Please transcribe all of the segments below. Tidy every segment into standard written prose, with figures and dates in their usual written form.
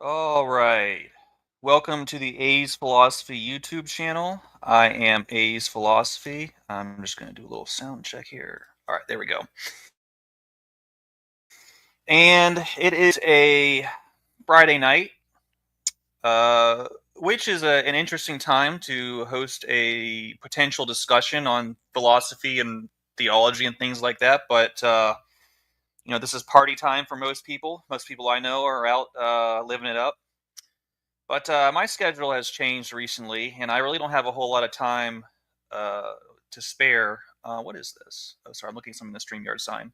All right. Welcome to the A's Philosophy YouTube channel. I am A's Philosophy. I'm just going to do a little sound check here. All right, there we go. And it is a Friday night, which is an interesting time to host a potential discussion on philosophy and theology and things like that. But, this is party time for most people. Most people I know are out living it up. But my schedule has changed recently, and I really don't have a whole lot of time uh, to spare. What is this? Oh, sorry, I'm looking at something in the StreamYard sign.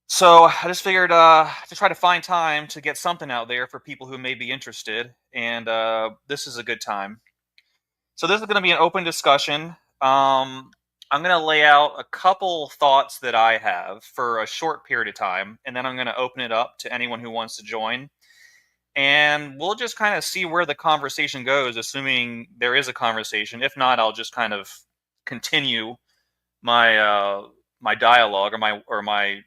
So I just figured to try to find time to get something out there for people who may be interested, and this is a good time. So this is going to be an open discussion. I'm going to lay out a couple thoughts that I have for a short period of time, and then I'm going to open it up to anyone who wants to join. And we'll just kind of see where the conversation goes, assuming there is a conversation. If not, I'll just kind of continue my dialogue or my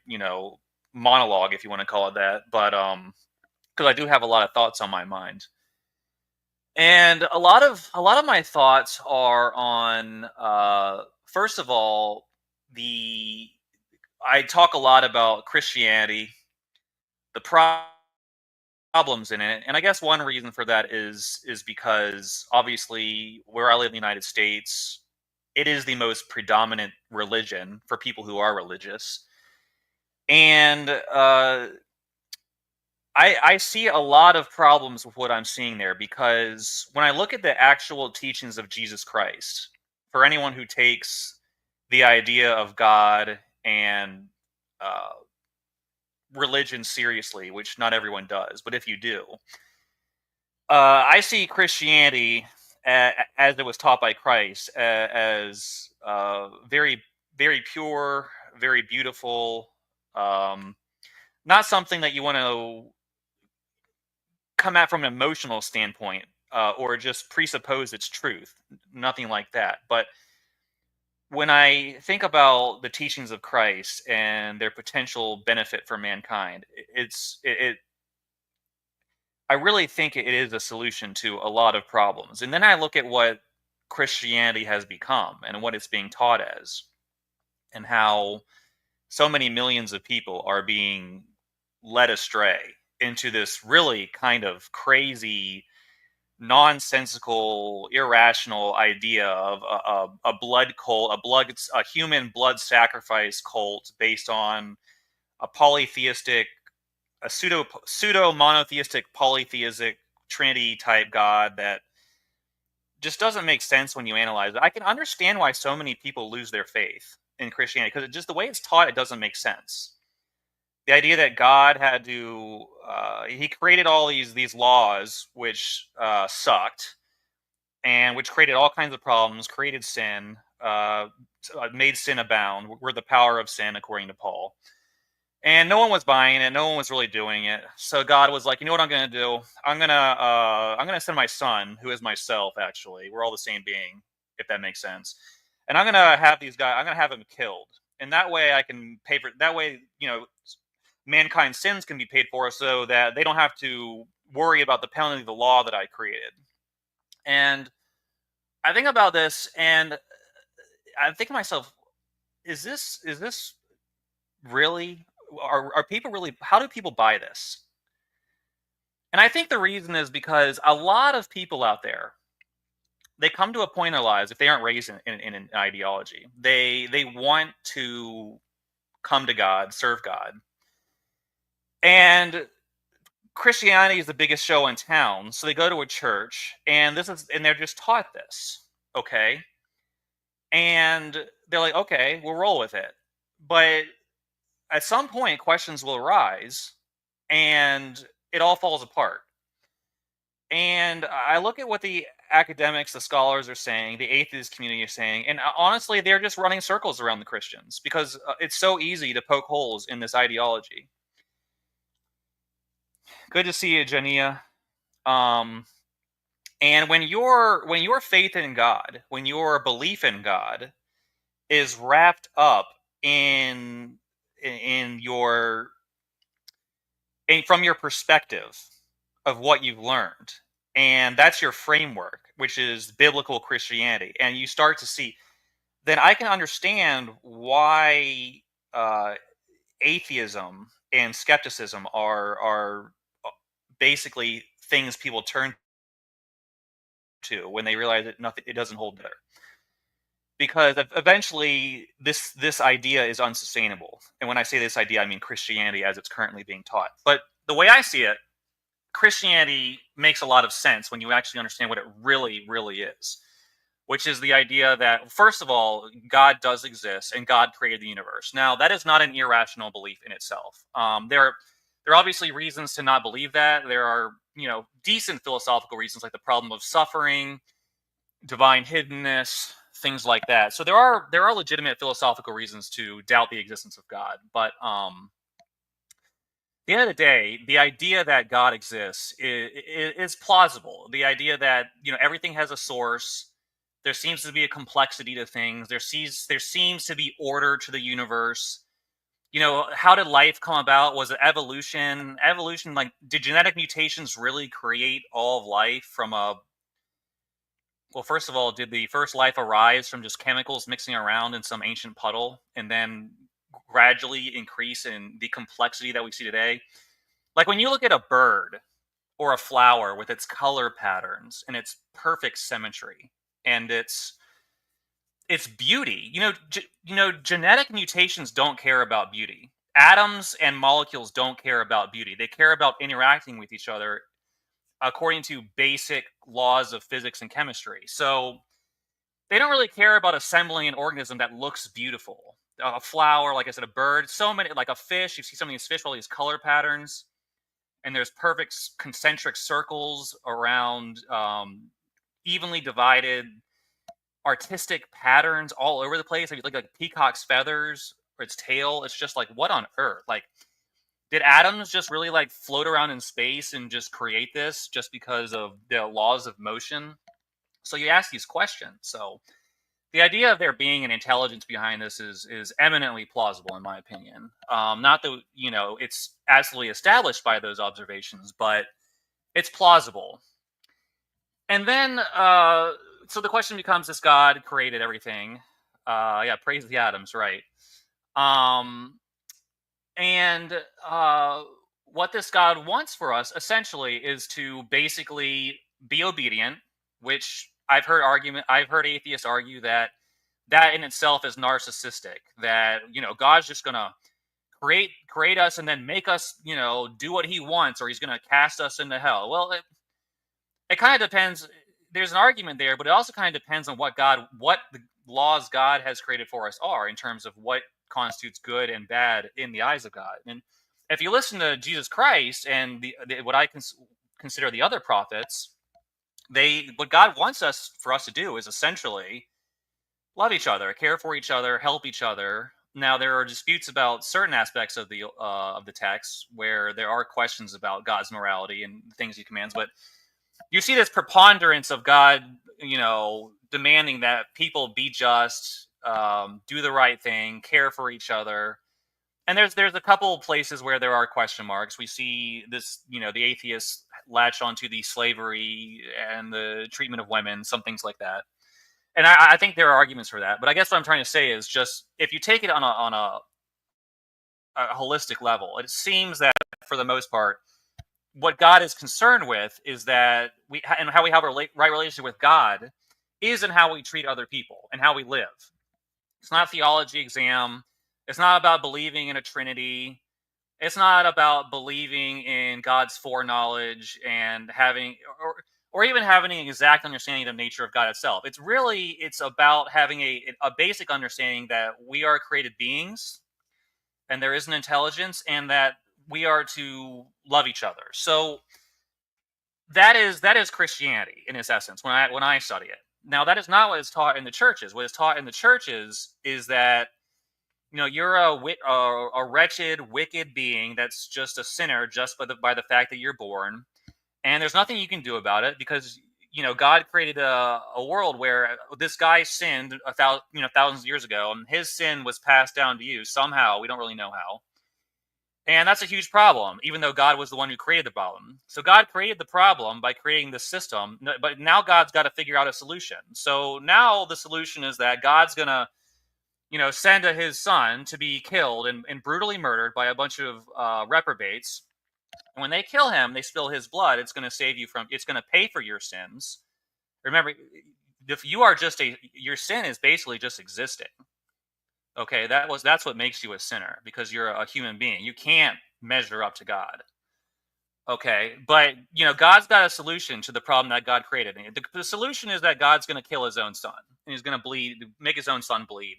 monologue, if you want to call it that. But because I do have a lot of thoughts on my mind, and a lot of my thoughts are on first of all, the I talk a lot about Christianity, the problems in it. And I guess one reason for that is because obviously where I live in the United States, it is the most predominant religion for people who are religious. And I see a lot of problems with what I'm seeing there, because when I look at the actual teachings of Jesus Christ, for anyone who takes the idea of God and uh, religion seriously, which not everyone does, but if you do, I see Christianity as it was taught by Christ as very, very pure, very beautiful. Um, Not something that you want to come at from an emotional standpoint or just presuppose its truth. Nothing like that. But when I think about the teachings of Christ and their potential benefit for mankind, I really think it is a solution to a lot of problems. And then I look at what Christianity has become and what it's being taught as, and how so many millions of people are being led astray into this really kind of crazy, nonsensical, irrational idea of a blood cult, a human blood sacrifice cult based on a polytheistic, a pseudo monotheistic polytheistic trinity type god that just doesn't make sense when you analyze it. I can understand why so many people lose their faith in Christianity, because just the way it's taught, it doesn't make sense. The idea that God had to he created all these laws which sucked, and which created all kinds of problems, created sin, made sin abound. We're the power of sin, according to Paul. And no one was buying it. No one was really doing it. So God was like, you know what I'm going to do? I'm gonna send my son, who is myself. Actually, we're all the same being, if that makes sense. And I'm gonna have these guys. I'm gonna have them killed, and that way I can pay for. That way, mankind's sins can be paid for, so that they don't have to worry about the penalty of the law that I created. And I think about this, and I think to myself, is this really, are people really, how do people buy this? And I think the reason is because a lot of people out there, they come to a point in their lives, if they aren't raised in an ideology, they want to come to God, serve God. And Christianity is the biggest show in town, so they go to a church, and they're just taught this, okay? And they're like, okay, we'll roll with it. But at some point, questions will arise, and it all falls apart. And I look at what the academics, the scholars are saying, the atheist community is saying, and honestly, they're just running circles around the Christians, because it's so easy to poke holes in this ideology. Good to see you, Jania. Um, and when your faith in God, when your belief in God is wrapped up in your from your perspective, of what you've learned. And that's your framework, which is biblical Christianity. And you start to see, then I can understand why uh, atheism and skepticism are basically things people turn to when they realize that nothing, it doesn't hold together. Because eventually this idea is unsustainable. And when I say this idea, I mean Christianity as it's currently being taught. But the way I see it, Christianity makes a lot of sense when you actually understand what it really, really is, which is the idea that, first of all, God does exist and God created the universe. Now, that is not an irrational belief in itself. There are obviously reasons to not believe that. There are, decent philosophical reasons, like the problem of suffering, divine hiddenness, things like that. So there are legitimate philosophical reasons to doubt the existence of God. But at the end of the day, the idea that God exists is plausible. The idea that everything has a source. There seems to be a complexity to things. There seems to be order to the universe. How did life come about? Was it evolution? Evolution, like, did genetic mutations really create all of life from a... Well, first of all, did the first life arise from just chemicals mixing around in some ancient puddle and then gradually increase in the complexity that we see today? Like, when you look at a bird or a flower with its color patterns and its perfect symmetry and its beauty, genetic mutations don't care about beauty. Atoms and molecules don't care about beauty. They care about interacting with each other according to basic laws of physics and chemistry. So they don't really care about assembling an organism that looks beautiful. A flower, like I said, a bird, so many, like a fish. You see some of these fish with all these color patterns, and there's perfect concentric circles around evenly divided artistic patterns all over the place. If you look like peacock's feathers or its tail, it's just like, what on earth? Like, did atoms just really like float around in space and just create this just because of the laws of motion? So you ask these questions. So the idea of there being an intelligence behind this is eminently plausible, in my opinion. Not that it's absolutely established by those observations, but it's plausible. And then, so the question becomes: this God created everything? Yeah, praise the atoms, right? And what this God wants for us essentially is to basically be obedient, which I've heard atheists argue that in itself is narcissistic. That God's just gonna create us and then make us do what He wants, or He's gonna cast us into hell. Well, it kind of depends. There's an argument there, but it also kind of depends on what the laws God has created for us are, in terms of what constitutes good and bad in the eyes of God. And if you listen to Jesus Christ and what I consider the other prophets, what God wants for us to do is essentially love each other, care for each other, help each other. Now, there are disputes about certain aspects of the text where there are questions about God's morality and things He commands, but you see this preponderance of God, demanding that people be just, do the right thing, care for each other. And there's a couple places where there are question marks. We see this, the atheists latch onto the slavery and the treatment of women, some things like that. And I think there are arguments for that. But I guess what I'm trying to say is, just if you take it on a holistic level, it seems that for the most part, what God is concerned with is that how we have a right relationship with God is in how we treat other people and how we live. It's not a theology exam. It's not about believing in a Trinity. It's not about believing in God's foreknowledge and having, or even having an exact understanding of the nature of God itself. It's about having a basic understanding that we are created beings and there is an intelligence, and that we are to love each other. So that is Christianity in its essence when I study it. Now, that is not what is taught in the churches. What is taught in the churches is that you're a wretched, wicked being that's just a sinner just by the fact that you're born, and there's nothing you can do about it because God created a world where this guy sinned thousands of years ago, and his sin was passed down to you somehow. We don't really know how. And that's a huge problem, even though God was the one who created the problem. So God created the problem by creating this system, but now God's got to figure out a solution. So now the solution is that God's going to, send his son to be killed and brutally murdered by a bunch of reprobates. And when they kill him, they spill his blood. It's going to save you from, it's going to pay for your sins. Remember, if you are just your sin is basically just existing. Okay, that's what makes you a sinner, because you're a human being. You can't measure up to God. Okay, but God's got a solution to the problem that God created. The solution is that God's going to kill his own son, and he's going to make his own son bleed,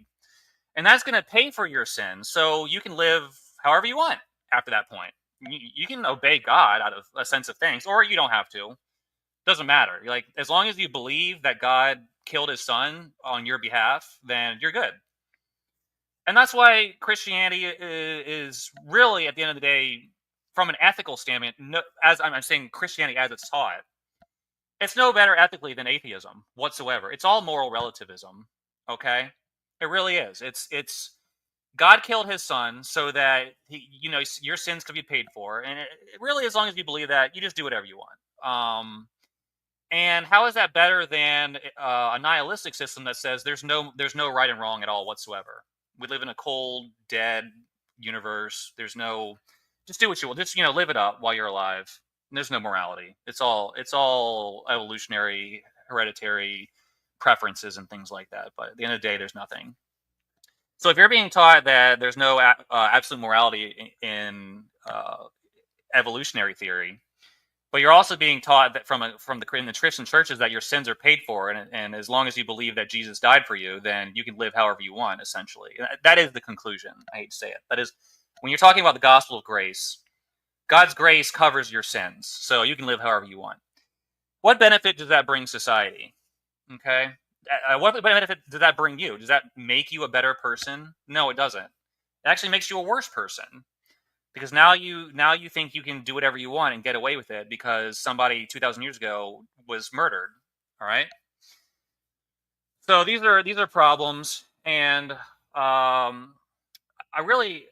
and that's going to pay for your sins. So you can live however you want after that point. You can obey God out of a sense of thanks, or you don't have to. Doesn't matter. Like, as long as you believe that God killed his son on your behalf, then you're good. And that's why Christianity is really, at the end of the day, from an ethical standpoint, as I'm saying, Christianity as it's taught, it's no better ethically than atheism whatsoever. It's all moral relativism. Okay, it really is. It's God killed his son so that your sins could be paid for, and it really, as long as you believe that, you just do whatever you want. And how is that better than a nihilistic system that says there's no right and wrong at all whatsoever? We live in a cold, dead universe. There's no, just do what you will. Just live it up while you're alive. And there's no morality. It's all evolutionary, hereditary preferences and things like that. But at the end of the day, there's nothing. So if you're being taught that there's no absolute morality in evolutionary theory, but you're also being taught that in the Christian churches that your sins are paid for, and as long as you believe that Jesus died for you, then you can live however you want, essentially. That is the conclusion. I hate to say it. That is, when you're talking about the gospel of grace, God's grace covers your sins, so you can live however you want. What benefit does that bring society? Okay? What benefit does that bring you? Does that make you a better person? No, it doesn't. It actually makes you a worse person. Because now you think you can do whatever you want and get away with it because somebody 2,000 years ago was murdered. All right. So these are problems, and I'm only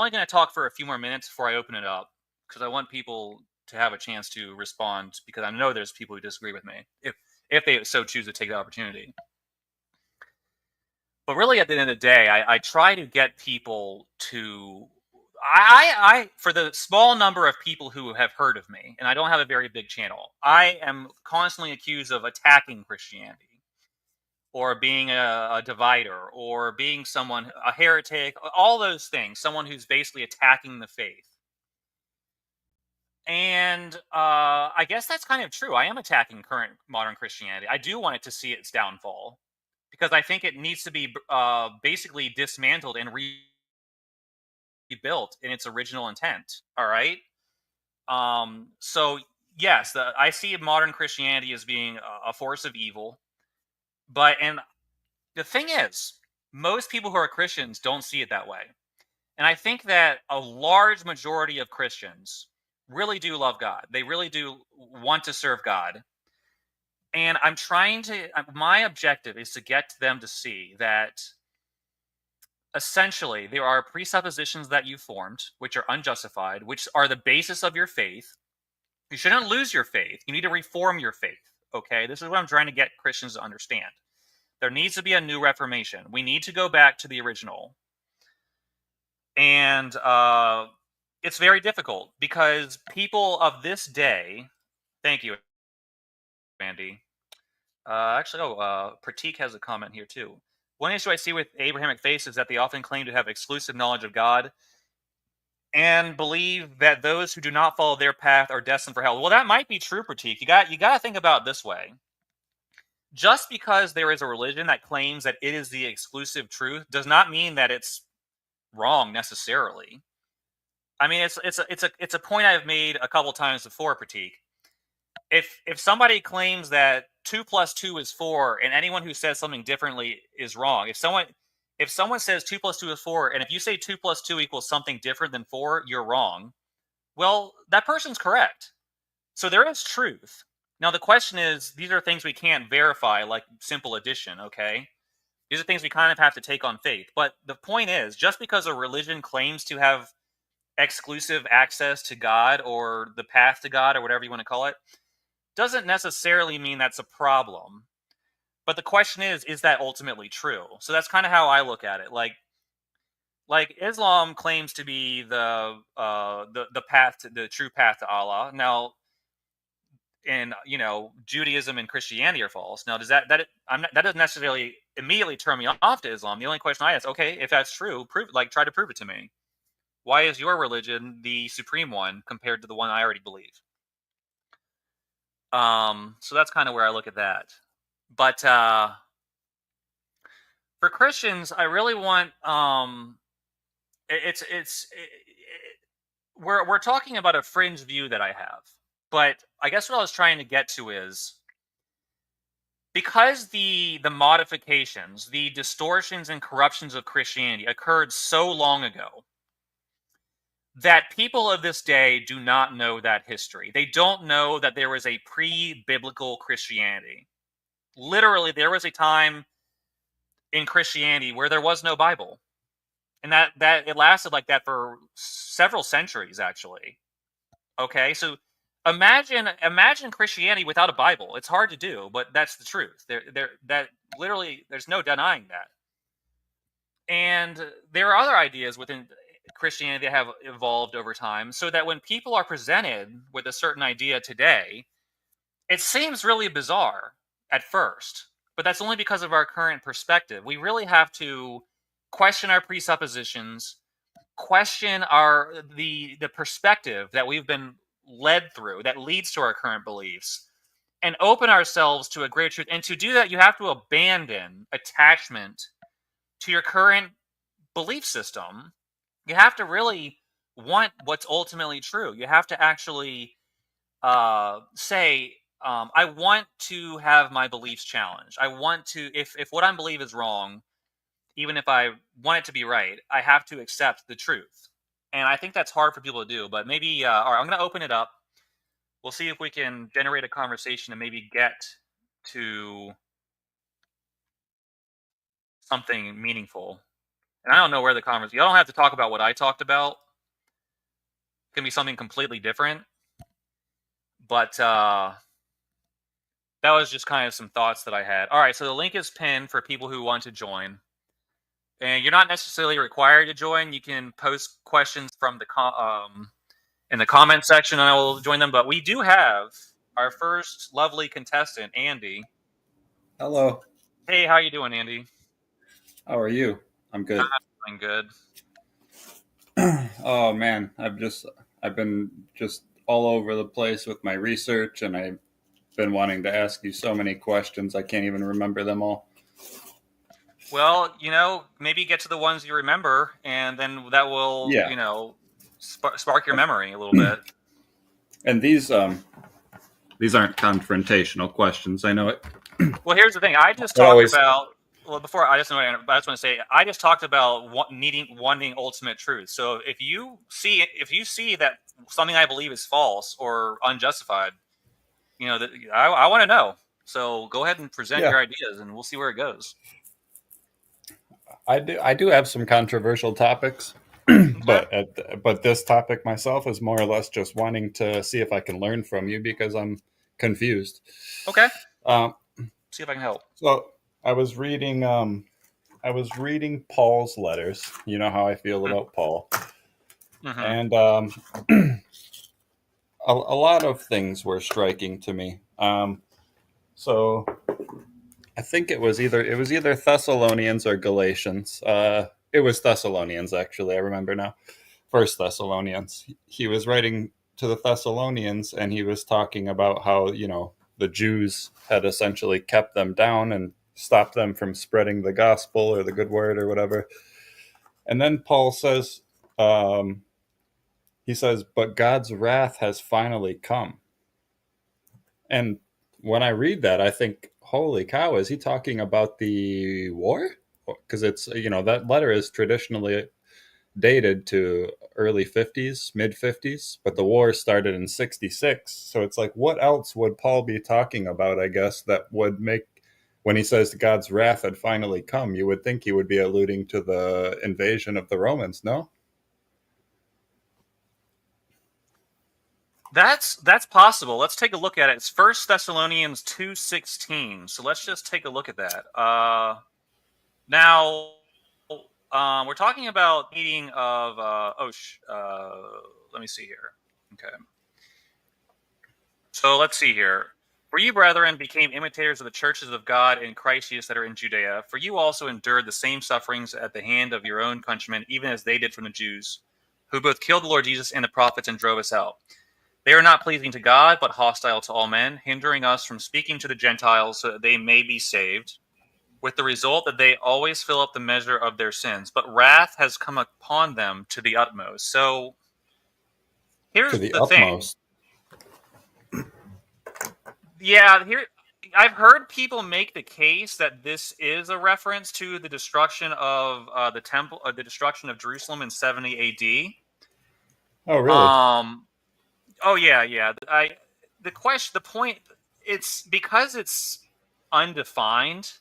going to talk for a few more minutes before I open it up, because I want people to have a chance to respond, because I know there's people who disagree with me if they so choose to take the opportunity. But really, at the end of the day, I try to get people to. I for the small number of people who have heard of me, and I don't have a very big channel, I am constantly accused of attacking Christianity, or being a divider, or being a heretic, all those things, someone who's basically attacking the faith. And I guess that's kind of true. I am attacking current modern Christianity. I do want it to see its downfall, because I think it needs to be basically dismantled and rebuilt in its original intent. All right. So yes, I see modern Christianity as being a force of evil, and the thing is, most people who are Christians don't see it that way. And I think that a large majority of Christians really do love God. They really do want to serve God. And my objective is to get them to see that essentially there are presuppositions that you formed, which are unjustified, which are the basis of your faith. You shouldn't lose your faith. You need to reform your faith. Okay? This is what I'm trying to get Christians to understand. There needs to be a new reformation. We need to go back to the original. And it's very difficult, because people of this day. Thank you, Andy. Prateek has a comment here too. One issue I see with Abrahamic faith is that they often claim to have exclusive knowledge of God and believe that those who do not follow their path are destined for hell. Well, that might be true, Prateek. You got to think about it this way. Just because there is a religion that claims that it is the exclusive truth does not mean that it's wrong necessarily. I mean, it's a point I've made a couple times before, Prateek. If somebody claims that 2 + 2 is 4, and anyone who says something differently is wrong. If someone says 2 + 2 is 4, and if you say 2 + 2 equals something different than 4, you're wrong. Well, that person's correct. So there is truth. Now the question is, these are things we can't verify, like simple addition. Okay, these are things we kind of have to take on faith. But the point is, just because a religion claims to have exclusive access to God or the path to God or whatever you want to call it doesn't necessarily mean that's a problem. But the question is that ultimately true? So that's kind of how I look at it. Like Islam claims to be the path to the true path to Allah. Now, and Judaism and Christianity are false. Now, that doesn't necessarily immediately turn me off to Islam. The only question I ask, okay, if that's true, try to prove it to me. Why is your religion the supreme one compared to the one I already believe? So that's kind of where I look at that. But for Christians, I really want we're talking about a fringe view that I have. But I guess what I was trying to get to is, because the modifications, the distortions and corruptions of Christianity occurred so long ago, that people of this day do not know that history. They don't know that there was a pre-biblical Christianity. Literally, there was a time in Christianity where there was no Bible. And that it lasted like that for several centuries, actually. Okay, so imagine Christianity without a Bible. It's hard to do, but that's the truth. That literally, there's no denying that. And there are other ideas within Christianity that have evolved over time, so that when people are presented with a certain idea today, it seems really bizarre at first, but that's only because of our current perspective. We really have to question our presuppositions, question the perspective that we've been led through that leads to our current beliefs, and open ourselves to a greater truth. And to do that, you have to abandon attachment to your current belief system. You have to really want what's ultimately true. You have to actually say, I want to have my beliefs challenged. I want to, if what I believe is wrong, even if I want it to be right, I have to accept the truth. And I think that's hard for people to do. But maybe, all right, I'm going to open it up. We'll see if we can generate a conversation and maybe get to something meaningful. And I don't know where the conversation. You don't have to talk about what I talked about. It can be something completely different. But that was just kind of some thoughts that I had. All right, so the link is pinned for people who want to join. And you're not necessarily required to join. You can post questions from in the comment section, and I will join them. But we do have our first lovely contestant, Andy. Hello. Hey, how you doing, Andy? How are you? I'm good. I'm good. Oh man, I've been just all over the place with my research, and I've been wanting to ask you so many questions. I can't even remember them all. Well, maybe get to the ones you remember, and then that will, spark your memory a little bit. And these aren't confrontational questions. I know it. Well, here's the thing. I just talked about. Well, before I just want to say, I just talked about wanting ultimate truth. So if you see that something I believe is false or unjustified, that I want to know. So go ahead and present your ideas, and we'll see where it goes. I do have some controversial topics, but this topic myself is more or less just wanting to see if I can learn from you because I'm confused. Okay. See if I can help. So I was reading Paul's letters. You know how I feel about Paul. Mm-hmm. And a lot of things were striking to me. So I think it was either Thessalonians or Galatians. It was Thessalonians, actually. I remember now. First Thessalonians. He was writing to the Thessalonians, and he was talking about how, the Jews had essentially kept them down and stopped them from spreading the gospel or the good word or whatever. And then Paul says, but God's wrath has finally come. And when I read that, I think, holy cow, is he talking about the war? Because it's, that letter is traditionally dated to early 50s, mid 50s, but the war started in 66. So it's like, what else would Paul be talking about, I guess, that would make, when he says God's wrath had finally come, you would think he would be alluding to the invasion of the Romans, no? That's possible. Let's take a look at it. It's 1 Thessalonians 2:16. So let's just take a look at that. Now, we're talking about meeting of. Let me see here. Okay. So let's see here. For you, brethren, became imitators of the churches of God in Christ Jesus that are in Judea. For you also endured the same sufferings at the hand of your own countrymen, even as they did from the Jews, who both killed the Lord Jesus and the prophets and drove us out. They are not pleasing to God, but hostile to all men, hindering us from speaking to the Gentiles so that they may be saved, with the result that they always fill up the measure of their sins. But wrath has come upon them to the utmost. So To here's the the thing. utmost. Yeah, here I've heard people make the case that this is a reference to the destruction of the temple, the destruction of Jerusalem in 70 A.D. Oh, really? Um. Oh yeah, yeah. The point. It's because it's undefined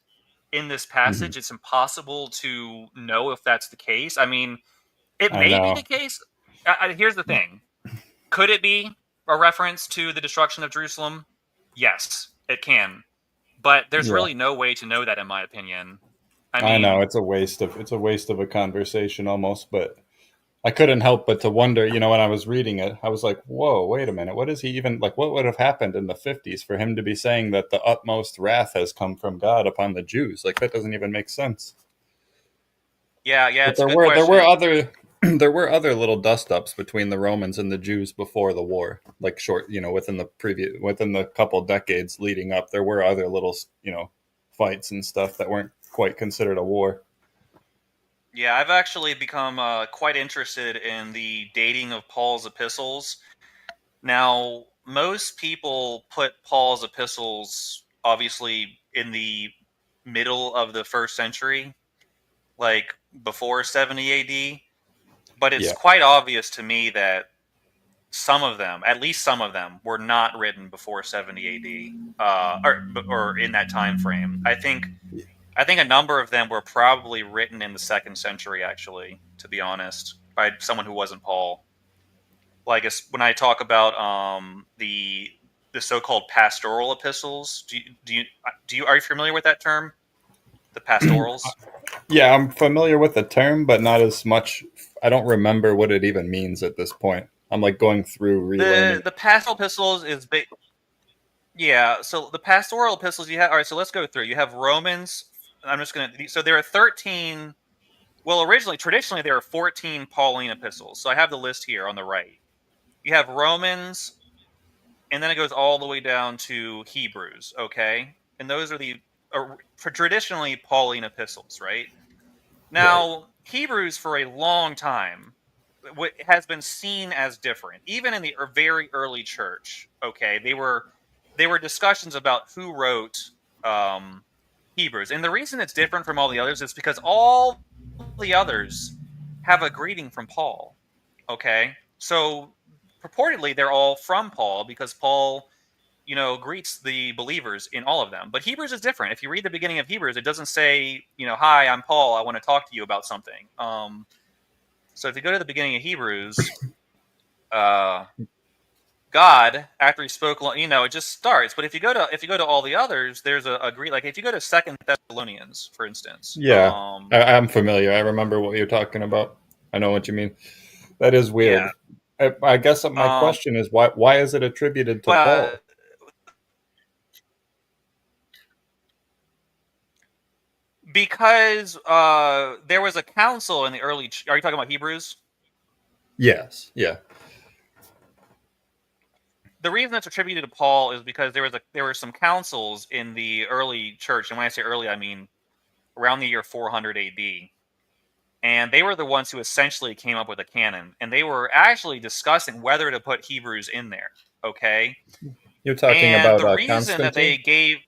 in this Mm-hmm. passage. It's impossible to know if that's the case. I mean, it I may be the know. case. Here's the thing: could it be a reference to the destruction of Jerusalem? Yes, it can. But there's Yeah. really no way to know that, in my opinion. I I know mean, it's a waste of a conversation almost, but I couldn't help but to wonder, when I was reading it, I was like, whoa, wait a minute. What is he even like? What would have happened in the 50s for him to be saying that the utmost wrath has come from God upon the Jews? Like, that doesn't even make sense. yeah, yeah, But it's a there good were there question. were other there were other little dust ups between the Romans and the Jews before the war, like short, within the couple decades leading up, there were other little, fights and stuff that weren't quite considered a war. Yeah, I've actually become quite interested in the dating of Paul's epistles. Now, most people put Paul's epistles obviously in the middle of the first century, like before 70 AD, but it's Yeah, quite obvious to me that some of them, at least some of them, were not written before 70 AD, or in that time frame. I think a number of them were probably written in the second century, actually, to be honest, by someone who wasn't Paul. Like when I talk about the so-called pastoral epistles, are you familiar with that term, the pastorals? yeah, I'm familiar with the term, but not as much. I don't remember what it even means at this point. I'm like going through relearning The it. the pastoral epistles is yeah. So the pastoral epistles you have. All right, so let's go through. You have Romans. I'm just gonna. So there are 13. Well, traditionally, there are 14 Pauline epistles. So I have the list here on the right. You have Romans, and then it goes all the way down to Hebrews, okay? And those are the traditionally Pauline epistles, right? Right. Now, Hebrews for a long time has been seen as different, even in the very early church. Okay, they were discussions about who wrote um, Hebrews, and the reason it's different from all the others is because all the others have a greeting from Paul. Okay, so purportedly they're all from Paul because Paul greets the believers in all of them. But Hebrews is different. If you read the beginning of Hebrews, it doesn't say, hi, I'm Paul. I want to talk to you about something. So if you go to the beginning of Hebrews, uh, God, after he spoke, it just starts. But if you go to all the others, there's a greet. Like if you go to Second Thessalonians, for instance, Yeah, I'm familiar. I remember what you're talking about. I know what you mean. That is yeah. weird. I guess my Um, question is why is it attributed to well, Paul? because there was a council in the early. Are you talking about Hebrews? Yes. Yeah. The reason that's attributed to Paul is because there were some councils in the early church, and when I say early, I mean around the year 400 AD, and they were the ones who essentially came up with a canon, and they were actually discussing whether to put Hebrews in there. Okay, You're talking and about the reason that Constantine? they gave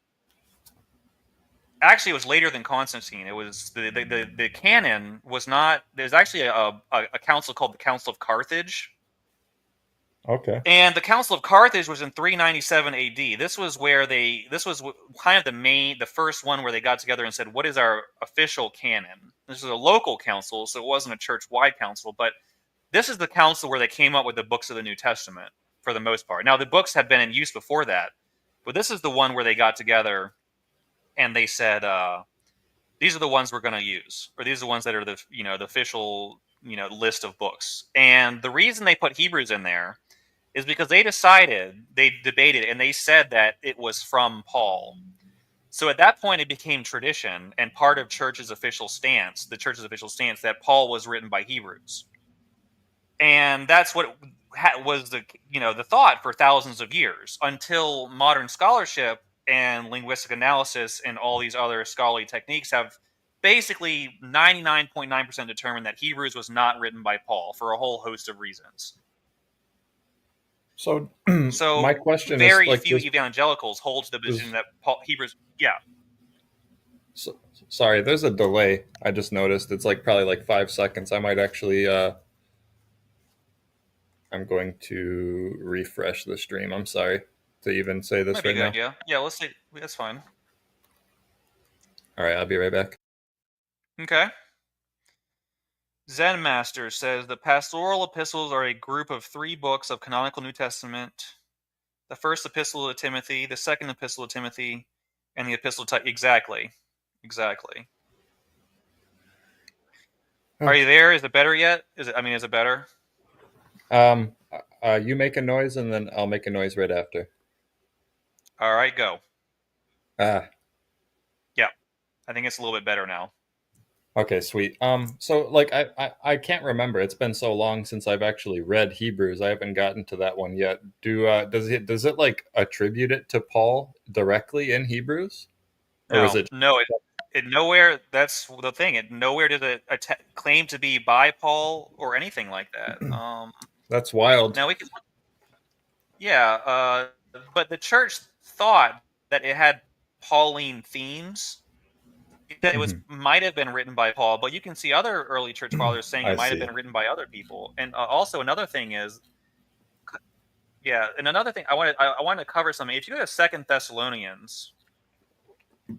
actually it was later than Constantine. It was the canon was not. There's actually a council called the Council of Carthage. Okay. And the Council of Carthage was in 397 AD. This was kind of the first one where they got together and said, "What is our official canon?" This was a local council, so it wasn't a church-wide council, but this is the council where they came up with the books of the New Testament. for the most part. Now, the books had been in use before that, but this is the one where they got together and they said, these are the ones we're going to use, or these are the ones that are the official list of books. And the reason they put Hebrews in there is because they debated, and they said that it was from Paul. So at that point, it became tradition and part of the church's official stance, that Paul was written by Hebrews. And that's what was the thought for thousands of years, until modern scholarship and linguistic analysis and all these other scholarly techniques have basically 99.9% determined that Hebrews was not written by Paul for a whole host of reasons. So So my question is very like few this, evangelicals hold to the position that Hebrews. Yeah. so, sorry, there's a delay. I just noticed it's like probably like 5 seconds. I might actually I'm going to refresh the stream. I'm sorry to even say this Might be right good. now. Yeah. Let's see. That's fine. All right, I'll be right back. Okay. Zen Master says the pastoral epistles are a group of 3 books of canonical New Testament. The first epistle to Timothy, the second epistle to Timothy, and the epistle to exactly. Are you there? Is it better yet? Is it better? Um, you make a noise and then I'll make a noise right after. All right, go. Ah, Yeah, I think it's a little bit better now. okay, sweet. So like I can't remember. It's been so long since I've actually read Hebrews. I haven't gotten to that one yet. Does it like attribute it to Paul directly in Hebrews, or is No, it? no, it nowhere. That's the thing. It nowhere did it claim to be by Paul or anything like that. That's wild. Now we can, yeah, but the church thought that it had Pauline themes. That it Mhm. might have been written by Paul, but you can see other early church fathers saying it I might have see. been written by other people. And also another thing is, yeah, and another thing I wanted to cover something. If you go to Second Thessalonians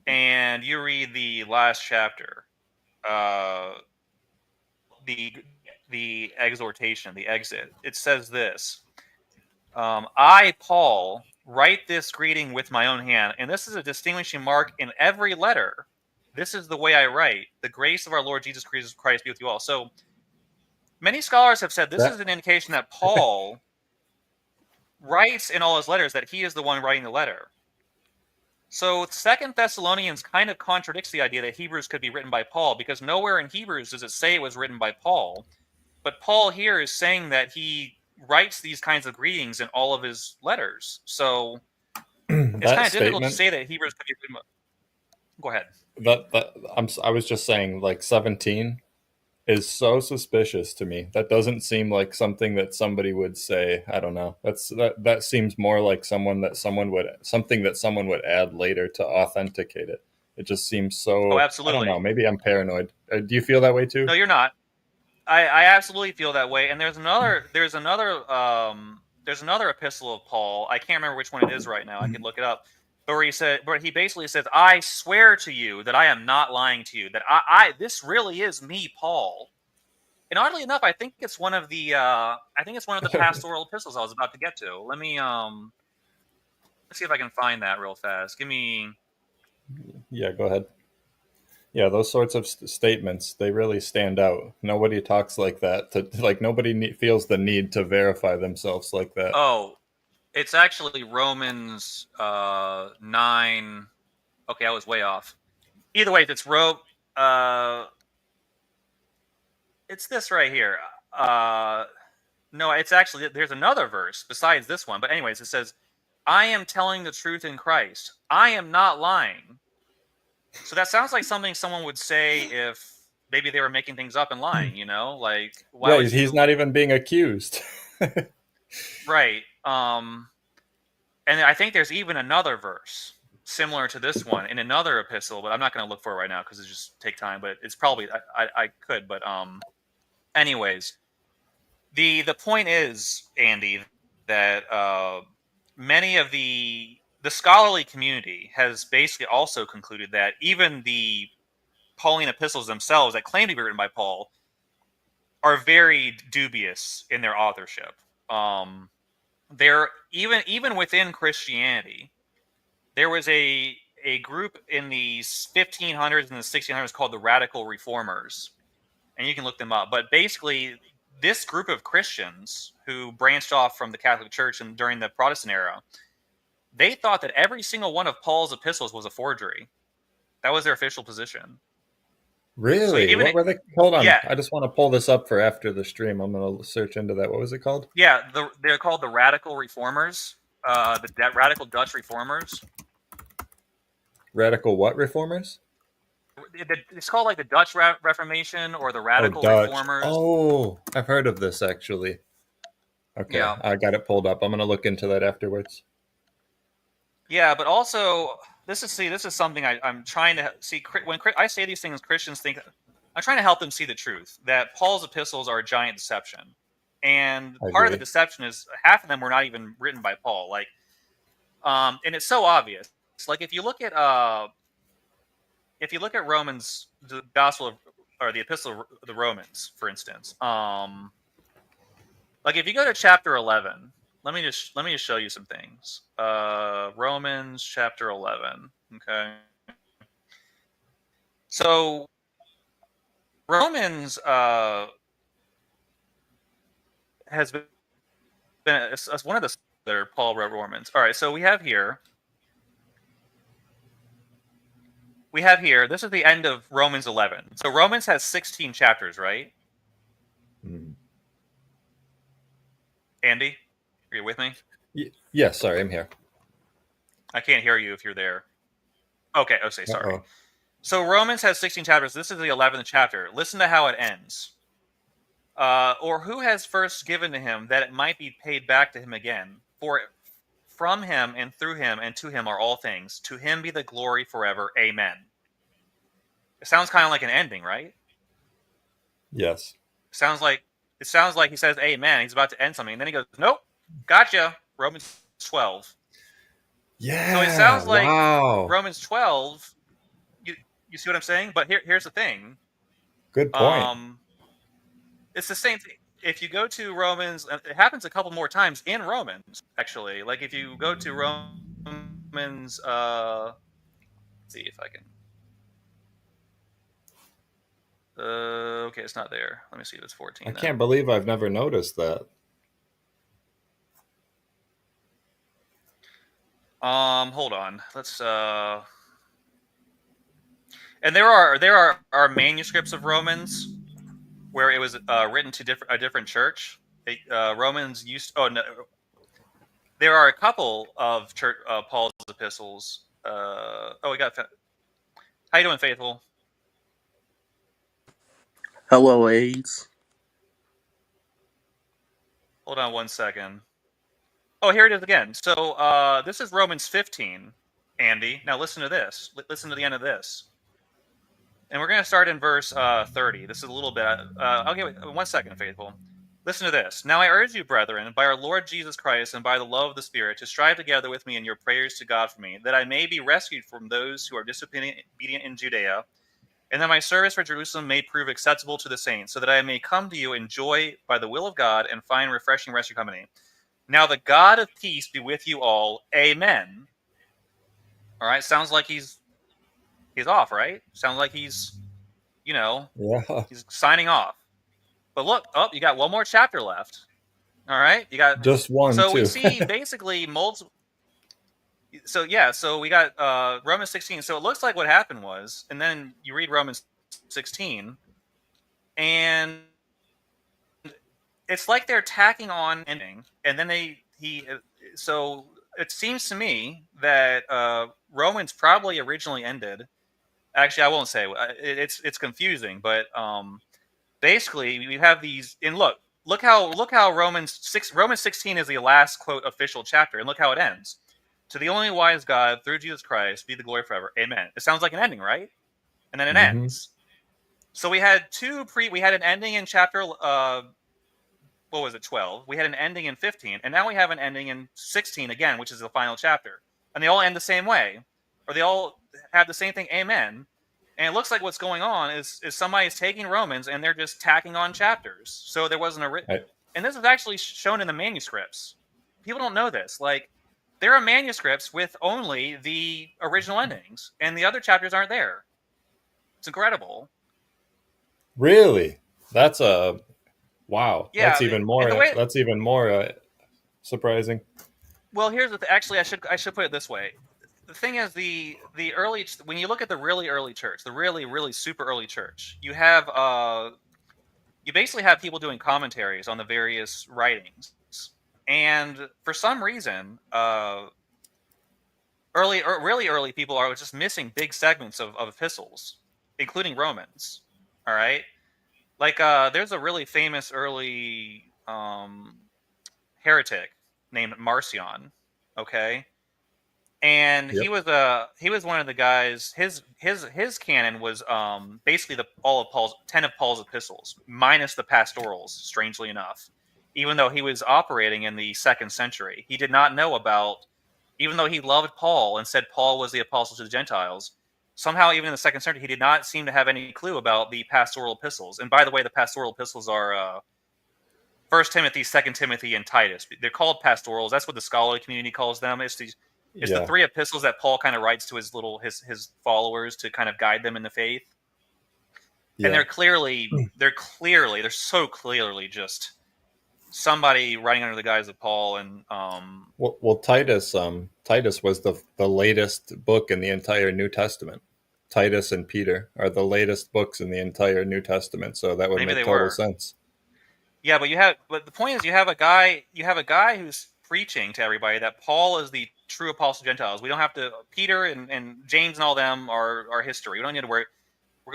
and you read the last chapter, uh, the exhortation, the exit, it says this: I, Paul, write this greeting with my own hand, and this is a distinguishing mark in every letter. This is the way I write. The grace of our Lord Jesus Christ be with you all. So many scholars have said this is That an indication that Paul writes in all his letters that he is the one writing the letter. So Second Thessalonians kind of contradicts the idea that Hebrews could be written by Paul, because nowhere in Hebrews does it say it was written by Paul. But Paul here is saying that he writes these kinds of greetings in all of his letters. So it's that kind of difficult to statement say that Hebrews could be written by... Go ahead. I was just saying like 17 is so suspicious to me. That doesn't seem like something that somebody would say. I don't know. That seems more like something that someone would add later to authenticate it. It just seems Oh, so. I don't absolutely. know. Maybe I'm paranoid. Do you feel that way too? No, you're not. I absolutely feel that way. And there's another epistle of Paul. I can't remember which one it is right now. I could look it up. But he basically says, "I swear to you that I am not lying to you. That this really is me, Paul." And oddly enough, I think it's one of the pastoral epistles I was about to get to. Let's see if I can find that real fast. Give me... Yeah, go ahead. Yeah, those sorts of statements, they really stand out. Nobody talks like that. Like nobody feels the need to verify themselves like that. Oh, it's actually Romans 9. Okay, I was way off. Either way, uh it's this right here. No, it's actually, there's another verse besides this one. But anyways, it says, "I am telling the truth in Christ. I am not lying." So that sounds like something someone would say if maybe they were making things up and lying, Like, why Yeah, would he's you... not even being accused. Right. And I think there's even another verse similar to this one in another epistle, but I'm not going to look for it right now because it just take time. But it's probably I could, but anyways, the point is, Andy, that many of the scholarly community has basically also concluded that even the Pauline epistles themselves that claim to be written by Paul are very dubious in their authorship. there even within Christianity, there was a group in the 1500s and the 1600s called the Radical Reformers, and you can look them up. But basically, this group of Christians who branched off from the Catholic Church and during the Protestant era, they thought that every single one of Paul's epistles was a forgery. That was their official position. So Really? even What were they? Hold on. yeah, I just want to pull this up for after the stream. I'm going to search into that. What was it called? yeah, they're called the Radical Reformers, the Radical Dutch Reformers. Radical what reformers? It's called like the Dutch Reformation or the Oh, Radical Dutch. Reformers. Oh, I've heard of this actually. Okay, Yeah, I got it pulled up. I'm going to look into that afterwards. yeah, but also this is something I'm trying to see. When I say these things, Christians think I'm trying to help them see the truth that Paul's epistles are a giant deception, and I part of the agree. deception is half of them were not even written by Paul. Like, and it's so obvious. It's like if you look at Romans, the Gospel of, or the Epistle of the Romans, for instance, like if you go to chapter 11, let me just show you some things. Romans chapter 11. Okay, so Romans has been it's one of the that Paul wrote Romans. All right, so we have here. This is the end of Romans 11. So Romans has 16 chapters, right? Mm. Andy, are you with me? Yes, sorry, I'm here. I can't hear you if you're there. Okay, sorry. Uh-oh. So Romans has 16 chapters. This is the 11th chapter. Listen to how it ends. Or who has first given to him that it might be paid back to him again? For from him and through him and to him are all things. To him be the glory forever. Amen. It sounds kind of like an ending, right? Yes. It sounds like he says amen. He's about to end something. And then he goes, nope, gotcha. Romans 12. So it Yeah. sounds like Wow. Romans 12. You see what I'm saying? But here's the thing. Good point. It's the same thing. If you go to Romans, it happens a couple more times in Romans, actually. Like if you go to Romans, let's see if I can. Okay, it's not there. Let me see if it's 14. I Then. can't believe I've never noticed that. Hold on. Let's. And there are manuscripts of Romans where it was written to a different church. Romans used. Oh no. There are a couple of Paul's epistles. We got. How you doing, Faithful? Hello, AIDS. Hold on one second. Oh, here it is again. So this is Romans 15, Andy. Now listen to this. Listen to the end of this. And we're going to start in verse 30. This is a little bit. I'll give it 1 second, Faithful. Listen to this. Now I urge you, brethren, by our Lord Jesus Christ and by the love of the Spirit, to strive together with me in your prayers to God for me, that I may be rescued from those who are disobedient in Judea, and that my service for Jerusalem may prove acceptable to the saints, so that I may come to you in joy by the will of God and find refreshing rest your company. Now the God of peace be with you all. Amen. All right, sounds like he's off, right? Sounds like he's, Yeah. he's signing off. But look, you got one more chapter left. All right, you got Just one, so too. we see basically multiple. So yeah, so we got Romans 16. So it looks like what happened was, and then you read Romans 16, and it's like they're tacking on ending, and then So it seems to me that Romans probably originally ended. Actually, I won't say it's confusing, but basically we have these. And look how Romans 16 is the last quote official chapter, and look how it ends. To the only wise God through Jesus Christ be the glory forever. Amen. It sounds like an ending, right? And then it ends. So we had we had an ending in chapter what was it, 12? We had an ending in 15, and now we have an ending in 16 again, which is the final chapter. And they all end the same way, or they all have the same thing, amen. And it looks like what's going on is somebody's taking Romans and they're just tacking on chapters. So there wasn't and this is actually shown in the manuscripts. people don't know this. Like, there are manuscripts with only the original endings, and the other chapters aren't there. It's incredible. Really? That's a wow. Yeah, and the way. That's even more surprising. Well, here's the actually, I should put it this way. The thing is, the early, when you look at the really early church, the really super early church, you basically have people doing commentaries on the various writings, and for some reason, really early people are just missing big segments of epistles, including Romans. All right, like there's a really famous early heretic named Marcion. Okay, and Yep. he was one of the guys. His canon was basically all of Paul's 10 of Paul's epistles minus the pastorals. Strangely enough, even though he was operating in the 2nd century, he did not know about. Even though he loved Paul and said Paul was the apostle to the Gentiles, somehow even in the 2nd century he did not seem to have any clue about the pastoral epistles. And by the way, the pastoral epistles are 1 Timothy, 2 Timothy, and Titus. They're called pastorals. That's what the scholarly community calls them. It's the 3 epistles that Paul kind of writes to his followers to kind of guide them in the faith. Yeah. And they're so clearly just somebody writing under the guise of Paul. And well, Titus was the latest book in the entire New Testament. Titus and Peter are the latest books in the entire New Testament, so that would make total sense. Yeah, but the point is, you have a guy who's preaching to everybody that Paul is the true apostle to Gentiles. We don't have to. Peter and James and all them are history. We don't need to worry.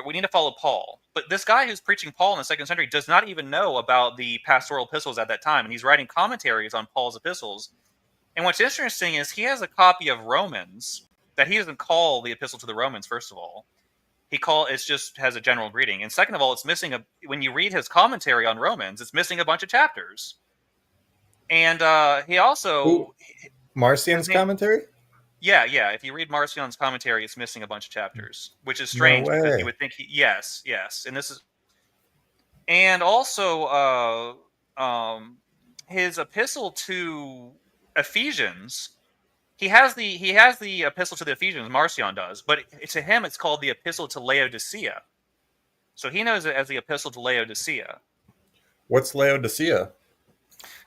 We need to follow Paul. But this guy who's preaching Paul in the 2nd century does not even know about the pastoral epistles at that time, and he's writing commentaries on Paul's epistles. And what's interesting is he has a copy of Romans that he doesn't call the epistle to the Romans. First of all, it just has a general greeting, and second of all, it's missing when you read his commentary on Romans, it's missing a bunch of chapters. And he also Marcion's commentary. Yeah. If you read Marcion's commentary, it's missing a bunch of chapters, which is strange because you would think yes, and this is, and also his epistle to Ephesians. He has the epistle to the Ephesians. Marcion does, but to him it's called the epistle to Laodicea. So he knows it as the epistle to Laodicea. What's Laodicea?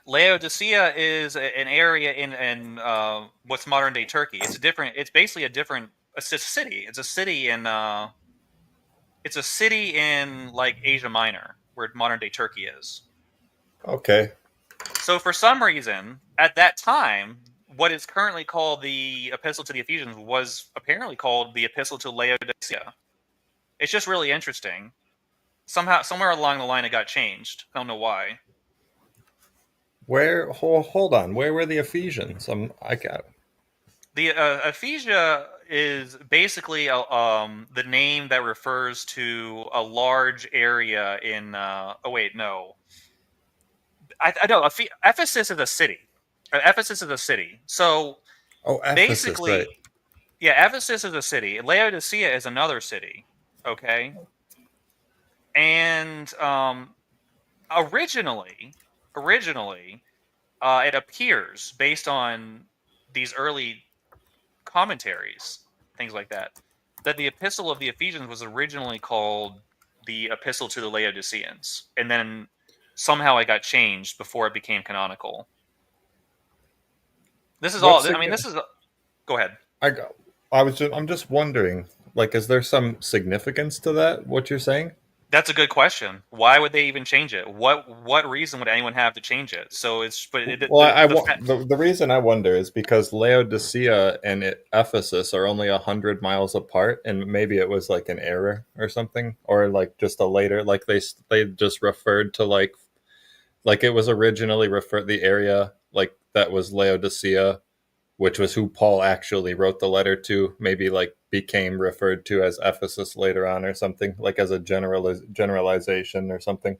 Laodicea is an area in what's modern day Turkey. It's a city. It's a city in like Asia Minor, where modern day Turkey is. Okay. So for some reason, at that time, what is currently called the Epistle to the Ephesians was apparently called the Epistle to Laodicea. It's just really interesting. Somewhere along the line, it got changed. I don't know why. Where? Hold on. Where were the Ephesians? I got it. The Ephesia is basically the name that refers to a large area in. Oh wait, no. I know. Ephesus is a city. Ephesus is a city. So Ephesus, basically, right. Yeah, Ephesus is a city. Laodicea is another city. Okay. And originally, it appears based on these early commentaries, things like that the Epistle of the Ephesians was originally called the Epistle to the Laodiceans, and then somehow it got changed before it became canonical. This is all. I mean, this is. Go ahead. I'm just wondering, like, is there some significance to that? What you're saying? That's a good question. Why would they even change it? What reason would anyone have to change it? So it's. The reason I wonder is because Laodicea and Ephesus are only 100 miles apart, and maybe it was like an error or something, or like just a later, like they just referred to like it was originally referred the area like that was Laodicea, which was who Paul actually wrote the letter to, maybe like became referred to as Ephesus later on or something, like as a generalization or something.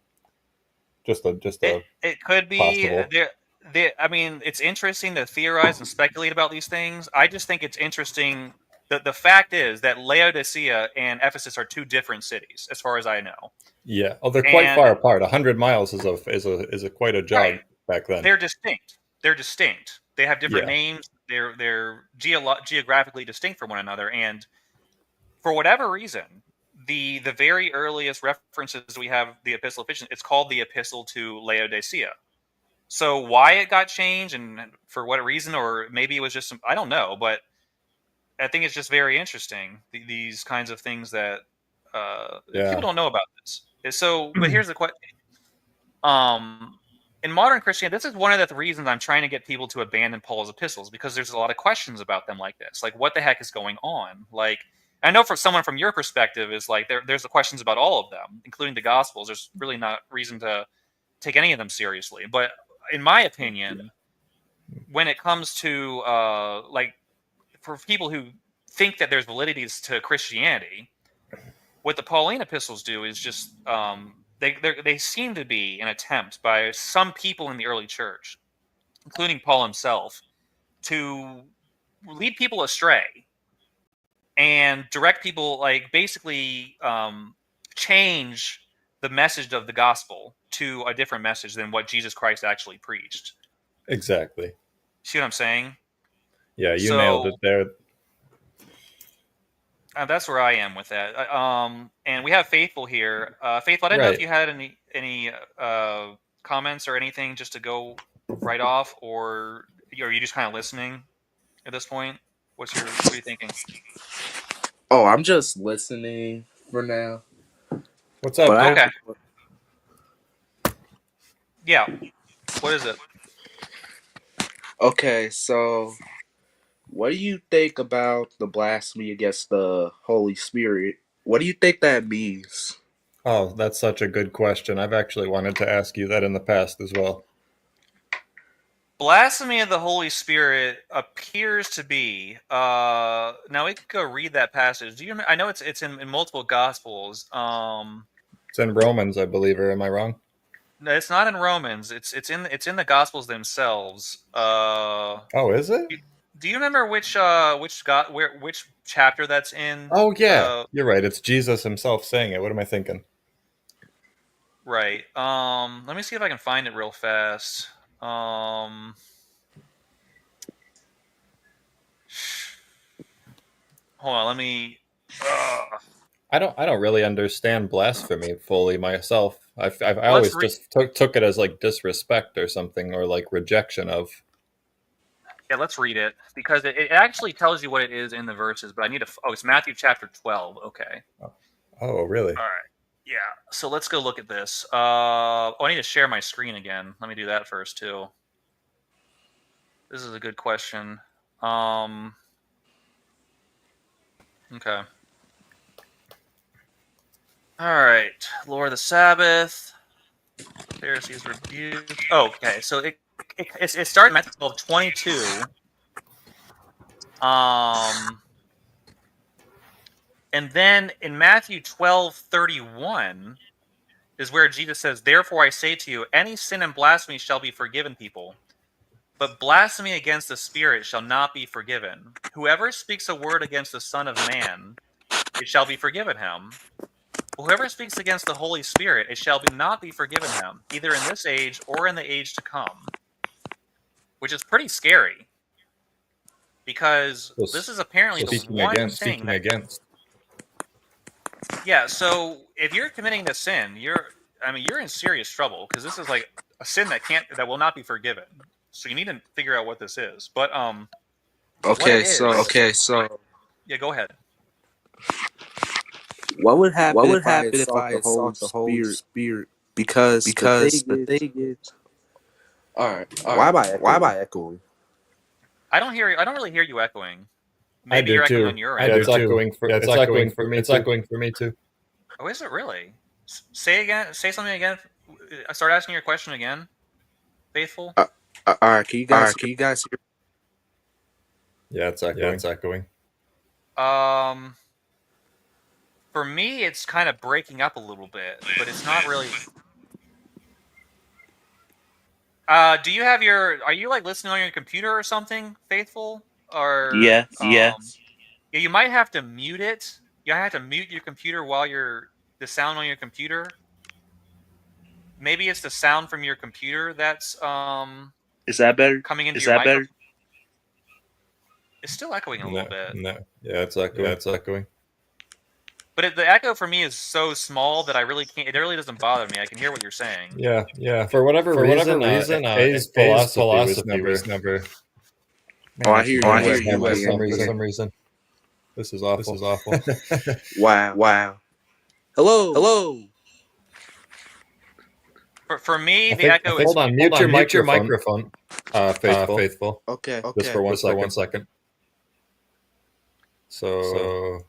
It could be there. I mean, it's interesting to theorize and speculate about these things. I just think it's interesting. The fact is that Laodicea and Ephesus are two different cities, as far as I know. Yeah. Oh, they're quite far apart. 100 miles is quite a jog back then. They're distinct. they're distinct. They have different names. They're geographically distinct from one another, and for whatever reason, the very earliest references we have the Epistle of Ephesians, it's called the Epistle to Laodicea. So why it got changed and for what reason, or maybe it was just I don't know, but I think it's just very interesting, these kinds of things that people don't know about this. So, but here's the question. In modern Christianity, this is one of the reasons I'm trying to get people to abandon Paul's epistles, because there's a lot of questions about them like this. Like, what the heck is going on? Like, I know for someone from your perspective is like, there's the questions about all of them, including the Gospels. There's really not reason to take any of them seriously. But in my opinion, when it comes to like, for people who think that there's validities to Christianity, what the Pauline epistles do is just they seem to be an attempt by some people in the early church, including Paul himself, to lead people astray and direct people, like basically change the message of the gospel to a different message than what Jesus Christ actually preached. Exactly. See what I'm saying? Yeah, you nailed it there. That's where I am with that. And we have Faithful here. Faithful, I didn't know if you had any comments or anything just to go right off, or are you just kind of listening at this point? What are you thinking? Oh, I'm just listening for now. What's up? Okay. Yeah. What is it? Okay, so what do you think about the blasphemy against the Holy Spirit? What do you think that means? Oh, that's such a good question. I've actually wanted to ask you that in the past as well. Blasphemy of the Holy Spirit appears to be. Now we could go read that passage. Do you? I know it's in multiple Gospels. It's in Romans, I believe, or am I wrong? No, it's not in Romans. It's in the Gospels themselves. Oh, is it? Do you remember which chapter that's in? Oh yeah, you're right. It's Jesus himself saying it. What am I thinking? Right. Let me see if I can find it real fast. Hold on. Let me. I don't really understand blasphemy fully myself. I always just took it as like disrespect or something, or like rejection of. Yeah, let's read it, because it actually tells you what it is in the verses. But I need to. Oh, it's Matthew chapter 12. Okay. Oh, really? All right. Yeah. So let's go look at this. I need to share my screen again. Let me do that first too. This is a good question. Okay. All right. Lord of the Sabbath. Pharisees rebuke. Oh, okay. So it starts in Matthew 12:22. And then in Matthew 12:31 is where Jesus says, "Therefore I say to you, any sin and blasphemy shall be forgiven people, but blasphemy against the Spirit shall not be forgiven. Whoever speaks a word against the Son of Man, it shall be forgiven him. But whoever speaks against the Holy Spirit, it shall not be forgiven him, either in this age or in the age to come." Which is pretty scary, because this is apparently the one thing that. Yeah, so if you're committing this sin, you're in serious trouble, because this is like a sin that will not be forgiven. So you need to figure out what this is. But Okay, so yeah, go ahead. What would happen if I sought the Holy Spirit? Because the thing is, all right. Why am I echoing? I don't really hear you echoing. Maybe you're echoing on your end. It's echoing for me too. Oh, is it really? Say something again. Start asking your question again. Faithful. All right, can you guys hear? Yeah, it's echoing. For me, it's kind of breaking up a little bit, but it's not really. Are you like listening on your computer or something, Faithful? Or yes. Yeah, you might have to mute it. You have to mute your computer while the sound on your computer. Maybe it's the sound from your computer that's Is that better? Coming into your microphone. It's still echoing a little bit. No. Yeah, it's echoing. But the echo for me is so small that I really can't. It really doesn't bother me. I can hear what you're saying. Yeah. For whatever reason, A's philosophy was never. Man, I hear you. For some reason. This is awful. Wow. Hello. For me, the echo is... Hold on, mute your microphone, Faithful. Okay. Just for 1 second. So...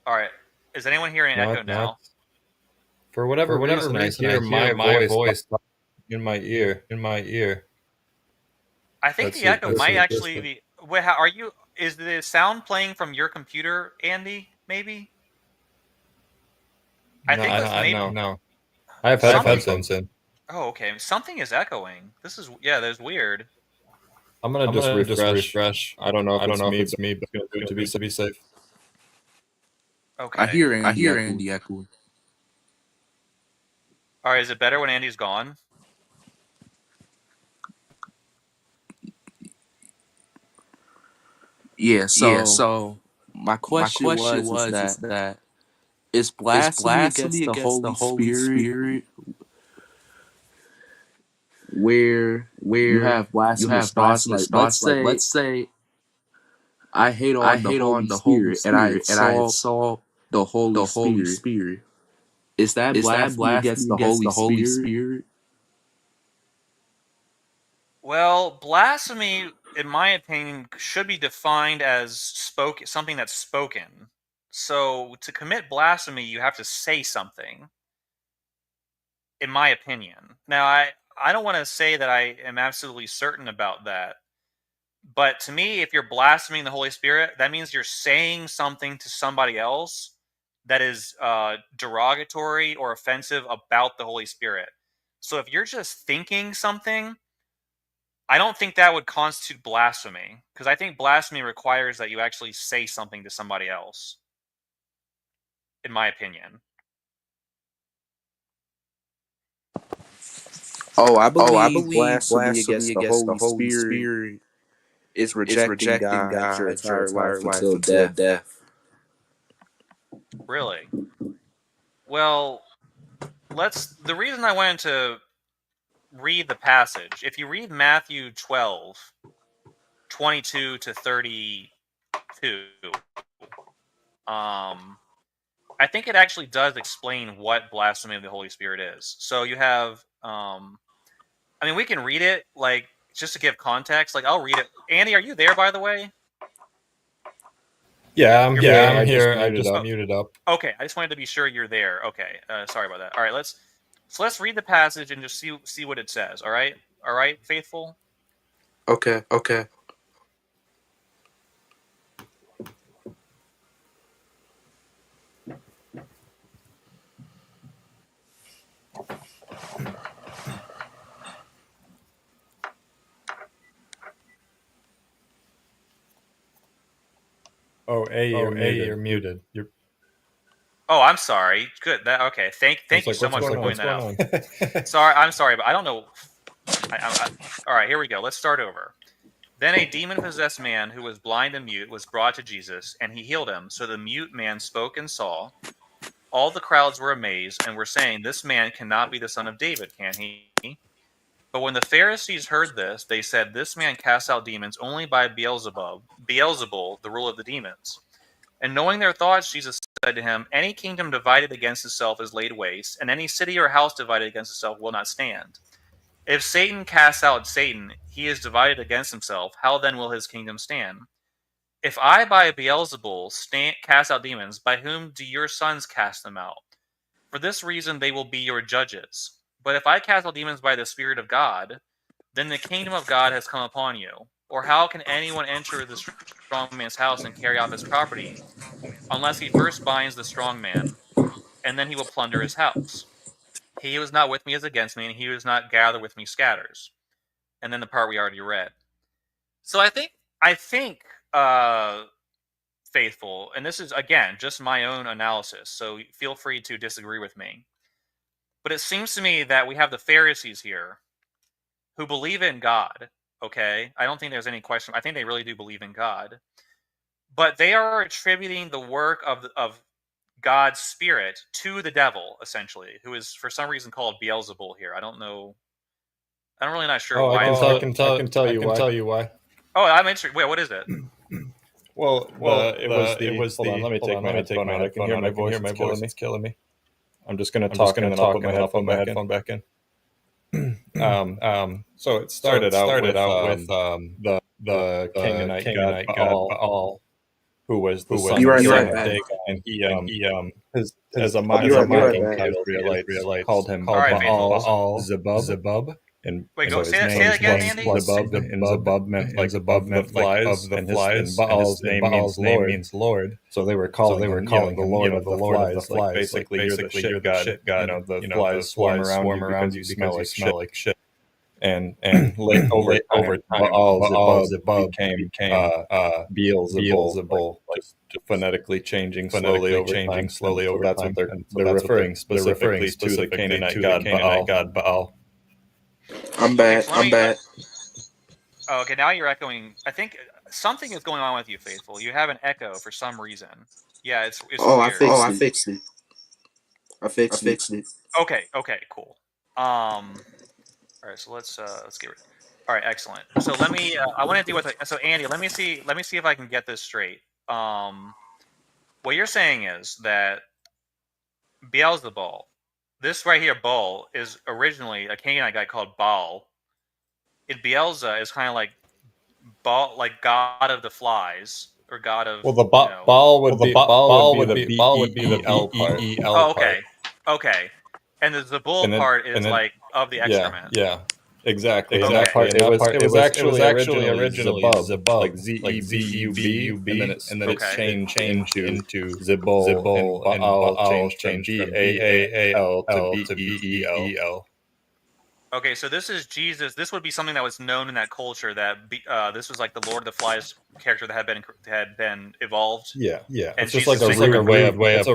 All right. Is anyone hearing an echo now? For whatever reason, I hear my voice in my ear. I think the echo might actually be... Wait, are you... Is the sound playing from your computer, Andy, maybe? I think that's maybe... No. I have headphones in. Oh, okay. Something is echoing. This is... Yeah, that's weird. I'm gonna just refresh. I don't know if it's me, but I'm going to be safe. Okay. I hear Andy echoing. All right, is it better when Andy's gone? Yeah, so my question was that is blasphemy against the Holy Spirit where you have blasphemous thoughts? Let's say I hate on the Holy Spirit and I insult the Holy Spirit. Is that blasphemy against the Holy Spirit? Well, blasphemy, in my opinion, should be defined as something that's spoken. So, to commit blasphemy, you have to say something, in my opinion. Now, I don't want to say that I am absolutely certain about that, but to me, if you're blaspheming the Holy Spirit, that means you're saying something to somebody else that is derogatory or offensive about the Holy Spirit. So, if you're just thinking something, I don't think that would constitute blasphemy, because I think blasphemy requires that you actually say something to somebody else, in my opinion. Oh, I believe blasphemy against the Holy Spirit is rejecting God your entire life until death. Really? Well, the reason I wanted to read the passage, if you read Matthew 12, 22 to 32, I think it actually does explain what blasphemy of the Holy Spirit is. So you have, we can read it, like, just to give context. Like, I'll read it. Andy, are you there, by the way? Yeah, I'm here. I just muted up. Okay, I just wanted to be sure you're there. Okay, sorry about that. All right, let's read the passage and just see what it says. All right, Faithful. Okay. You're muted. Oh, I'm sorry. Good. Okay. Thank you so much for pointing that out. I'm sorry, but I don't know. All right, here we go. Let's start over. Then a demon-possessed man who was blind and mute was brought to Jesus, and he healed him. So the mute man spoke and saw. All the crowds were amazed and were saying, "This man cannot be the son of David, can he?" But when the Pharisees heard this, they said, "This man casts out demons only by Beelzebul, the ruler of the demons." And knowing their thoughts, Jesus said to him, "Any kingdom divided against itself is laid waste, and any city or house divided against itself will not stand. If Satan casts out Satan, he is divided against himself. How then will his kingdom stand? If I by Beelzebul cast out demons, by whom do your sons cast them out? For this reason they will be your judges. But if I cast out demons by the Spirit of God, then the kingdom of God has come upon you. Or how can anyone enter the strong man's house and carry off his property, unless he first binds the strong man, and then he will plunder his house? He who is not with me is against me, and he who is not gathered with me scatters." And then the part we already read. So I think, Faithful, and this is, again, just my own analysis, so feel free to disagree with me. But it seems to me that we have the Pharisees here who believe in God, Okay, I don't think there's any question. I think they really do believe in God, but they are attributing the work of God's spirit to the devil, essentially, who is for some reason called Beelzebul here. I don't know. I'm really not sure why. I can tell you why. Oh, I'm interested. Wait, what is it? Well, it was the. Hold on, let me take my headphone out. I can hear my voice. It's killing me. I'm just going to talk and then I'll put my headphone back in. So it started out with the Canaanite god Baal, who was the son of Dagon, and he as a mocking Israelites called him Baal Zebub. And wait, so say that again, Andy. Zebub, and Zebub meant like above the flies, and Baal's name means Lord. So they were calling the Lord of the flies. Like basically, you're the shit god. The flies swarm around you because you smell like shit. And over Baal Zebub became Beelzebul, just phonetically changing slowly over time. That's what they're referring specifically to the Canaanite god Baal. I'm bad. Oh, okay, now you're echoing. I think something is going on with you, Faithful. You have an echo for some reason. Yeah, it's weird. I fixed it. I fixed it. Okay, cool. All right, so let's get rid. All right, excellent. So let me. I want to deal with it. So Andy, let me see if I can get this straight. What you're saying is that Beelzebul, this right here, Baal, is originally a Canaanite guy called Baal. Beelza is kind of like Baal, like god of the flies or god of. Well, the Baal would be the B-E-E-L part. Oh, okay. And the Zebul part is like of the excrement. Yeah. Exactly. Okay. That part, it was actually originally Zebub, like Z-E-B-U-B, and then it changed into Zebul, and Baal changed from B-A-A-L to B-E-E-L. Okay, so this is Jesus. This would be something that was known in that culture. That this was like the Lord of the Flies character that had been evolved. Yeah. And it's just like a rude way of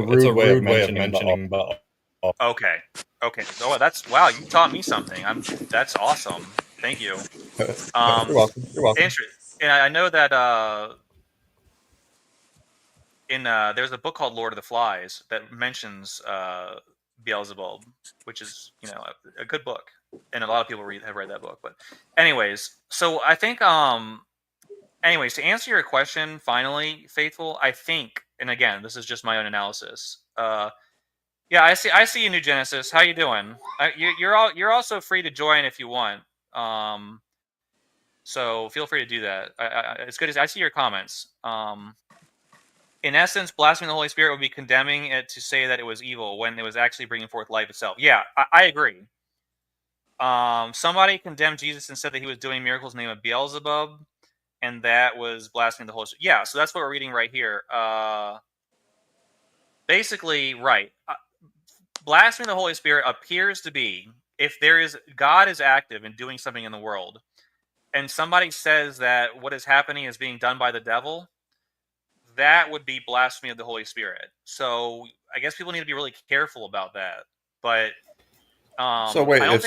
mentioning Baal. Okay. Oh, wow. You taught me something. That's awesome. Thank you. You're welcome. And I know that there's a book called Lord of the Flies that mentions Beelzebub, which is a good book, and a lot of people have read that book. But anyways, so I think anyways, to answer your question, finally, Faithful, I think, and again, this is just my own analysis. Yeah, I see you, New Genesis. How you doing? You're also free to join if you want. So feel free to do that. It's good. I see your comments. In essence, blaspheming the Holy Spirit would be condemning it to say that it was evil when it was actually bringing forth life itself. Yeah, I agree. Somebody condemned Jesus and said that he was doing miracles in the name of Beelzebub, and that was blaspheming the Holy Spirit. Yeah, so that's what we're reading right here. Basically, right. Blaspheming the Holy Spirit appears to be if God is active in doing something in the world, and somebody says that what is happening is being done by the devil, that would be blasphemy of the Holy Spirit. So I guess people need to be really careful about that. But so wait, if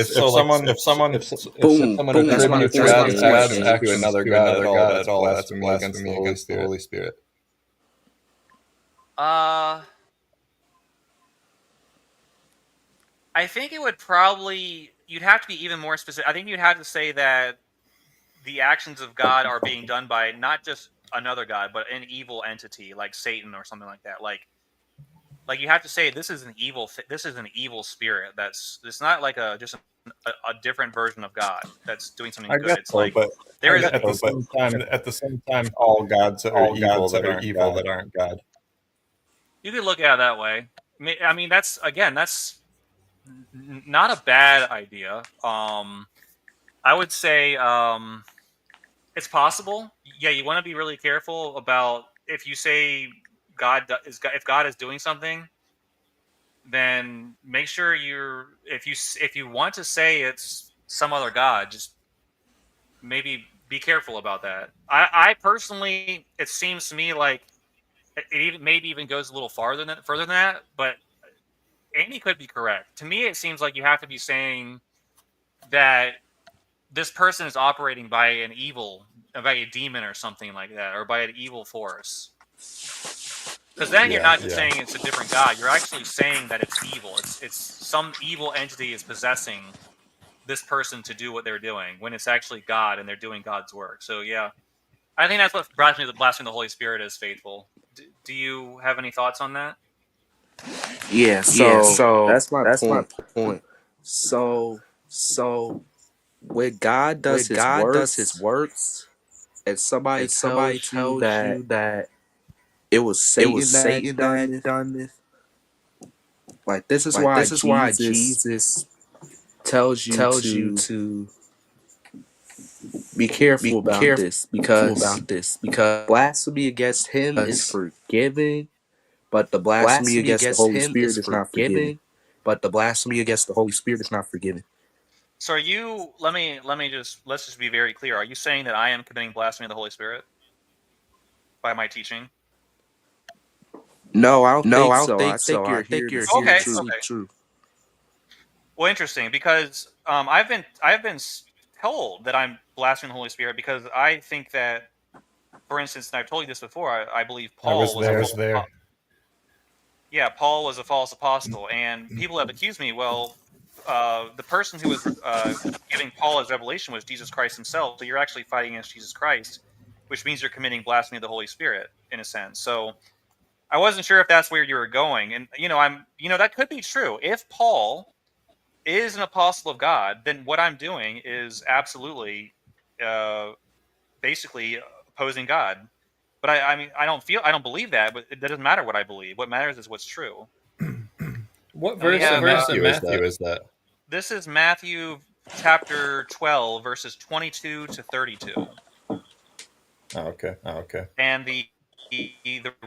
someone attributes God's act to another God at all, that's blasphemy against the Holy Spirit. I think it would probably, you'd have to be even more specific. I think you'd have to say that the actions of God are being done by not just another God, but an evil entity like Satan or something like that. Like you have to say this is an evil spirit. It's not like just a different version of God that's doing something good. It's like there is at the same time, all gods are evil that aren't God. You could look at it that way. I mean, that's not a bad idea. I would say it's possible. Yeah, you want to be really careful about if you say if God is doing something, then make sure if you want to say it's some other God, just maybe be careful about that. I personally, it seems to me like it maybe even goes a little further than that, but Andy could be correct. To me, it seems like you have to be saying that this person is operating by a demon or something like that, or by an evil force. Because then you're not saying it's a different God. You're actually saying that it's evil. It's some evil entity is possessing this person to do what they're doing, when it's actually God and they're doing God's work. So yeah, I think that's what blaspheming the Holy Spirit is, Faithful. Do you have any thoughts on that? Yeah, so that's my point. So when God does his works, and somebody tells you that it was Satan that done this, like this is why Jesus tells you to be careful about this, because blasphemy against him is forgiven, but the blasphemy against the Holy Spirit is not forgiven. So are you? Let's just be very clear. Are you saying that I am committing blasphemy of the Holy Spirit by my teaching? No, I don't think so. I think you're here to see the truth. Well, interesting, because I've been told that I'm blaspheming the Holy Spirit because I think that, for instance, and I've told you this before, I believe Paul was there. Yeah, Paul was a false apostle, and people have accused me. Well, the person who was giving Paul his revelation was Jesus Christ himself. So you're actually fighting against Jesus Christ, which means you're committing blasphemy of the Holy Spirit in a sense. So I wasn't sure if that's where you were going, and that could be true. If Paul is an apostle of God, then what I'm doing is absolutely, basically opposing God. But I don't believe that. But it doesn't matter what I believe. What matters is what's true. What verse in Matthew is that? This is Matthew chapter 12, verses 22 to 32. Oh, okay. And the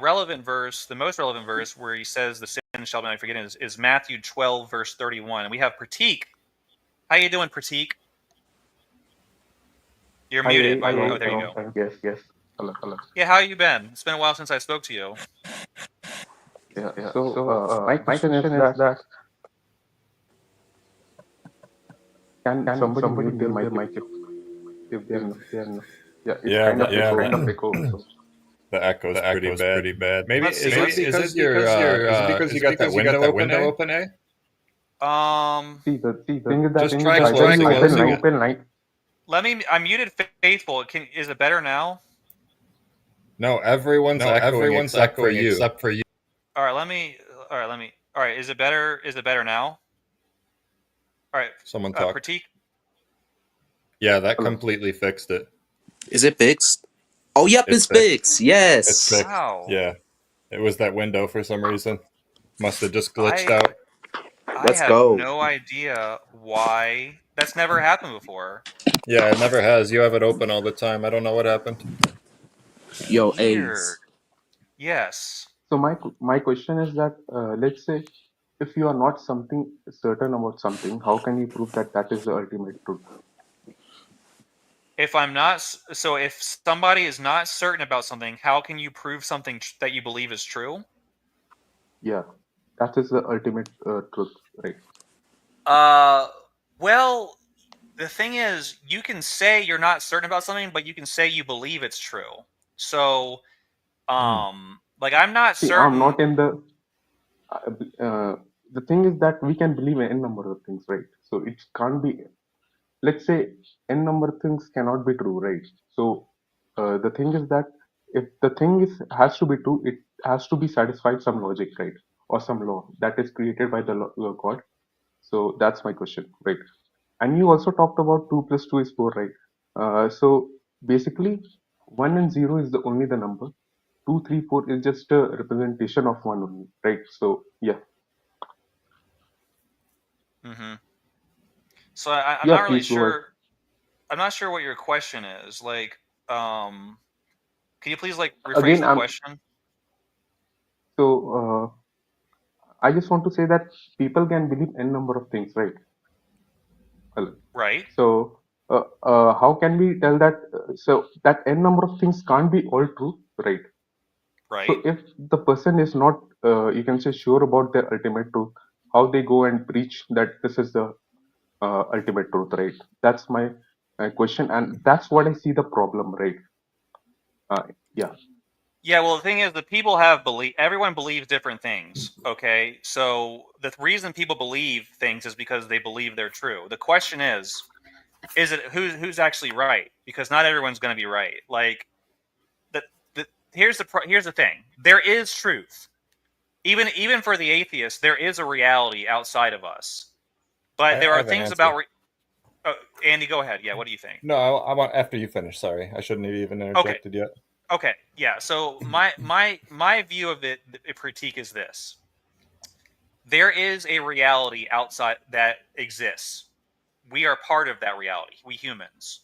relevant verse, the most relevant verse, where he says the sin shall not be forgiven, is Matthew 12, verse 31. And we have Prateek. How you doing, Prateek? You're muted. Oh, there you go. Yes. Hello. Yeah, how you been? It's been a while since I spoke to you. Yeah. So my question is that can somebody mute their mic if they're not? Yeah, it's kind of echo. So. The echo's pretty bad. Maybe is it because you got that window open, eh? See, the thing is that just try closing it. I muted Faithful. Is it better now? No, everyone's echoing except for you. All right, is it better? Is it better now? All right. Someone talk. Prateek? Yeah, that completely fixed it. Is it fixed? Oh, yep, it's fixed. Yes. It's fixed. Wow. Yeah. It was that window for some reason. Must have just glitched out. I have no idea why. That's never happened before. Yeah, it never has. You have it open all the time. I don't know what happened. Yo, Weird. Ace. Yes. So my question is that, let's say, if you are not certain about something, how can you prove that is the ultimate truth? If somebody is not certain about something, how can you prove something that you believe is true? Yeah, that is the ultimate truth, right? Well, the thing is, you can say you're not certain about something, but you can say you believe it's true. So, like, I'm not certain. I'm not in the thing is that we can believe in n number of things, right? So it can't be. Let's say n number of things cannot be true, right? So the thing is that if the thing has to be true, it has to be satisfied some logic, right, or some law that is created by the God. So that's my question, right? And you also talked about 2 plus 2 is 4, right? So basically, 1 and 0 is only the number. 2, 3, 4 is just a representation of 1 only, right? So yeah. Mm-hmm. So I'm not really sure. I'm not sure what your question is. Like, can you please rephrase the question? So I just want to say that people can believe n number of things, right? Right. So how can we tell that? So that n number of things can't be all true, right? Right. So if the person is not, you can say, sure about their ultimate truth, how they go and preach that this is the ultimate truth, right? That's my question, and that's what I see the problem, right? Yeah. Yeah, well, the thing is, the people have belief. Everyone believes different things. Okay, so the reason people believe things is because they believe they're true. The question is it who's actually right? Because not everyone's going to be right. Like the here's the thing. There is truth. Even for the atheist, there is a reality outside of us. But there I are have an things answer. about Andy, go ahead. Yeah, what do you think? No, I want after you finish. Sorry, I shouldn't have even interjected yet. Okay, yeah. So my view of it, Prateek, is this: there is a reality outside that exists. We are part of that reality. We humans.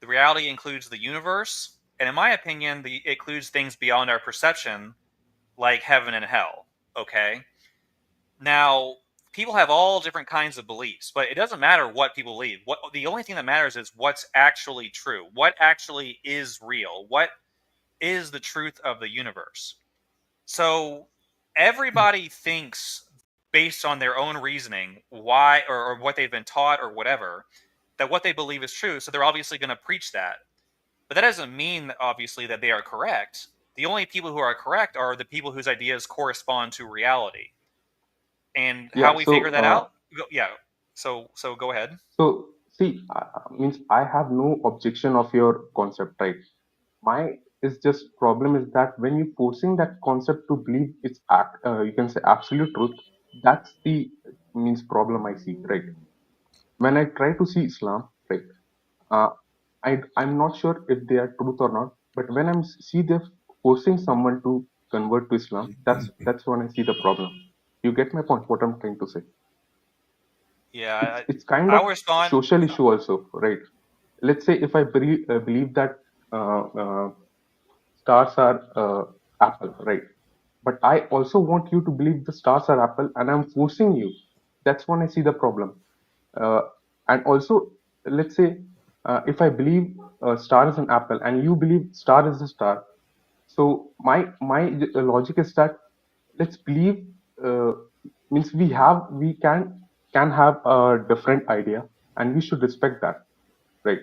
The reality includes the universe, and in my opinion, it includes things beyond our perception, like heaven and hell. Okay. Now, people have all different kinds of beliefs, but it doesn't matter what people believe. The only thing that matters is what's actually true. What actually is real? What is the truth of the universe? So everybody thinks based on their own reasoning why or what they've been taught or whatever that what they believe is true. So they're obviously going to preach that. But that doesn't mean obviously that they are correct. The only people who are correct are the people whose ideas correspond to reality. And Yeah. how we figure So that out? Yeah. So go ahead. so see, means I have no objection of your concept, right? My is just problem is that when you forcing that concept to believe it's you can say absolute truth, that's the means problem I see, right? When I try to see Islam, right, uh, I'm not sure if they are truth or not, but when I'm see they're forcing someone to convert to Islam, that's when I see the problem. You get my point? What I'm trying to say? Yeah, It's kind of I'll respond. social issue also, right? Let's say if I believe that uh, uh, stars are apple, right? But I also want you to believe the stars are apple, and I'm forcing you. That's when I see the problem. uh, and also, let's say if I believe star is an apple and you believe star is a star, so my logic is that let's believe, uh, means we can have a different idea, and we should respect that, right?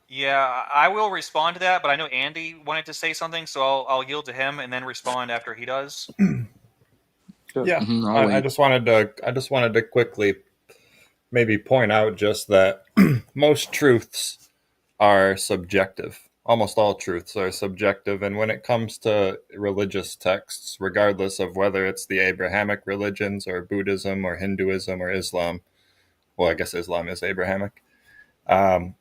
Yeah, I will respond to that, but I know Andy wanted to say something, so I'll yield to him and then respond after he does. Sure. Yeah, I'll I wait. just wanted to quickly maybe point out just that most truths are subjective. Almost all truths are subjective, and when it comes to religious texts, regardless of whether it's the Abrahamic religions or Buddhism or Hinduism or Islam, well, I guess Islam is Abrahamic. Um,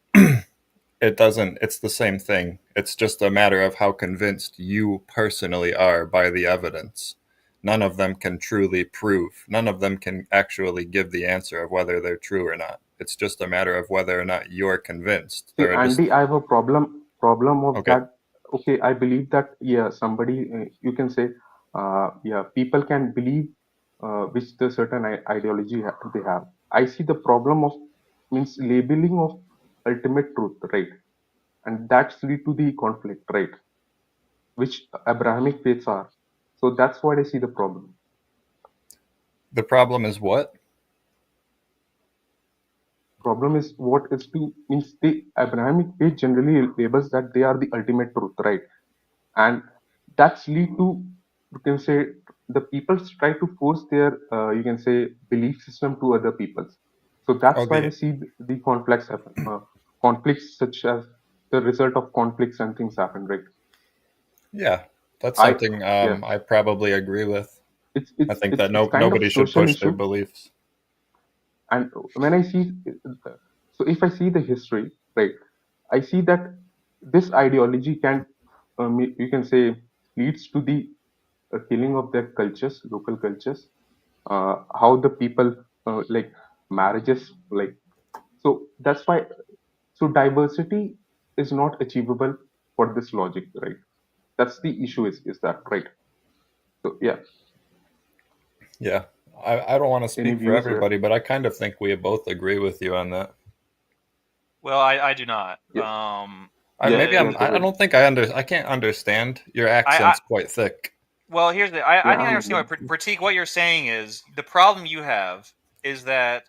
it's the same thing. It's just a matter of how convinced you personally are by the evidence. None of them can truly prove, none of them can actually give the answer of whether they're true or not. It's just a matter of whether or not you're convinced. See, There are just, Andy, I have a problem of okay. that. Okay, I believe that, yeah, somebody, you can say, yeah, people can believe which the certain ideology they have. I see the problem of means labeling of ultimate truth, right? And that's lead to the conflict, right? Which Abrahamic faiths are. So that's what I see the problem. The problem is what? Problem is what is to means the Abrahamic faith generally labels that they are the ultimate truth, right? And that's lead to, you can say, the people try to force their you can say belief system to other people's. So that's why we Okay. see the conflicts happen, conflicts such as the result of conflicts and things happen, right? Yeah, that's I something Yeah, I probably agree with. it's I it's think it's that it's kind of nobody should social push their issue. beliefs. And when I see, so if I see the history, right, I see that this ideology can, you can say, leads to the killing of their cultures, local cultures, how the people like marriages, like, so that's why, so diversity is not achievable for this logic, right? That's the issue, is that right? So yeah, Yeah, I don't want to any speak for views here? everybody, but I kind of think we both agree with you on that. Well, I do not. Yeah, Maybe yeah, The go I ahead. don't think I can't understand. Your I accent's quite thick. well, here's the I Yeah, think I understand what Prateek. What you're saying is the problem you have is that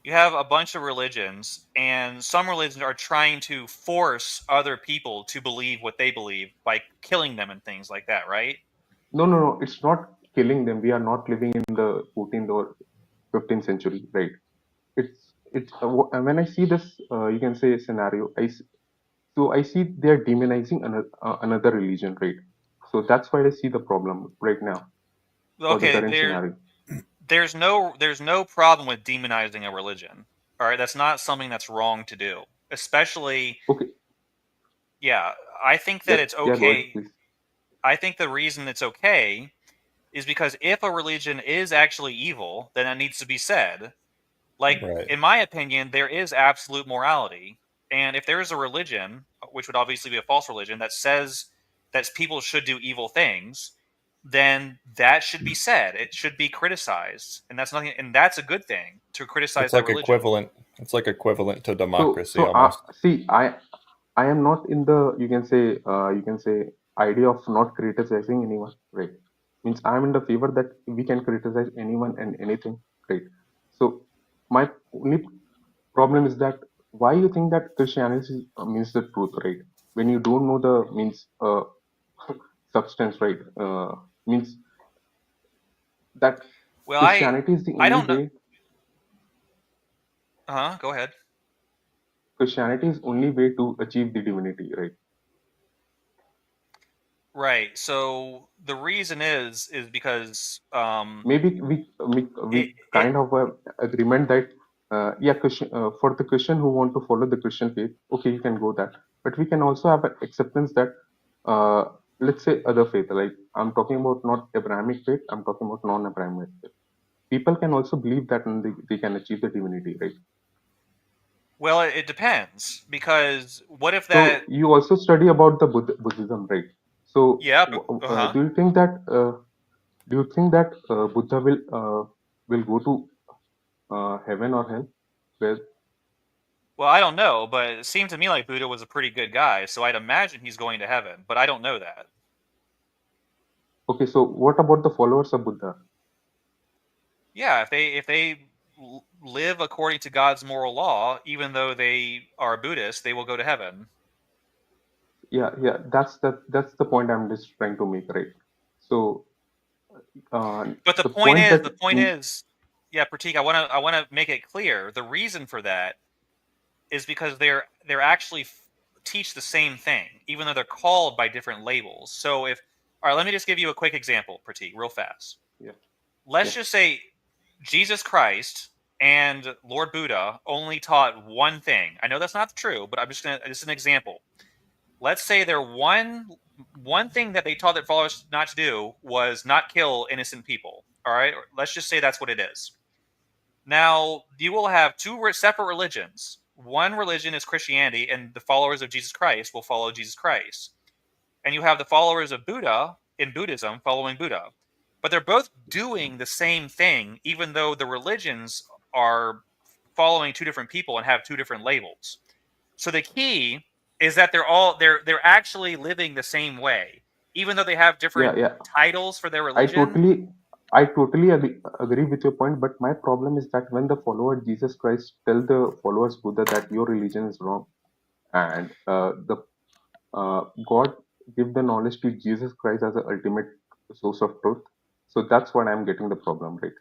you have a bunch of religions, and some religions are trying to force other people to believe what they believe by killing them and things like that, right? No. It's not killing them. We are not living in the 14th or 15th century, right? When I see this, you can say scenario. So I see they are demonizing another religion, right? So that's why I see the problem right now for the Okay, current scenario. there's no problem with demonizing a religion. All right, that's not something that's wrong to do. Especially, Okay, yeah, I think that yeah, it's yeah. Go ahead, okay. please. I think the reason it's okay is because if a religion is actually evil, then it needs to be said. Like, Right. in my opinion, there is absolute morality. And if there is a religion, which would obviously be a false religion, that says that people should do evil things, then that should be said. It should be criticized. And that's nothing, and that's a good thing to criticize It's that like religion. equivalent. It's like equivalent to So, democracy so almost. see, I am not in the you can say idea of not criticizing anyone, right? Means I am in the favor that we can criticize anyone and anything, right? So my only problem is that why you think that Christianity means the truth, right? When you don't know the means substance, right? Means that Well, Christianity is the I only don't know. way. Go ahead. Christianity is only way to achieve the divinity, right? Right. So the reason is because Maybe we it kind of agreement that yeah, Christian, for the Christian who want to follow the Christian faith, okay, you can go that, but we can also have an acceptance that uh, let's say other faith, like I'm talking about not Abrahamic faith, I'm talking about non-Abrahamic faith. People can also believe that and they can achieve the divinity, right? well, it depends, because what if that? So you also study about the Buddhism, right? So Yeah. Uh-huh. do you think that Buddha will go to heaven or hell? Where Well, I don't know, but it seemed to me like Buddha was a pretty good guy, so I'd imagine he's going to heaven, but I don't know that. okay, so what about the followers of Buddha? Yeah, if they live according to God's moral law, even though they are Buddhist, they will go to heaven. Yeah, that's the point I'm just trying to make, right? So But the point the that point is, yeah, Prateek, I want to make it clear. The reason for that is because they're actually teach the same thing, even though they're called by different labels. So if all right, let me just give you a quick example, Prateek, real fast. yeah Let's yeah just say Jesus Christ and Lord Buddha only taught one thing. I know that's not true, but just an example. Let's say their one thing that they taught their followers not to do was not kill innocent people. All right, let's just say that's what it is. Now, you will have two separate religions. One religion is Christianity, and the followers of Jesus Christ will follow Jesus Christ. And you have the followers of Buddha in Buddhism following Buddha. But they're both doing the same thing, even though the religions are following two different people and have two different labels. So the key is that they're actually living the same way, even though they have different yeah. titles for their I religion. totally agree with your point, but my problem is that when the follower Jesus Christ tell the followers Buddha that your religion is wrong, and the God give the knowledge to Jesus Christ as the ultimate source of truth. So that's what I'm getting the problem, right?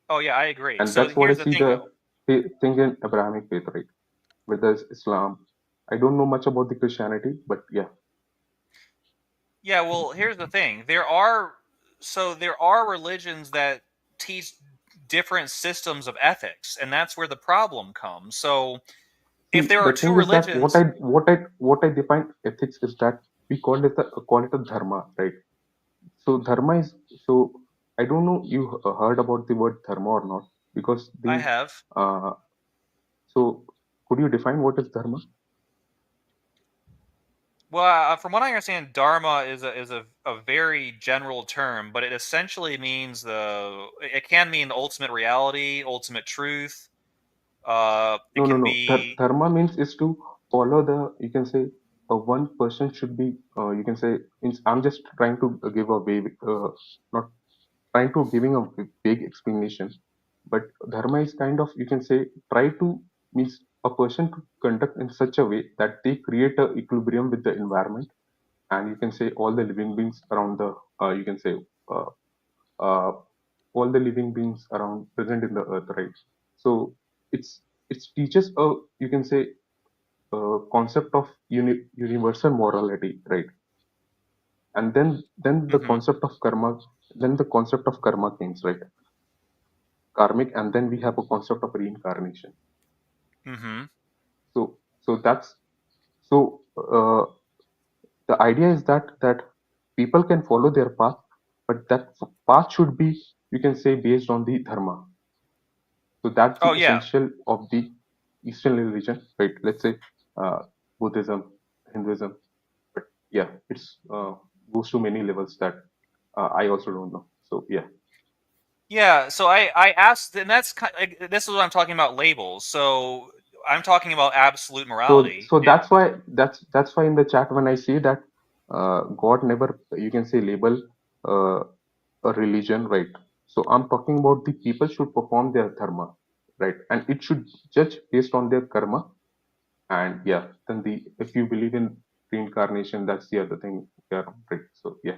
Oh yeah, I agree. And So that's what I here's the see thing the though. thing in Abrahamic faith, right? Whether it's Islam. I don't know much about the Christianity, but yeah. Yeah, well, here's the thing. There are religions that teach different systems of ethics, and that's where the problem comes. So if See, there are the two thing is that religions, what I define ethics is that we call it a dharma, right? So dharma is so I don't know you heard about the word dharma or not because I the have. uh, so could you define what is dharma? Well, from what I understand, dharma is a very general term, but it essentially means it can mean ultimate reality, ultimate truth. It No, no, can no. be. Dharma means is to follow the, you can say, one person should be, you can say, means I'm just trying to give a way, not trying to giving a big explanation. but dharma is kind of, you can say, try to, means a person to conduct in such a way that they create a equilibrium with the environment, and you can say all the living beings around the, you can say, uh, uh, all the living beings around present in the earth, right? So it's it teaches a, you can say, a concept of universal morality, right? And then the Mm-hmm. concept of karma, then the concept of karma comes, right? Karmic, and then we have a concept of reincarnation. Mm-hmm. So that's so the idea is that people can follow their path, but that path should be, you can say, based on the dharma. So that's the Oh yeah. essential of the Eastern religion, right? Let's say uh, Buddhism, Hinduism, but yeah, it's goes to many levels that I also don't know. So yeah. Yeah, so I asked, and that's like, this is what I'm talking about, labels. So I'm talking about absolute morality. So that's why in the chat when I say that God never, you can say, label uh, a religion, right? So I'm talking about the people should perform their dharma, right? And it should judge based on their karma. And yeah, then the if you believe in reincarnation, that's the other thing. Yeah, right. So yeah.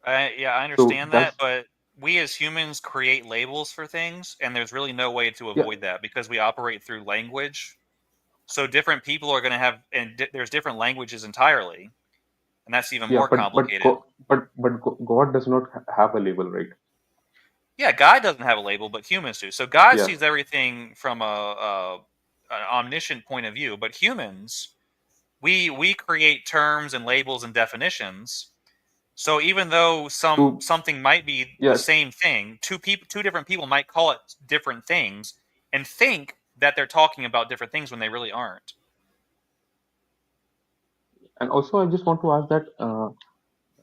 I So understand that, that's but we as humans create labels for things, and there's really no way to yeah, avoid that because we operate through language. So different people are going to have, and there's different languages entirely, and that's even yeah. more complicated. God does not have a label, right? Yeah, God doesn't have a label, but humans do. So God Yeah. sees everything from an omniscient point of view, but humans, we create terms and labels and definitions. So even though So something might be the yeah, same thing, two different people might call it different things and think that they're talking about different things when they really aren't. and also I just want to ask that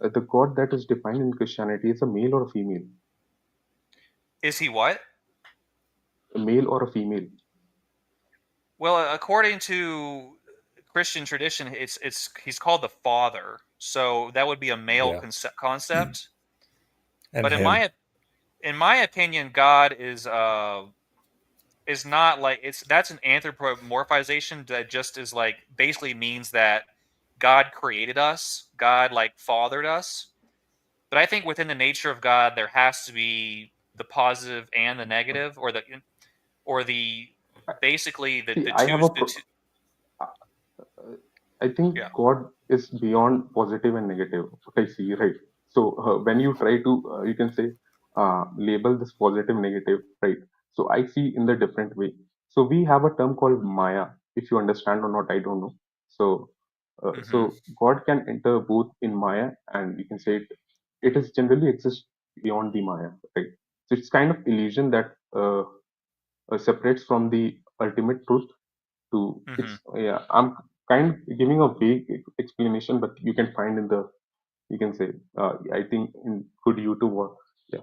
the God that is defined in Christianity is a male or a female? Is he what? A male or a female? Well, according to Christian tradition, it's he's called the Father, so that would be a male Yeah. concept. And But him. in my opinion, God is not like it's that's an anthropomorphization that just is like basically means that God created us, God like fathered us. But I think within the nature of God, there has to be the positive and the negative, or the basically See, the I have the two. I think Yeah. God is beyond positive and negative. What I see, right? So when you try to, you can say, label this positive, negative, right? So I see in the different way. So we have a term called Maya. If you understand or not, I don't know. So Mm-hmm. so God can enter both in Maya, and you can say it is generally exists beyond the Maya, right? So it's kind of illusion that separates from the ultimate truth to Mm-hmm. it's yeah, I'm kind of giving a vague explanation, but you can find in the, you can say, I think in good YouTube or yeah.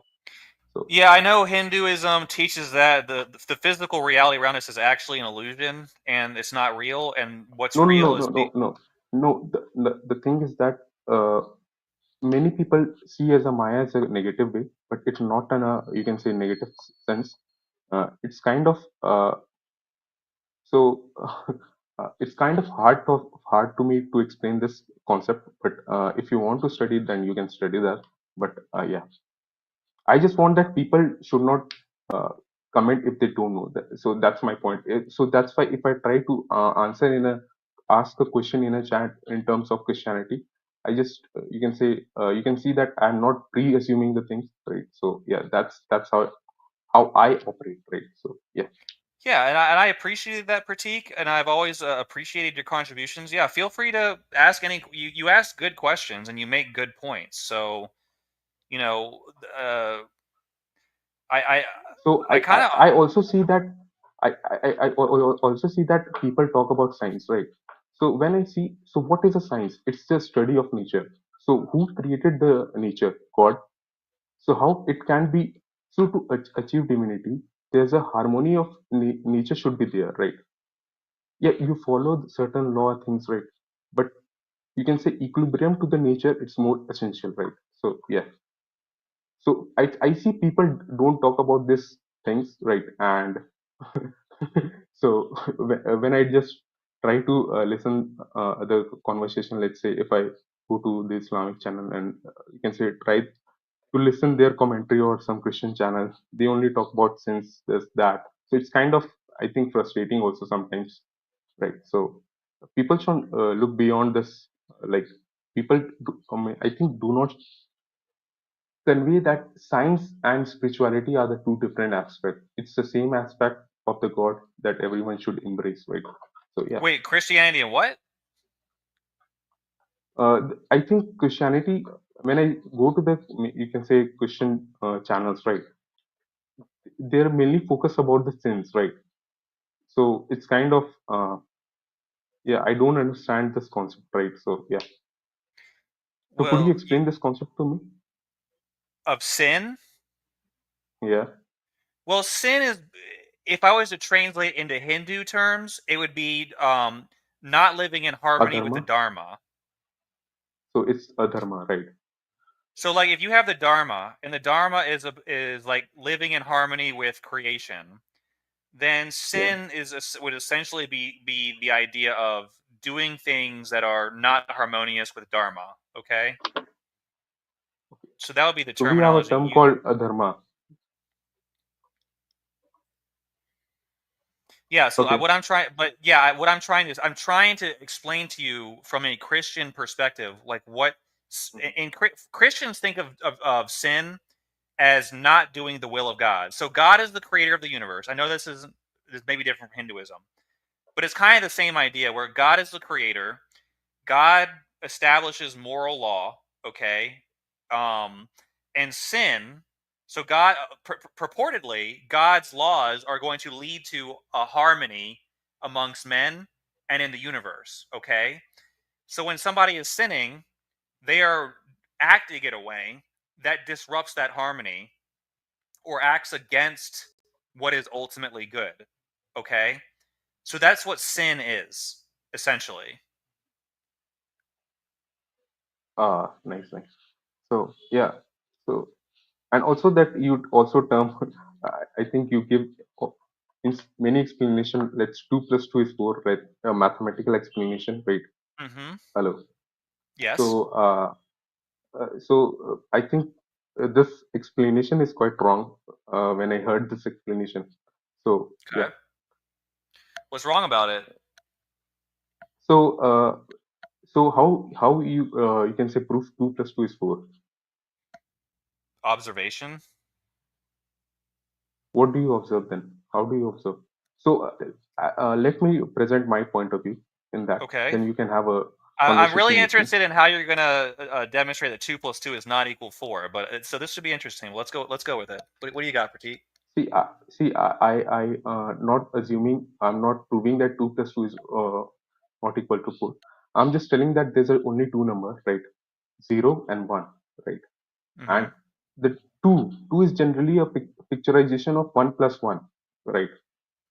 So Yeah, I know Hinduism teaches that the physical reality around us is actually an illusion and it's not real, and what's no no no real no is no no no the thing is that uh, many people see as a Maya as a negative way, but it's not in a, you can say, negative sense. It's kind of so it's kind of hard to me to explain this concept, but if you want to study, then you can study that. But yeah, I just want that people should not uh, comment if they don't know that. So that's my point. So that's why if I try to answer in a ask a question in a chat in terms of Christianity, I just you can say you can see that I'm not pre-assuming the things, right? So yeah, that's how I operate, right? So yeah. yeah, and I appreciated that, Prateek, and I've always appreciated your contributions. Yeah, feel free to ask any. You ask good questions and you make good points. So you know, uh, I I So I kind of I also see that also see that people talk about science, right? So when I see, so what is a science? It's the study of nature. So who created the nature? God. So how it can be, so to achieve divinity, there's a harmony of nature should be there, right? Yeah, you follow certain law things, right? But you can say equilibrium to the nature, it's more essential, right? So yeah. So I see people don't talk about this things, right? And so when I just try to listen the conversation, let's say if I go to the Islamic channel and you can say try to listen their commentary or some Christian channels, they only talk about sins, this, that. So it's kind of, I think, frustrating also sometimes, right? So people should look beyond this. Like people, I think, do not convey that science and spirituality are the two different aspects. It's the same aspect of the God that everyone should embrace, right? So yeah. Wait, Christianity and what? I think Christianity, when I go to the, you can say Christian channels, right? They're mainly focused about the sins, right? So it's kind of, yeah, I don't understand this concept, right? So yeah. So could you Well, explain this concept to me? of sin? Yeah. Well, sin is, if I was to translate into Hindu terms, it would be not living in harmony with the Adharma. Dharma. So it's adharma, right? So, like, if you have the Dharma, and the Dharma is like living in harmony with creation, then Yeah. sin would essentially be the idea of doing things that are not harmonious with Dharma. Okay, so that would be the So we have a terminology term you. called adharma. Yeah. So Okay. what I'm trying, but yeah, what I'm trying is I'm trying to explain to you from a Christian perspective, like what in Christians think of sin as not doing the will of God. So God is the creator of the universe. I know this may be different from Hinduism, but it's kind of the same idea where God is the creator. God establishes moral law, okay, and sin. So God, purportedly, God's laws are going to lead to a harmony amongst men and in the universe. Okay, so when somebody is sinning, they are acting in a way that disrupts that harmony or acts against what is ultimately good. Okay, so that's what sin is essentially. Ah, nice, nice. So yeah. So and also that you also term, I think you give in many explanation. Let's 2 + 2 is 4, right? A mathematical explanation, right? Mm-hmm. Hello. Yes. So I think this explanation is quite wrong when I heard this explanation. So yeah. Okay. What's wrong about it? So so how you can say proof 2 + 2 is 4? Observation. What do you observe then? How do you observe? So let me present my point of view in that. Okay. Then you can have a I'm really conversation with me. interested in how you're gonna demonstrate that 2 + 2 is not equal 4. But so this should be interesting. Let's go. Let's go with it. What do you got, Prateek? See, I not assuming, I'm not proving that 2 + 2 is not equal to 4. I'm just telling that there's only two numbers, right? 0 and 1, right? Mm-hmm. And the two is generally a picturization of 1 + 1, right?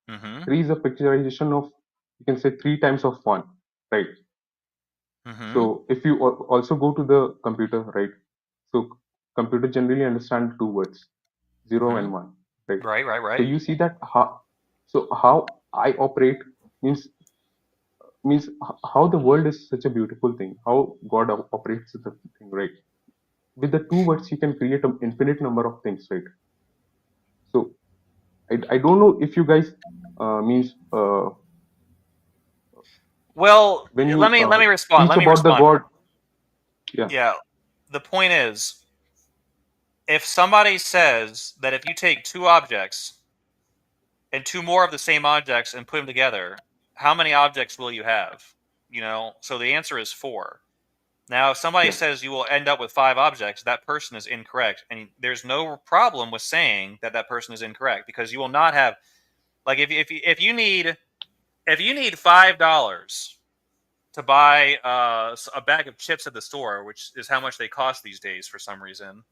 Mm-hmm. 3 is a picturization of, you can say, 3 times of 1, right? Mm-hmm. So if you also go to the computer, right? So computer generally understand two words, 0 Mm-hmm. and 1, right? Right. Right. So Right. you see that how I operate means how the world is such a beautiful thing, how God operates the thing, right? With the two words, you can create an infinite number of things, right? So I don't know if you guys means Well, when let you me respond. teach Let me about the respond. God, yeah, Yeah. The point is, if somebody says that if you take two objects and two more of the same objects and put them together, how many objects will you have? You know, so the answer is 4. Now, if somebody yeah, says you will end up with 5 objects, that person is incorrect, and there's no problem with saying that that person is incorrect because you will not have, like, if you need $5 to buy a bag of chips at the store, which is how much they cost these days for some reason.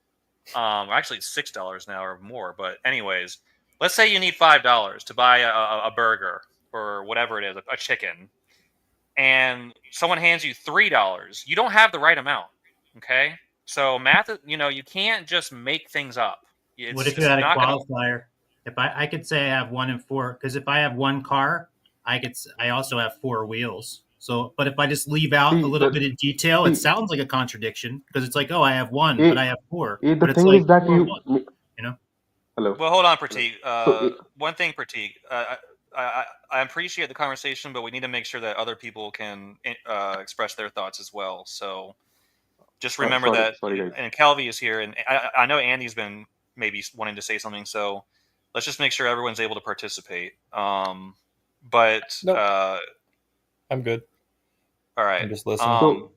Actually, it's $6 now or more. But anyways, let's say you need $5 to buy a burger or whatever it is, a chicken, and someone hands you $3. You don't have the right amount. Okay, so math, you can't just make things up. What It's if you just had a not gonna. qualifier? If I could say I have 1 and 4, because if I have one car, I also have 4 wheels. So, but if I just leave out a little bit of detail, it sounds like a contradiction because it's like, oh, I have 1, but I have 4. The But it's thing like is that 4, 1, you know? Hello. Well, hold on, Prateek. So One thing, Prateek. I appreciate the conversation, but we need to make sure that other people can express their thoughts as well. So just remember that, sorry, guys. and Calvi is here, and I know Andy's been maybe wanting to say something. So let's just make sure everyone's able to participate. But nope. I'm good. All right. I'm just listening. So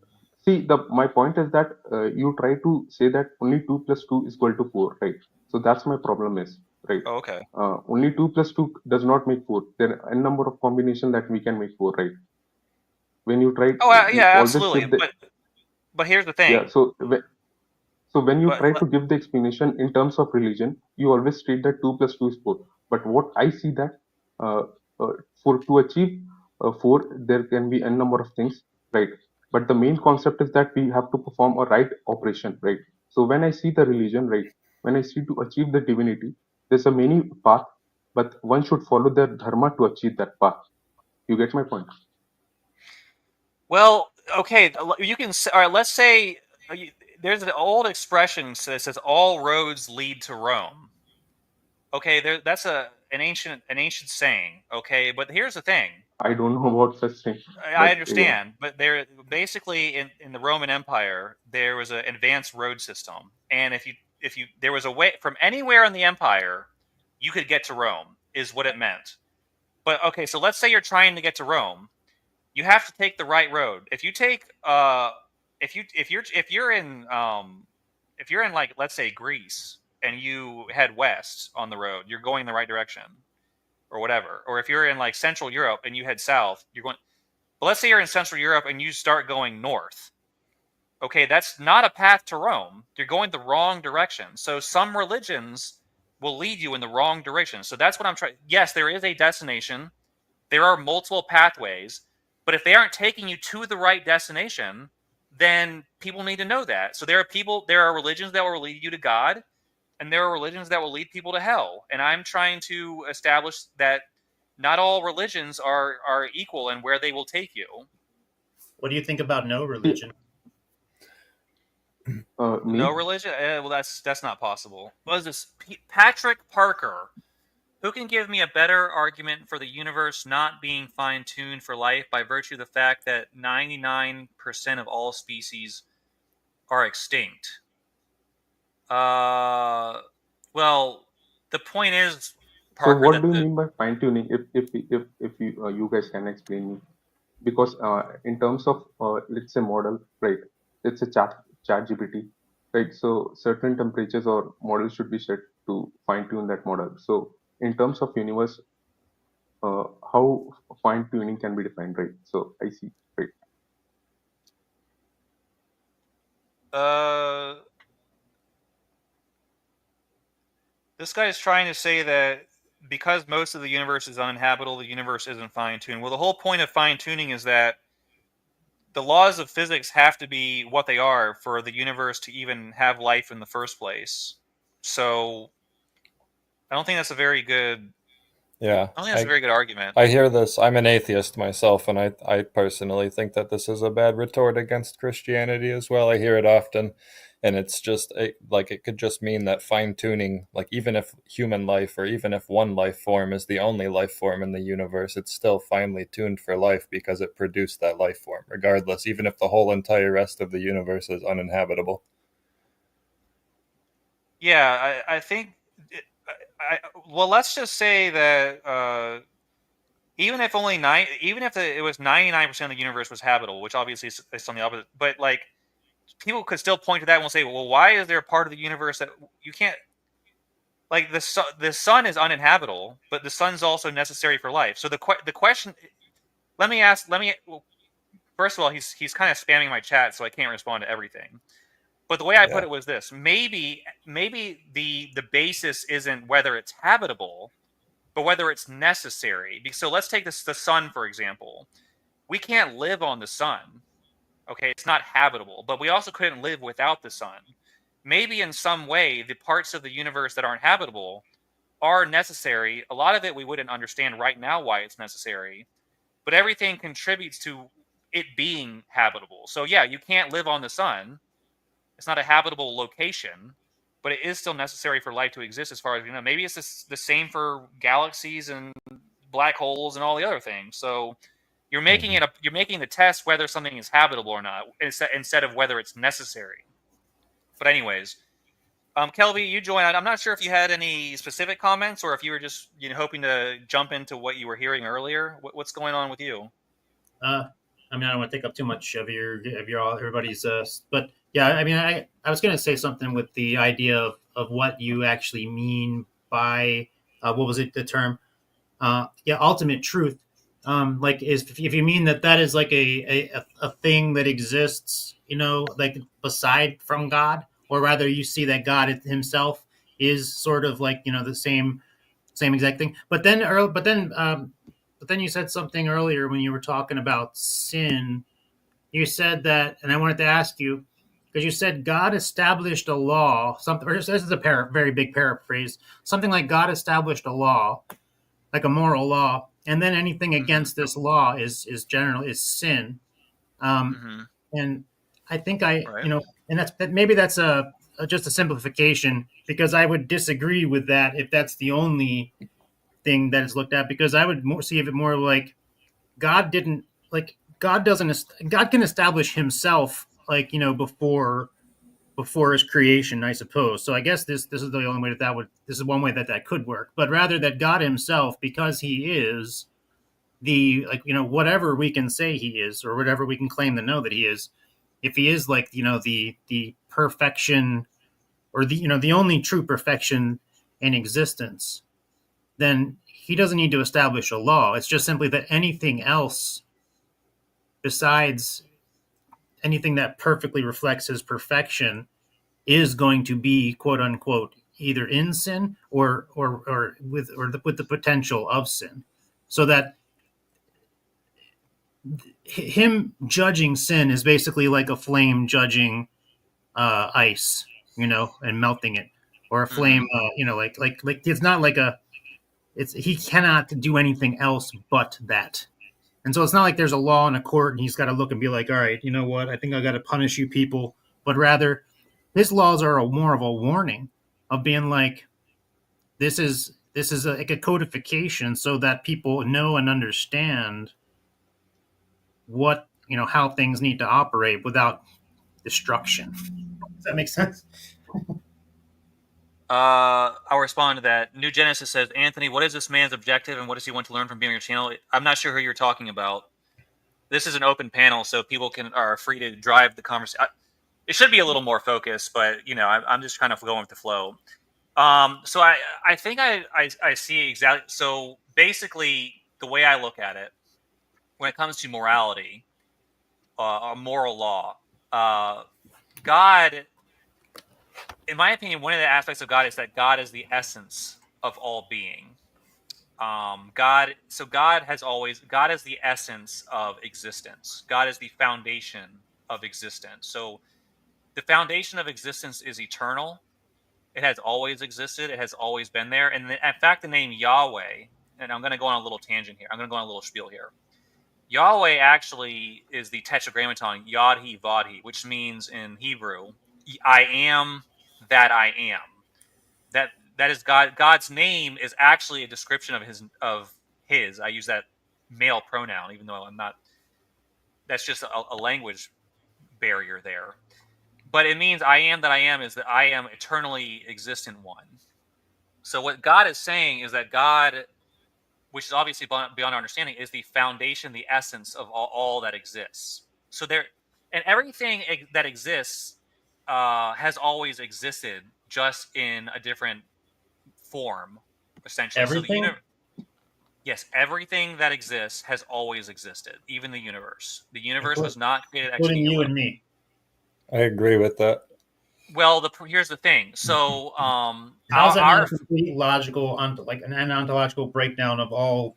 see, my point is that you try to say that only 2 plus 2 is equal to 4, right? So that's my problem is, right? Oh, okay. Only 2 plus 2 does not make 4. There are a number of combination that we can make 4, right? When you try, yeah, always absolutely. give But here's the thing. Yeah. So when you try to give the explanation in terms of religion, you always state that 2 plus 2 is 4. But what I see that uh, for to achieve 4, there can be a number of things, right? But the main concept is that we have to perform a right operation, right? So when I see the religion, right, when I see to achieve the divinity, there's a many path, but one should follow their dharma to achieve that path. You get my point? Well, okay, you can. All right, let's say there's an old expression that says all roads lead to Rome. Okay, that's an ancient saying. Okay, but here's the thing. I don't know about such thing. I understand, but there basically in the Roman Empire there was an advanced road system, and if you there was a way from anywhere in the empire you could get to Rome is what it meant. But okay, so let's say you're trying to get to Rome, you have to take the right road. If you take if you're in like let's say Greece and you head west on the road, you're going the right direction or whatever. Or if you're in like Central Europe and you head south, you're going. But let's say you're in Central Europe and you start going north. Okay, that's not a path to Rome. You're going the wrong direction. So some religions will lead you in the wrong direction. So that's what I'm trying. Yes, there is a destination. There are multiple pathways, but if they aren't taking you to the right destination, then people need to know that. So there are religions that will lead you to God, and there are religions that will lead people to hell. And I'm trying to establish that not all religions are equal in where they will take you. What do you think about no religion? No religion? Well, that's not possible. What is this? Patrick Parker. Who can give me a better argument for the universe not being fine-tuned for life by virtue of the fact that 99% of all species are extinct? Well, the point is, Parker. So what do you mean by fine-tuning? If you guys can explain me, because in terms of let's say model, right? It's a chat GPT, right? So certain temperatures or models should be set to fine-tune that model. So in terms of universe, how fine-tuning can be defined, right? So I see, right? This guy is trying to say that because most of the universe is uninhabitable, the universe isn't fine-tuned. Well, the whole point of fine-tuning is that the laws of physics have to be what they are for the universe to even have life in the first place. So I don't think that's a very good. Yeah, I don't think that's a very good argument. I hear this. I'm an atheist myself, and I personally think that this is a bad retort against Christianity as well. I hear it often, and it's just like it could just mean that fine-tuning, like even if human life or even if one life form is the only life form in the universe, it's still finely tuned for life because it produced that life form, regardless, even if the whole entire rest of the universe is uninhabitable. Yeah, I think. Well, let's just say that even if it was 99% of the universe was habitable, which obviously is on the opposite, but like people could still point to that and will say, well, why is there a part of the universe that you can't? Like the sun is uninhabitable, but the sun's also necessary for life. So the question, well, first of all, he's kind of spamming my chat, so I can't respond to everything. But the way I put it was this: maybe the basis isn't whether it's habitable, but whether it's necessary. So let's take the sun, for example. We can't live on the sun. Okay, it's not habitable, but we also couldn't live without the sun. Maybe in some way, the parts of the universe that aren't habitable are necessary. A lot of it we wouldn't understand right now why it's necessary, but everything contributes to it being habitable. So yeah, you can't live on the sun. It's not a habitable location, but it is still necessary for life to exist as far as we know. Maybe it's the same for galaxies and black holes and all the other things. So you're making you're making the test whether something is habitable or not instead of whether it's necessary. But anyways, Kelby, you joined. I'm not sure if you had any specific comments or if you were just hoping to jump into what you were hearing earlier. What's going on with you? I mean, I don't want to take up too much of everybody's. But yeah, I mean, I was going to say something with the idea of what you actually mean by what was it, the term? Ultimate truth. Like if you mean that is like a thing that exists, like beside from God, or rather you see that God himself is sort of like the same exact thing. But then you said something earlier when you were talking about sin. You said that, and I wanted to ask you, because you said God established a law. Something. Or this is a very big paraphrase. Something like God established a law, like a moral law, and then anything against this law is sin. And I think and maybe that's just a simplification, because I would disagree with that if that's the only thing that is looked at, because I would see it more like God can establish himself, like, before his creation, I suppose. So I guess this is the only way this is one way that could work. But rather that God himself, because he is whatever we can say he is, or whatever we can claim to know that he is, if he is like, the perfection, or the only true perfection in existence, then he doesn't need to establish a law. It's just simply that anything else besides anything that perfectly reflects his perfection is going to be, quote unquote, either in sin or with the potential of sin. So that him judging sin is basically like a flame judging ice, and melting it, or a flame, like it's not like he cannot do anything else but that. And so it's not like there's a law in a court and he's got to look and be like, all right, you know what? I think I got to punish you people. But rather, his laws are more of a warning of being like, this is like a codification so that people know and understand what, how things need to operate without destruction. Does that make sense? I'll respond to that. New Genesis says, Anthony, what is this man's objective and what does he want to learn from being on your channel? I'm not sure who you're talking about. This is an open panel, so people are free to drive the conversation. It should be a little more focused, but I'm just kind of going with the flow. So I think I see exactly. So basically, the way I look at it, when it comes to morality, or moral law, God, in my opinion, one of the aspects of God is that God is the essence of all being. God is the essence of existence. God is the foundation of existence. So the foundation of existence is eternal. It has always existed. It has always been there. And in fact, the name Yahweh, and I'm going to go on a little tangent here. I'm going to go on a little spiel here. Yahweh actually is the tetragrammaton, Yod-He, Vod-He, which means in Hebrew, I am that I am. That is God. God's name is actually a description of his. I use that male pronoun, even though I'm not. That's just a language barrier there. But it means I am that I am is that I am eternally existent one. So what God is saying is that God, which is obviously beyond our understanding, is the foundation, the essence of all that exists. So and everything that exists has always existed, just in a different form, essentially. Everything? So yes, everything that exists has always existed, even the universe. The universe was not created ex including nihilo. You and me. I agree with that. Well, here's the thing. So, how's that a complete logical, like an ontological breakdown of all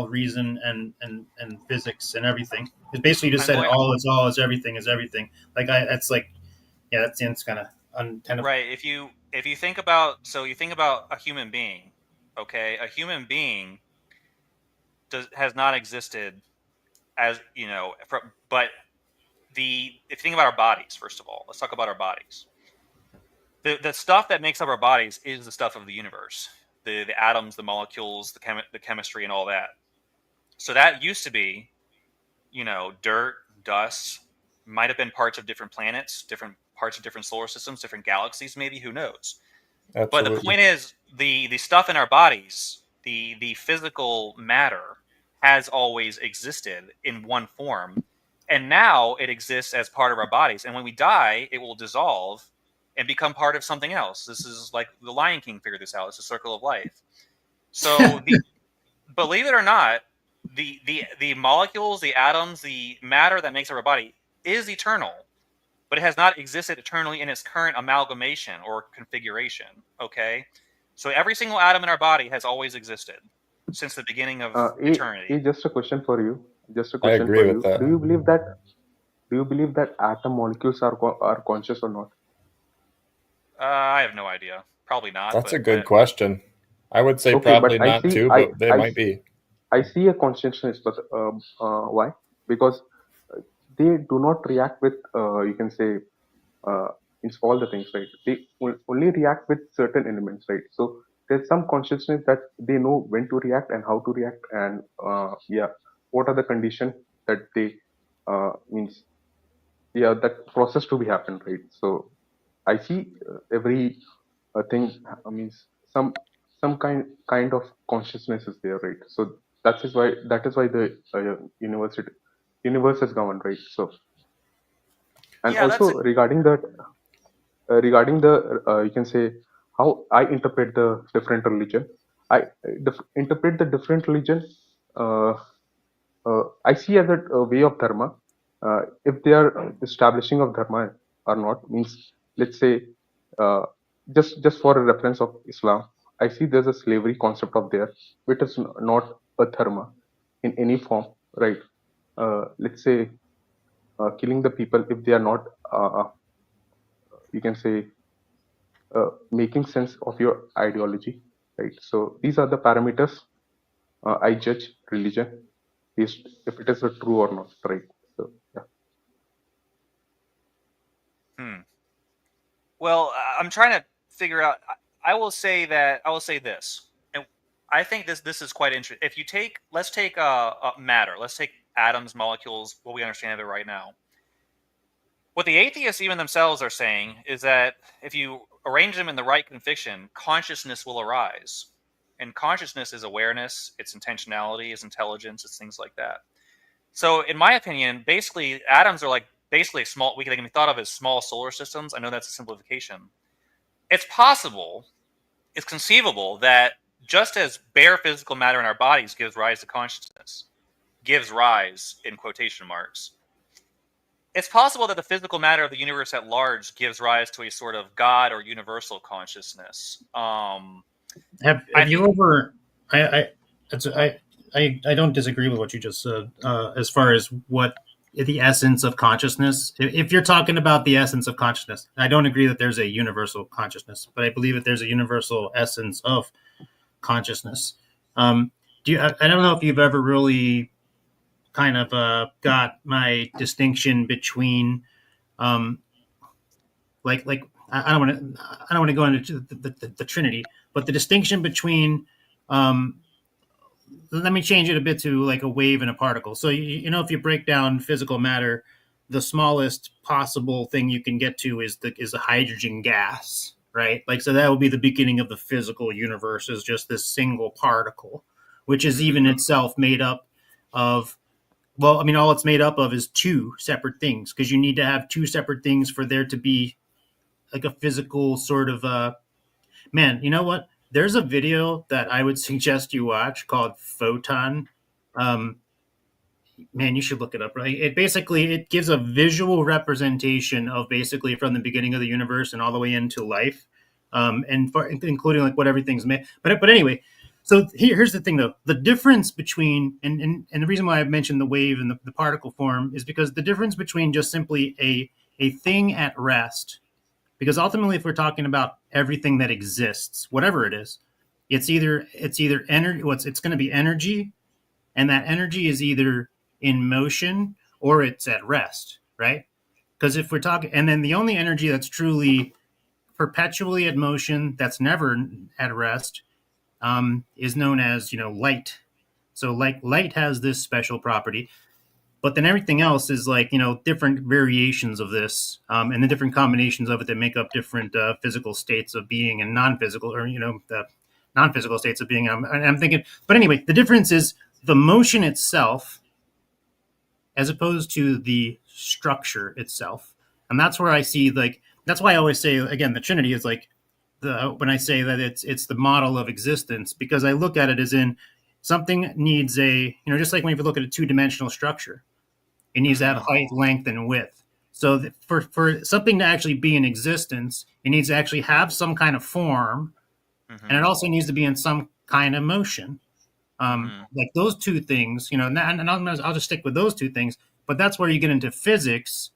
reason and physics and everything? Because basically, you just said all is everything is everything. Like that seems kind of untenable. Right. If you think about a human being, Okay, a human being has not existed as but if you think about our bodies, first of all, let's talk about our bodies. The stuff that makes up our bodies is the stuff of the universe, the atoms, the molecules, the chemistry, and all that. So that used to be, dirt, dust, might have been parts of different planets, different parts of different solar systems, different galaxies, maybe, who knows. But the Absolutely. point is, the stuff in our bodies, the physical matter, has always existed in one form, and now it exists as part of our bodies. And when we die, it will dissolve and become part of something else. This is like the Lion King figured this out. It's a circle of life. So, believe it or not, the molecules, the atoms, the matter that makes up our body is eternal, but it has not existed eternally in its current amalgamation or configuration. Okay, so every single atom in our body has always existed since the beginning of eternity. Just a question for you. I agree with that. Do you believe that atom molecules are conscious or not? I have no idea. Probably not. That's a good question. I would say Okay, probably but not too, but they might be. I see a consciousness, but why? Because they do not react with, you can say, it's all the things, right? They only react with certain elements, right? So there's some consciousness that they know when to react and how to react, and what are the conditions that they means, that process to be happen, right? So I see every thing means some kind of consciousness is there, right? So that is why the universe is governed, right? So, and also regarding that, regarding the you can say how I interpret the different religion. I interpret the different religion. Uh, I see as a way of dharma. If they are establishing of dharma or not, means let's say just for a reference of Islam, I see there's a slavery concept of there, which is not a dharma in any form, right? Let's say killing the people if they are not, you can say, making sense of your ideology, right? So these are the parameters I judge religion is if it is true or not, right? So yeah. Well, I'm trying to figure out. I will say this, and I think this is quite interesting. If you let's take matter, let's take atoms, molecules, what we understand of it right now. What the atheists even themselves are saying is that if you arrange them in the right configuration, consciousness will arise. And consciousness is awareness, it's intentionality, it's intelligence, it's things like that. So, in my opinion, basically, atoms are like basically small. They can be thought of as small solar systems. I know that's a simplification. It's possible, it's conceivable that just as bare physical matter in our bodies gives rise to consciousness, gives rise in quotation marks, it's possible that the physical matter of the universe at large gives rise to a sort of God or universal consciousness. Have you ever? I don't disagree with what you just said as far as what the essence of consciousness. If you're talking about the essence of consciousness, I don't agree that there's a universal consciousness, but I believe that there's a universal essence of consciousness. I don't know if you've ever really kind of got my distinction between like I don't want to go into the Trinity, but the distinction between let me change it a bit to like a wave and a particle. So if you break down physical matter, the smallest possible thing you can get to is a hydrogen gas, right? Like, so that would be the beginning of the physical universe, is just this single particle, which is even itself made up of, well, I mean, all it's made up of is two separate things, because you need to have two separate things for there to be like a physical sort of man, you know what? There's a video that I would suggest you watch called Photon. Man, you should look it up. Right? It gives a visual representation of basically from the beginning of the universe and all the way into life, including like what everything's made. But anyway, so here's the thing though: the difference between and the reason why I mentioned the wave and the particle form is because the difference between just simply a thing at rest. Because ultimately, if we're talking about everything that exists, whatever it is, it's either energy. It's going to be energy, and that energy is either in motion or it's at rest, right? Because if we're talking, and then the only energy that's truly perpetually at motion, that's never at rest, is known as light. So light has this special property, but then everything else is like different variations of this, and the different combinations of it that make up different physical states of being and non-physical, or the non-physical states of being. I'm thinking, but anyway, the difference is the motion itself, as opposed to the structure itself, and that's where I see that's why I always say again the Trinity is like when I say that it's the model of existence, because I look at it as in something needs just like when you look at a two-dimensional structure. It needs to have height, length, and width. So for something to actually be in existence, it needs to actually have some kind of form, and it also needs to be in some kind of motion. Like those two things, and I'll just stick with those two things. But that's where you get into physics,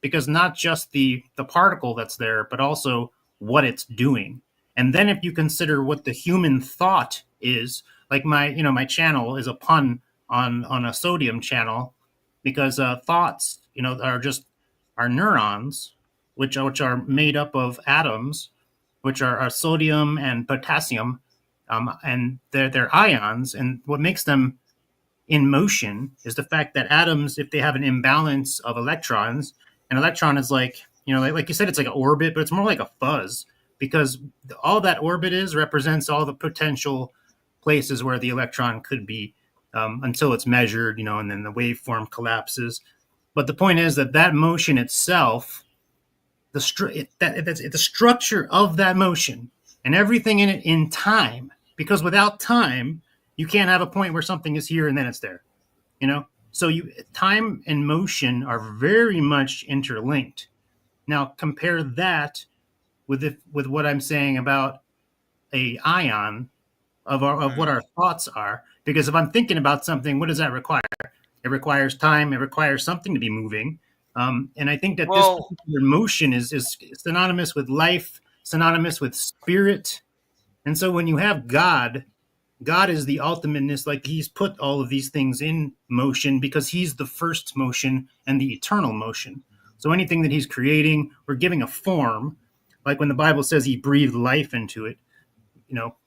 because not just the particle that's there, but also what it's doing. And then if you consider what the human thought is, like my channel is a pun on a sodium channel, because thoughts, are neurons, which are made up of atoms, which are sodium and potassium, and they're ions. And what makes them in motion is the fact that atoms, if they have an imbalance of electrons, an electron is like you said, it's like an orbit, but it's more like a fuzz, because all that orbit represents all the potential places where the electron could be, until it's measured, and then the waveform collapses. But the point is that motion itself, the structure of that motion and everything in it in time, because without time, you can't have a point where something is here and then it's there, So time and motion are very much interlinked. Now compare that with what I'm saying about a ion of what our thoughts are. Because if I'm thinking about something, what does that require? It requires time. It requires something to be moving. And I think that this particular motion is synonymous with life, synonymous with spirit. And so when you have God is the ultimateness, like he's put all of these things in motion because he's the first motion and the eternal motion. So anything that he's creating, we're giving a form. Like when the Bible says he breathed life into it,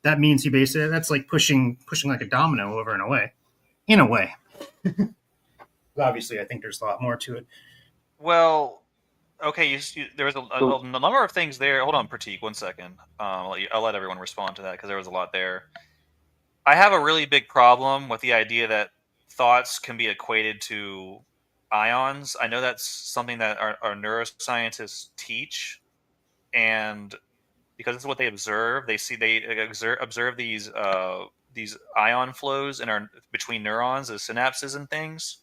that means he basically, that's like pushing like a domino over and away, in a way. Obviously, I think there's a lot more to it. Well, okay, there was a number of things there. Hold on, Prateek, 1 second. I'll let everyone respond to that because there was a lot there. I have a really big problem with the idea that thoughts can be equated to ions. I know that's something that our neuroscientists teach, and because it's what they observe, they observe these ion flows between neurons, the synapses and things.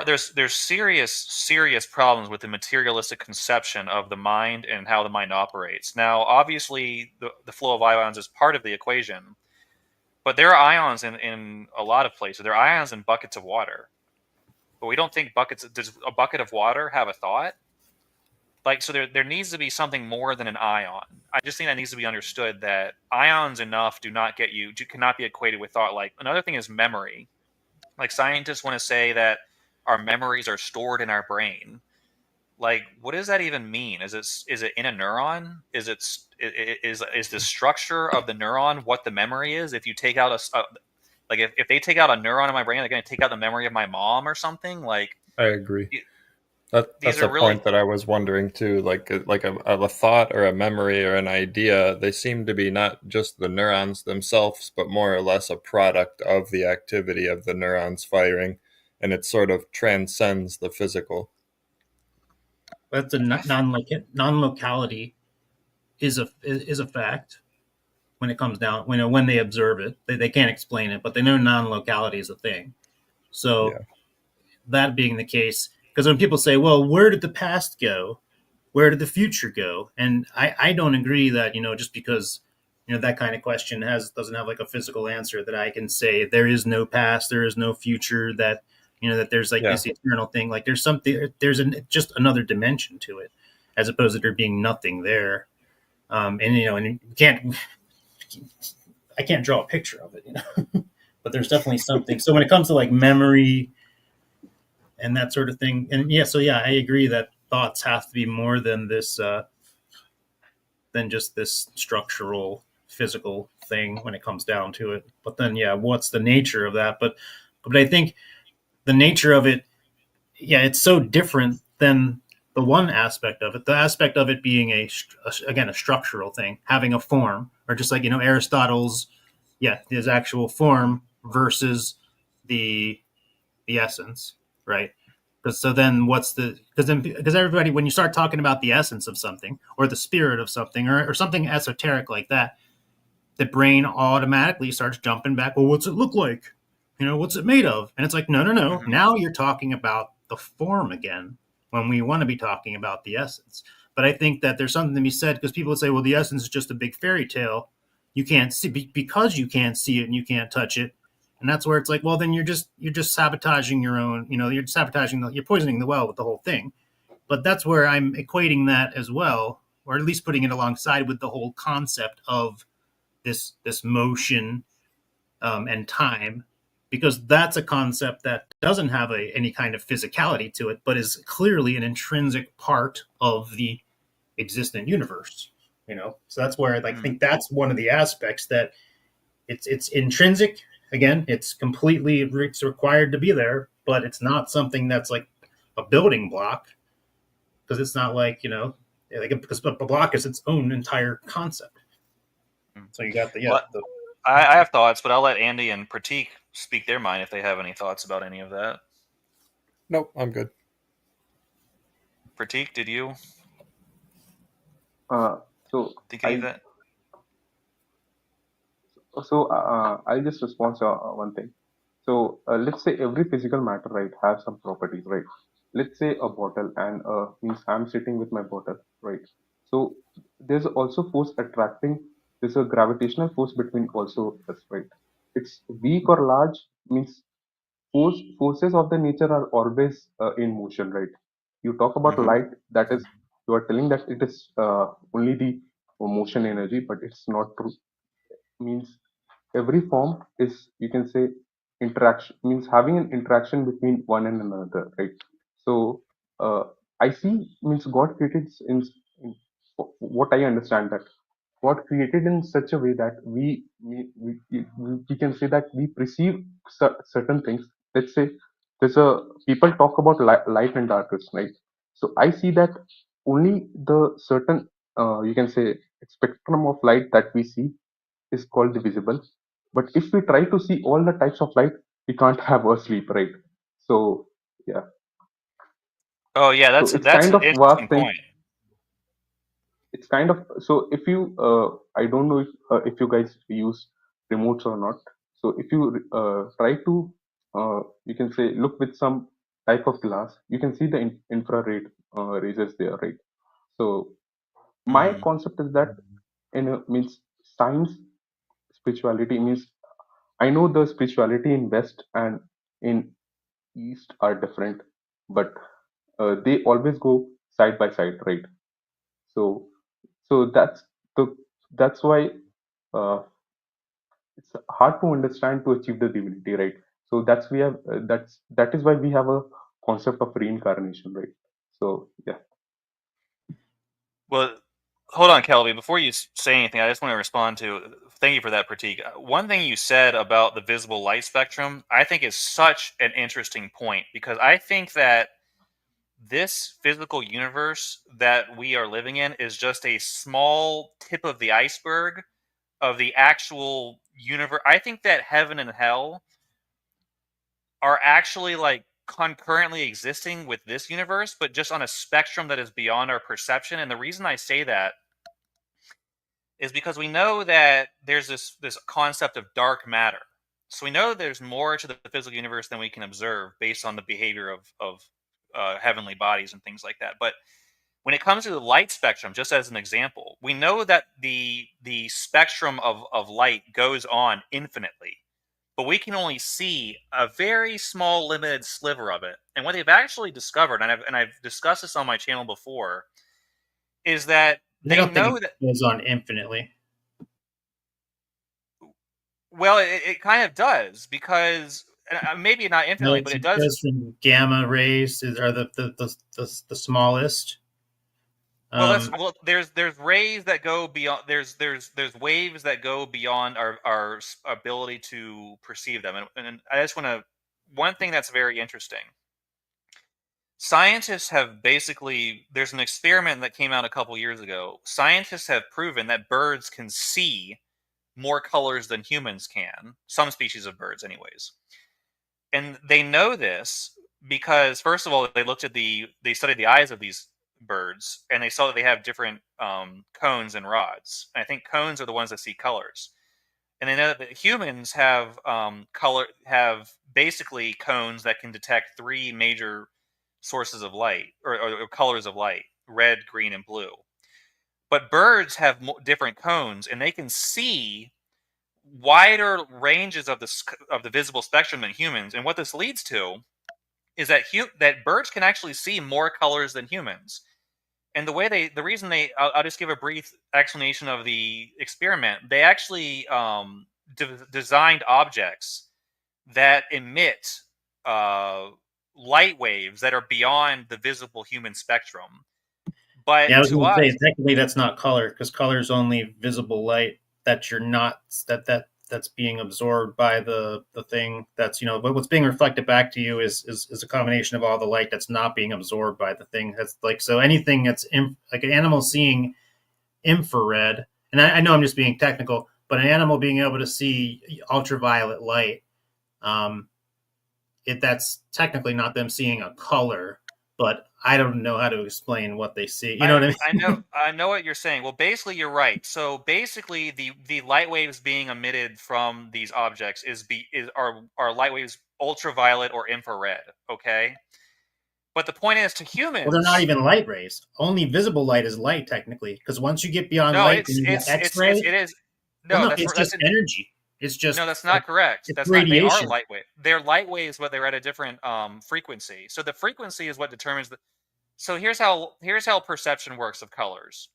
There's serious problems with the materialistic conception of the mind and how the mind operates. Now, obviously, the flow of ions is part of the equation, but there are ions in a lot of places. There are ions in buckets of water, but we don't think does a bucket of water have a thought? So there needs to be something more than an ion. I just think that needs to be understood, that ions enough cannot be equated with thought. Like, another thing is memory. Like, scientists want to say that our memories are stored in our brain. Like, what does that even mean? Is it in a neuron? Is the structure of the neuron what the memory is? If you take out if they take out a neuron in my brain, they're going to take out the memory of my mom or something. Like, I agree. That's a point that I was wondering too. Like a thought or a memory or an idea, they seem to be not just the neurons themselves, but more or less a product of the activity of the neurons firing, and it sort of transcends the physical. That's a non-locality is a fact when it comes down when they observe it. They can't explain it, but they know non-locality is a thing. So that being the case, because when people say, well, where did the past go? Where did the future go? And I don't agree that, just because, that kind of question doesn't have like a physical answer that I can say there is no past, there is no future, that, that there's like this eternal thing. Like there's something, just another dimension to it, as opposed to there being nothing there. And you can't, I can't draw a picture of it, but there's definitely something. So when it comes to like memory and that sort of thing, and I agree that thoughts have to be more than this, than just this structural physical thing when it comes down to it. But then, what's the nature of that? But I think the nature of it, it's so different than the one aspect of it. The aspect of it being a structural thing, having a form, or just like Aristotle's, his actual form versus the essence, right? So then because everybody, when you start talking about the essence of something or the spirit of something or something esoteric like that, the brain automatically starts jumping back. Well, what's it look like? What's it made of? And it's like, no. Mm-hmm. Now you're talking about the form again when we want to be talking about the essence. But I think that there's something to be said because people would say, well, the essence is just a big fairy tale. You can't see because you can't see it and you can't touch it. And that's where it's like, well, then you're just sabotaging your own, you're you're poisoning the well with the whole thing. But that's where I'm equating that as well, or at least putting it alongside with the whole concept of this motion and time, because that's a concept that doesn't have any kind of physicality to it, but is clearly an intrinsic part of the existent universe. So that's where I think that's one of the aspects that it's intrinsic. Again, it's required to be there, but it's not something that's like a building block, because it's not like because a block is its own entire concept. So you got I have thoughts, but I'll let Andy and Prateek speak their mind if they have any thoughts about any of that. Nope, I'm good. Prateek, did you? Think any of that? So I'll just respond to one thing. So let's say every physical matter, right, has some properties, right? Let's say a bottle, and means I'm sitting with my bottle, right? So there's also force attracting. There's a gravitational force between also us, right? It's weak or large means forces of the nature are always in motion, right? You talk about light, that is, you are telling that it is only the motion energy, but it's not true. Means every form is, you can say, interaction, means having an interaction between one and another, right? So I see, means God created in what I understand, that God created in such a way that we can say that we perceive certain things. Let's say people talk about light and darkness, right? So I see that only the certain you can say spectrum of light that we see is called the visible. But if we try to see all the types of light, we can't have a sleep, right? So yeah. Oh yeah, that's an interesting point. It's kind of, so if you I don't know if you guys use remotes or not. So if you try to you can say look with some type of glass, you can see the infrared rays there, right? So my concept is that means science, spirituality means, I know the spirituality in West and in East are different, but they always go side by side, right? So, that's the that's why it's hard to understand to achieve the divinity, right? So that is why we have a concept of reincarnation, right? So yeah. Well, hold on, Kelby. Before you say anything, I just want to respond to. Thank you for that, Prateek. One thing you said about the visible light spectrum, I think, is such an interesting point, because I think that this physical universe that we are living in is just a small tip of the iceberg of the actual universe. I think that heaven and hell are actually like concurrently existing with this universe, but just on a spectrum that is beyond our perception. And the reason I say that is because we know that there's this concept of dark matter. So we know there's more to the physical universe than we can observe based on the behavior of heavenly bodies and things like that. But when it comes to the light spectrum, just as an example, we know that the spectrum of light goes on infinitely, but we can only see a very small, limited sliver of it. And what they've actually discovered, and I've discussed this on my channel before, is that they know that it goes on infinitely. Well, it kind of does, because maybe not infinitely, but it does. Because from gamma rays are the smallest. Well, there's rays that go beyond. There's waves that go beyond our ability to perceive them, and I just want to. One thing that's very interesting. Scientists have basically. There's an experiment that came out a couple years ago. Scientists have proven that birds can see more colors than humans can. Some species of birds, anyways. And they know this because, first of all, they studied the eyes of these birds, and they saw that they have different cones and rods. And I think cones are the ones that see colors. And they know that humans have have basically cones that can detect three major sources of light, or colors of light: red, green, and blue. But birds have different cones, and they can see wider ranges of the visible spectrum than humans. And what this leads to is that birds can actually see more colors than humans. And the reason I'll just give a brief explanation of the experiment. They actually designed objects that emit light waves that are beyond the visible human spectrum. But yeah, I was to going to us, say technically that's not color, because color is only visible light that you're not that's being absorbed by the thing that's, but what's being reflected back to you is a combination of all the light that's not being absorbed by the thing. That's like, so anything that's like an animal seeing infrared, and I know I'm just being technical, but an animal being able to see ultraviolet light, that's technically not them seeing a color, but I don't know how to explain what they see. You know what I mean? I know what you're saying. Well, basically, you're right. So basically, the light waves being emitted from these objects are light waves ultraviolet or infrared. Okay, but the point is, to Well, they're not humans, even light rays. Only visible light is light, technically, because once you get beyond no, light, then you get X-ray. it is. Well, No, no, it's just energy. It's just no, that's not correct. it's That's not. They are radiation. light wave. They're light waves, but they're at a different frequency. So the frequency is what determines the. So here's how perception works of colors.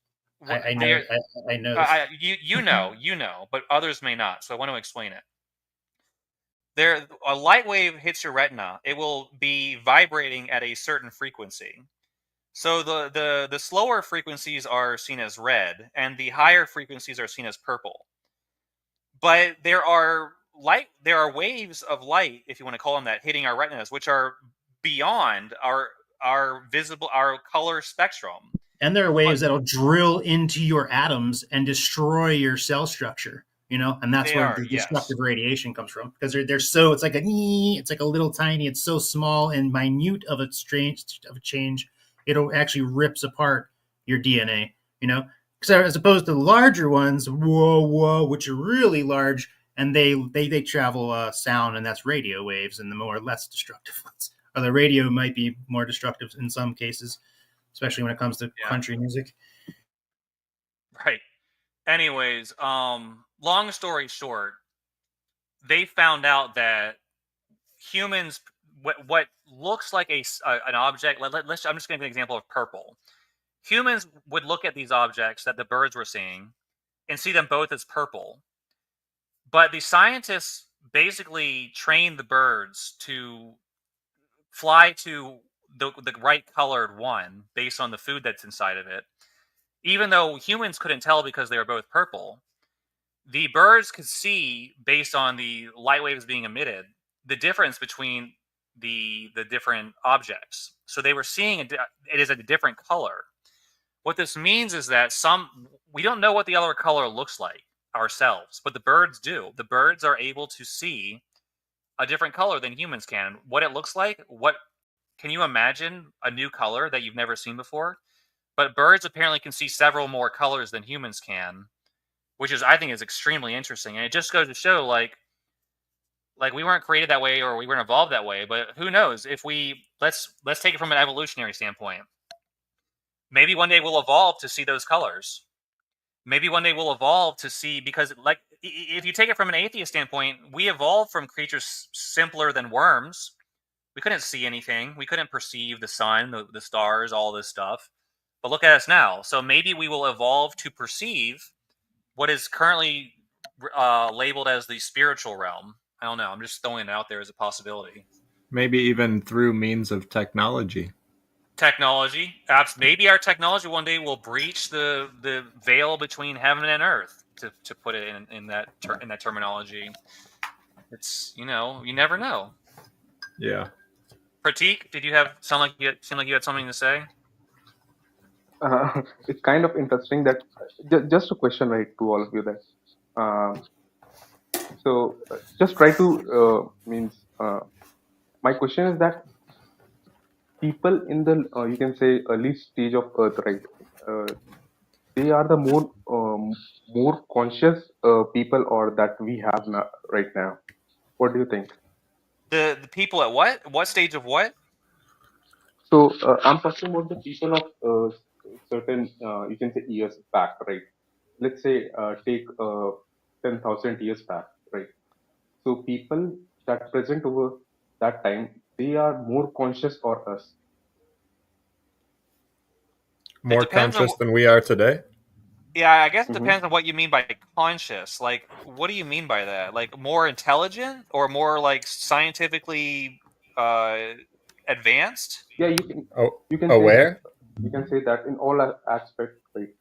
I know. They're I know this. you know, but others may not. So I want to explain it. A light wave hits your retina. It will be vibrating at a certain frequency. So the slower frequencies are seen as red, and the higher frequencies are seen as purple. But there are waves of light, if you want to call them that, hitting our retinas, which are beyond our color spectrum. And there are waves that'll drill into your atoms and destroy your cell structure. And that's where the destructive radiation comes from, because they're so, it's like a little tiny, it's so small and minute of a change, it actually rips apart your DNA. Because as opposed to larger ones, which are really large, and they travel sound, and that's radio waves, and the more less destructive ones. Or the radio might be more destructive in some cases, especially when it comes to country music. Right. Anyways, long story short, they found out that humans, what looks like an object. I'm just going to give an example of purple. Humans would look at these objects that the birds were seeing and see them both as purple. But the scientists basically trained the birds to fly to the right colored one based on the food that's inside of it. Even though humans couldn't tell because they were both purple, the birds could see, based on the light waves being emitted, the difference between the different objects. So they were seeing it is a different color. What this means is that we don't know what the other color looks like ourselves, but the birds do. The birds are able to see a different color than humans can. What it looks like, can you imagine a new color that you've never seen before? But birds apparently can see several more colors than humans can, which I think is extremely interesting. And it just goes to show, like we weren't created that way, or we weren't evolved that way. But who knows? If let's take it from an evolutionary standpoint. Maybe one day we'll evolve to see those colors. Maybe one day we'll evolve to see, because, like, if you take it from an atheist standpoint, we evolved from creatures simpler than worms. We couldn't see anything. We couldn't perceive the sun, the stars, all this stuff. But look at us now. So maybe we will evolve to perceive what is currently labeled as the spiritual realm. I don't know. I'm just throwing it out there as a possibility. Maybe even through means of technology. Technology. Maybe our technology one day will breach the veil between heaven and earth. To put it in that terminology. It's you never know. Yeah. Prateek, did you seem like you had something to say? It's kind of interesting that just a question, right, to all of you that. Just try to means. My question is that people in the you can say early stage of Earth, right? They are the more conscious people, or that we have now, right now. What do you think? The people at what stage of what? So I'm talking about the people of certain you can say years back, right? Let's say take 10,000 years back, right? So people that present over that time, they are more conscious or us. More conscious than we are today? Yeah, I guess it Mm-hmm. depends on what you mean by conscious. Like, what do you mean by that? Like, more intelligent or more like scientifically advanced? Yeah, you can say that. Aware? You can say that in all aspects, right?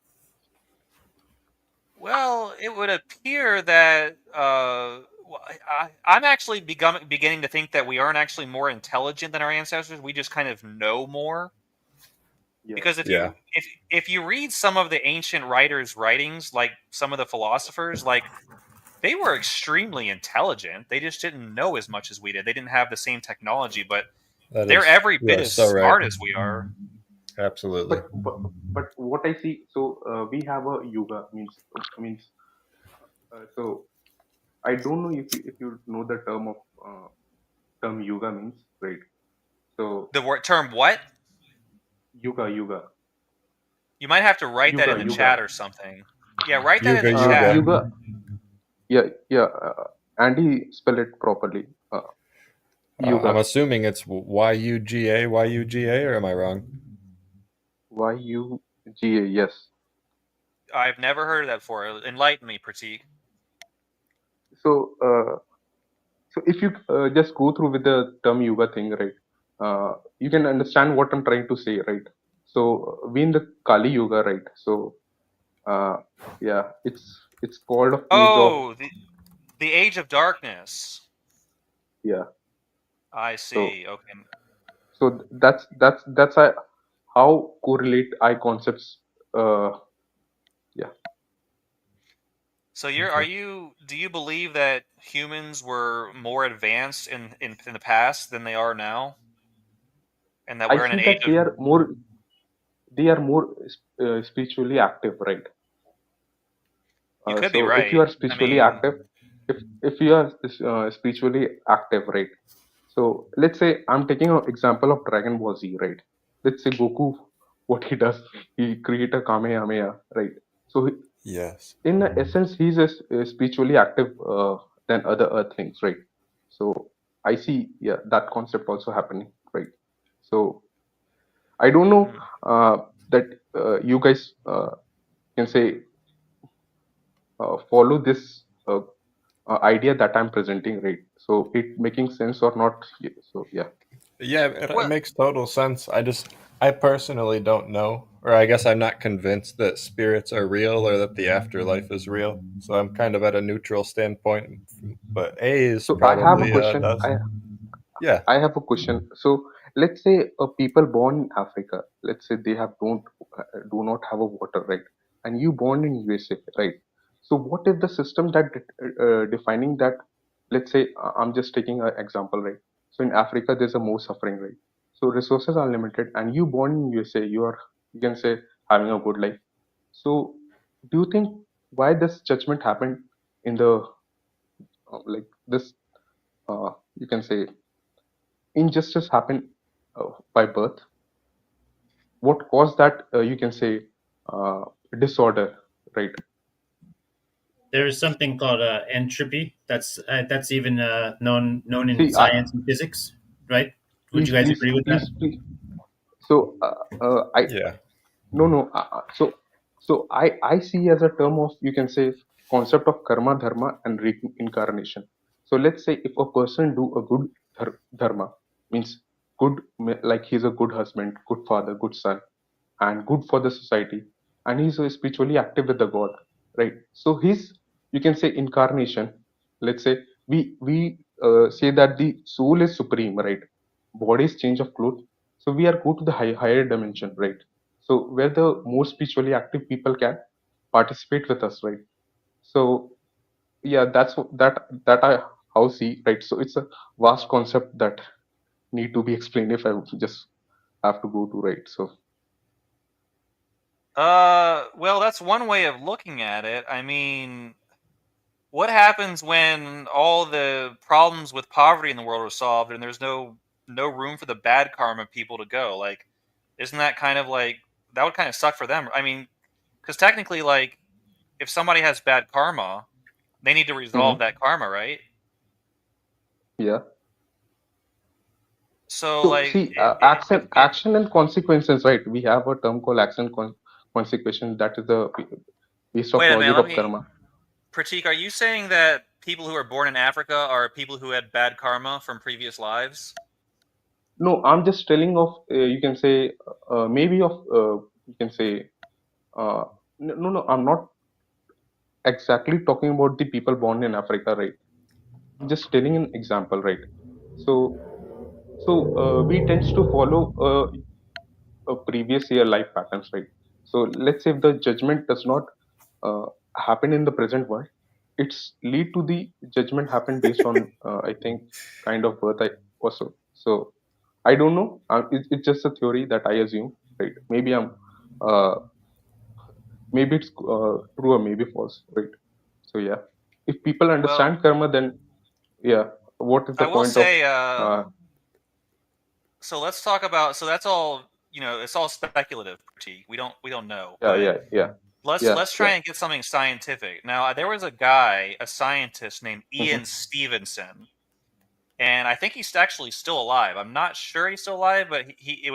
Well, it would appear that I'm actually beginning to think that we aren't actually more intelligent than our ancestors. We just kind of know more. Yeah. Because if you read some of the ancient writers' writings, like some of the philosophers, like they were extremely intelligent. They just didn't know as much as we did. They didn't have the same technology, but they're every bit as smart as we are. Absolutely. But what I see, so we have a yoga means so I don't know if you know the term yoga means, right? So The word term what? yoga. You might have to write that in the chat or something. Yeah, write that in the chat. Yoga. Yeah. Andy, spell it properly. Yoga. I'm assuming it's YUGA, or am I wrong? YUGA, yes. I've never heard of that before. Enlighten me, Prateek. So, so if you just go through with the term yoga thing, right, you can understand what I'm trying to say, right? So we in the Kali Yuga, right? So, yeah, it's called of age of the age of darkness. Yeah. I see. Okay. So that's how correlate I concepts. Yeah. So do you believe that humans were more advanced in the past than they are now? And that we're I in an see age that they are more spiritually active, right? You could So be right. if you are spiritually active, if you are spiritually active, right? So let's say I'm taking an example of Dragon Ball Z, right? Let's say Goku, what he does, he create a Kamehameha, right? So yes, in essence, he's a spiritually active than other Earth things, right? So I see, yeah, that concept also happening, right? So I don't know that you guys can say follow this idea that I'm presenting, right? So it making sense or not? So yeah. Yeah, it makes total sense. I personally don't know, or I guess I'm not convinced that spirits are real or that the afterlife is real. So I'm kind of at a neutral standpoint. But A is So probably I have a question. does. Yeah. I have a question. So let's say people born in Africa, let's say they have don't do not have a water, right? And you born in USA, right? So what is the system that defining that? Let's say I'm just taking an example, right? So in Africa, there's a more suffering, right? So resources are limited, and you born in USA, you can say having a good life. So do you think why this judgment happened in the like this? You can say injustice happen by birth. What caused that? You can say uh, disorder, right? There is something called entropy. That's even known in See, science and physics, right? Would you guys agree with that? please. So, I Yeah. no. So I see as a term of, you can say, concept of karma, dharma, and reincarnation. So let's say if a person do a good dharma, means good, like he's a good husband, good father, good son, and good for the society, and he's spiritually active with the God, right? So his, you can say, incarnation. Let's say we say that the soul is supreme, right? Body is change of clothes, so we are go to the higher dimension, right? So where the more spiritually active people can participate with us, right? So yeah, that's that I how see, right? So it's a vast concept that need to be explained if I would just have to go to, right? So well, that's one way of looking at it. I mean, what happens when all the problems with poverty in the world are solved and there's no room for the bad karma people to go? Like, isn't that kind of like, that would kind of suck for them? I mean, because technically, like, if somebody has bad karma, they need to resolve that karma, right? yeah. So, So like, see, action and consequences, right? We have a term called action consequence. That is the base of wait a logic minute, let of me, karma. Prateek, are you saying that people who are born in Africa are people who had bad karma from previous lives? No, I'm just telling of you can say maybe of you can say no, I'm not exactly talking about the people born in Africa, right? I'm just telling an example, right? So we tends to follow a previous year life patterns, right? So let's say if the judgment does not uh, happen in the present world, it's lead to the judgment happen based on I think kind of birth I also. So I don't know. It's just a theory that I assume, right? Maybe I'm uh, maybe it's true or maybe false, right? So yeah, if people Well, understand karma, then yeah, what is the I will point of say, uh, so let's talk about, so that's all, it's all speculative, Prateek. We don't know, yeah, but yeah, yeah, let's yeah, let's try yeah. and get something scientific. Now, there was a guy, a scientist named Hmm. Ian Stevenson, and I think he's actually still alive. I'm not sure he's still alive, but he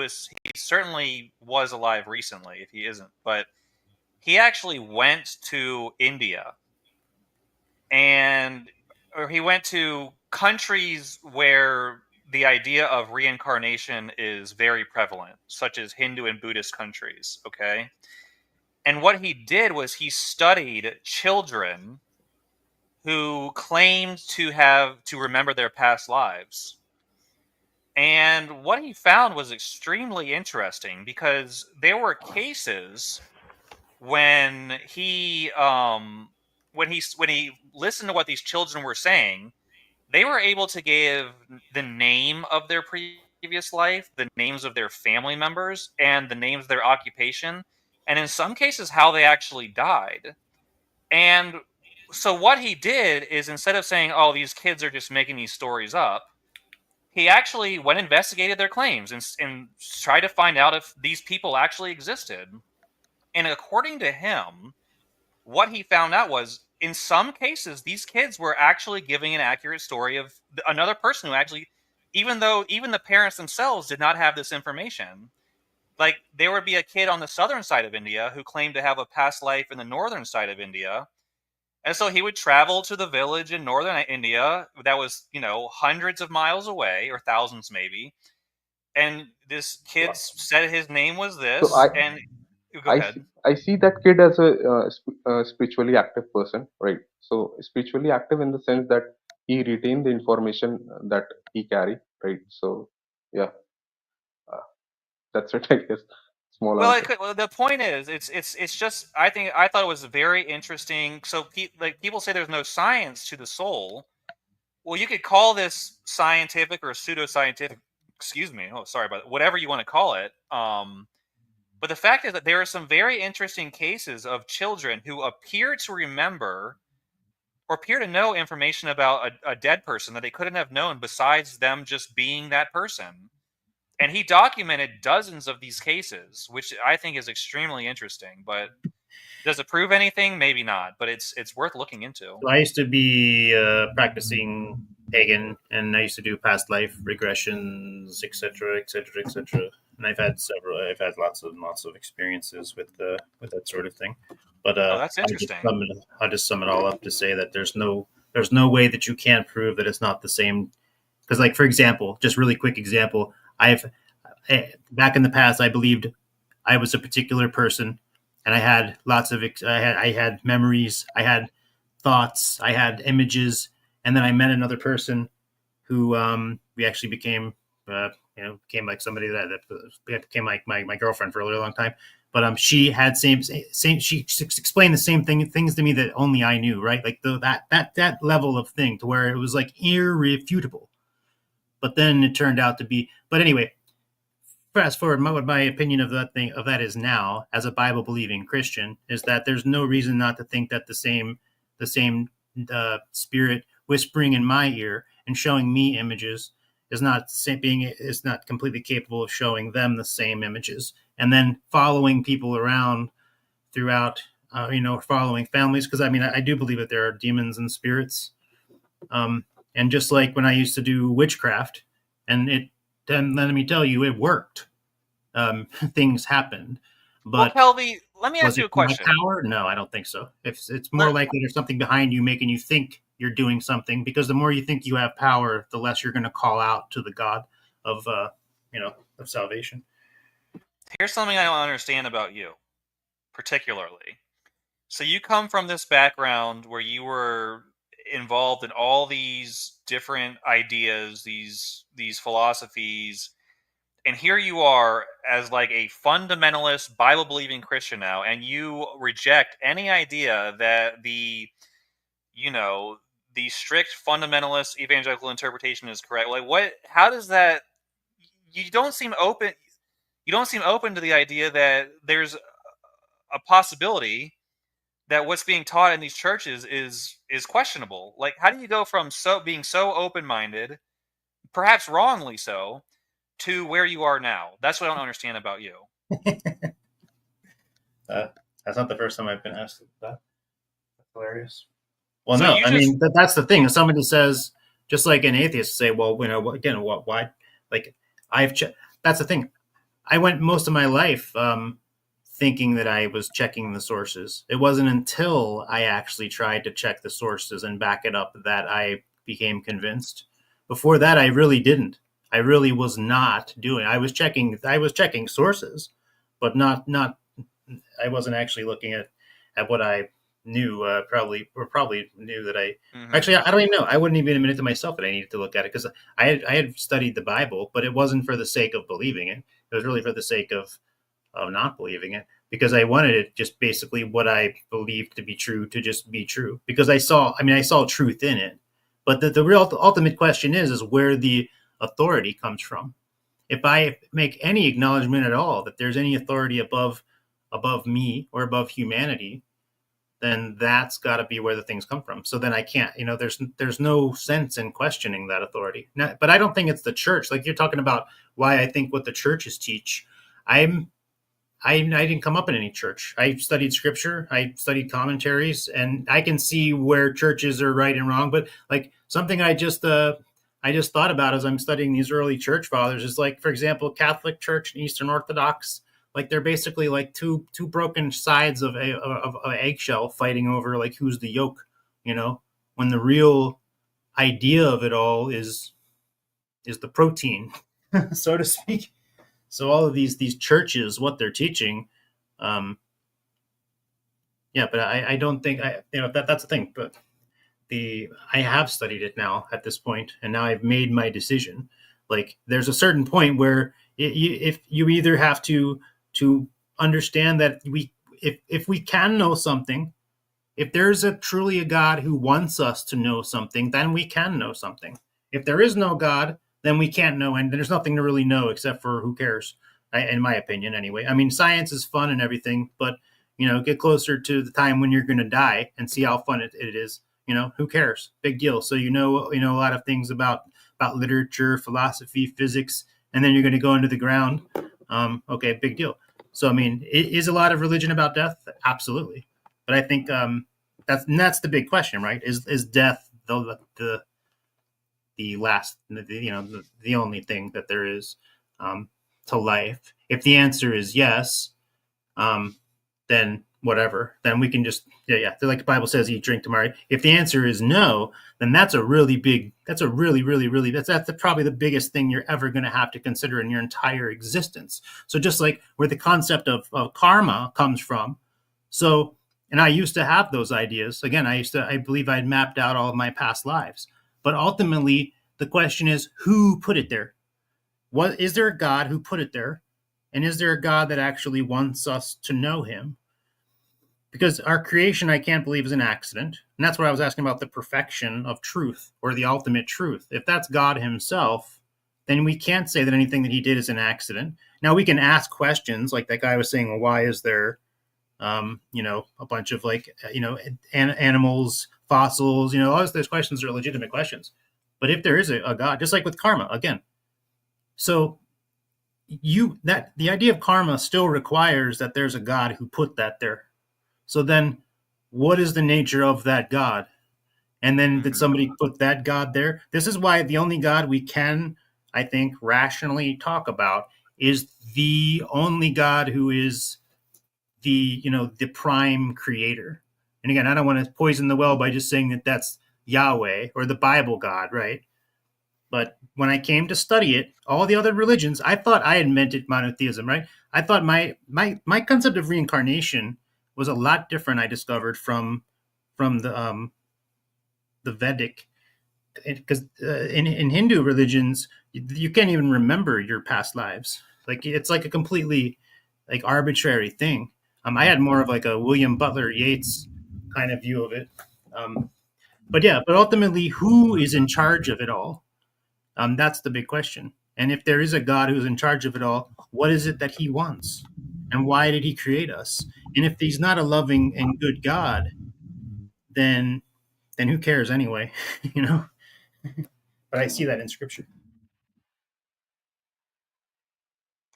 certainly was alive recently, if he isn't. But he actually went to India, and or he went to countries where the idea of reincarnation is very prevalent, such as Hindu and Buddhist countries, okay? And what he did was he studied children who claimed to remember their past lives. And what he found was extremely interesting, because there were cases when he listened to what these children were saying, they were able to give the name of their previous life, the names of their family members, and the names of their occupation, and in some cases how they actually died. And so what he did is, instead of saying, "Oh, these kids are just making these stories up," he actually went and investigated their claims and tried to find out if these people actually existed. And according to him, what he found out was, in some cases, these kids were actually giving an accurate story of another person who actually, even though even the parents themselves did not have this information. Like, there would be a kid on the southern side of India who claimed to have a past life in the northern side of India. And so he would travel to the village in northern India that was, hundreds of miles away, or thousands maybe. And this kid Wow. said his name was So this, and go ahead. I see that kid as a spiritually active person, right? So spiritually active in the sense that he retained the information that he carry, right? So yeah, uh, that's it, I guess. Small Well, answer. the point is, it's just, I thought it was very interesting. So, like, people say there's no science to the soul. Well, you could call this scientific or pseudoscientific. Excuse me. Oh, sorry about that. Whatever you want to call it. But the fact is that there are some very interesting cases of children who appear to remember or appear to know information about a dead person that they couldn't have known, besides them just being that person. And he documented dozens of these cases, which I think is extremely interesting. But does it prove anything? Maybe not, but it's worth looking into. So I used to be practicing pagan, and I used to do past life regressions, etc., etc., etc. And I've had lots of experiences with that sort of thing. But that's interesting. I just sum it all up to say that there's no way that you can prove that it's not the same. Because, like, for example, just really quick example, back in the past, I believed I was a particular person, and I had lots of I had memories, I had thoughts, I had images, and then I met another person who we actually became became like somebody that became like my girlfriend for a really long time. But she had same she explained the same things to me that only I knew, right? Like that level of thing to where it was like irrefutable. But then it turned out to be. But anyway, fast forward, what my opinion of that is now, as a Bible believing Christian, is that there's no reason not to think that the same spirit whispering in my ear and showing me images is not completely capable of showing them the same images, and then following people around throughout, following families, because I do believe that there are demons and spirits, and just like when I used to do witchcraft, then let me tell you, it worked. Things happened, but well, Kelby, let me ask you a question. Power? No, I don't think so. It's more likely there's something behind you making you think you're doing something, because the more you think you have power, the less you're going to call out to the God of of salvation. Here's something I don't understand about you, particularly. So you come from this background where you were involved in all these different ideas, these philosophies, and here you are as like a fundamentalist Bible believing Christian now, and you reject any idea that the strict fundamentalist evangelical interpretation is correct. Like, what? How does that? You don't seem open. You don't seem open to the idea that there's a possibility that what's being taught in these churches is questionable. Like, how do you go from being so open-minded, perhaps wrongly so, to where you are now? That's what I don't understand about you. That's not the first time I've been asked that. That's hilarious. Well, so no, mean, that's the thing. If somebody says, just like an atheist say, well, again, why? Like, that's the thing. I went most of my life thinking that I was checking the sources. It wasn't until I actually tried to check the sources and back it up that I became convinced. Before that, I really didn't. I really was not doing. I was checking sources, but not. I wasn't actually looking at what I knew. Probably knew that I actually. I don't even know. I wouldn't even admit it to myself that I needed to look at it, because I had studied the Bible, but it wasn't for the sake of believing it. It was really for the sake of not believing it, because I wanted it just basically what I believed to be true to just be true, because I saw truth in it. But the real ultimate question is where the authority comes from. If I make any acknowledgement at all that there's any authority above me or above humanity, then that's got to be where the things come from. So then I can't, there's no sense in questioning that authority. Now, but I don't think it's the church. Like, you're talking about why I think what the churches teach. I didn't come up in any church. I studied scripture. I studied commentaries, and I can see where churches are right and wrong. But like, something I just thought about as I'm studying these early church fathers is, like, for example, Catholic Church and Eastern Orthodox. Like, they're basically like two broken sides of an eggshell fighting over, like, who's the yolk, when the real idea of it all is the protein, so to speak. So all of these churches, what they're teaching, but I don't think that's the thing. But I have studied it now at this point, and now I've made my decision. Like, there's a certain point where if you either have to understand that if we can know something, if there's truly a God who wants us to know something, then we can know something. If there is no God, then we can't know, and there's nothing to really know except for who cares, in my opinion anyway. I mean, science is fun and everything, but get closer to the time when you're going to die and see how fun it is. Who cares? Big deal. So a lot of things about literature, philosophy, physics, and then you're going to go into the ground. Okay, big deal. So, I mean, is a lot of religion about death? Absolutely. But I think that's the big question, right? Is death the last, the only thing that there is to life? If the answer is yes, then whatever, then we can just, like the Bible says, eat, drink tomorrow. If the answer is no, then that's probably the biggest thing you're ever going to have to consider in your entire existence. So just like where the concept of karma comes from. So, and I used to have those ideas. Again, I believe I'd mapped out all of my past lives. But ultimately, the question is, who put it there? What is there a God who put it there? And is there a God that actually wants us to know him? Because our creation, I can't believe, is an accident. And that's what I was asking about, the perfection of truth, or the ultimate truth. If that's God himself, then we can't say that anything that he did is an accident. Now, we can ask questions like that guy was saying, well, why is there, a bunch of animals, fossils, all those questions are legitimate questions. But if there is a God, just like with karma, again, so the idea of karma still requires that there's a God who put that there. So then what is the nature of that God? And then did somebody put that God there? This is why the only God we can, I think, rationally talk about is the only God who is the prime creator. And again, I don't want to poison the well by just saying that that's Yahweh or the Bible God, right? But when I came to study it, all the other religions, I thought I invented monotheism, right? I thought my concept of reincarnation was a lot different. I discovered from the Vedic, because in Hindu religions, you can't even remember your past lives. Like it's like a completely arbitrary thing. I had more of like a William Butler Yeats kind of view of it. But ultimately, who is in charge of it all? That's the big question. And if there is a God who's in charge of it all, what is it that he wants? And why did he create us? And if he's not a loving and good God, then who cares anyway? But I see that in scripture.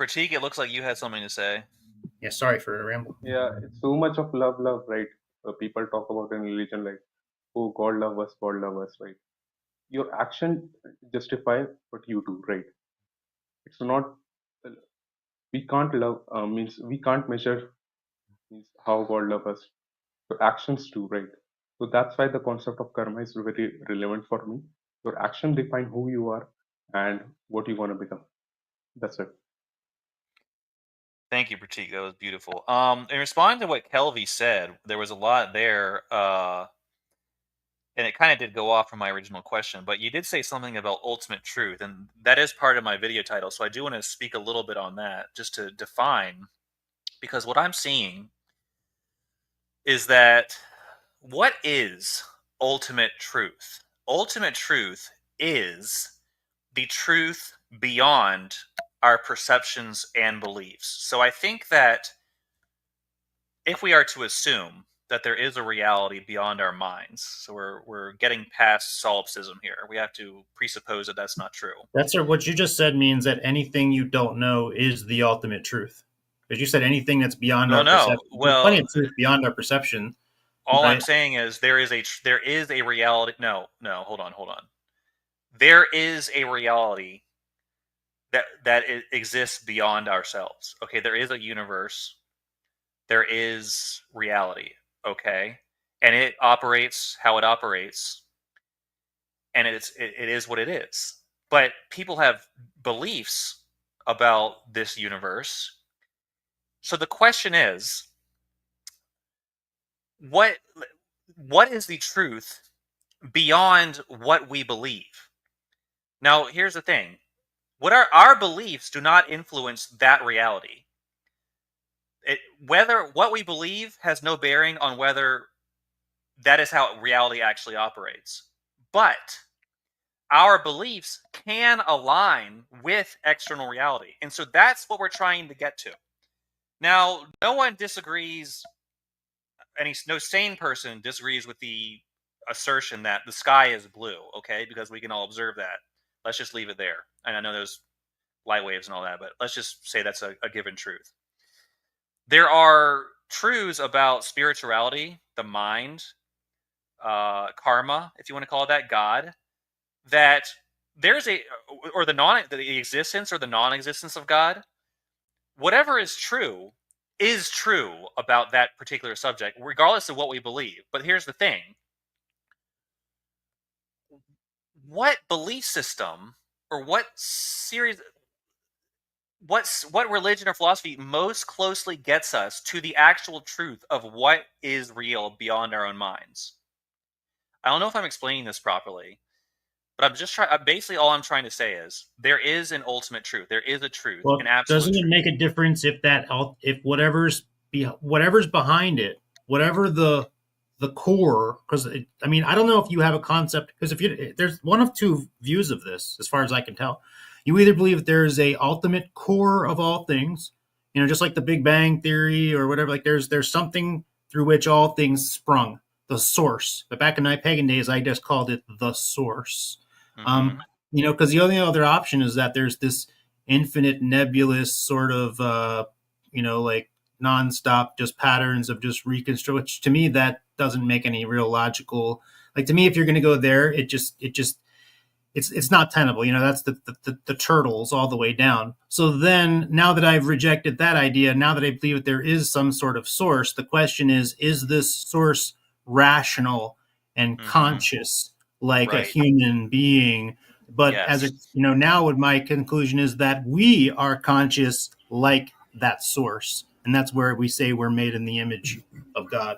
Prateek, it looks like you had something to say. Yeah, sorry for a ramble. Yeah, it's so much of love, right? People talk about in religion like, oh, God love us, right? Your action justify what you do, right? It's not, we can't love, means we can't measure means how God love us. Your actions do, right? So that's why the concept of karma is very relevant for me. Your action define who you are and what you want to become. That's it. Thank you, Prateek. That was beautiful. In responding to what Kelvy said, there was a lot there, and it kind of did go off from my original question, but you did say something about ultimate truth, and that is part of my video title, so I do want to speak a little bit on that, just to define, because what I'm seeing is that what is ultimate truth? Ultimate truth is the truth beyond our perceptions and beliefs. So I think that if we are to assume that there is a reality beyond our minds, so we're getting past solipsism here, we have to presuppose that that's not true. That's what you just said means that anything you don't know is the ultimate truth. Because you said anything that's beyond our perception. Well, there's plenty of truth beyond our perception. All I'm saying is there is a reality. No, hold on. There is a reality that exists beyond ourselves. Okay, there is a universe. There is reality. Okay, and it operates how it operates, and it is what it is. But people have beliefs about this universe. So the question is, what is the truth beyond what we believe? Now, here's the thing. What our beliefs do not influence that reality. Whether what we believe has no bearing on whether that is how reality actually operates. But our beliefs can align with external reality. And so that's what we're trying to get to. Now, no one disagrees, no sane person disagrees with the assertion that the sky is blue, okay? Because we can all observe that. Let's just leave it there. And I know there's light waves and all that, but let's just say that's a given truth. There are truths about spirituality, the mind, karma, if you want to call it that, God, that there's the existence or the non-existence of God. Whatever is true is true about that particular subject, regardless of what we believe. But here's the thing. What belief system or what religion or philosophy most closely gets us to the actual truth of what is real beyond our own minds? I don't know if I'm explaining this properly, but I'm just trying. Basically, all I'm trying to say is there is an ultimate truth. There is a truth, Well, an absolute doesn't it truth. make a difference if whatever's behind it, whatever the core? Because I mean, I don't know if you have a concept. Because there's one of two views of this, as far as I can tell. You either believe that there is a ultimate core of all things, just like the Big Bang theory or whatever. Like there's something through which all things sprung, the source. But back in my pagan days, I just called it the source. Mm-hmm. Because the only other option is that there's this infinite nebulous sort of like nonstop just patterns of just reconstruct, which to me that doesn't make any real logical, like, to me, if you're going to go there, it's not tenable. That's the turtles all the way down. So then, now that I've rejected that idea, now that I believe that there is some sort of source, the question is this source rational and conscious like a human being? But Yes. Now what my conclusion is that we are conscious like that source. And that's where we say we're made in the image of God,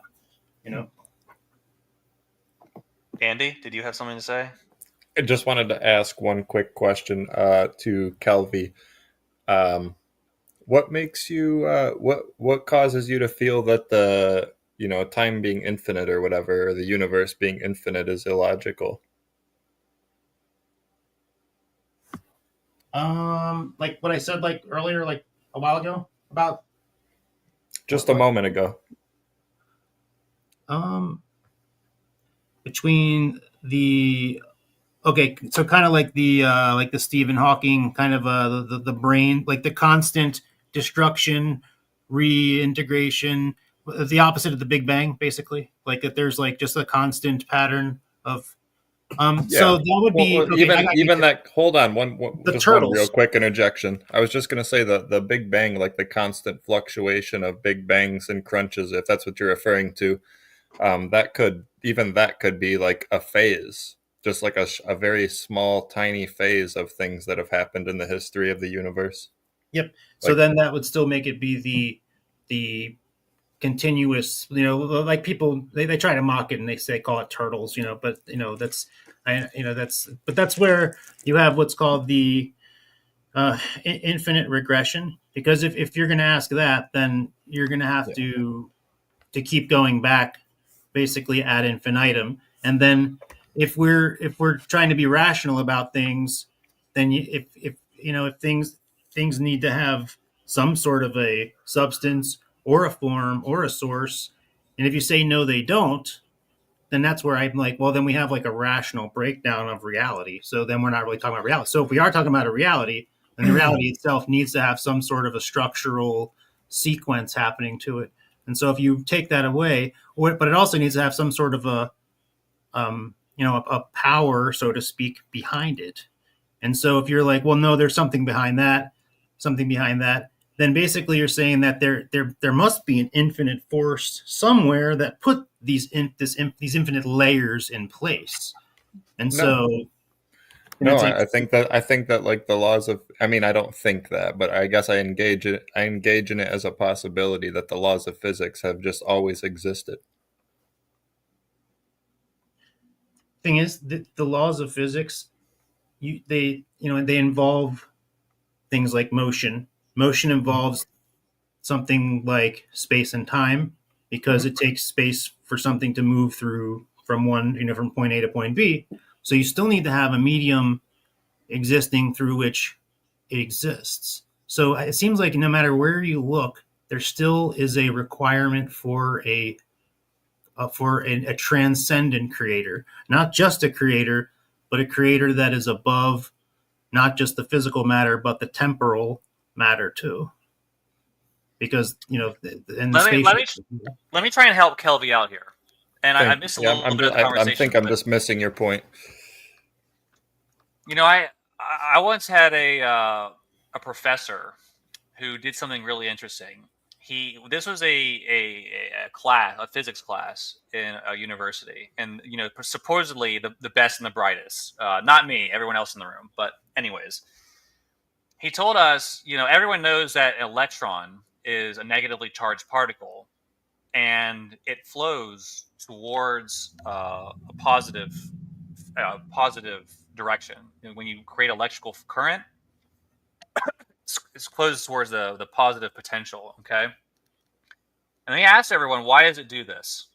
Andy, did you have something to say? I just wanted to ask one quick question to Kelvy. What makes you, what causes you to feel that the, time being infinite or whatever, or the universe being infinite is illogical? Like what I said, like earlier, like a while ago, about just a moment ago. Between so kind of like the Stephen Hawking kind of the brain, like the constant destruction, reintegration, the opposite of the Big Bang, basically. Like that there's like just a constant pattern of so that would be even that. Hold on, just turtles. One real quick interjection. I was just going to say the Big Bang, like the constant fluctuation of Big Bangs and crunches, if that's what you're referring to, that could be like a phase, just like a very small, tiny phase of things that have happened in the history of the universe. Yep. So then that would still make it be the continuous, like people they try to mock it and they call it turtles, but that's where you have what's called the infinite regression, because if you're going to ask that, then you're going to have to keep going back basically ad infinitum. And then if we're trying to be rational about things, then if things need to have some sort of a substance or a form or a source, and if you say no they don't, then that's where I'm like, well, then we have like a rational breakdown of reality. So then we're not really talking about reality. So if we are talking about a reality, then the reality itself needs to have some sort of a structural sequence happening to it. And so if you take that away, but it also needs to have some sort of a power, so to speak, behind it. And so if you're like, well, no, there's something behind that, then basically you're saying that there must be an infinite force somewhere that put these infinite layers in place. And I think that like the laws of, I mean, I don't think that, but I guess I engage in it as a possibility that the laws of physics have just always existed. Thing is, the laws of physics, they involve things like motion. Motion involves something like space and time, because it takes space for something to move through from from point A to point B. So you still need to have a medium existing through which it exists. So it seems like no matter where you look, there still is a requirement for a transcendent creator, not just a creator, but a creator that is above not just the physical matter, but the temporal matter too. Because and let me try and help Kelvy out here. And I missed a little bit of the conversation. I think I'm just missing your point. I once had a professor who did something really interesting. this was a class, a physics class in a university, and supposedly the best and the brightest. Not me, everyone else in the room. But anyways, he told us, everyone knows that an electron is a negatively charged particle, and it flows towards a positive direction. And when you create electrical current, it flows towards the positive potential. Okay. And they asked everyone, why does it do this?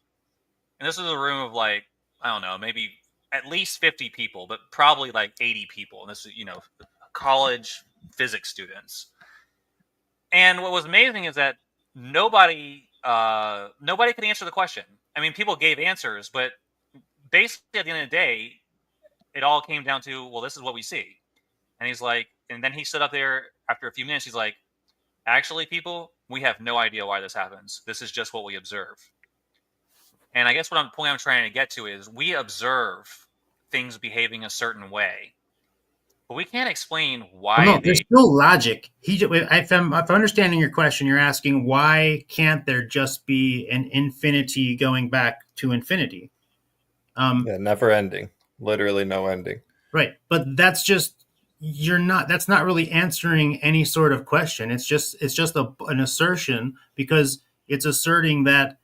And this was a room of I don't know, maybe at least 50 people, but probably 80 people. And this is, college physics students. And what was amazing is that nobody could answer the question. I mean, people gave answers, but basically at the end of the day, it all came down to, well, this is what we see. And he's like, and then he stood up there after a few minutes. He's like, actually, people, we have no idea why this happens. This is just what we observe. And I guess the point I'm trying to get to is we observe things behaving a certain way, but we can't explain why. Well, no, there's still logic. If I'm understanding your question, you're asking why can't there just be an infinity going back to infinity? Never ending. Literally no ending. Right, but that's just that's not really answering any sort of question. It's just an assertion, because it's asserting that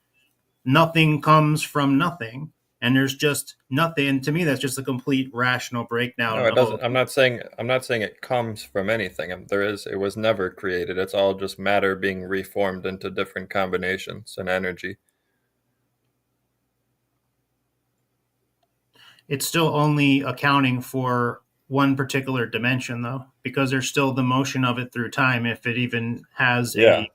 nothing comes from nothing, and there's just nothing. And to me, that's just a complete rational breakdown. No, it doesn't. I'm not saying it comes from anything. It was never created. It's all just matter being reformed into different combinations and energy. It's still only accounting for one particular dimension, though, because there's still the motion of it through time, if it even has so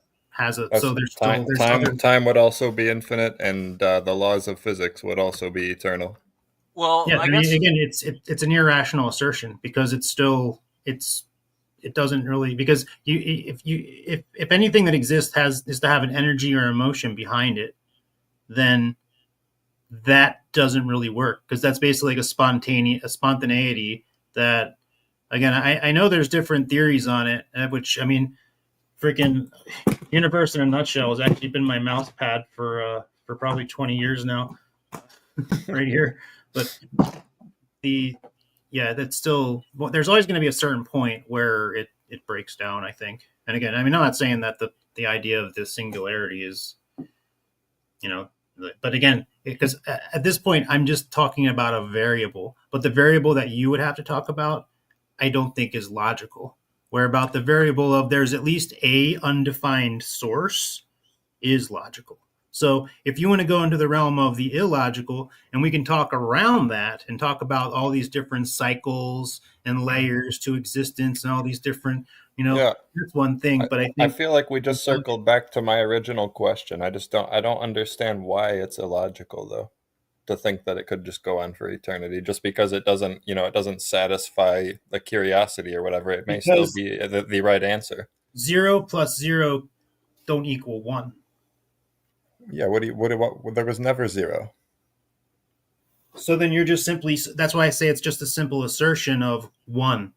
there's time would also be infinite, and the laws of physics would also be eternal. Well, yeah, I guess, again, it's an irrational assertion, because it doesn't really, because if anything that exists is to have an energy or emotion behind it, then that doesn't really work, because that's basically like a spontaneity that, again, I know there's different theories on it, which, I mean, freaking universe in a nutshell has actually been my mouse pad for probably 20 years now, right here. But that's still, there's always going to be a certain point where it breaks down, I think. And again, I mean, I'm not saying that the idea of this singularity is, but again, because at this point, I'm just talking about a variable, but the variable that you would have to talk about, I don't think is logical. Where about the variable of there's at least a undefined source is logical. So if you want to go into the realm of the illogical, and we can talk around that and talk about all these different cycles and layers to existence and all these different, that's one thing. But I feel like we just circled back to my original question. I don't understand why it's illogical, though, to think that it could just go on for eternity, just because it doesn't satisfy the curiosity or whatever. It may still be the right answer. 0 plus 0 don't equal 1. Yeah, what there was never 0. So then you're just simply, that's why I say it's just a simple assertion of 1.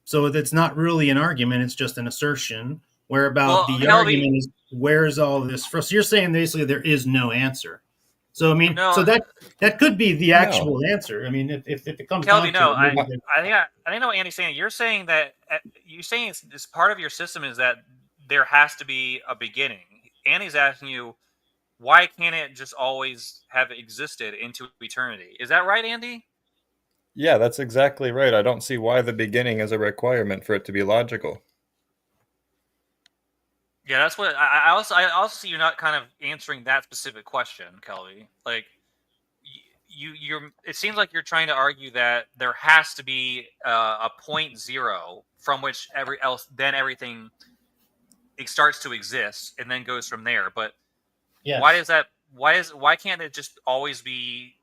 So it's not really an argument, it's just an assertion. The argument is, where's all this from? So you're saying basically there is no answer. So I mean, that could be the actual answer. I mean, if it comes down to it, I think what Andy's saying. You're saying that it's part of your system is that there has to be a beginning. Andy's asking you, why can't it just always have existed into eternity? Is that right, Andy? Yeah, that's exactly right. I don't see why the beginning is a requirement for it to be logical. Yeah, that's what I also see. You're not kind of answering that specific question, Kelby. Like, you're. It seems like you're trying to argue that there has to be a point 0 from which everything it starts to exist and then goes from there. But why is that? Why can't it just always be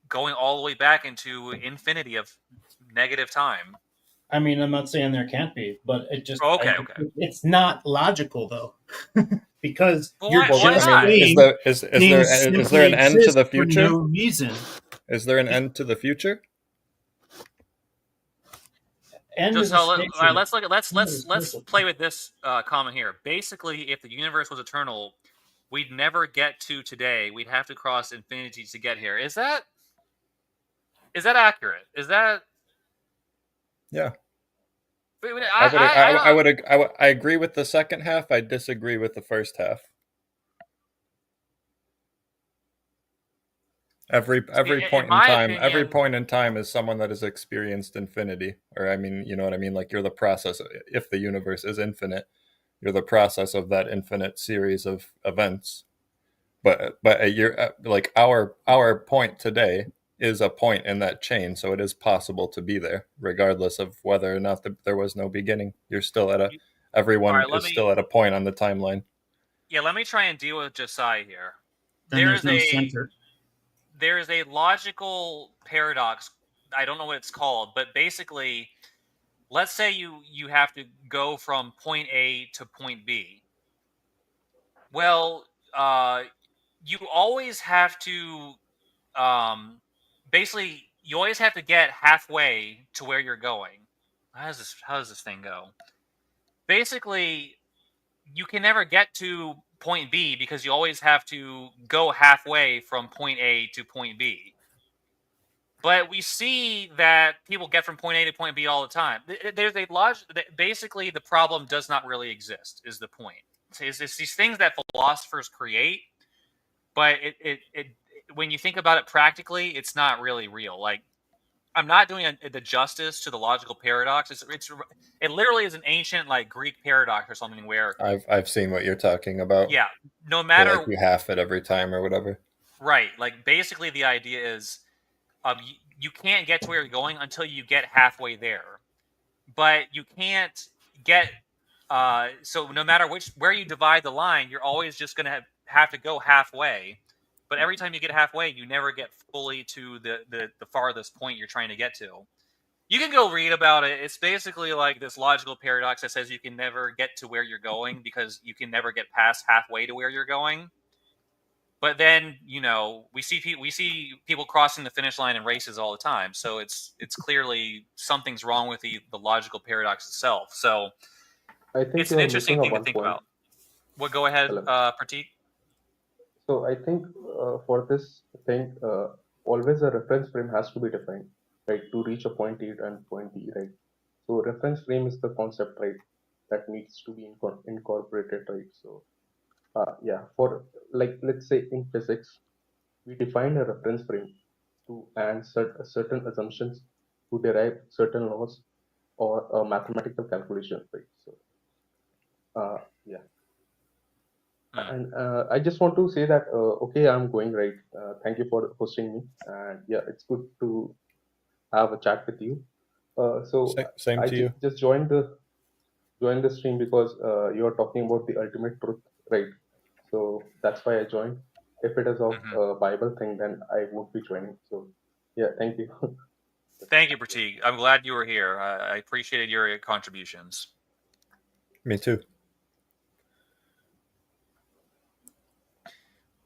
going all the way back into infinity of negative time? I mean, I'm not saying there can't be, but it just okay. It's not logical, though, because you're just saying is there an end to the future? For no reason. Is there an end to the future? End So of the let's look at let's play with this comment here. Basically, if the universe was eternal, we'd never get to today. We'd have to cross infinity to get here. Is that accurate? Is that? Yeah. I agree with the second half. I disagree with the first half. Every point in time is someone that has experienced infinity, or I mean, you know what I mean? Like, you're the process. If the universe is infinite, you're the process of that infinite series of events. But you're like our point today is a point in that chain, so it is possible to be there, regardless of whether or not there was no beginning. You're still at everyone is still at a point on the timeline. Yeah, let me try and deal with Josiah here. There's no center. There is a logical paradox. I don't know what it's called, but basically, let's say you have to go from point A to point B. Well, you always have to, basically, you always have to get halfway to where you're going. How does this thing go? Basically, you can never get to point B because you always have to go halfway from point A to point B. But we see that people get from point A to point B all the time. There's a logic. Basically, the problem does not really exist. Is the point? It's these things that philosophers create, but when you think about it practically, it's not really real. Like, I'm not doing the justice to the logical paradox. It literally is an ancient like Greek paradox or something where I've seen what you're talking about. Yeah, no matter like you half it every time or whatever. Right. Like, basically, the idea is, you can't get to where you're going until you get halfway there, but you can't get. So no matter where you divide the line, you're always just going to have to go halfway. But every time you get halfway, you never get fully to the farthest point you're trying to get to. You can go read about it. It's basically like this logical paradox that says you can never get to where you're going because you can never get past halfway to where you're going. But then, we see people crossing the finish line in races all the time. So it's clearly something's wrong with the logical paradox itself. So I think it's an interesting thing to think about. Well, go ahead, Prateek. So I think for this thing, always a reference frame has to be defined, right, to reach a point A and point B, right? So reference frame is the concept, right, that needs to be incorporated, right? So for like, let's say in physics, we define a reference frame to answer certain assumptions to derive certain laws or a mathematical calculation, right? So and I just want to say that okay, I'm going right. Thank you for hosting me, and yeah, it's good to have a chat with you. So same to you. Just joined the stream because you are talking about the ultimate truth, right? So that's why I joined. If it is of a Bible thing, then I won't be joining. So yeah, thank you. Thank you, Prateek. I'm glad you were here. I appreciated your contributions. Me too.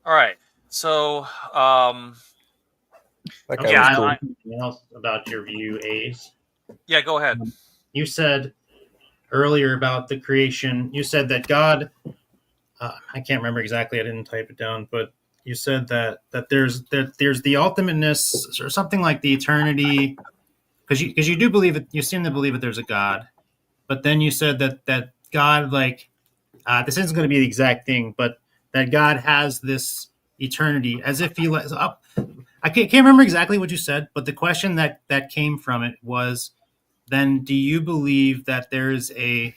All right. So, I like something else about your view, Ace. Yeah, go ahead. You said earlier about the creation. You said that God. I can't remember exactly. I didn't type it down, but you said that there's the ultimateness or something like the eternity, because you do believe it. You seem to believe that there's a God, but then you said that God, like, this isn't going to be the exact thing, but that God has this eternity as if he lets up. I can't remember exactly what you said, but the question that came from it was, then do you believe that there's a,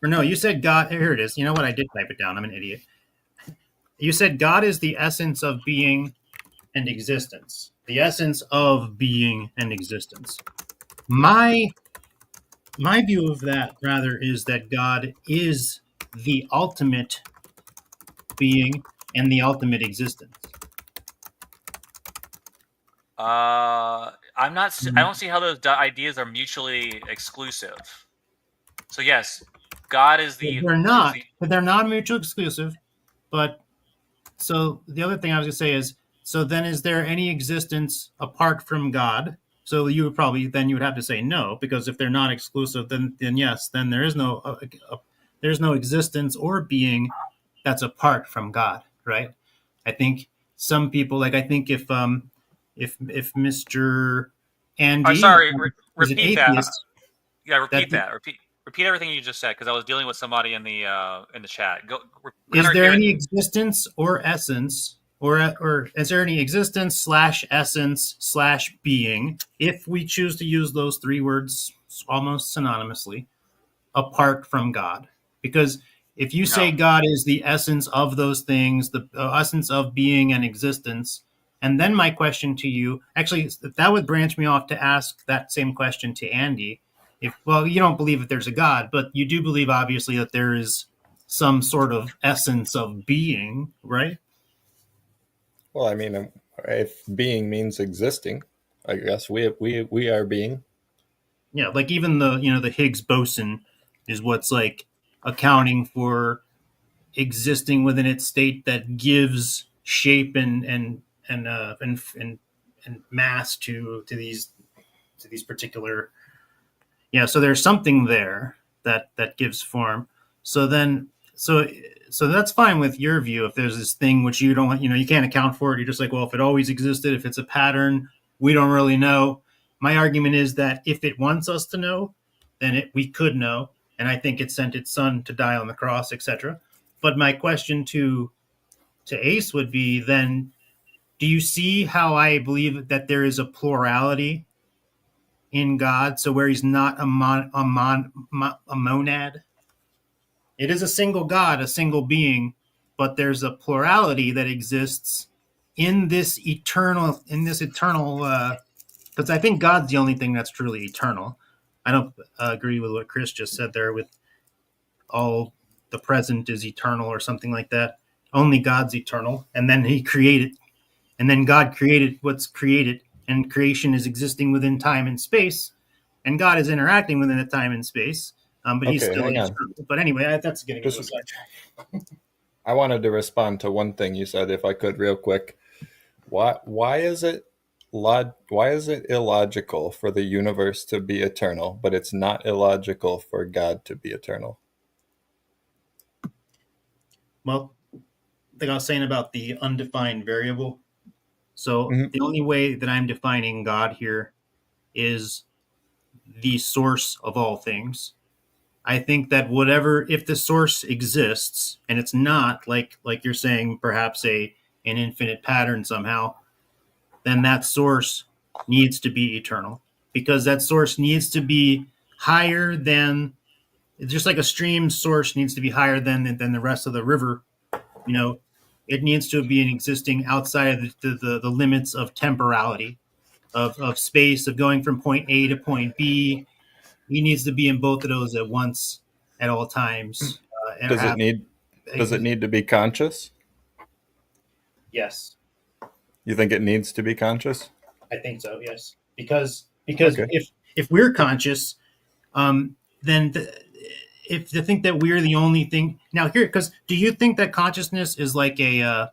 or no, you said God, here it is. You know what? I did type it down. I'm an idiot. You said God is the essence of being and existence. The essence of being and existence. My view of that, rather, is that God is the ultimate being and the ultimate existence. I don't see how those ideas are mutually exclusive. So yes, God is the. They're not. They're not mutually exclusive. But so the other thing I was going to say is, so then is there any existence apart from God? So you would have to say no, because if they're not exclusive, then yes, then there is there's no existence or being that's apart from God, right? I think some people, like, I think if Mr. I'm Andy sorry. is an Repeat that. atheist, Yeah, that repeat that. Repeat everything you just said, because I was dealing with somebody in the chat. Go. We're is gonna there hear it. any existence or essence, or is there any existence slash essence slash being, if we choose to use those three words almost synonymously, apart from God? Because if you say No. God is the essence of those things, the essence of being and existence, and then my question to you, actually, that would branch me off to ask that same question to Andy. If, well, you don't believe that there's a God, but you do believe, obviously, that there is some sort of essence of being, right? Well, I mean, if being means existing, I guess we are being. Yeah, like even the Higgs boson is what's like accounting for existing within its state that gives shape and mass to these particular. Yeah, so there's something there that gives form. So then so that's fine with your view. If there's this thing which you can't account for it, you're just like, well, if it always existed, if it's a pattern, we don't really know. My argument is that if it wants us to know, then we could know, and I think it sent its son to die on the cross, etc. But my question to Ace would be then: do you see how I believe that there is a plurality in God? So where he's not a monad, it is a single God, a single being, but there's a plurality that exists in this eternal. Because I think God's the only thing that's truly eternal. I don't agree with what Chris just said there with all the present is eternal or something like that. Only God's eternal, and then God created what's created, and creation is existing within time and space, and God is interacting within the time and space, but he's still eternal. But anyway, that's getting into a sidetrack. I wanted to respond to one thing you said, if I could, real quick. Why is it illogical for the universe to be eternal, but it's not illogical for God to be eternal? Well, like I was saying about the undefined variable. So the only way that I'm defining God here is the source of all things. I think that if the source exists and it's not like you're saying, perhaps an infinite pattern somehow, then that source needs to be eternal, because that source needs to be higher than, just like a stream source needs to be higher than the rest of the river. It needs to be existing outside of the limits of temporality, of space, of going from point A to point B. He needs to be in both of those at once, at all times. Does it need to be conscious? Yes. You think it needs to be conscious? I think so. Yes, because okay. if we're conscious, then if to think that we're the only thing now here, because do you think that consciousness is like a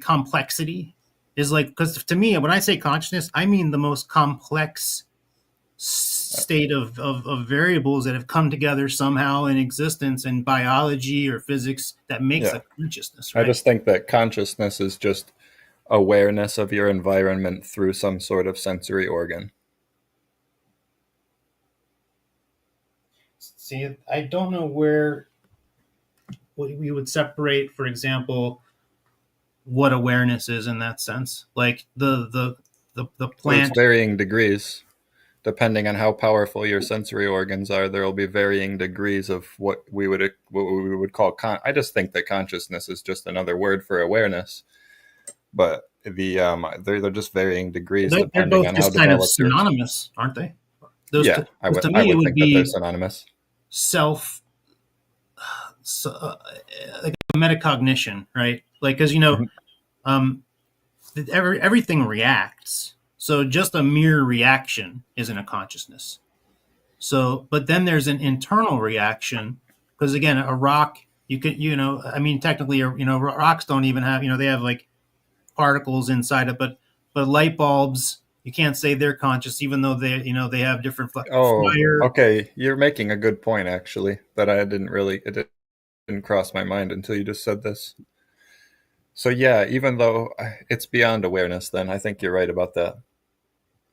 complexity? Is like, because to me, when I say consciousness, I mean the most complex state of variables that have come together somehow in existence in biology or physics that makes a consciousness, right? I just think that consciousness is just awareness of your environment through some sort of sensory organ. See, I don't know what we would separate, for example, what awareness is in that sense. Like the plant. Well, it's varying degrees. Depending on how powerful your sensory organs are, there will be varying degrees of what we would call I just think that consciousness is just another word for awareness. But they're just varying degrees depending on how developed. They're both just kind of synonymous, aren't they? I would think that they're synonymous. Like metacognition, right? Like, because everything reacts. So just a mere reaction isn't a consciousness. So, but then there's an internal reaction, because again, a rock, technically, rocks don't even have, they have like particles inside it, but light bulbs You can't say they're conscious, even though they have different Oh, fire. okay. You're making a good point, actually, that it didn't cross my mind until you just said this. So yeah, even though it's beyond awareness, then I think you're right about that.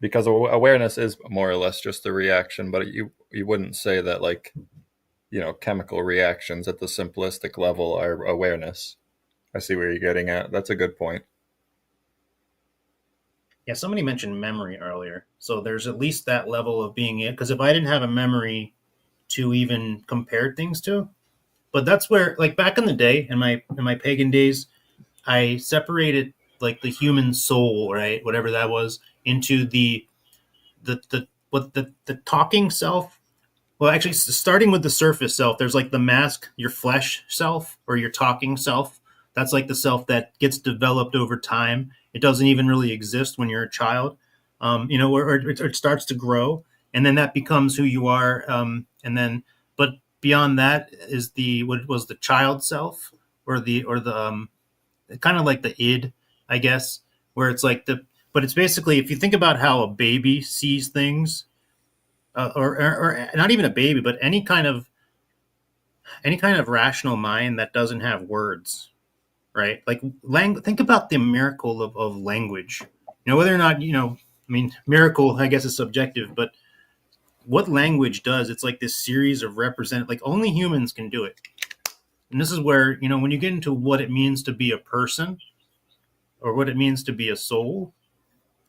Because awareness is more or less just a reaction, but you wouldn't say that, like, chemical reactions at the simplistic level are awareness. I see where you're getting at. That's a good point. Yeah, somebody mentioned memory earlier. So there's at least that level of being it. Because if I didn't have a memory to even compare things to, but that's where, like back in the day, in my pagan days, I separated like the human soul, right, whatever that was, into the talking self. Well, actually, starting with the surface self, there's like the mask, your flesh self, or your talking self. That's like the self that gets developed over time. It doesn't even really exist when you're a child, or it starts to grow, and then that becomes who you are. But beyond that is what was the child self, or the kind of like the id, I guess, where it's like but it's basically, if you think about how a baby sees things, or not even a baby, but any kind of rational mind that doesn't have words, right? Like think about the miracle of language. Whether or not I mean, miracle, I guess, is subjective, but what language does, it's like this series of like only humans can do it. And this is where, when you get into what it means to be a person, or what it means to be a soul,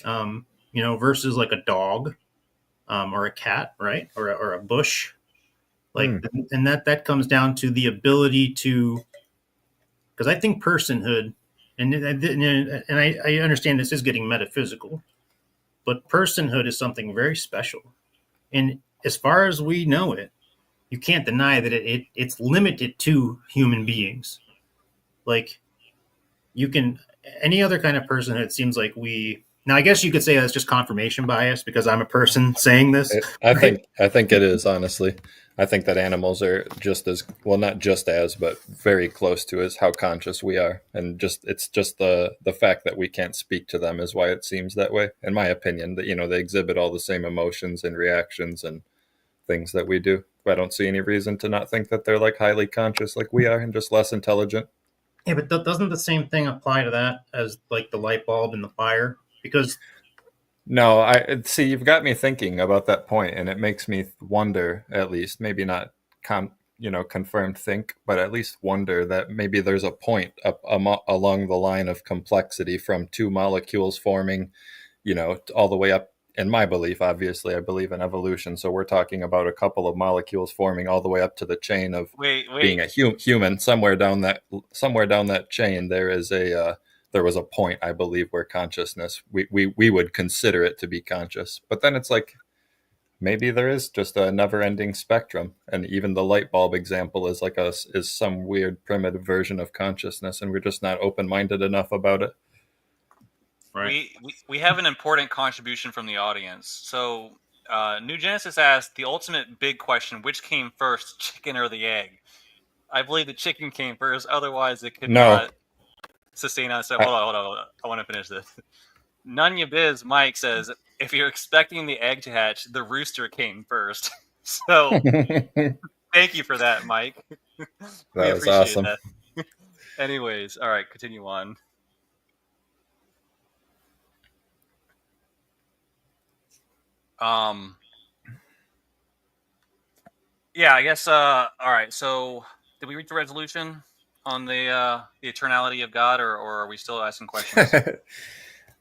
versus like a dog, or a cat, right, or a bush, like, and that comes down to the ability to, because I think personhood, and I understand this is getting metaphysical, but personhood is something very special, and as far as we know it, you can't deny that it's limited to human beings. Like, you can, any other kind of personhood seems like now I guess you could say that's just confirmation bias because I'm a person saying this. I Right? think it is, honestly. I think that animals are just as well, not just as, but very close to as how conscious we are, and it's just the fact that we can't speak to them is why it seems that way. In my opinion, that they exhibit all the same emotions and reactions and things that we do. I don't see any reason to not think that they're like highly conscious like we are and just less intelligent. Yeah, but doesn't the same thing apply to that as like the light bulb and the fire? Because No, I see. You've got me thinking about that point, and it makes me wonder. At least, maybe not, confirmed think, but at least wonder that maybe there's a point up along the line of complexity from two molecules forming, all the way up. In my belief, obviously, I believe in evolution, so we're talking about a couple of molecules forming all the way up to the chain of Wait. being a human. Somewhere down that chain, there was a point, I believe, where consciousness, we would consider it to be conscious. But then it's like, maybe there is just a never ending spectrum. And even the light bulb example is is some weird primitive version of consciousness. And we're just not open minded enough about it. right. We have an important contribution from the audience. So, New Genesis asked the ultimate big question: which came first, chicken or the egg? I believe the chicken came first. Otherwise, it could No. not sustain us. So, hold on. I want to finish this. Nunya Biz Mike says, if you're expecting the egg to hatch, the rooster came first. So, thank you for that, Mike. We That was appreciate awesome. that. Anyways, all right, continue on. Yeah, I guess. All right. So, did we reach the resolution on the eternality of God, or are we still asking questions?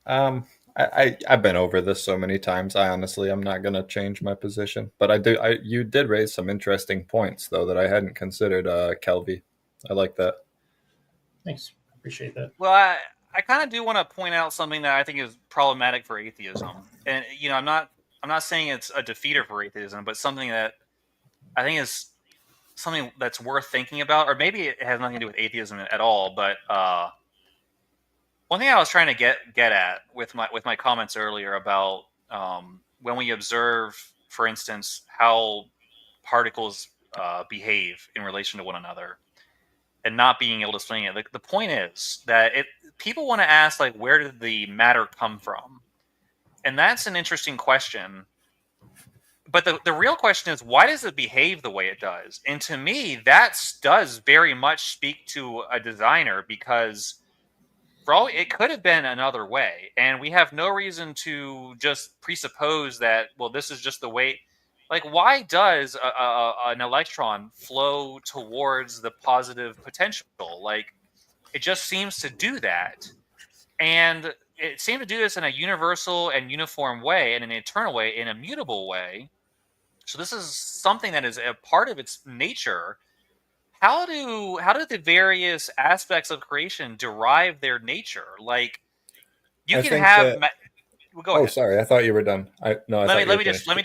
I've been over this so many times. I'm not going to change my position, but you did raise some interesting points though that I hadn't considered, Kelvy. I like that. Thanks. Appreciate that. Well, I kind of do want to point out something that I think is problematic for atheism, and I'm not saying it's a defeater for atheism, but something that I think is something that's worth thinking about, or maybe it has nothing to do with atheism at all. But one thing I was trying to get at with my comments earlier about when we observe, for instance, how particles behave in relation to one another, and not being able to explain it. The point is that people want to ask, like, where did the matter come from? And that's an interesting question. But the real question is, why does it behave the way it does? And to me, that does very much speak to a designer, because for all it could have been another way, and we have no reason to just presuppose that, well, this is just the way. Like, why does an electron flow towards the positive potential? Like, it just seems to do that, and it seemed to do this in a universal and uniform way, in an eternal way, in a mutable way. So this is something that is a part of its nature. How do the various aspects of creation derive their nature? Like, you I can think have. that. Well, go Oh, ahead. sorry. I thought you were done. I thought you were finished. Let me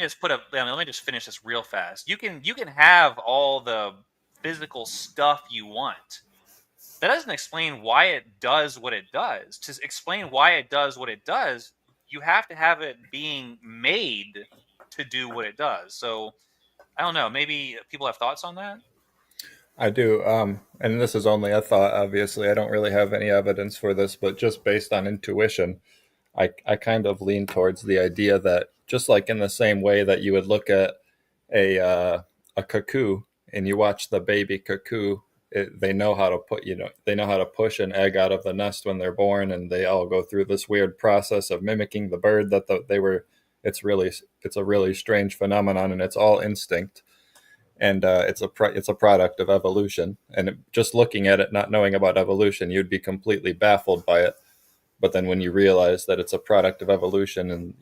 just finish this real fast. You can have all the physical stuff you want. That doesn't explain why it does what it does. To explain why it does what it does, you have to have it being made to do what it does. So I don't know. Maybe people have thoughts on that. I do. And this is only a thought, obviously. I don't really have any evidence for this, but just based on intuition, I kind of lean towards the idea that, just like in the same way that you would look at a cuckoo and you watch the baby cuckoo, they know how to they know how to push an egg out of the nest when they're born, and they all go through this weird process of mimicking the bird that they were. It's a really strange phenomenon, and it's all instinct. And it's a product of evolution. And just looking at it, not knowing about evolution, you'd be completely baffled by it. But then when you realize that it's a product of evolution, and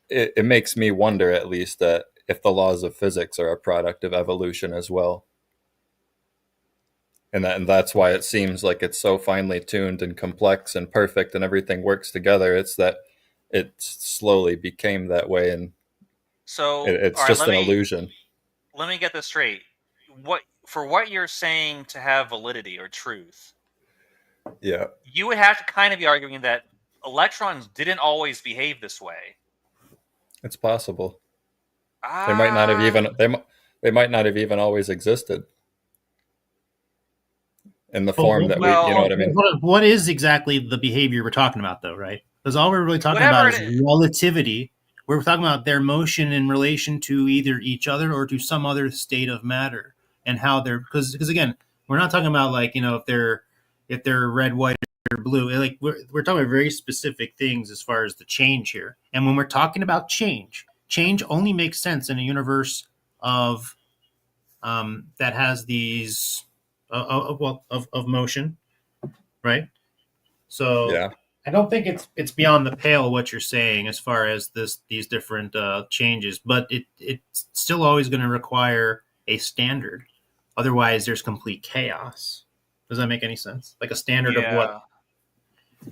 it makes me wonder, at least, that if the laws of physics are a product of evolution as well. And that's why it seems like it's so finely tuned and complex and perfect, and everything works together. It's that it slowly became that way, and So, it's all right, just an illusion. let me get this straight. What you're saying to have validity or truth, Yeah, you would have to kind of be arguing that electrons didn't always behave this way. it's possible. They might not have Ah, even they might not have even always existed in the form that we, you know what I mean? What is exactly the behavior we're talking about, though, right? Because all we're really talking whatever about it is is. relativity. We're talking about their motion in relation to either each other or to some other state of matter, and how they're because again, we're not talking about, like, if they're red, white, or blue. Like, we're talking about very specific things as far as the change here. And when we're talking about change only makes sense in a universe of that has these of motion, right? So Yeah. I don't think it's beyond the pale what you're saying as far as these different changes, but it's still always going to require a standard. Otherwise, there's complete chaos. Does that make any sense? Like a standard of what?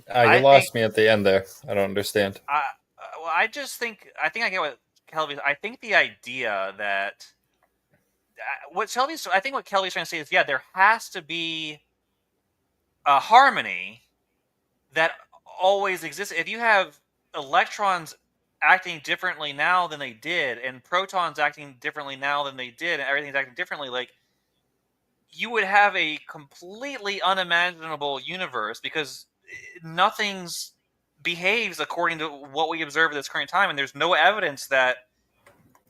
Yeah. You I think lost me at the end there. I don't understand. well, I think I get what Kelby. I think the idea that I think what Kelby's trying to say is, yeah, there has to be a harmony that always exists. If you have electrons acting differently now than they did, and protons acting differently now than they did, and everything's acting differently, like, you would have a completely unimaginable universe, because nothing's behaves according to what we observe at this current time, and there's no evidence that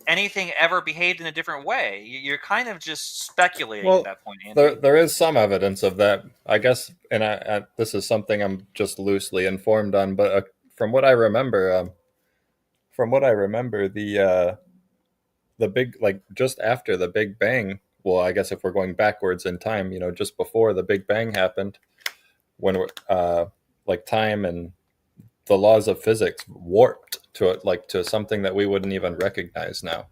anything ever behaved in a different way. You're kind of just speculating at Well, that point, Andy. there is some evidence of that, I guess, and this is something I'm just loosely informed on. But from what I remember, the big, like, just after the Big Bang. Well, I guess if we're going backwards in time, just before the Big Bang happened, when like time and the laws of physics warped to something that we wouldn't even recognize now.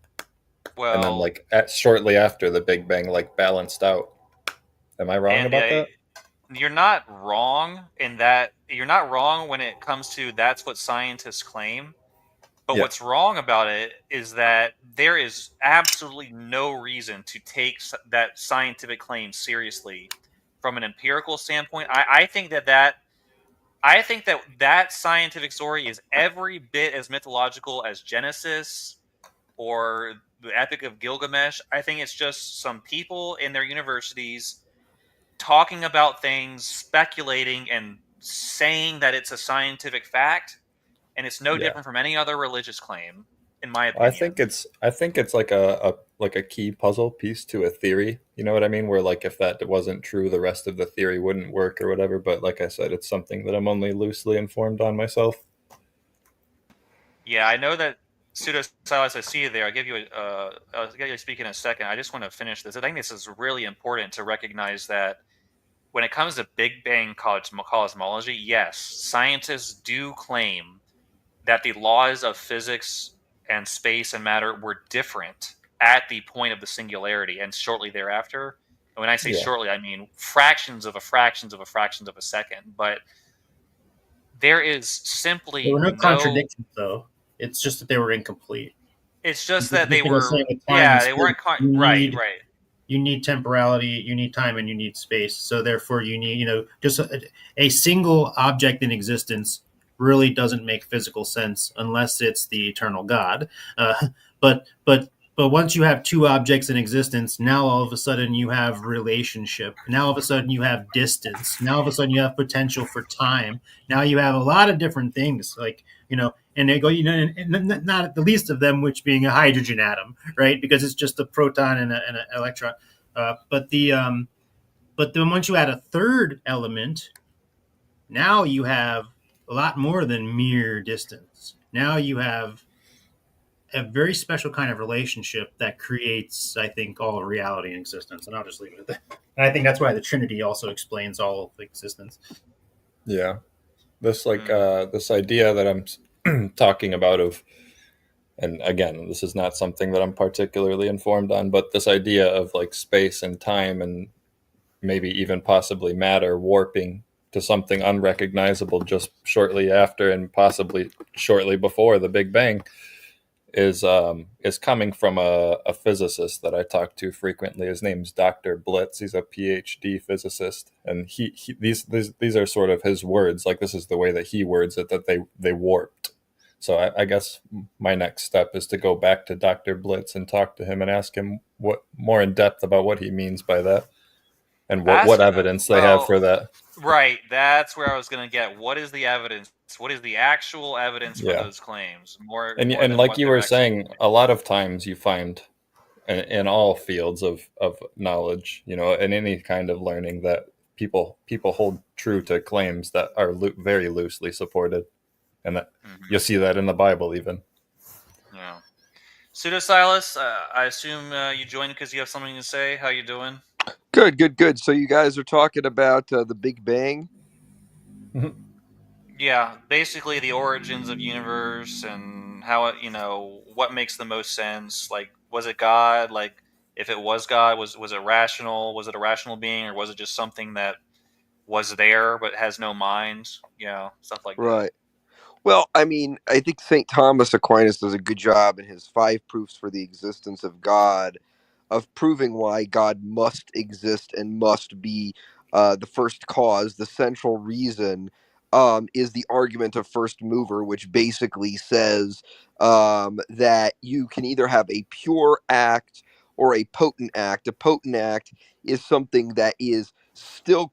And then, Well, like, shortly after the Big Bang, like, balanced out. Am I wrong about that? you're not wrong in that. You're not wrong when it comes to that's what scientists claim. But Yeah. what's wrong about it is that there is absolutely no reason to take that scientific claim seriously from an empirical standpoint. I think that scientific story is every bit as mythological as Genesis or the Epic of Gilgamesh. I think it's just some people in their universities talking about things, speculating, and saying that it's a scientific fact. and it's no different from any other religious claim, in my I opinion. think it's like a key puzzle piece to a theory. You know what I mean? Where like if that wasn't true, the rest of the theory wouldn't work or whatever. But like I said, it's something that I'm only loosely informed on myself. Yeah, I know that pseudo-Silas, I see you there. I'll get you speak in a second. I just want to finish this. I think this is really important to recognize that when it comes to Big Bang cosmology, yes, scientists do claim that the laws of physics and space and matter were different at the point of the singularity and shortly thereafter. And when I say shortly, I mean fractions of a second. But there is simply there were no contradictions, though. It's just that they were incomplete. It's just that they were, they weren't right. You need temporality, you need time, and you need space. So therefore, you need, just a single object in existence really doesn't make physical sense unless it's the eternal God. But once you have two objects in existence, now all of a sudden you have relationship. Now all of a sudden you have distance. Now all of a sudden you have potential for time. Now you have a lot of different things, like, and they go, and not the least of them, which being a hydrogen atom, right? Because it's just a proton and an electron. But then once you add a third element, now you have a lot more than mere distance. Now you have a very special kind of relationship that creates, I think, all of reality and existence. And I'll just leave it at that. And I think that's why the Trinity also explains all of existence. Yeah. This this idea that I'm talking about and again, this is not something that I'm particularly informed on, but this idea of like space and time and maybe even possibly matter warping to something unrecognizable just shortly after and possibly shortly before the Big Bang is coming from a physicist that I talk to frequently. His name's Dr. Blitz. He's a PhD physicist, and these are sort of his words. Like, this is the way that he words it, that they warped. So I guess my next step is to go back to Dr. Blitz and talk to him and ask him what more in depth about what he means by that and what evidence they have for that. Right, that's where I was going to get. What is the evidence? What is the actual evidence for those claims? More and like you were saying, a lot of times you find in all fields of knowledge, in any kind of learning, that people hold true to claims that are very loosely supported, and that you'll see that in the Bible even. Yeah. Pseudo-Silas, I assume you joined because you have something to say. How you doing? Good. So you guys are talking about the Big Bang? Yeah, basically the origins of universe and how it, what makes the most sense. Like, was it God? Like, if it was God, was it rational? Was it a rational being, or was it just something that was there but has no mind? Stuff like that. Right. Well, I mean, I think St. Thomas Aquinas does a good job in his 5 proofs for the existence of God, of proving why God must exist and must be the first cause. The central reason is the argument of first mover, which basically says that you can either have a pure act or a potent act. A potent act is something that is still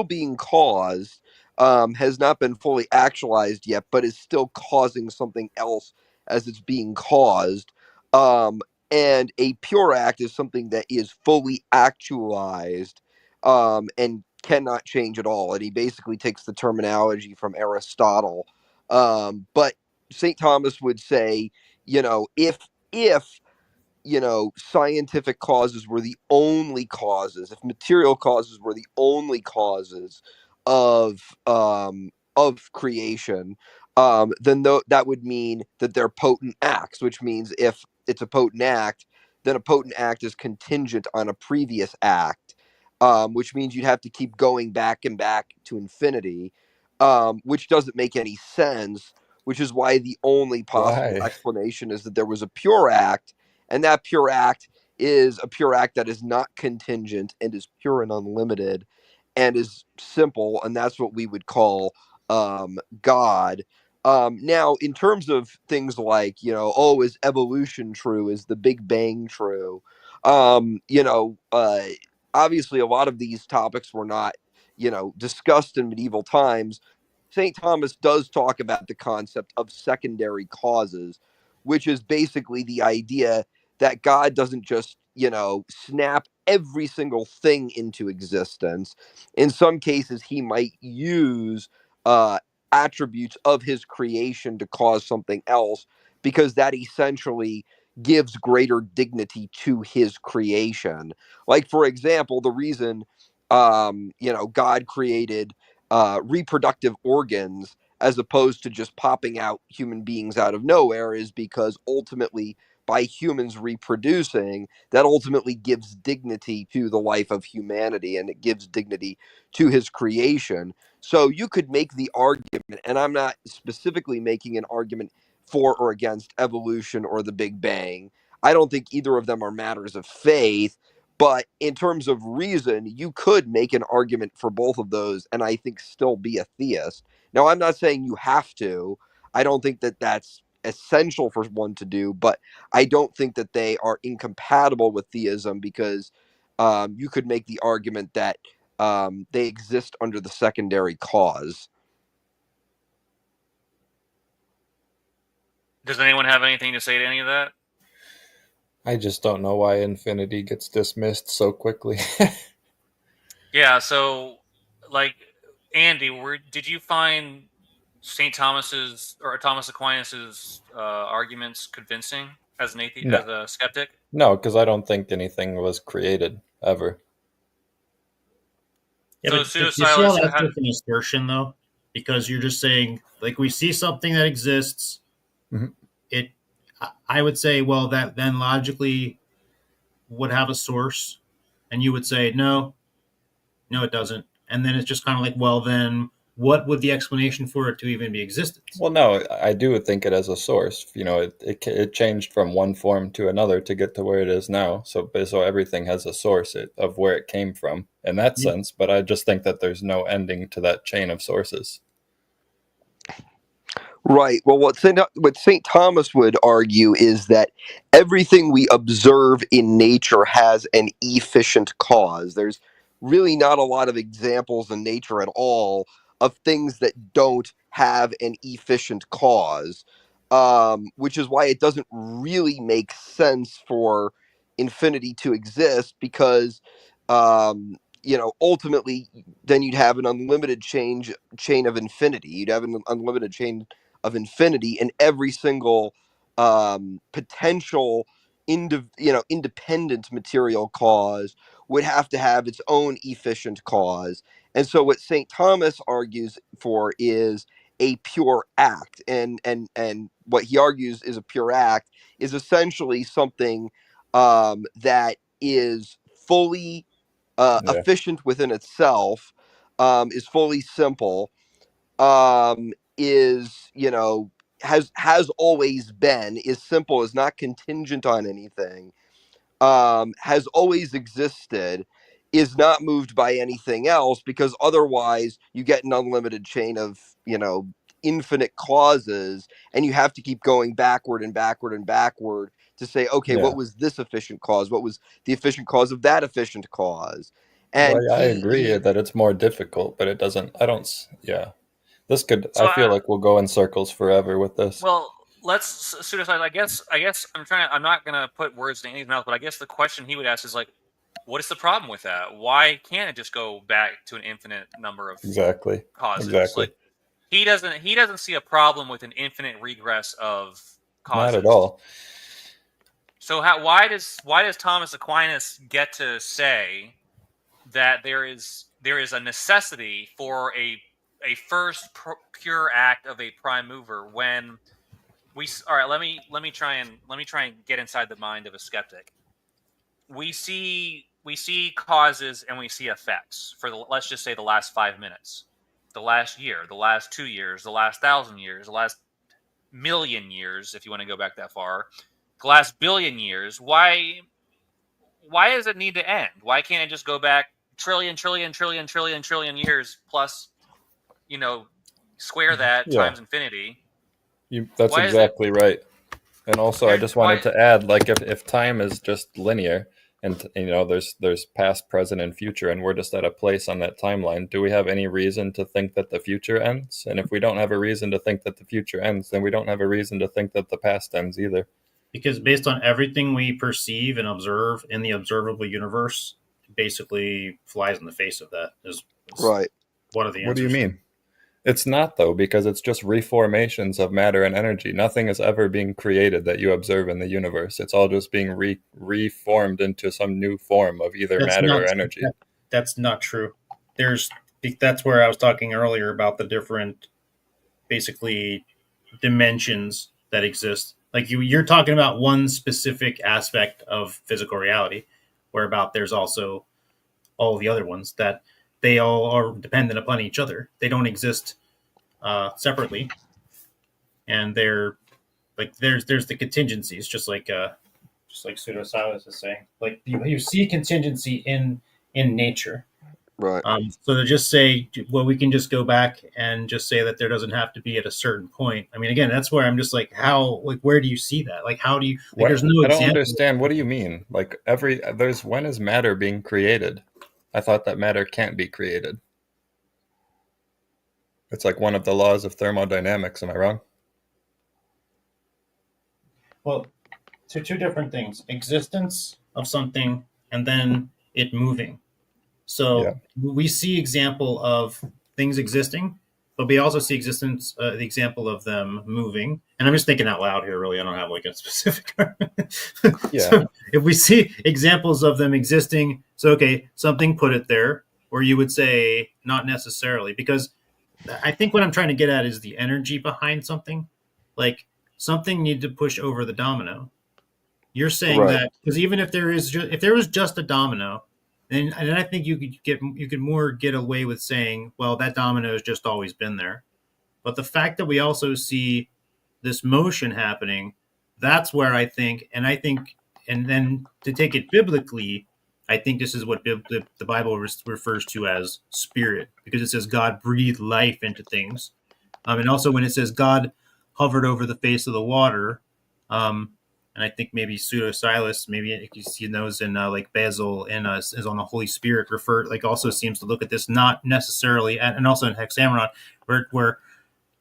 being caused, has not been fully actualized yet, but is still causing something else as it's being caused. And a pure act is something that is fully actualized and cannot change at all. And he basically takes the terminology from Aristotle. But St. Thomas would say, if scientific causes were the only causes, if material causes were the only causes of creation, then that would mean that they're potent acts, which means if it's a potent act, then a potent act is contingent on a previous act, which means you'd have to keep going back and back to infinity, which doesn't make any sense, which is why the only possible explanation is that there was a pure act, and that pure act is a pure act that is not contingent and is pure and unlimited and is simple, and that's what we would call God. Now, in terms of things like, is evolution true? Is the Big Bang true? Obviously, a lot of these topics were not, discussed in medieval times. St. Thomas does talk about the concept of secondary causes, which is basically the idea that God doesn't just, snap every single thing into existence. In some cases, he might use attributes of his creation to cause something else, because that essentially gives greater dignity to his creation. Like, for example, the reason, God created reproductive organs as opposed to just popping out human beings out of nowhere is because ultimately, by humans reproducing, that ultimately gives dignity to the life of humanity, and it gives dignity to his creation. So you could make the argument, and I'm not specifically making an argument for or against evolution or the Big Bang. I don't think either of them are matters of faith. But in terms of reason, you could make an argument for both of those and I think still be a theist. Now, I'm not saying you have to. I don't think that that's essential for one to do, but I don't think that they are incompatible with theism, because you could make the argument that they exist under the secondary cause. Does anyone have anything to say to any of that? I just don't know why infinity gets dismissed so quickly. Yeah, so, like, Andy, did you find St. Thomas's or Thomas Aquinas's arguments convincing as an atheist, No. as a skeptic? No, because I don't think anything was created ever. Yeah, So but you see how that's just an assertion, though? Because you're just saying, like, we see something that exists. Mm-hmm. I would say, well, that then logically would have a source, and you would say, no, it doesn't. And then it's just kind of like, well, then what would the explanation for it to even be existence? Well, no, I do think it as a source. It changed from one form to another to get to where it is now. So everything has a source of where it came from in that sense. But I just think that there's no ending to that chain of sources. Right. Well, what St. Thomas would argue is that everything we observe in nature has an efficient cause. There's really not a lot of examples in nature at all of things that don't have an efficient cause, which is why it doesn't really make sense for infinity to exist, because, ultimately, then you'd have an unlimited chain of infinity. You'd have an unlimited chain of infinity, and every single potential independent material cause would have to have its own efficient cause. And so what St. Thomas argues for is a pure act, and what he argues is a pure act is essentially something that is fully efficient within itself, is fully simple, is has always been, is simple, is not contingent on anything, has always existed, is not moved by anything else, because otherwise you get an unlimited chain of infinite causes, and you have to keep going backward and backward and backward to say, okay, what was this efficient cause, what was the efficient cause of that efficient cause. And I agree that it's more difficult, but it doesn't. This could. So I feel like we'll go in circles forever with this. Well, let's pseudocide. I guess I'm not gonna put words in Andy's mouth, but I guess the question he would ask is like, what is the problem with that? Why can't it just go back to an infinite number of causes? Exactly. Like, he doesn't see a problem with an infinite regress of causes. Not at all. So why does Thomas Aquinas get to say that there is a necessity for a first pure act of a prime mover when all right, let me try and get inside the mind of a skeptic. We see causes and we see effects for let's just say the last 5 minutes, the last year, the last 2 years, the last 1,000 years, the last million years, if you want to go back that far, the last billion years. Why does it need to end? Why can't it just go back trillion years plus, square that times infinity? That's exactly right. And also, I just wanted to add, like, if time is just linear, and there's past, present, and future, and we're just at a place on that timeline. Do we have any reason to think that the future ends? And if we don't have a reason to think that the future ends, then we don't have a reason to think that the past ends either. Because based on everything we perceive and observe in the observable universe, it basically flies in the face of that. Is right. One of the answers. What do you mean? It's not, though, because it's just reformations of matter and energy. Nothing is ever being created that you observe in the universe. It's all just being reformed into some new form of either matter or energy. That's not true. That's where I was talking earlier about the different, basically, dimensions that exist. Like you're talking about one specific aspect of physical reality, whereabout there's also all the other ones that they all are dependent upon each other. They don't exist separately, and they're like there's the contingencies, just like Pseudo-Silas is saying. Like you see contingency in nature, right? So to just say, well, we can just go back and just say that there doesn't have to be at a certain point. I mean, again, that's where I'm just like, how, like, where do you see that? Like, how do you? Like, there's no. I don't understand. What do you mean? Like when is matter being created? I thought that matter can't be created. It's like one of the laws of thermodynamics. Am I wrong? Well, two different things: existence of something and then it moving. So we see example of things existing, but we also see the example of them moving. And I'm just thinking out loud here, really. I don't have like a specific. So if we see examples of them existing, so okay, something put it there, or you would say not necessarily, because I think what I'm trying to get at is the energy behind something. Like something need to push over the domino. You're saying that because even if there was just a domino. And I think you could more get away with saying, well, that domino has just always been there. But the fact that we also see this motion happening, that's where I think, and then to take it biblically, I think this is what the Bible refers to as spirit, because it says God breathed life into things. And also when it says God hovered over the face of the water, and I think maybe Pseudo-Silas, maybe he knows in like Basil and is on the Holy Spirit also seems to look at this not necessarily, and also in Hexameron, where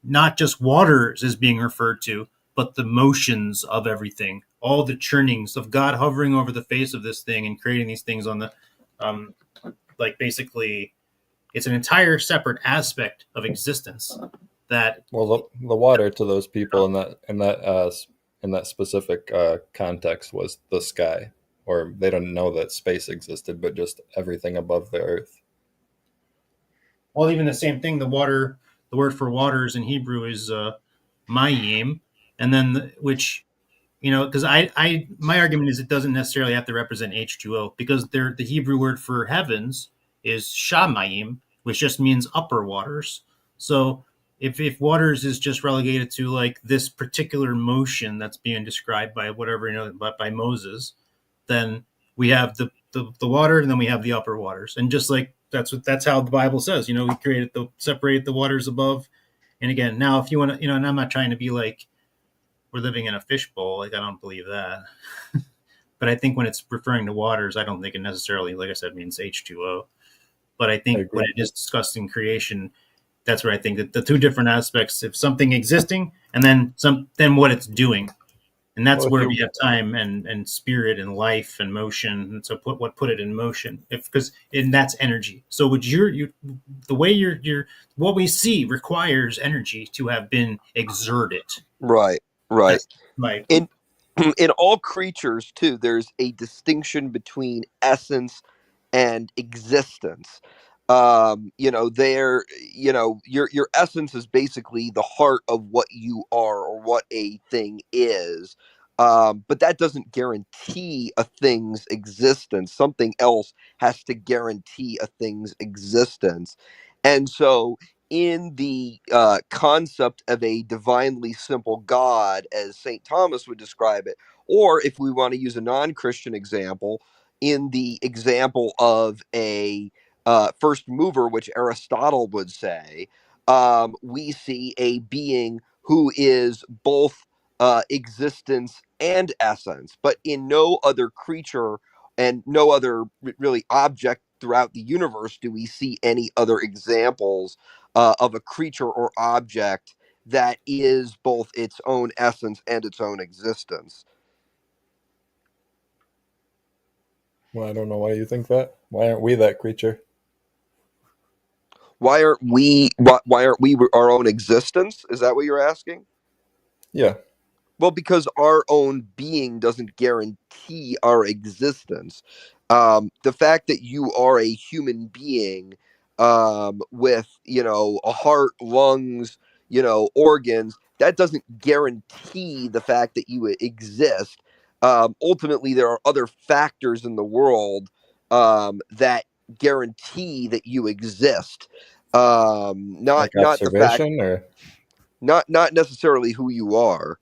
not just waters is being referred to, but the motions of everything, all the churnings of God hovering over the face of this thing and creating these things on the, like basically, it's an entire separate aspect of existence that. Well, the water to those people in that specific context was the sky, or they don't know that space existed, but just everything above the earth. Well, even the same thing, the word for waters in Hebrew is mayim, and then which, because my argument is it doesn't necessarily have to represent H2O, because the Hebrew word for heavens is shamayim, which just means upper waters. So if waters is just relegated to like this particular motion that's being described by whatever, by Moses, then we have the water, and then we have the upper waters. And just like that's how the Bible says, we separated the waters above. And again, now if you want to, and I'm not trying to be like we're living in a fishbowl, like I don't believe that. But I think when it's referring to waters, I don't think it necessarily, like I said, means H2O. But I think when it is discussed in creation, that's where I think that the two different aspects of something existing and then what it's doing. And that's where we have time and spirit and life and motion. And so what put it in motion, and that's energy. So the way what we see requires energy to have been exerted. Right. In all creatures too, there's a distinction between essence and existence. Your essence is basically the heart of what you are or what a thing is. But that doesn't guarantee a thing's existence. Something else has to guarantee a thing's existence. And so in the concept of a divinely simple God, as St. Thomas would describe it, or if we want to use a non-Christian example, in the example of a first mover, which Aristotle would say, we see a being who is both existence and essence, but in no other creature and no other really object throughout the universe do we see any other examples of a creature or object that is both its own essence and its own existence. Well, I don't know why you think that. Why aren't we that creature? Why aren't we our own existence? Is that what you're asking? Yeah. Well, because our own being doesn't guarantee our existence. The fact that you are a human being with, a heart, lungs, organs, that doesn't guarantee the fact that you exist. Ultimately, there are other factors in the world that guarantee that you exist. Like Not the fact, observation, or not necessarily who you are.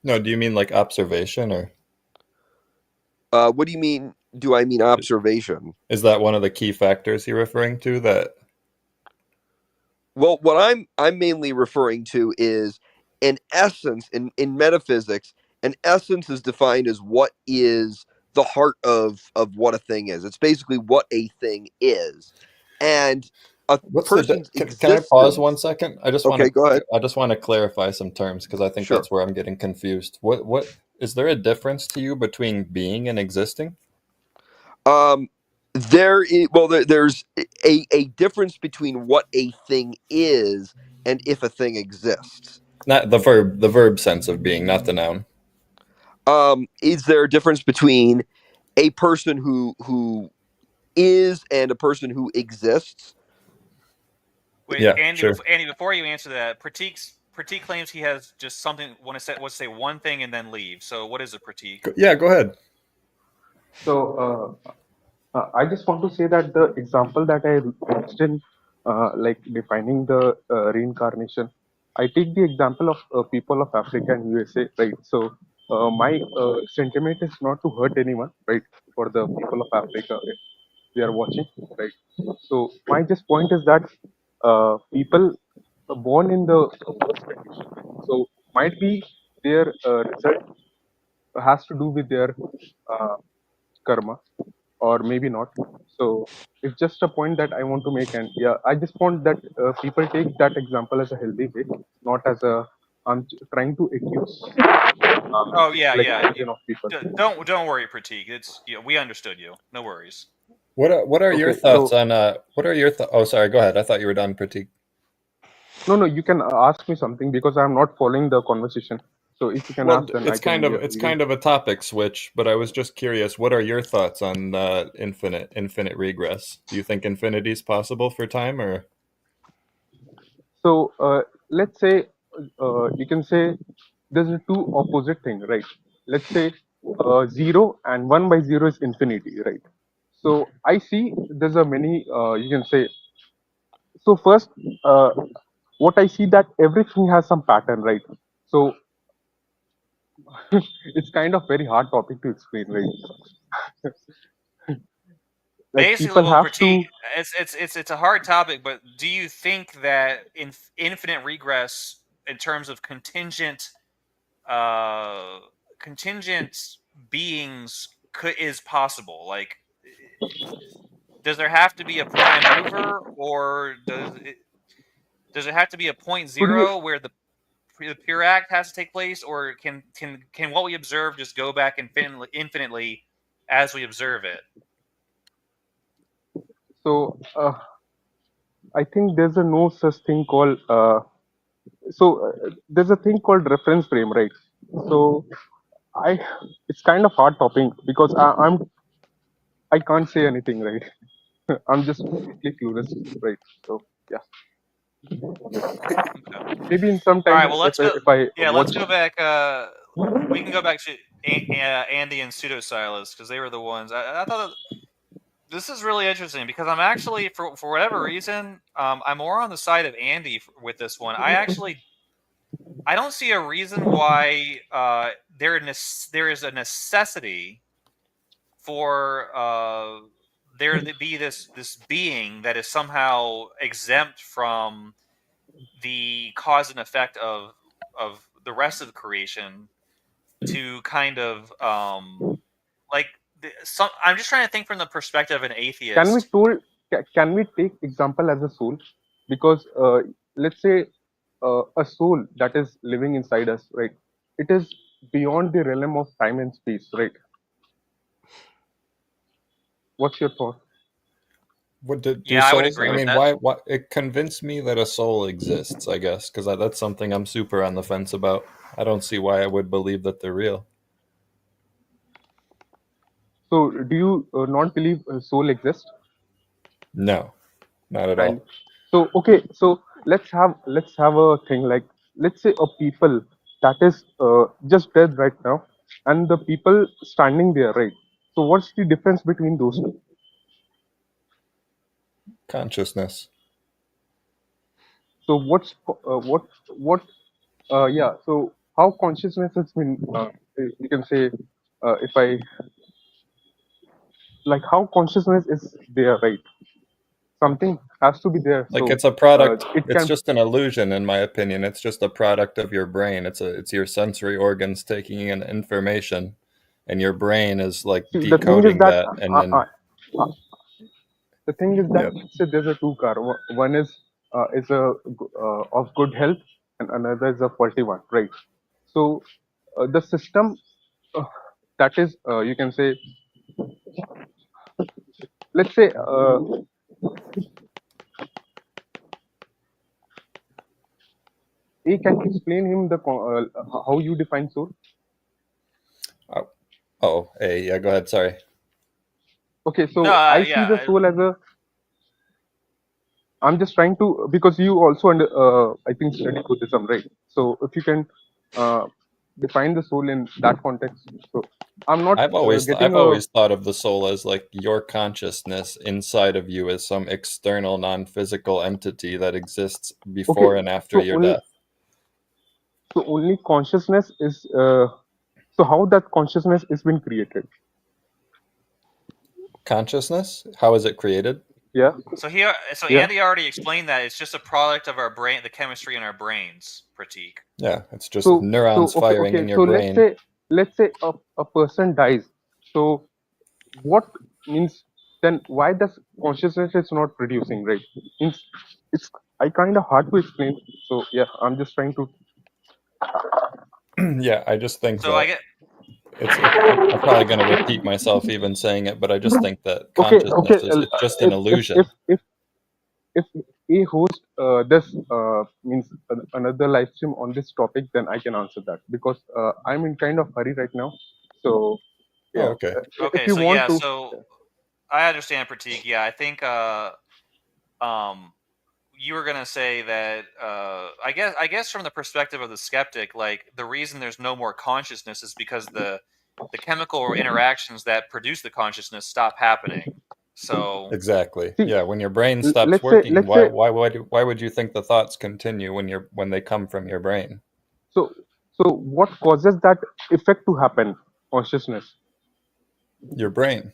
no? Do you mean like observation, or What do you mean? Do I mean observation? is that one of the key factors you're referring to? That Well, what I'm mainly referring to is an essence in metaphysics. An essence is defined as what is the heart of what a thing is. It's basically what a thing is, and a what's person's can I pause existence. 1 second? I just want Okay, go ahead. to clarify some terms because I think Sure. that's where I'm getting confused. What is there a difference to you between being and existing? There's a difference between what a thing is and if a thing exists. Not the verb sense of being, not the noun. Is there a difference between a person who is and a person who exists? Wait, Yeah, Andy. sure. Andy, before you answer that, Prateek claims he has just something. Want to say one thing and then leave. So what is it, Prateek? Yeah, go ahead. So I just want to say that the example that I used in like defining the reincarnation, I take the example of people of Africa and USA, right? So my sentiment is not to hurt anyone, right? For the people of Africa, if they are watching, right? So my just point is that people born in the worst condition, so might be their result has to do with their uh, karma, or maybe not. So it's just a point that I want to make, and yeah, I just want that people take that example as a healthy way, not as a trying to accuse Oh yeah, like yeah. religion of people. Don't worry, Prateek. It's we understood you. No worries. What are your Okay, thoughts so on what are your oh, sorry, go ahead. I thought you were done, Prateek. no, you can ask me something because I'm not following the conversation. So if you can Well, ask, then I can be a it's really. kind of a topic switch, but I was just curious. What are your thoughts on infinite regress? Do you think infinity is possible for time, or So let's say you can say there's a two opposite thing, right? Let's say 0 and 1 by 0 is infinity, right? So I see there's a many you can say. So first, what I see that everything has some pattern, right? So it's kind of very hard topic to explain, right? Like Basically, people well, have to. Prateek, it's a hard topic, but do you think that infinite regress in terms of uh, contingent beings is possible? Like, does there have to be a prime mover, or does it have to be a point Could you zero where the pure act has to take place, or can what we observe just go back infinitely as we observe it? so I think there's a no such thing called there's a thing called reference frame, right? So I it's kind of hard topic because I can't say anything, right? I'm just completely clueless, right? So yeah, Okay. maybe in some All time right. Well, let's go. if I Yeah, let's watch. go back. We can go back to Andy and Pseudo Silas because they were the ones. I thought this is really interesting because I'm actually, for whatever reason, I'm more on the side of Andy with this one. I don't see a reason why there is a necessity for there to be this being that is somehow exempt from the cause and effect of the rest of creation to kind of like I'm just trying to think from the perspective of an atheist. Can we take example as a soul? Because let's say a soul that is living inside us, right? It is beyond the realm of time and space, right? What's your thought? What do I would souls? agree I with mean, that. why? It convinced me that a soul exists. I guess because that's something I'm super on the fence about. I don't see why I would believe that they're real. So, do you not believe a soul exists? No, not at And all. so, okay, so let's have a thing like, let's say a people that is just dead right now, and the people standing there, right? So, what's the difference between those two? Consciousness. So, what? Yeah. So, how consciousness has been? You can say, if I like, how consciousness is there, right? Something has to be there. Like So, it's a product. it It's can just an illusion, in my opinion. It's just a product of your brain. It's your sensory organs taking in information, and your brain is like see. The thing is decoding that that, and then uh, the thing is that yep. let's say there's a two car. One is of good health, and another is a faulty one, right? So the system uh, that is you can say, let's say A, can you explain him how you define soul? Oh, oh, hey, yeah. Go ahead. Sorry. Okay, No, so I see the yeah, soul as a. I'm just trying to, because you also I think study Buddhism, right? So if you can uh, define the soul in that context, so I'm not getting I've a. always thought of the soul as like your consciousness inside of you as some external non-physical entity that exists Okay, before and after so your only death. so only consciousness is. So how that consciousness is been created? Consciousness? How is it created? Yeah, so yeah. Andy already explained that it's just a product of our brain, the chemistry in our brains, Prateek. Yeah, it's just So neurons okay, firing in your So let's brain. say a person dies. So what means, then why does consciousness is not producing, right? Means it's I kind of hard to explain. So yeah, I'm just trying to. Yeah, I just think So I that get I'm probably going to repeat myself even saying it, but I just think that Okay, consciousness is it's just an if illusion. if a host does means another live stream on this topic, then I can answer that, because I'm in kind of hurry right now. So Oh, yeah, okay. if okay. you So want yeah, to. so I understand, Prateek. Yeah, I think um you were gonna say that I guess from the perspective of the skeptic, like the reason there's no more consciousness is because the chemical interactions that produce the consciousness stop happening. So Exactly. See, Yeah, when your brain stops let's say, working, why would you think the thoughts continue when they come from your brain? so. So, what causes that effect to happen? Consciousness. Your brain.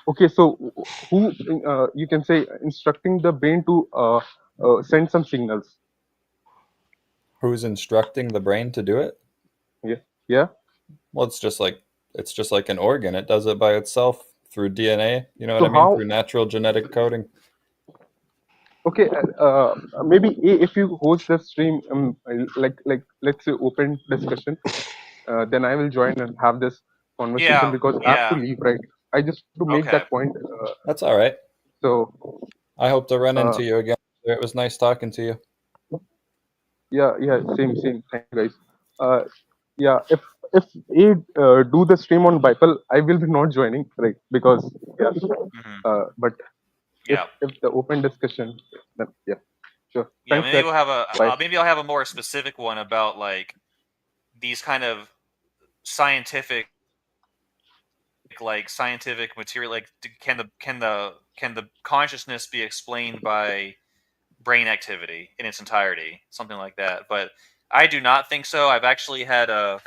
Okay, so who you can say instructing the brain to send some signals? Who's instructing the brain to do it? Yeah, yeah. Well, it's just like an organ. It does it by itself through DNA. You know what So I mean? how? Through natural genetic coding. Okay, maybe if you host the stream, like let's say open discussion, then I will join and have this conversation, yeah, because I have to yeah, leave, right? I just to make okay. that point. That's all right. So I hope to run uh, into you again. It was nice talking to you. yeah, same. Thank you guys. Uh, yeah, if he do the stream on Bible, I will be not joining, right? Because yeah, Hmm. but if Yeah, the open discussion, then yeah, sure. yeah. Thanks, Maybe guys. we'll have a Bye. maybe I'll have a more specific one about like these kind of scientific scientific material. Like, can the consciousness be explained by brain activity in its entirety, something like that? But I do not think so. I've actually had a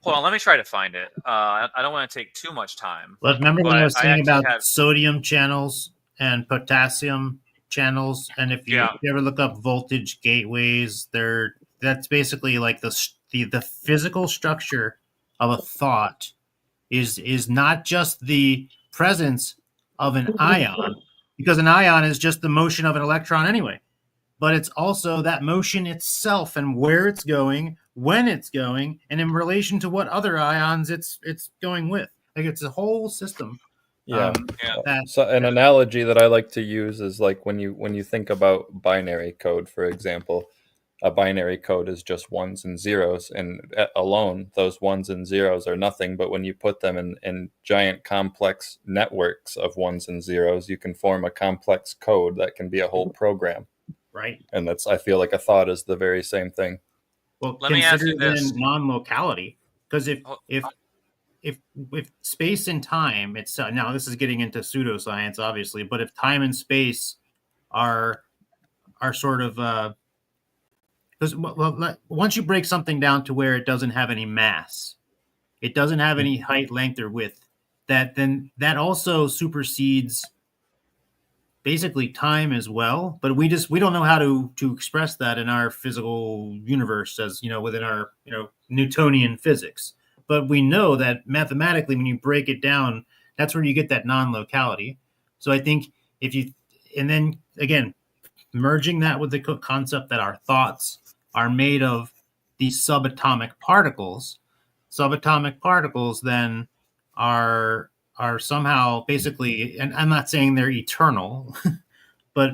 hold on. Let me try to find it. I don't want to take too much time, But remember when I but was I saying actually about had sodium channels and potassium channels, and if yeah. you ever look up voltage gateways, that's basically like the physical structure of a thought is not just the presence of an ion, because an ion is just the motion of an electron anyway, but it's also that motion itself and where it's going, when it's going, and in relation to what other ions it's going with. Like, it's a whole system. Yeah. So an analogy that I like to use is like when you think about binary code, for example. A binary code is just ones and zeros, and alone those ones and zeros are nothing. But when you put them in giant complex networks of ones and zeros, you can form a complex code that can be a whole program. Right. And I feel like a thought is the very same thing. Well, let me ask you this: non-locality, because if space and time, it's now this is getting into pseudoscience, obviously, but if time and space are sort of because once you break something down to where it doesn't have any mass, it doesn't have any height, length, or width, then that also supersedes basically time as well. But we don't know how to express that in our physical universe, as within our Newtonian physics. But we know that mathematically, when you break it down, that's where you get that non-locality. So I think and then again, merging that with the concept that our thoughts are made of these subatomic particles. Subatomic particles then are somehow basically, and I'm not saying they're eternal, but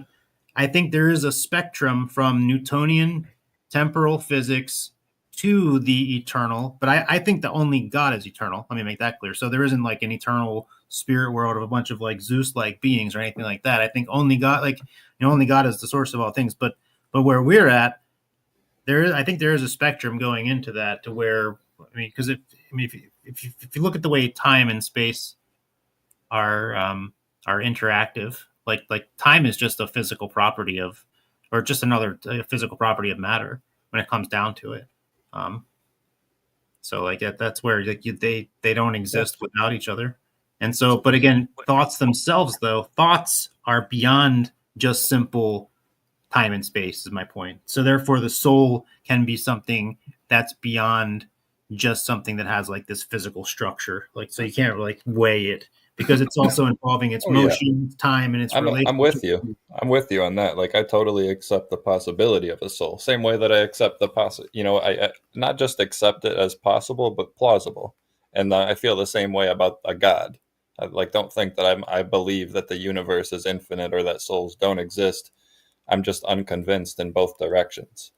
I think there is a spectrum from Newtonian temporal physics to the eternal, but I think that only God is eternal. Let me make that clear. So there isn't like an eternal spirit world of a bunch of like Zeus-like beings or anything like that. I think only God, only God is the source of all things. But where we're at, I think there is a spectrum going into that, to where, because if you look at the way time and space are interactive, like time is just a physical property of, or just another physical property of matter when it comes down to it. So like that's where they don't exist without each other. And so, but again, thoughts themselves, though, thoughts are beyond just simple time and space, is my point. So therefore, the soul can be something that's beyond just something that has like this physical structure. Like, so you can't like weigh it, because it's also involving its motion, time, and its relationship. I'm with you. I'm with you on that. Like, I totally accept the possibility of a soul. Same way that I accept I not just accept it as possible, but plausible. And I feel the same way about a God. I don't think that I believe that the universe is infinite or that souls don't exist. I'm just unconvinced in both directions.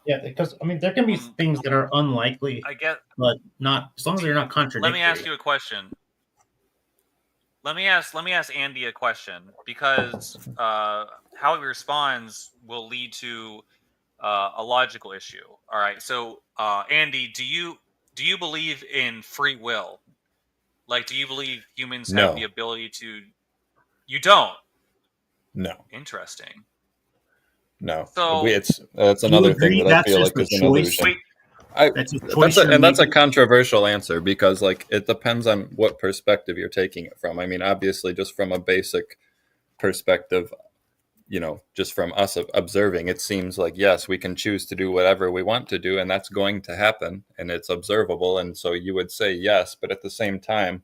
Yeah, because there can be things that are unlikely, I get, but not, as long as they're not contradictory. Let me ask you a question. Let me ask Andy a question, because how he responds will lead to a logical issue. All right. So, Andy, do you believe in free will? Like, do you believe humans have the ability to? You don't. No. Interesting. No. So that's another thing that I feel like is an illusion. That's a controversial answer, because like it depends on what perspective you're taking it from. Obviously, just from a basic perspective, just from us observing, it seems like, yes, we can choose to do whatever we want to do, and that's going to happen, and it's observable. And so you would say yes, but at the same time,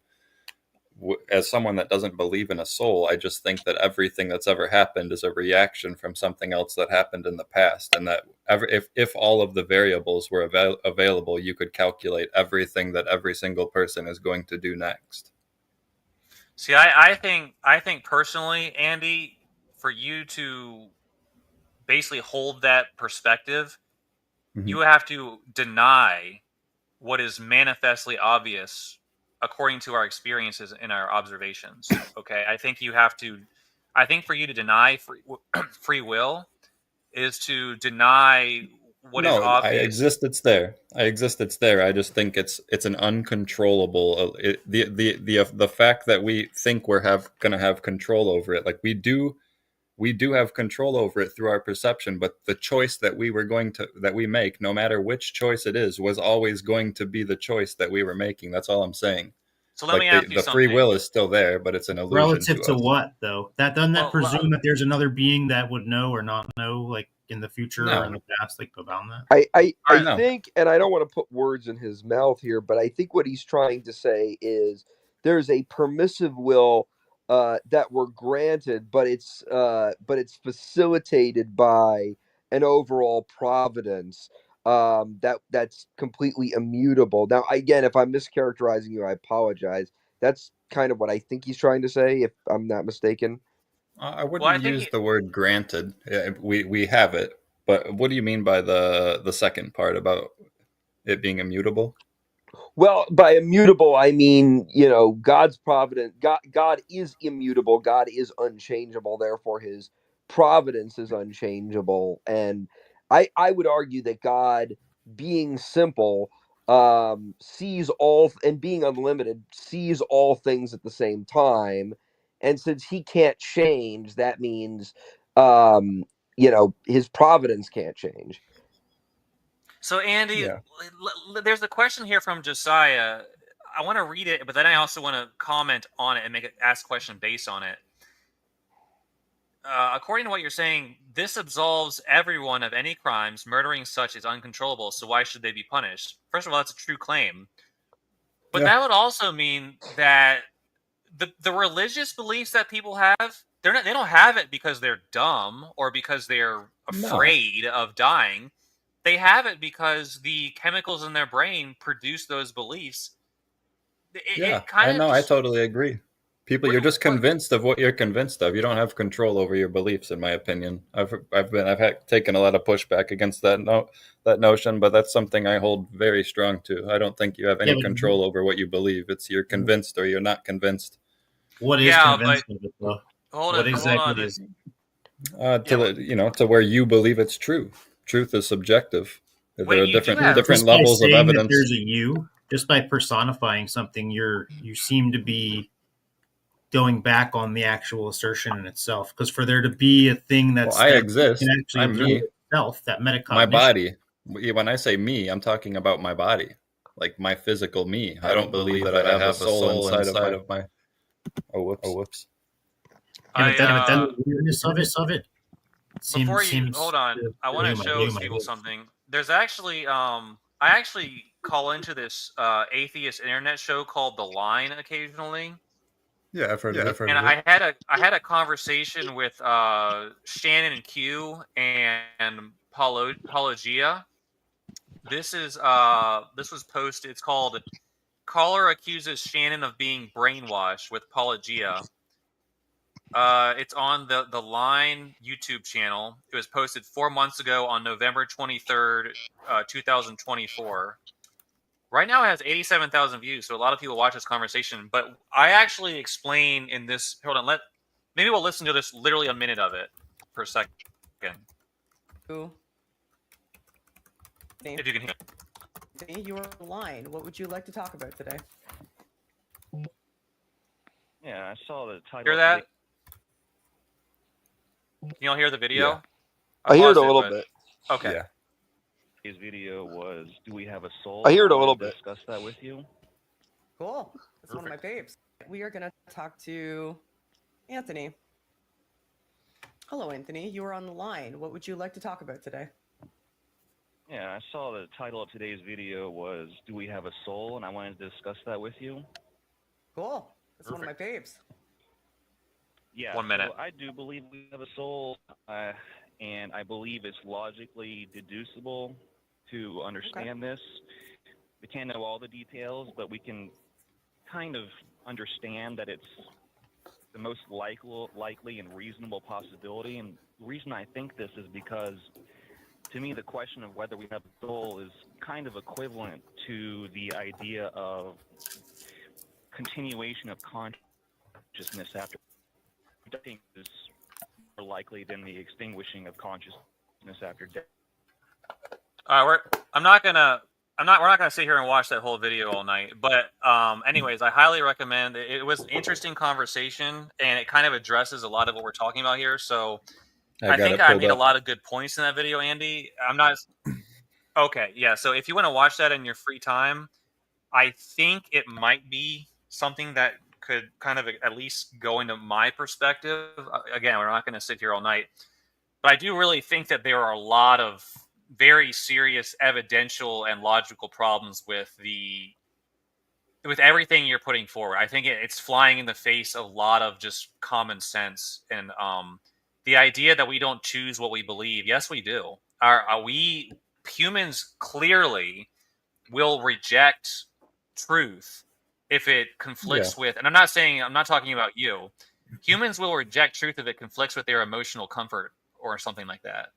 as someone that doesn't believe in a soul, I just think that everything that's ever happened is a reaction from something else that happened in the past, and that if all of the variables were available, you could calculate everything that every single person is going to do next. See, I think personally, Andy, for you to basically hold that perspective, you have to deny what is manifestly obvious according to our experiences and our observations. Okay, I think for you to deny free will is to deny what is obvious. I exist. It's there. I just think it's an uncontrollable. The fact that we think we're going to have control over it, like we do have control over it through our perception, but the choice that we make, no matter which choice it is, was always going to be the choice that we were making. That's all I'm saying. So let me ask you something. The free will is still there, but it's an illusion. Relative to what, though? Doesn't that presume that there's another being that would know or not know? Like, in the future or in the past, like about that? I think, and I don't want to put words in his mouth here, but I think what he's trying to say is there's a permissive will that we're granted, but it's facilitated by an overall providence that's completely immutable. Now, again, if I'm mischaracterizing you, I apologize. That's kind of what I think he's trying to say, if I'm not mistaken. I wouldn't use the word granted. We have it, but what do you mean by the second part about it being immutable? Well, by immutable, I mean, God's providence. God is immutable. God is unchangeable. Therefore, his providence is unchangeable. And I would argue that God, being simple, sees all, and being unlimited, sees all things at the same time. And since he can't change, that means, his providence can't change. So, Andy, there's a question here from Josiah. I want to read it, but then I also want to comment on it and ask a question based on it. According to what you're saying, this absolves everyone of any crimes. Murdering such is uncontrollable, so why should they be punished? First of all, that's a true claim. But that would also mean that the religious beliefs that people have, they don't have it because they're dumb or because they're afraid of dying. They have it because the chemicals in their brain produce those beliefs. I totally agree. You're just convinced of what you're convinced of. You don't have control over your beliefs, in my opinion. I've taken a lot of pushback against that notion, but that's something I hold very strong to. I don't think you have any control over what you believe. It's you're convinced or you're not convinced. What is convinced of it, though? Hold on. Is to where you believe it's true. Truth is subjective. There are different levels of evidence. There's a you. Just by personifying something, you seem to be going back on the actual assertion in itself. Because for there to be a thing that's I exist, I'm me. Itself, that metacognition. My body. When I say me, I'm talking about my body, like my physical me. I don't believe that I have a soul inside of my. Oh whoops. But then the weirdness of it. Hold on, I want to show people something. There's actually, I actually call into this atheist internet show called The Line occasionally. Yeah, I've heard of it. And I had a conversation with Shannon Q and Apologia. This was posted. It's called "Caller Accuses Shannon of Being Brainwashed" with Apologia. It's on the Line YouTube channel. It was posted 4 months ago on November 23rd, 2024. Right now it has 87,000 views, so a lot of people watch this conversation. But I actually explain in this. Hold on, maybe we'll listen to this literally a minute of it per second. Ooh. If you can hear. You were on the line. What would you like to talk about today? Yeah, I saw the title. Hear that? You don't hear the video? Yeah. I hear it a little bit. Okay. Yeah. His video was, "Do we have a soul?" I hear it a little bit. Discuss that with you. Cool. That's one of my faves. We are going to talk to Anthony. Hello, Anthony. You are on the line. What would you like to talk about today? Yeah, I saw the title of today's video was, "Do we have a soul?" And I wanted to discuss that with you. Cool. That's one of my faves. Yeah, 1 minute. So I do believe we have a soul, and I believe it's logically deducible to understand this. We can't know all the details, but we can kind of understand that it's the most likely and reasonable possibility. And the reason I think this is because, to me, the question of whether we have a soul is kind of equivalent to the idea of continuation of consciousness after death. Is more likely than the extinguishing of consciousness after death. We're not gonna sit here and watch that whole video all night. But anyways, I highly recommend it. It was an interesting conversation, and it kind of addresses a lot of what we're talking about here. So I think I made a lot of good points in that video, Andy. I'm not okay. Yeah. So if you want to watch that in your free time, I think it might be something that could kind of at least go into my perspective. Again, we're not going to sit here all night. But I do really think that there are a lot of very serious evidential and logical problems with everything you're putting forward. I think it's flying in the face of a lot of just common sense and the idea that we don't choose what we believe. Yes, we do. We humans clearly will reject truth if it conflicts with, and I'm not talking about you. Humans will reject truth if it conflicts with their emotional comfort or something like that.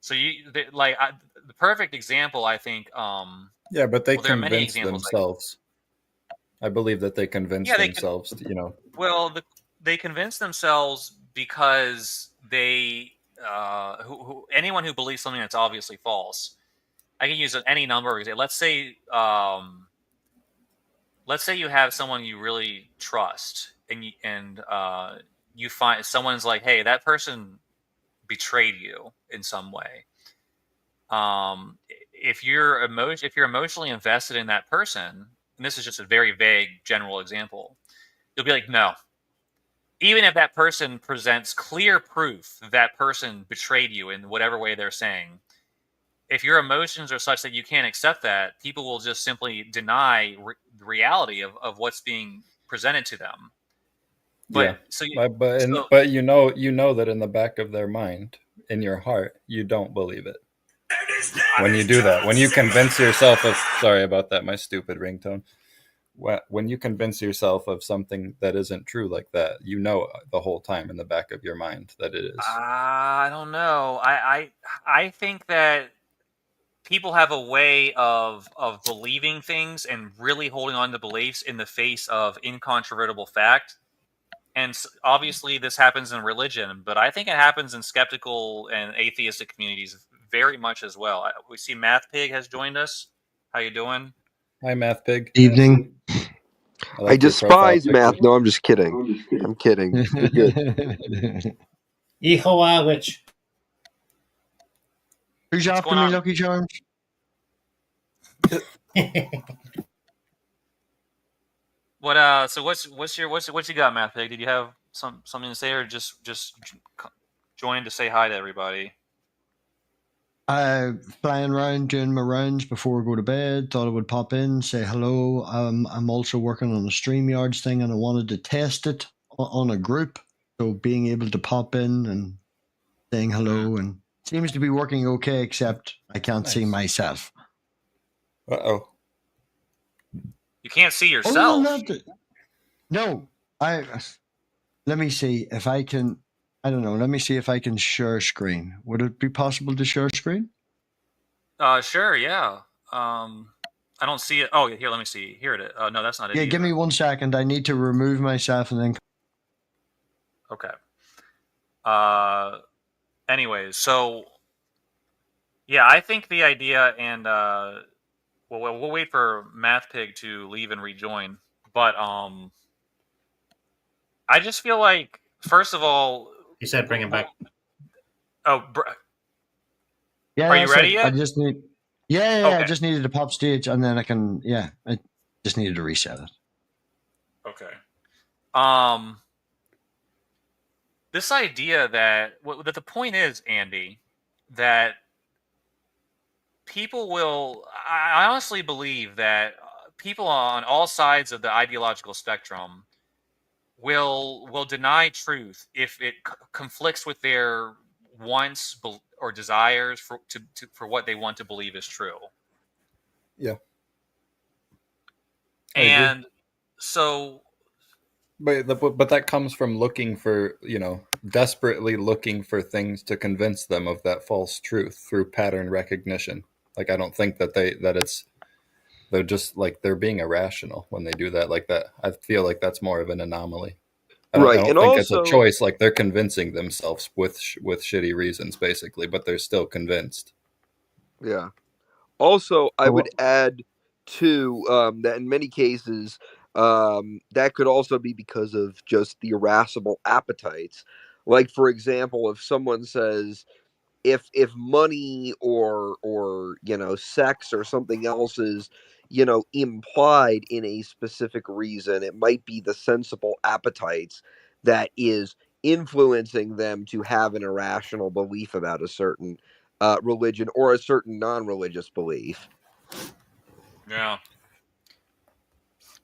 So the perfect example, I think. Yeah, but they there are many convince examples themselves. I believe that they convince themselves. Well, they convince themselves because they anyone who believes something that's obviously false. I can use any number of examples. Let's say you have someone you really trust, and you find someone's like, hey, that person betrayed you in some way. If you're emotionally invested in that person, and this is just a very vague general example, you'll be like, no. Even if that person presents clear proof that person betrayed you in whatever way they're saying, if your emotions are such that you can't accept that, people will just simply deny the reality of what's being presented to them. But but you know that in the back of their mind, in your heart, you don't believe it. When you do that, when you convince yourself of, sorry about that, my stupid ringtone. When you convince yourself of something that isn't true like that, you know the whole time in the back of your mind that it is. I don't know. I think that people have a way of believing things and really holding on to beliefs in the face of incontrovertible fact. And obviously this happens in religion, but I think it happens in skeptical and atheistic communities very much as well. We see Math Pig has joined us. How you doing? Hi, Math Pig. Evening. I despise math. No, I'm just kidding. I'm kidding. You're good. Witch. Who's after me, Lucky Charms? What so what you got, Math Pig? Did you have something to say, or just join to say hi to everybody? Flying around doing my rounds before I go to bed. Thought I would pop in, say hello. I'm also working on a StreamYards thing, and I wanted to test it on a group. So being able to pop in and saying hello, and seems to be working okay, except I can't see myself. Uh-oh. You can't see yourself? No. Let me see if I can. I don't know. Let me see if I can share screen. Would it be possible to share screen? Sure, yeah. I don't see it. Oh, here, let me see. Here it is. No, that's not it. Yeah, either. Give me 1 second. I need to remove myself and then. Okay. Anyways, so yeah, I think the idea, and we'll wait for Math Pig to leave and rejoin. But I just feel like, first of all, he said bring him back. Oh, yeah. Are you ready yet? I just need. Yeah. Okay. I just needed to pop stage, and then I can. Yeah, I just needed to reset it. Okay. This idea that the point is, Andy, that people will. I honestly believe that people on all sides of the ideological spectrum will deny truth if it conflicts with their wants or desires for what they want to believe is true. Yeah. And so, but that comes from looking for, desperately looking for things to convince them of that false truth through pattern recognition. Like, I don't think that they're just like, they're being irrational when they do that like that. I feel like that's more of an anomaly. I don't think also, it's a choice. Like, they're convincing themselves with shitty reasons, basically, but they're still convinced. Yeah. Also, I would add too that in many cases, that could also be because of just the irascible appetites. Like, for example, if someone says, if money or sex or something else is implied in a specific reason, it might be the sensible appetites that is influencing them to have an irrational belief about a certain religion or a certain non-religious belief. Yeah.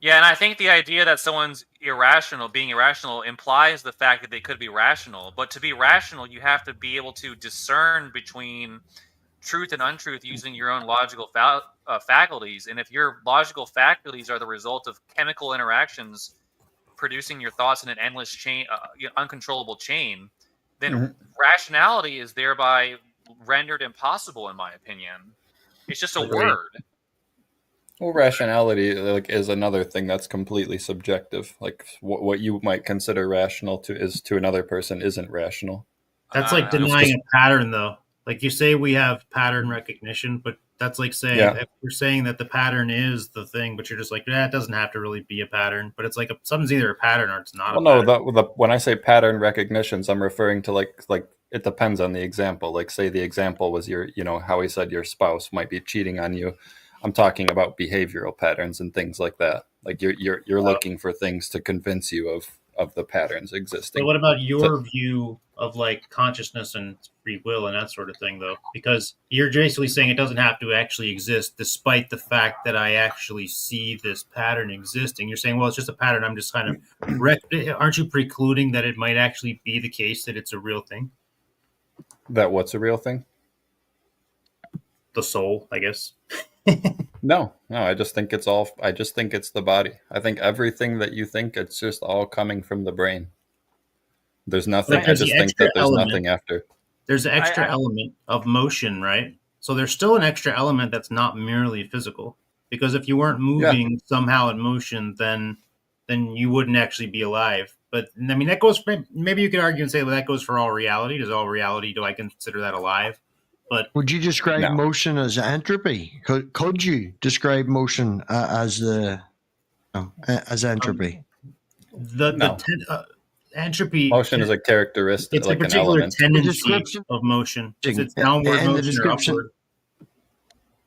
Yeah, and I think the idea that someone's being irrational, implies the fact that they could be rational. But to be rational, you have to be able to discern between truth and untruth using your own logical faculties. And if your logical faculties are the result of chemical interactions producing your thoughts in an endless chain, uncontrollable chain, then rationality is thereby rendered impossible, in my opinion. It's just a word. Well, rationality is another thing that's completely subjective. Like what you might consider rational to another person isn't rational. That's like denying a pattern, though. Like you say, we have pattern recognition, but that's like saying if you're saying that the pattern is the thing, but you're just like, it doesn't have to really be a pattern. But it's like something's either a pattern or it's not. Well, no, when I say pattern recognitions, I'm referring to like it depends on the example. Like, say the example was how he said your spouse might be cheating on you. I'm talking about behavioral patterns and things like that. Like you're looking for things to convince you of the patterns existing. But what about your view of like consciousness and free will and that sort of thing, though? Because you're basically saying it doesn't have to actually exist, despite the fact that I actually see this pattern existing. You're saying, well, it's just a pattern. I'm just kind of aren't you precluding that it might actually be the case that it's a real thing? That what's a real thing? The soul, I guess. No, I just think it's the body. I think everything that you think, it's just all coming from the brain. There's nothing. I just think that there's nothing after. There's an extra element of motion, right? So there's still an extra element that's not merely physical. Because if you weren't moving somehow in motion, then you wouldn't actually be alive. But I mean, that goes. Maybe you could argue and say, well, that goes for all reality. Do I consider that alive? But would you describe motion as entropy? Could you describe motion as entropy? Entropy. Motion is a characteristic. It's like a particular tendency of motion. It's downward motion or upward.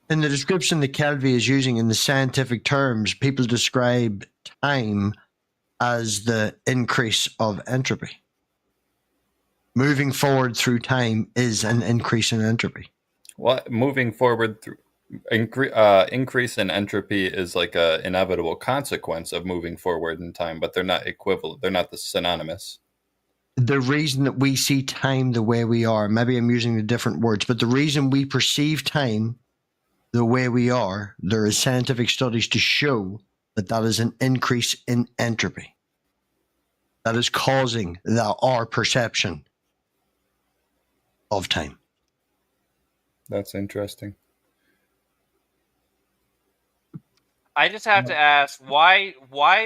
In the description that Kelvin is using in the scientific terms, people describe time as the increase of entropy. Moving forward through time is an increase in entropy. What moving forward through increase in entropy is like a inevitable consequence of moving forward in time, but they're not equivalent. They're not synonymous. The reason that we see time the way we are, maybe I'm using the different words, but the reason we perceive time the way we are, there is scientific studies to show that is an increase in entropy. That is causing our perception of time. That's interesting. I just have to ask, why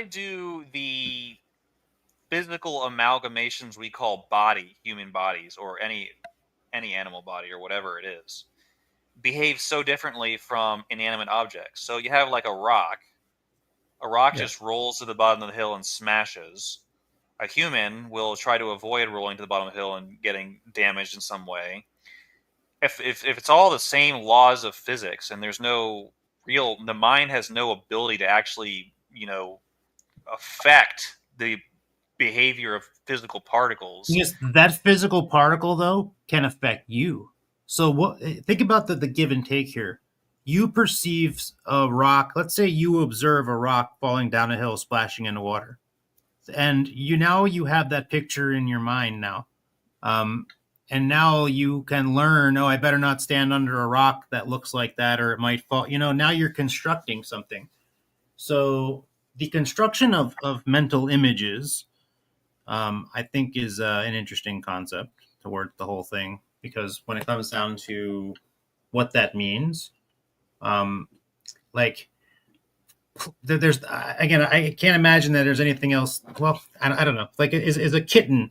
do the physical amalgamations we call human bodies, or any animal body or whatever it is, behave so differently from inanimate objects? So you have like a rock just rolls to the bottom of the hill and smashes. A human will try to avoid rolling to the bottom of the hill and getting damaged in some way. If it's all the same laws of physics, and there's the mind has no ability to actually, affect the behavior of physical particles. Yes, that physical particle, though, can affect you. So think about the give and take here. You perceive a rock. Let's say you observe a rock falling down a hill, splashing into water. And you have that picture in your mind now. And now you can learn, I better not stand under a rock that looks like that, or it might fall. Now you're constructing something. So the construction of mental images, I think, is an interesting concept towards the whole thing. Because when it comes down to what that means, there's again, I can't imagine that there's anything else. Well, I don't know. Like, is a kitten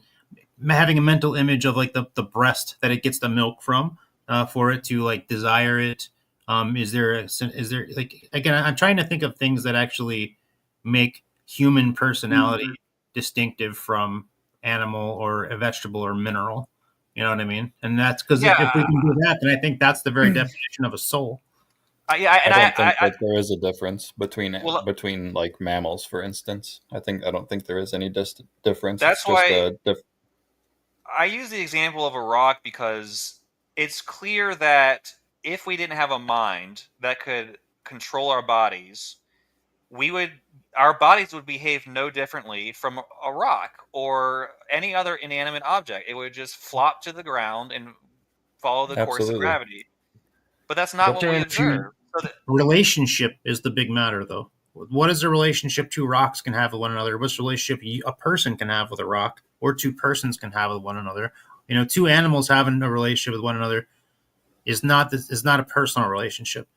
having a mental image of like the breast that it gets the milk from, for it to like desire it? Is there like, again, I'm trying to think of things that actually make human personality distinctive from animal or a vegetable or mineral. You know what I mean? And that's because if we can do that, then I think that's the very definition of a soul. I don't think that there is a difference between like mammals, for instance. I don't think there is any difference. That's why. I use the example of a rock because it's clear that if we didn't have a mind that could control our bodies, our bodies would behave no differently from a rock or any other inanimate object. It would just flop to the ground and follow the course of gravity. But that's not what we observe. Relationship is the big matter, though. What is the relationship two rocks can have with one another? What's the relationship a person can have with a rock, or two persons can have with one another? Two animals having a relationship with one another is not a personal relationship.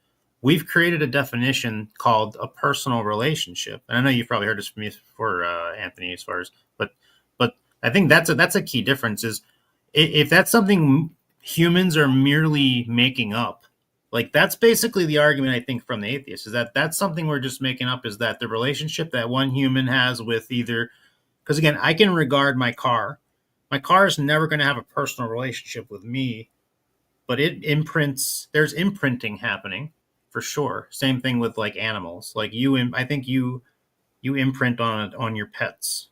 We've created a definition called a personal relationship, and I know you've probably heard this from me before, Anthony. As far as, but I think that's a key difference. Is if that's something humans are merely making up. Like, that's basically the argument, I think, from the atheists, is that that's something we're just making up, is that the relationship that one human has with either, because again, I can regard my car is never going to have a personal relationship with me, but it imprints, there's imprinting happening for sure. Same thing with like animals, like I think you imprint on your pets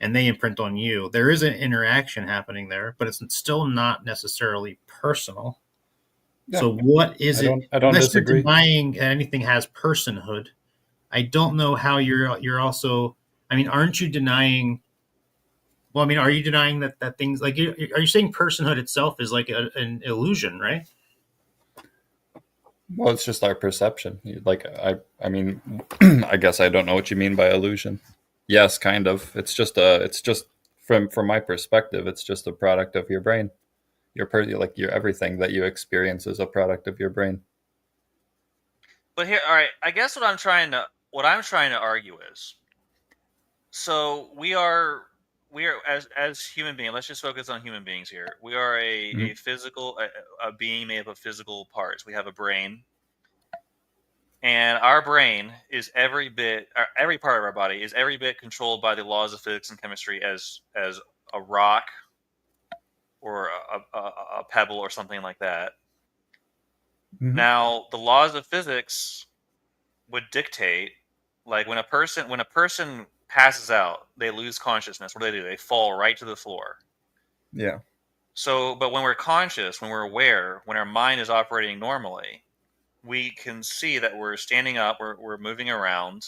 and they imprint on you. There is an interaction happening there, but it's still not necessarily personal. Yeah. So what is it? I don't unless disagree. You're denying anything has personhood, I don't know how you're also. I mean, aren't you denying? Well, I mean, are you denying that things like are you saying personhood itself is like an illusion, right? Well, it's just our perception. Like I mean, I guess I don't know what you mean by illusion. Yes, kind of. It's just from my perspective, it's just a product of your brain. Your everything that you experience is a product of your brain. But here, all right, I guess what I'm trying to argue is, so we are as human beings. Let's just focus on human beings here. We are a physical a being made up of physical parts. We have a brain, and our brain is every part of our body is every bit controlled by the laws of physics and chemistry as a rock or a pebble or something like that. Mm-hmm. Now, the laws of physics would dictate, like when a person passes out, they lose consciousness. What do? They fall right to the floor. Yeah. So, but when we're conscious, when we're aware, when our mind is operating normally, we can see that we're standing up, we're moving around.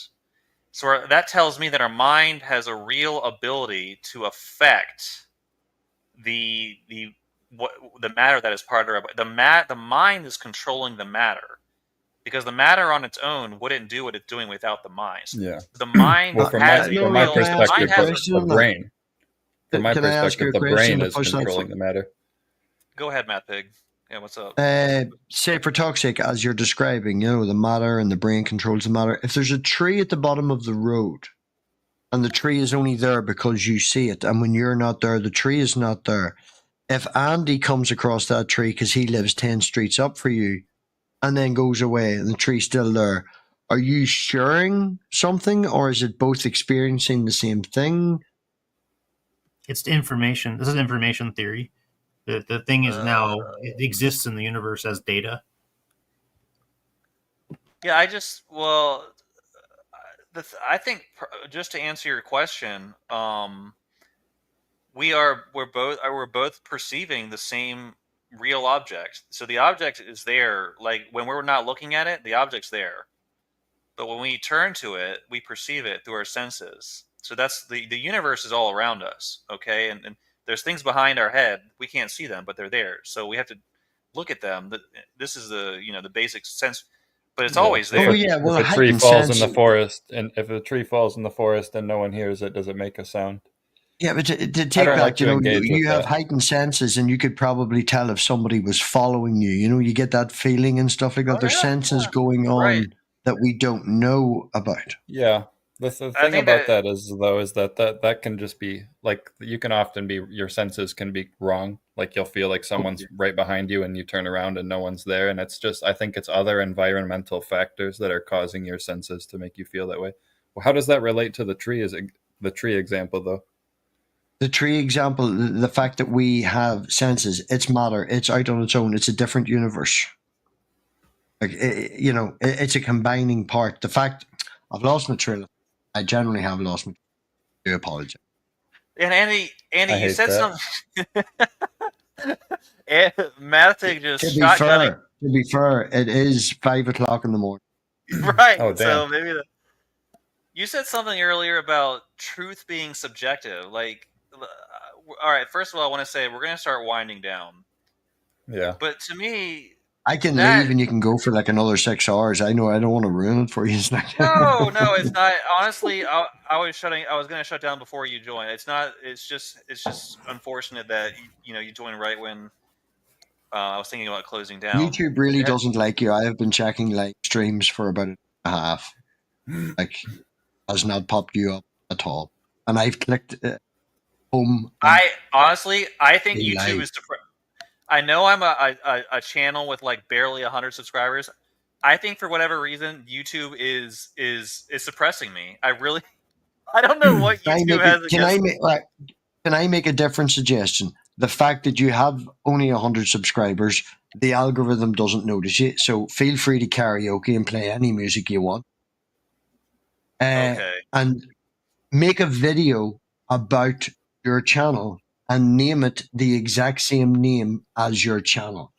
So that tells me that our mind has a real ability to affect the matter that is part of our the mind is controlling the matter, because the matter on its own wouldn't do what it's doing without the mind. Yeah. The mind from my perspective, the brain. From my perspective, the brain is controlling the matter. Go ahead, Matt Pig. Yeah, what's up? Say for toxic, as you're describing, the matter and the brain controls the matter. If there's a tree at the bottom of the road, and the tree is only there because you see it, and when you're not there, the tree is not there. If Andy comes across that tree because he lives 10 streets up for you, and then goes away, and the tree's still there, are you sharing something, or is it both experiencing the same thing? It's information. This is information theory. The thing is now it exists in the universe as data. Yeah, I think just to answer your question, we're both perceiving the same real object. So the object is there. Like when we're not looking at it, the object's there. But when we turn to it, we perceive it through our senses. So that's the universe is all around us. Okay, and there's things behind our head. We can't see them, but they're there. So we have to look at them. This is the basic sense, but it's always there. Oh yeah, well, if a tree falls in the forest, and if a tree falls in the forest and no one hears it, does it make a sound? Yeah, but to take that, you have heightened senses, and you could probably tell if somebody was following you. You get that feeling and stuff like that. There's senses going on that we don't know about. Yeah. The thing about that is that can just be like, you can often be, your senses can be wrong. Like you'll feel like someone's right behind you and you turn around and no one's there. And it's just, I think it's other environmental factors that are causing your senses to make you feel that way. Well, how does that relate to the tree example though? The tree example, the fact that we have senses, it's matter, it's out on its own, it's a different universe. Like, it's a combining part. The fact, I've lost my trail. I generally have lost my. I do apologize. And Andy, I you hate said that. something. Matic just To be shotgunning. fair, it is 5 o'clock in the morning. Right. Oh, damn. So maybe you said something earlier about truth being subjective. Like, all right. First of all, I want to say we're going to start winding down. Yeah. But to me, I can leave and you can go for like another 6 hours. I know I don't want to ruin it for you. It's like no, it's not. Honestly, I was going to shut down before you joined. It's not. It's just unfortunate that you joined right when I was thinking about closing down. YouTube really doesn't like you. I have been checking like streams for about a half. Like, has not popped you up at all. And I've clicked home. I think Be YouTube live. is I know I'm a channel with like barely 100 subscribers. I think for whatever reason, YouTube is suppressing me. I don't know what YouTube has against. Can I make a different suggestion? The fact that you have only 100 subscribers, the algorithm doesn't notice you. So feel free to karaoke and play any music you want. Okay. And make a video about your channel and name it the exact same name as your channel.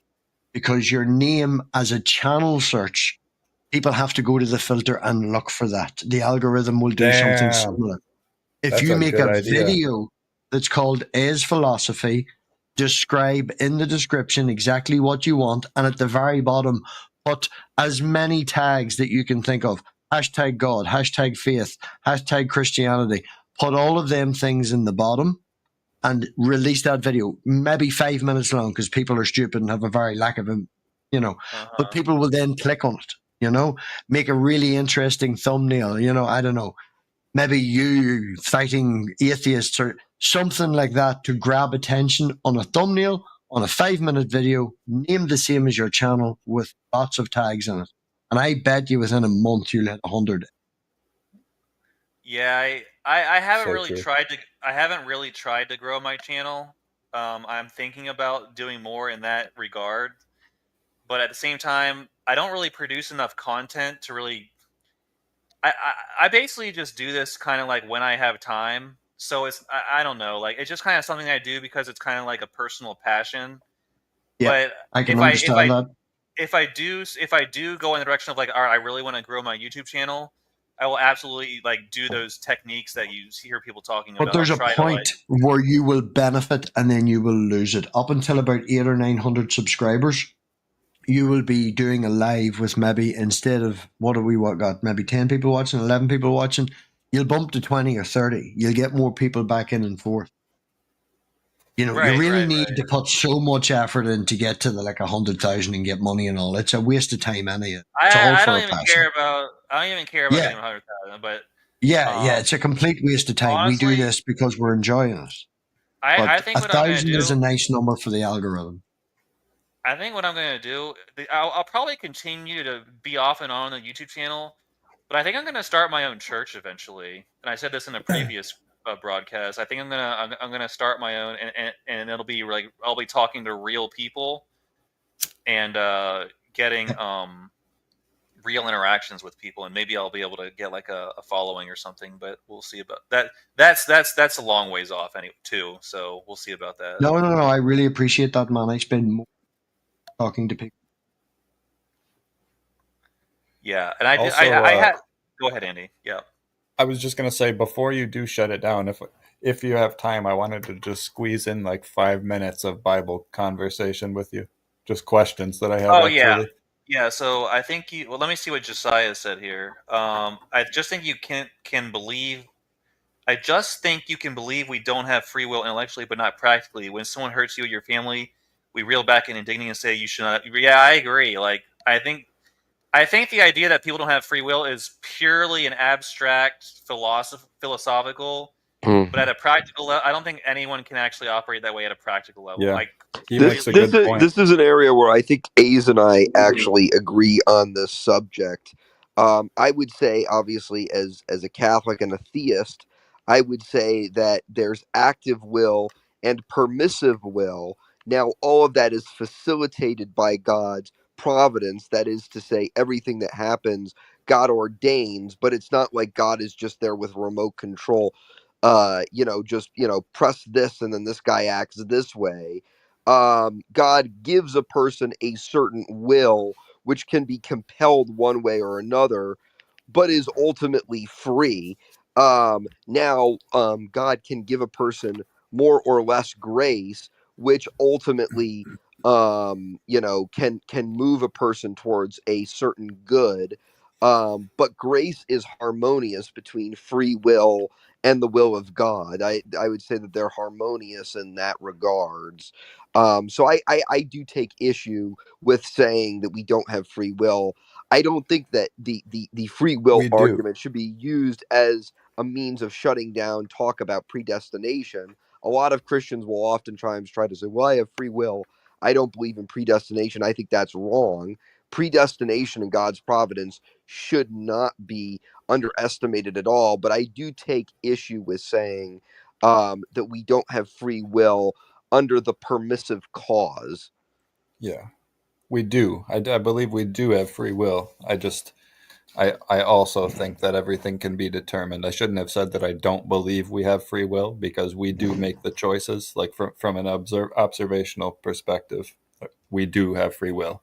Because your name as a channel search, people have to go to the filter and look for that. The algorithm will do something similar. If you make a video that's called A's Philosophy, describe in the description exactly what you want, and at the very bottom, put as many tags that you can think of. Hashtag God, hashtag faith, hashtag Christianity. Put all of them things in the bottom and release that video, maybe 5 minutes long, because people are stupid and have a very lack of them, but people will then click on it, make a really interesting thumbnail, I don't know, maybe you fighting atheists or something like that to grab attention on a thumbnail, on a 5-minute video, name the same as your channel with lots of tags in it. And I bet you within a month you'll hit 100. Yeah, I haven't really tried to grow my channel. I'm thinking about doing more in that regard, but at the same time, I don't really produce enough content to really. I basically just do this kind of like when I have time. So I don't know, like it's just kind of something I do because it's kind of like a personal passion. Yeah, but I can understand that. If I do go in the direction of like, all right, I really want to grow my YouTube channel, I will absolutely like do those techniques that you hear people talking about. But there's a point where you will benefit and then you will lose it. Up until about 800 or 900 subscribers, you will be doing a live with maybe, instead of what got maybe 10 people watching, 11 people watching, you'll bump to 20 or 30. You'll get more people back in and forth. You really need to put so much effort in to get to the like 100,000 and get money and all. It's a waste of time anyway. I don't even care about getting 100,000, but yeah, it's a complete waste of time. Honestly, we do this because we're enjoying it. I think 1,000 is a nice number for the algorithm. I think what I'm going to do, I'll probably continue to be off and on the YouTube channel, but I think I'm going to start my own church eventually. And I said this in a previous broadcast. I think I'm gonna start my own, and it'll be like I'll be talking to real people and getting real interactions with people, and maybe I'll be able to get like a following or something. But we'll see about that. That's a long ways off, too. So we'll see about that. No. I really appreciate that, man. I spend more talking to people. Yeah, and I had. Go ahead, Andy. Yeah. I was just gonna say, before you do shut it down, if you have time, I wanted to just squeeze in like 5 minutes of Bible conversation with you, just questions that I have. Yeah. So I think let me see what Josiah said here. I just think you can believe. I just think you can believe we don't have free will intellectually, but not practically. When someone hurts you or your family, we reel back in indignant and say you should not. Yeah, I agree. Like I think the idea that people don't have free will is purely an abstract philosophical, but at a practical level, I don't think anyone can actually operate that way at a practical level. Yeah. Like, this is an area where I think A's and I actually agree on this subject. I would say, obviously, as a Catholic and a theist, I would say that there's active will and permissive will. Now, all of that is facilitated by God's providence. That is to say, everything that happens, God ordains, but it's not like God is just there with remote control. just press this and then this guy acts this way. God gives a person a certain will which can be compelled one way or another, but is ultimately free. Now, God can give a person more or less grace, which ultimately, can move a person towards a certain good. But grace is harmonious between free will and the will of God. I would say that they're harmonious in that regards. So I do take issue with saying that we don't have free will. I don't think that the free will We do. argument should be used as a means of shutting down talk about predestination. A lot of Christians will oftentimes try to say, well, I have free will. I don't believe in predestination. I think that's wrong. Predestination and God's providence should not be underestimated at all. But I do take issue with saying that we don't have free will under the permissive cause. Yeah, we do. I believe we do have free will. I also think that everything can be determined. I shouldn't have said that I don't believe we have free will, because we do make the choices. Like from an observational perspective, we do have free will.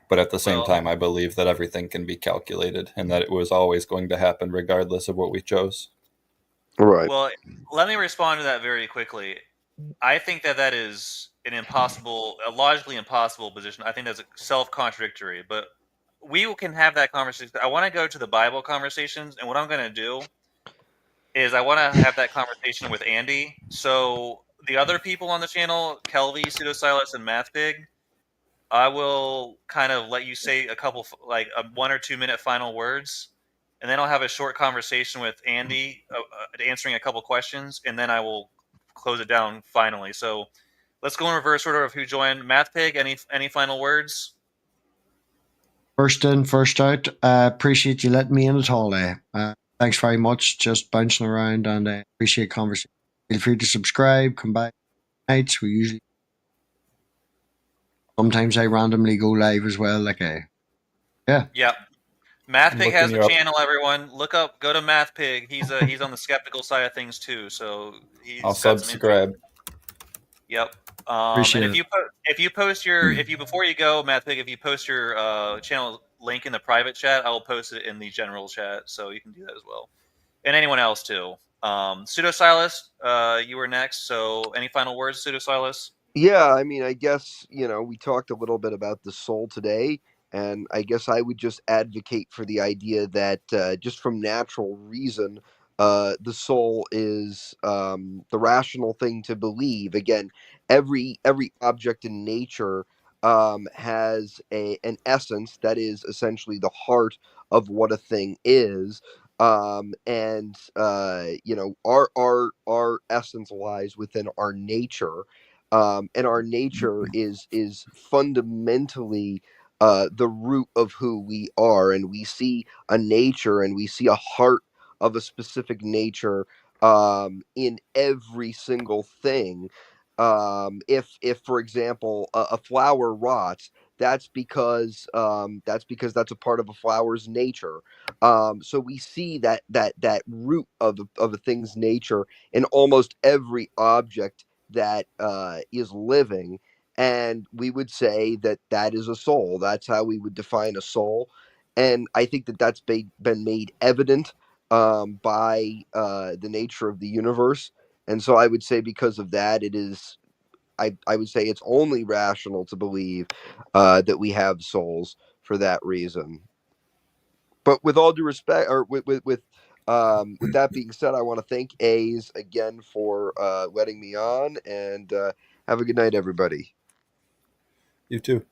But at the same time, I believe that everything can be calculated and that it was always going to happen regardless of what we chose. Right. Well, let me respond to that very quickly. I think that is a logically impossible position. I think that's self-contradictory, but we can have that conversation. I want to go to the Bible conversations, and what I'm going to do is I want to have that conversation with Andy. So the other people on the channel, Kelvy, Pseudosilas, and MathPig, I will kind of let you say a couple, like a 1 or 2 minute final words, and then I'll have a short conversation with Andy, answering a couple questions, and then I will close it down finally. So let's go in reverse order of who joined. MathPig, any final words? First in, first out. Appreciate you letting me in at all. Thanks very much. Just bouncing around, and appreciate conversation. Feel free to subscribe. Come back nights. We usually sometimes I randomly go live as well. Yeah. Yep. MathPig has a channel. Everyone, go to MathPig. He's on the skeptical side of things too. So I'll subscribe. Yep. Appreciate and if you post your before you go, MathPig, if you post your channel link in the private chat, I will post it in the general chat, so you can do that as well, and anyone else too. Pseudosilas, you were next. So any final words, Pseudosilas? Yeah, I mean, I guess, we talked a little bit about the soul today, and I guess I would just advocate for the idea that just from natural reason, the soul is the rational thing to believe. Again, every object in nature has an essence that is essentially the heart of what a thing is. And our essence lies within our nature, and our nature is fundamentally the root of who we are, and we see a nature and we see a heart of a specific nature in every single thing. If for example a flower rots, that's because that's a part of a flower's nature. So we see that root of a thing's nature in almost every object that is living, and we would say that is a soul. That's how we would define a soul, and I think that's been made evident by the nature of the universe. And so I would say because of that, it is. I would say it's only rational to believe that we have souls for that reason. But with all due respect, or with that being said, I want to thank A's again for letting me on, and have a good night, everybody. You too.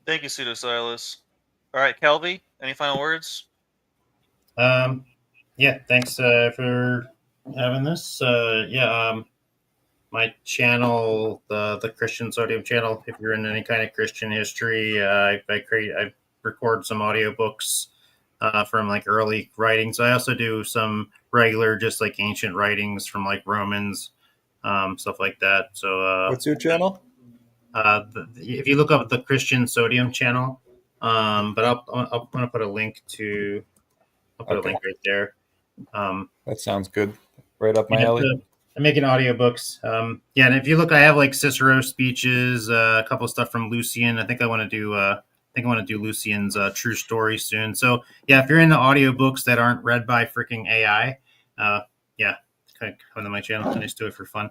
Thank you, Pseudosilas. All right, Kelvy, any final words? Yeah, thanks for having this. My channel, the Christian Sodium channel, if you're in any kind of Christian history, I record some audiobooks from like early writings. I also do some regular, just like ancient writings from like Romans, stuff like that. So what's your channel? If you look up the Christian Sodium channel, but I'm going to put a link to, I'll put a link right there. That sounds good. Right up my alley. I'm making audiobooks. Yeah, and if you look, I have like Cicero speeches, a couple of stuff from Lucian. I think I want to do Lucian's True Story soon. So yeah, if you're into audiobooks that aren't read by freaking AI, yeah, come to my channel. I just do it for fun.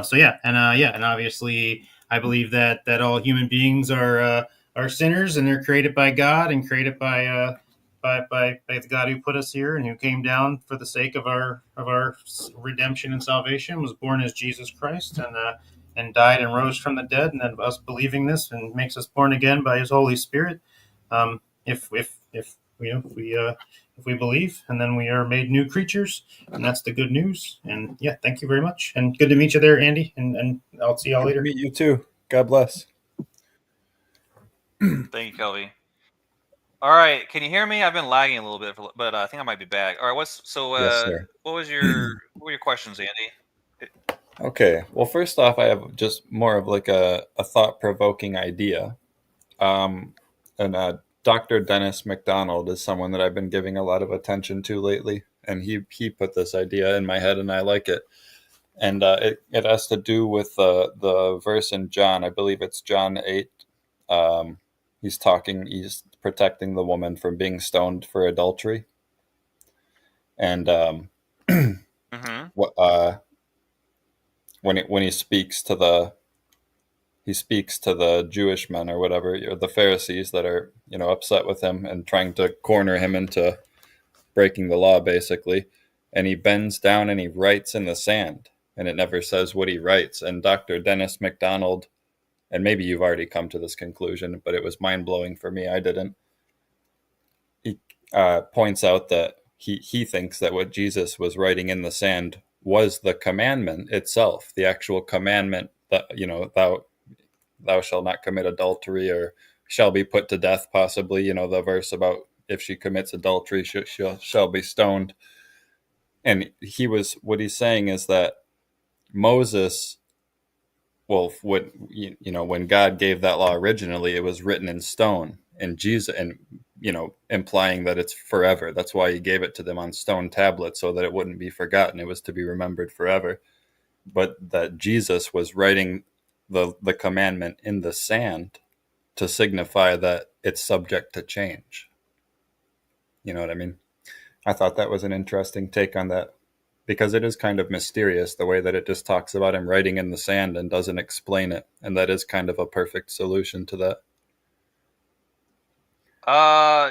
So yeah, and obviously, I believe that all human beings are sinners, and they're created by God and created by the God who put us here and who came down for the sake of our redemption and salvation, was born as Jesus Christ, and died and rose from the dead, and then us believing this and makes us born again by His Holy Spirit. If we believe, and then we are made new creatures, and that's the good news. And yeah, thank you very much, and good to meet you there, Andy, and I'll see y'all later. Meet you too. God bless. Thank you, Kelby. All right, can you hear me? I've been lagging a little bit, but I think I might be back. All right, yes, sir. What were your questions, Andy? Okay, well, first off, I have just more of like a thought-provoking idea. Dr. Dennis MacDonald is someone that I've been giving a lot of attention to lately, and he put this idea in my head, and I like it. And it has to do with the verse in John. I believe it's John 8. He's protecting the woman from being stoned for adultery. And when he speaks to the Jewish men or whatever, or the Pharisees that are, upset with him and trying to corner him into breaking the law, basically. And he bends down and he writes in the sand, and it never says what he writes. And Dr. Dennis MacDonald, and maybe you've already come to this conclusion, but it was mind-blowing for me. I didn't. He points out that he thinks that what Jesus was writing in the sand was the commandment itself, the actual commandment that, thou shalt not commit adultery, or shall be put to death, possibly, the verse about if she commits adultery, she shall be stoned. And what he's saying is that Moses, well, when God gave that law originally, it was written in stone, and Jesus, and implying that it's forever. That's why he gave it to them on stone tablets, so that it wouldn't be forgotten. It was to be remembered forever. But that Jesus was writing the commandment in the sand to signify that it's subject to change. You know what I mean? I thought that was an interesting take on that, because it is kind of mysterious the way that it just talks about him writing in the sand and doesn't explain it. And that is kind of a perfect solution to that.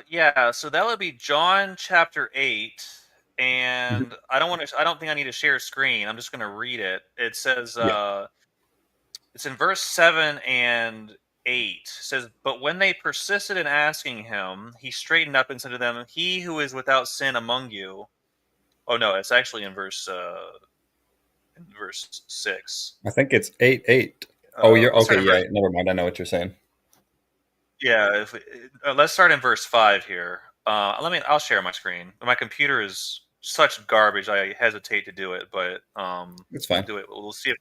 Yeah, so that would be John chapter 8. And I don't think I need to share screen. I'm just going to read it. It says, it's in verse 7 and 8. It says, but when they persisted in asking him, he straightened up and said to them, he who is without sin among you. Oh no, it's actually in verse 6. I think it's 8:8. Oh, you're okay. Yeah, never mind. I know what you're saying. Yeah, let's start in verse 5 here. I'll share my screen. My computer is such garbage. I hesitate to do it, but it's fine. Do it. We'll see if.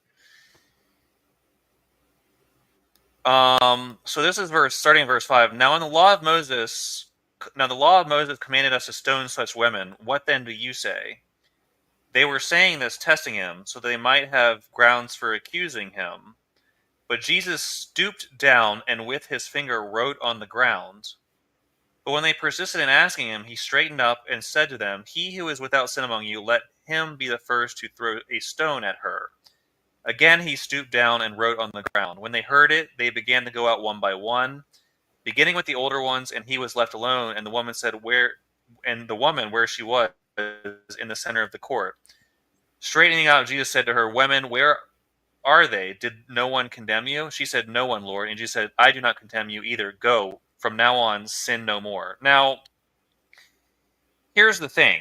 So this is starting in verse 5. Now the law of Moses commanded us to stone such women. What then do you say? They were saying this, testing him, so they might have grounds for accusing him. But Jesus stooped down and with his finger wrote on the ground. But when they persisted in asking him, he straightened up and said to them, he who is without sin among you, let him be the first to throw a stone at her. Again he stooped down and wrote on the ground. When they heard it, they began to go out one by one, beginning with the older ones, and he was left alone. And the woman where she was, in the center of the court. Straightening out, Jesus said to her, women, where are they? Did no one condemn you? She said, no one, Lord. And Jesus said, I do not condemn you either. Go. From now on, sin no more. Now, here's the thing.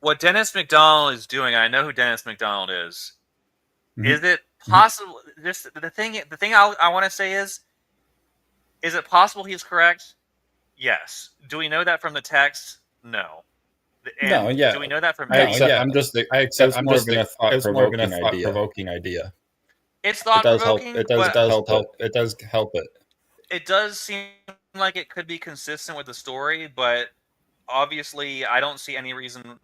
What Dennis MacDonald is doing, I know who Dennis MacDonald is. Mm-hmm. Is it possible? The thing I want to say is it possible he's correct? Yes. Do we know that from the text? No. And no, yeah. Do we know that from? I accept. I'm just a thought-provoking idea. It's thought-provoking. It does help. It does help it. It does seem like it could be consistent with the story, but obviously, I don't see any reason.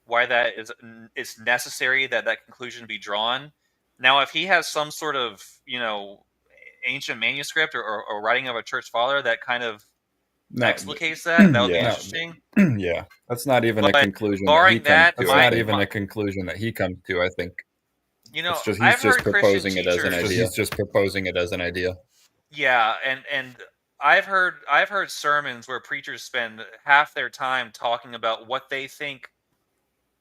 it's necessary that conclusion be drawn. Now, if he has some sort of ancient manuscript or writing of a church father that kind of explicates that would be interesting. Yeah, that's not even a conclusion. Barring that, that's not even a conclusion that he comes to. I think it's just I've heard proposing Christian it as an teachers- idea. He's just proposing it as an idea. Yeah, and I've heard sermons where preachers spend half their time talking about what they think.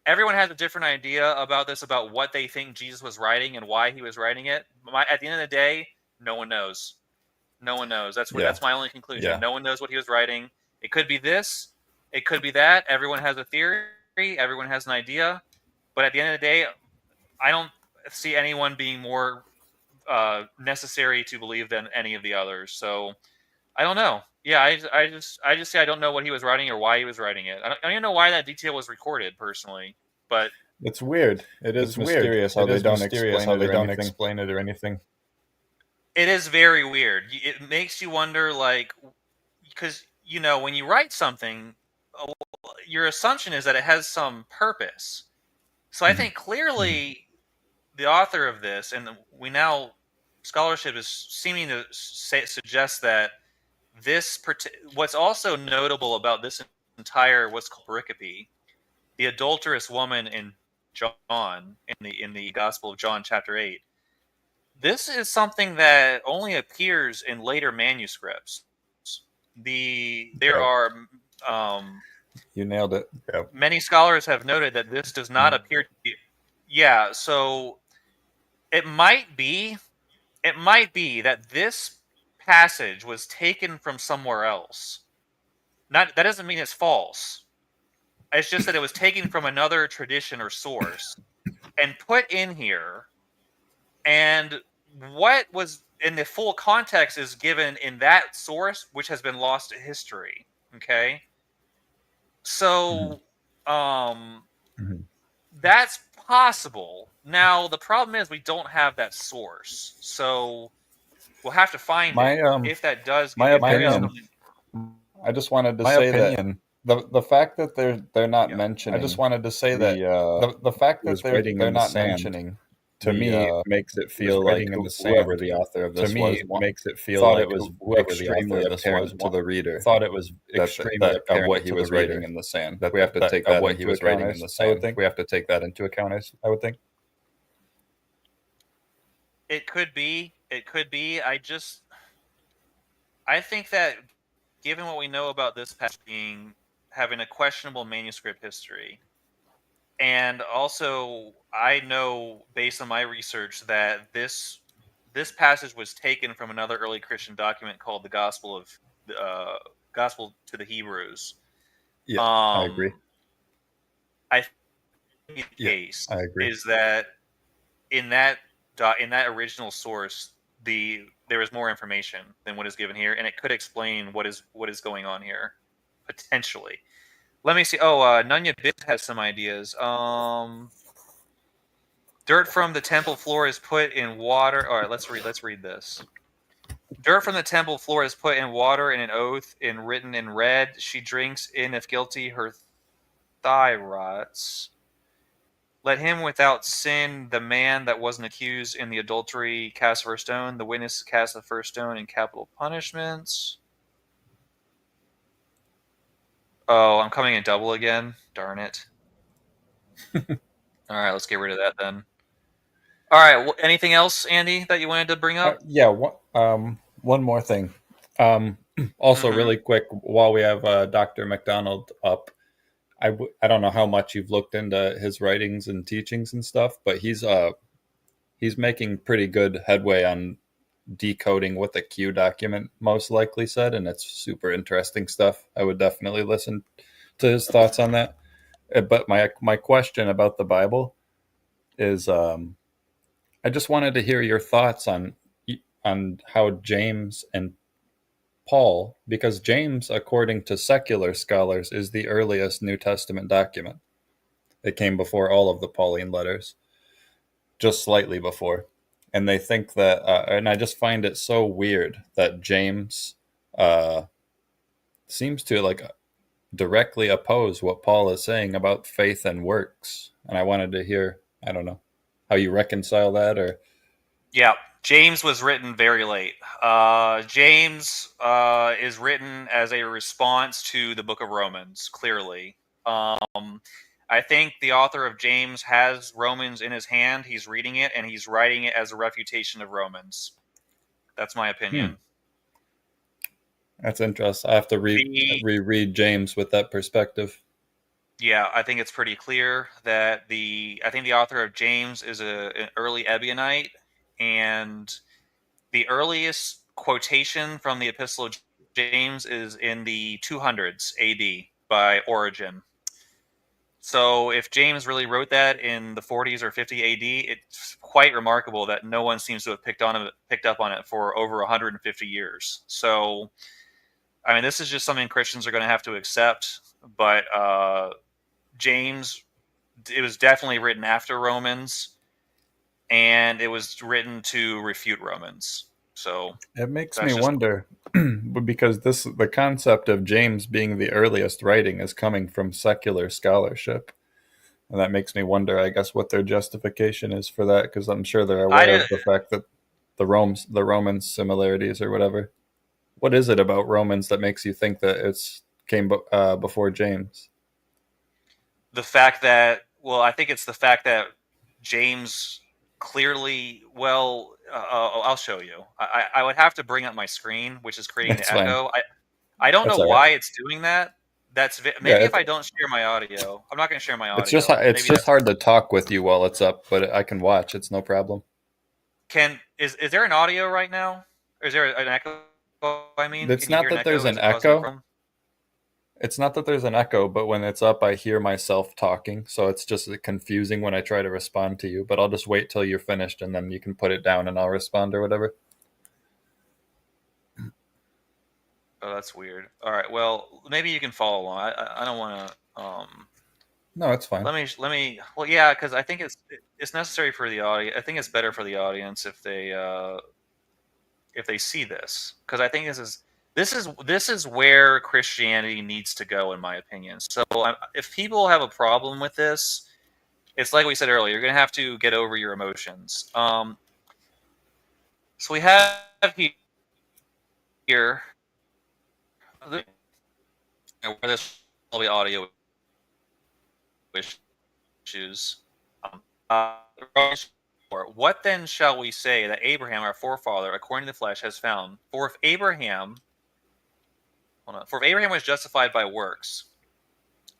Everyone has a different idea about this, about what they think Jesus was writing and why he was writing it. At the end of the day, no one knows. No one knows. That's my only conclusion. Yeah. No one knows what he was writing. It could be this. It could be that. Everyone has a theory. Everyone has an idea. But at the end of the day, I don't see anyone being more necessary to believe than any of the others. So I don't know. Yeah, I just say I don't know what he was writing or why he was writing it. I don't even know why that detail was recorded personally. But it's weird. It's mysterious how they don't explain it or anything. It is very weird. It makes you wonder, like, because when you write something, your assumption is that it has some purpose. So I think clearly the author of this, and scholarship is seeming to suggest that what's also notable about this entire what's called pericope, the adulterous woman in John, in the Gospel of John, chapter 8. This is something that only appears in later manuscripts. There are you nailed it. Yep. Many scholars have noted that this does not appear to be. Yeah, so it might be that this passage was taken from somewhere else. That doesn't mean it's false. It's just that it was taken from another tradition or source and put in here. And what was in the full context is given in that source, which has been lost to history. Okay, so that's possible. Now the problem is we don't have that source, so we'll have to find it. If that does, my opinion. I just wanted to say that the fact that they're not mentioning. I just wanted to say that the fact that they're not mentioning. To me, makes it feel like whoever the author of this makes it feel like it was extremely apparent to the reader. Thought it was extremely apparent of what he was writing in the sand. That we have to take that what he was writing in the sand. I would think we have to take that into account. I would think it could be. It could be. I think that given what we know about this passage having a questionable manuscript history. And also, I know, based on my research, that this passage was taken from another early Christian document called the Gospel to the Hebrews. Yeah, I agree. I think the case I agree. is that in that original source, there is more information than what is given here, and it could explain what is going on here potentially. Let me see. Oh, Nunya Biz has some ideas. Dirt from the temple floor is put in water. All right, let's read this. Dirt from the temple floor is put in water in an oath written in red. She drinks in, if guilty, her thigh rots. Let him without sin, the man that wasn't accused in the adultery, cast the first stone. The witness cast the first stone in capital punishments. Oh, I'm coming in double again. Darn it. All right, let's get rid of that then. All right, well, anything else, Andy, that you wanted to bring up? Yeah, one more thing. Also, really quick, while we have Dr. McDonald up, I don't know how much you've looked into his writings and teachings and stuff, but he's making pretty good headway on decoding what the Q document most likely said, and it's super interesting stuff. I would definitely listen to his thoughts on that. But my question about the Bible is, I just wanted to hear your thoughts on how James and Paul, because James, according to secular scholars, is the earliest New Testament document. It came before all of the Pauline letters, just slightly before. And they think that, and I just find it so weird that James seems to directly oppose what Paul is saying about faith and works. And I wanted to hear, I don't know, how you reconcile that, or... Yeah, James was written very late. James is written as a response to the book of Romans, clearly. I think the author of James has Romans in his hand. He's reading it, and he's writing it as a refutation of Romans. That's my opinion. That's interesting. I have to reread James with that perspective. Yeah, I think it's pretty clear that I think the author of James is an early Ebionite, and the earliest quotation from the Epistle of James is in the 200s AD by Origen. So if James really wrote that in the 40s or 50 AD, it's quite remarkable that no one seems to have picked up on it for over 150 years. So, I mean, this is just something Christians are going to have to accept. But James, it was definitely written after Romans, and it was written to refute Romans. So it makes me wonder, because the concept of James being the earliest writing is coming from secular scholarship. And that makes me wonder, I guess, what their justification is for that, because I'm sure they're aware of the fact that the Romans similarities or whatever. What is it about Romans that makes you think that it's came before James? The fact that, I think it's the fact that James clearly, I'll show you. I would have to bring up my screen, which is creating the echo. I don't know why it's doing that. Maybe if I don't share my audio. I'm not going to share my audio. It's just hard to talk with you while it's up, but I can watch. It's no problem. Is there an audio right now? Or is there an echo? I mean, it's not that there's an echo. It's not that there's an echo, but when it's up, I hear myself talking, so it's just confusing when I try to respond to you. But I'll just wait till you're finished, and then you can put it down, and I'll respond or whatever. Oh, that's weird. All right, well, maybe you can follow along. I don't want to. No, it's fine. Let me. Well, yeah, because I think it's necessary for the audience. I think it's better for the audience if they see this, because I think this is where Christianity needs to go, in my opinion. So if people have a problem with this, it's like we said earlier, you're going to have to get over your emotions. So we have here where this will be audio issues. What then shall we say that Abraham, our forefather, according to the flesh, has found? For if Abraham was justified by works,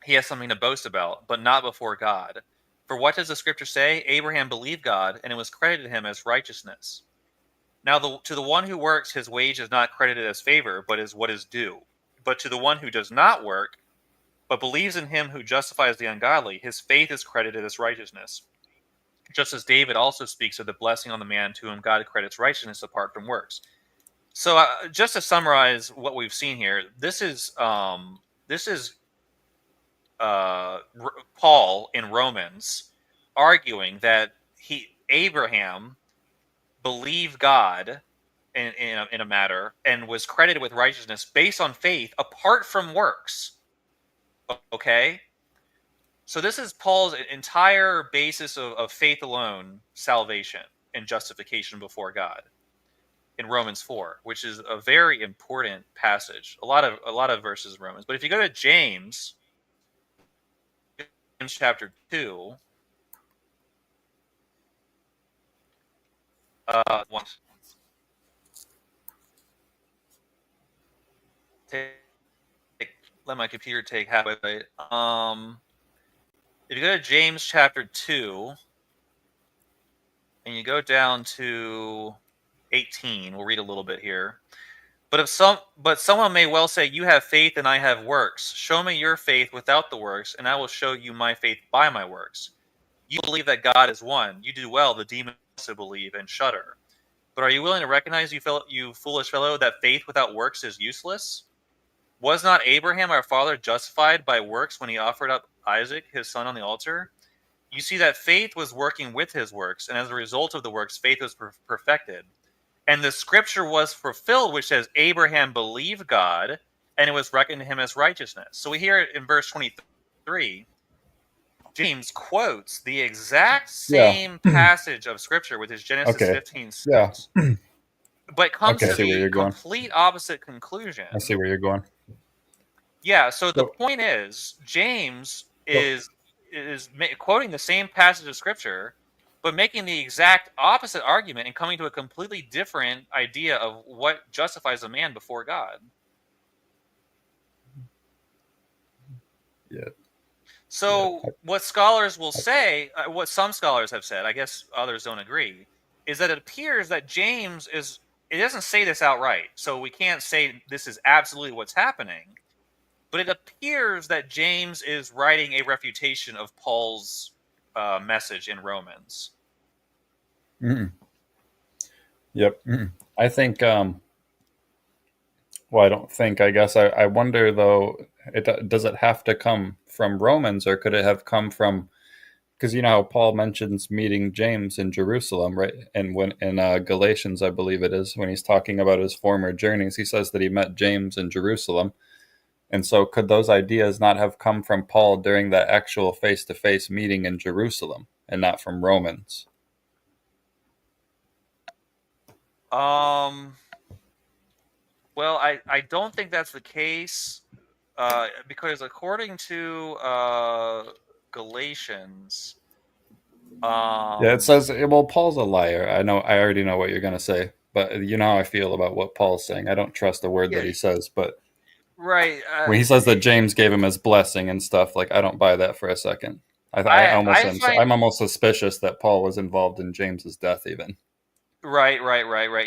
he has something to boast about, but not before God. For what does the scripture say? Abraham believed God, and it was credited to him as righteousness. Now, to the one who works, his wage is not credited as favor, but is what is due. But to the one who does not work, but believes in him who justifies the ungodly, his faith is credited as righteousness. Just as David also speaks of the blessing on the man to whom God credits righteousness apart from works. So, just to summarize what we've seen here, this is Paul in Romans arguing that Abraham believed God in a matter and was credited with righteousness based on faith apart from works. Okay? So this is Paul's entire basis of faith alone, salvation and justification before God in Romans 4, which is a very important passage. A lot of verses in Romans. But if you go to James chapter 2, let my computer take half of it. If you go to James chapter 2, and you go down to 18, we'll read a little bit here. But someone may well say, you have faith and I have works. Show me your faith without the works, and I will show you my faith by my works. You believe that God is one. You do well. The demons also believe and shudder. But are you willing to recognize, you foolish fellow, that faith without works is useless? Was not Abraham our father justified by works when he offered up Isaac, his son, on the altar? You see that faith was working with his works, and as a result of the works, faith was perfected. And the scripture was fulfilled, which says, Abraham believed God, and it was reckoned to him as righteousness. So we hear it in verse 23. James quotes the exact same passage of Scripture with his Genesis 15:6. Yeah. But comes to the complete opposite conclusion. I see where you're going. Yeah, so the point is, James is quoting the same passage of Scripture, but making the exact opposite argument and coming to a completely different idea of what justifies a man before God. Yeah. So what scholars will say, what some scholars have said, I guess others don't agree, is that it appears that James is, it doesn't say this outright, so we can't say this is absolutely what's happening, but it appears that James is writing a refutation of Paul's message in Romans. Yep. I think, well, I don't think, I guess, I wonder though, does it have to come from Romans, or could it have come from, because you know how Paul mentions meeting James in Jerusalem, right? And when in Galatians, I believe it is, when he's talking about his former journeys, he says that he met James in Jerusalem. And so could those ideas not have come from Paul during that actual face-to-face meeting in Jerusalem and not from Romans? Well, I don't think that's the case, because according to Galatians, yeah, it says, well, Paul's a liar. I already know what you're going to say, but you know how I feel about what Paul's saying. I don't trust a word that he says, but right, when he says that James gave him his blessing and stuff, like, I don't buy that for a second. I'm almost suspicious that Paul was involved in James's death even. Right.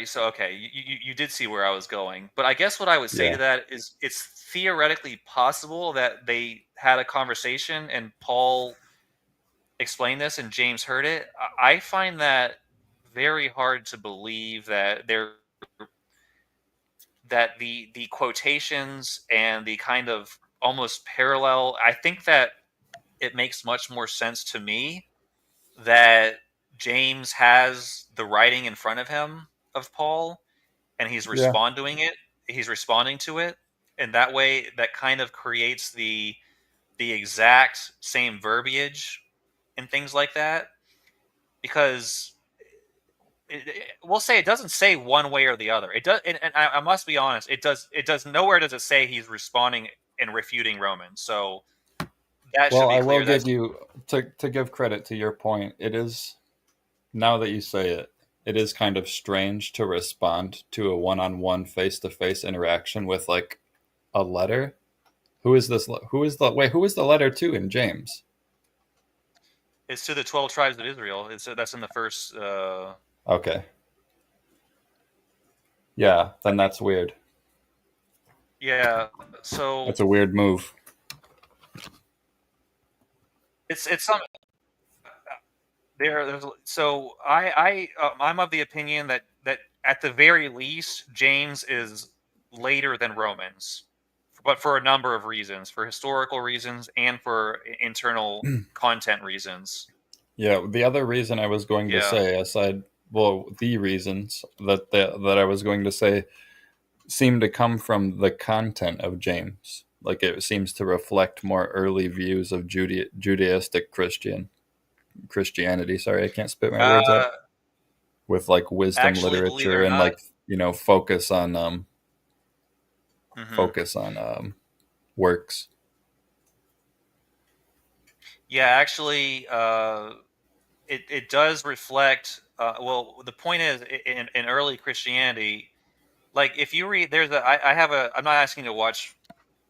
So, okay, you did see where I was going. But I guess what I would say to that is it's theoretically possible that they had a conversation and Paul explained this and James heard it. I find that very hard to believe that the quotations and the kind of almost parallel, I think that it makes much more sense to me that James has the writing in front of him of Paul, and he's responding to it, and that way that kind of creates the exact same verbiage and things like that, because we'll say it doesn't say one way or the other. It does, and I must be honest, it does nowhere does it say he's responding and refuting Romans. So that should be clear. I will give you to give credit to your point. It is, now that you say it, it is kind of strange to respond to a one-on-one, face-to-face interaction with like a letter. Who is the letter to in James? It's to the 12 tribes of Israel. That's in the first. Okay. Yeah, then that's weird. Yeah, so that's a weird move. It's something. So I'm of the opinion that at the very least James is later than Romans, but for a number of reasons, for historical reasons and for internal content reasons. Yeah, the other reason I was going to say, the reasons that I was going to say seem to come from the content of James. Like, it seems to reflect more early views of Judaistic Christianity. Sorry, I can't spit my words out. With like wisdom literature and like, you know, focus on works. Yeah, actually, it does reflect. Well, the point is, in early Christianity, like if you read, I'm not asking you to watch,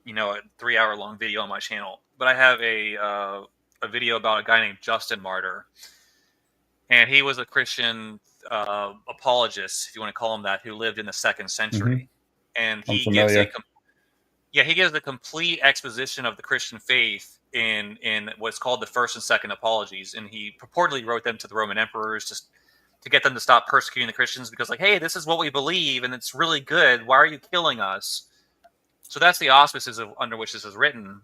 you know, a 3-hour long video on my channel, but I have a video about a guy named Justin Martyr, and he was a Christian apologist, if you want to call him that, who lived in the 2nd century, and he gives a complete exposition of the Christian faith in what's called the First and Second Apologies, and he purportedly wrote them to the Roman emperors just to get them to stop persecuting the Christians, because, like, hey, this is what we believe, and it's really good. Why are you killing us? So that's the auspices under which this is written.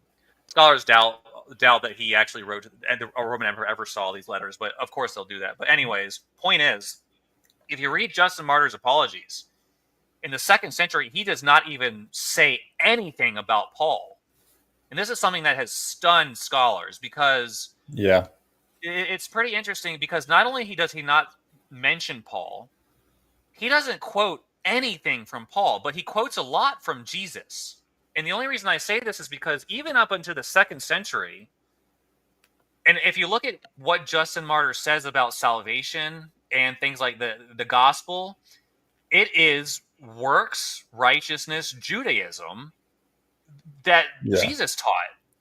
Scholars doubt that he actually wrote, and a Roman emperor ever saw these letters, but of course they'll do that. But anyways, point is, if you read Justin Martyr's Apologies, in the 2nd century, he does not even say anything about Paul. And this is something that has stunned scholars, because it's pretty interesting, because not only does he not mention Paul, he doesn't quote anything from Paul, but he quotes a lot from Jesus. And the only reason I say this is because even up until the 2nd century, and if you look at what Justin Martyr says about salvation and things like the gospel, it is works, righteousness, Judaism that Jesus taught.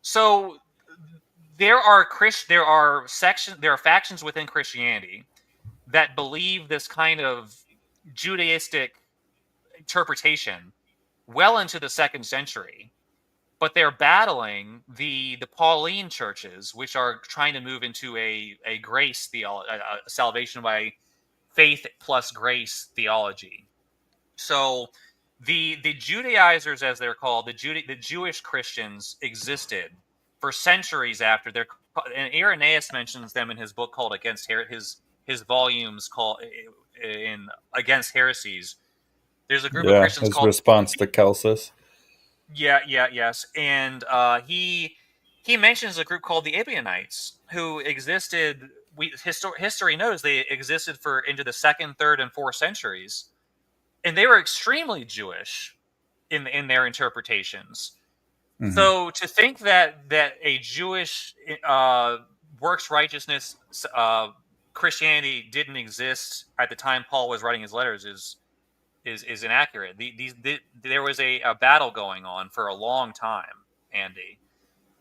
So there are factions within Christianity that believe this kind of Judaistic interpretation well into the 2nd century, but they're battling the Pauline churches, which are trying to move into a grace theology, salvation by faith plus grace theology. So the Judaizers, as they're called, the Jewish Christians, existed for centuries after their. And Irenaeus mentions them in his book called Against his volumes called in Against Heresies. There's a group of Christians his called response to Celsus. Yes, and he mentions a group called the Ebionites, who existed. History knows they existed for into the 2nd, 3rd, and 4th centuries, and they were extremely Jewish in their interpretations. Mm-hmm. So to think that a Jewish works righteousness Christianity didn't exist at the time Paul was writing his letters is inaccurate. There was a battle going on for a long time, Andy,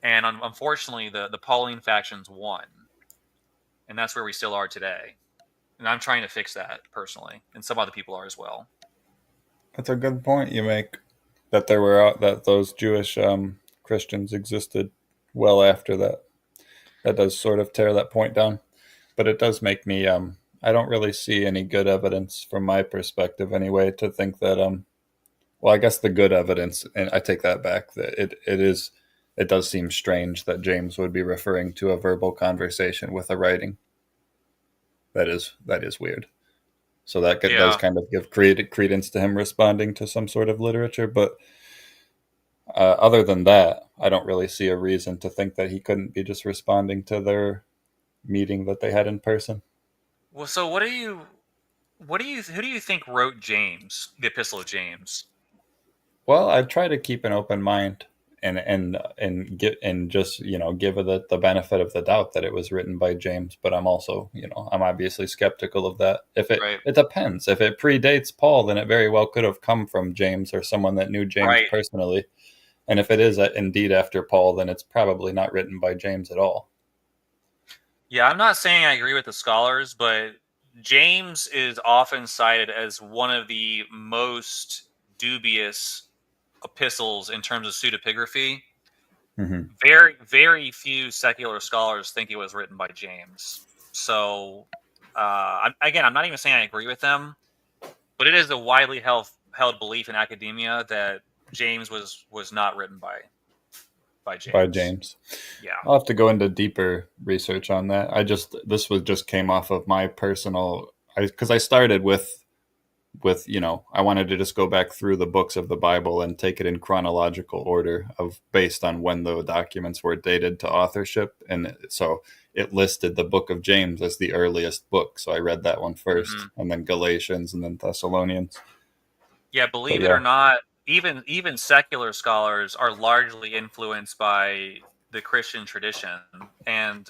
and unfortunately the Pauline factions won, and that's where we still are today. And I'm trying to fix that personally, and some other people are as well. That's a good point you make, that that those Jewish Christians existed well after that. That does sort of tear that point down, but it does make me I don't really see any good evidence from my perspective anyway to think that well, I guess the good evidence, and I take that back, that it does seem strange that James would be referring to a verbal conversation with a writing. That is weird. So that does kind of give credence to him responding to some sort of literature. But other than that, I don't really see a reason to think that he couldn't be just responding to their meeting that they had in person. Well, so who do you think wrote James, the Epistle of James? Well, I try to keep an open mind and just give it the benefit of the doubt that it was written by James, but I'm also I'm obviously skeptical of that. If it depends. If it predates Paul, then it very well could have come from James or someone that knew James personally. And if it is indeed after Paul, then it's probably not written by James at all. Yeah, I'm not saying I agree with the scholars, but James is often cited as one of the most dubious epistles in terms of pseudepigraphy. Mm-hmm. Very, very few secular scholars think it was written by James. So, I'm not even saying I agree with them, but it is a widely held belief in academia that James was not written by James. By James. Yeah. I'll have to go into deeper research on that. This came off of my personal, because I started with I wanted to just go back through the books of the Bible and take it in chronological order based on when the documents were dated to authorship. And so it listed the book of James as the earliest book. So I read that one first, mm-hmm. and then Galatians, and then Thessalonians. Yeah, believe it or not, even secular scholars are largely influenced by the Christian tradition. And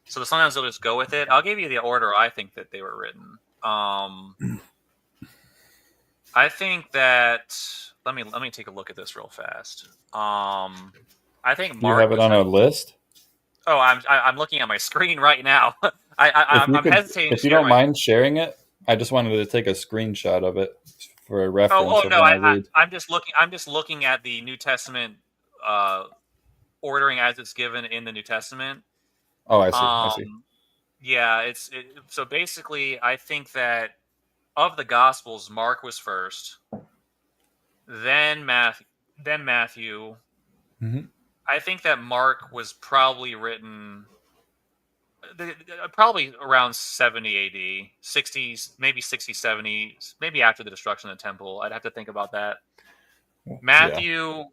so sometimes they'll just go with it. I'll give you the order I think that they were written. I think that let me take a look at this real fast. I think Mark. You have it on a list? Oh, I'm looking at my screen right now. I'm hesitating. If you don't mind sharing it, I just wanted to take a screenshot of it for a reference. Oh no, I'm just looking at the New Testament ordering as it's given in the New Testament. Oh, I see. Yeah, so basically, I think that of the Gospels, Mark was first, then Matthew. Mm-hmm. I think that Mark was probably written probably around 70 AD, 60s, maybe 60, 70, maybe after the destruction of the temple. I'd have to think about that. Matthew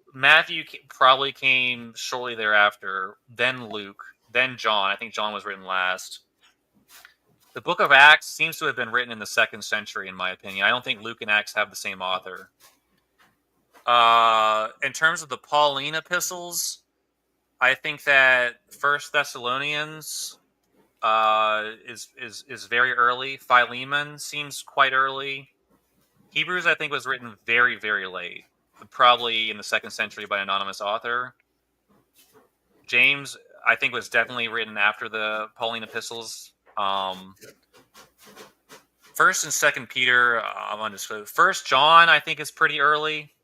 probably came shortly thereafter, then Luke, then John. I think John was written last. The book of Acts seems to have been written in the 2nd century, in my opinion. I don't think Luke and Acts have the same author. In terms of the Pauline epistles, I think that 1 Thessalonians is very early. Philemon seems quite early. Hebrews, I think, was written very, very late, probably in the 2nd century by an anonymous author. James, I think, was definitely written after the Pauline epistles. 1st and 2nd Peter, I'm undisclosed. 1st John, I think, is pretty early.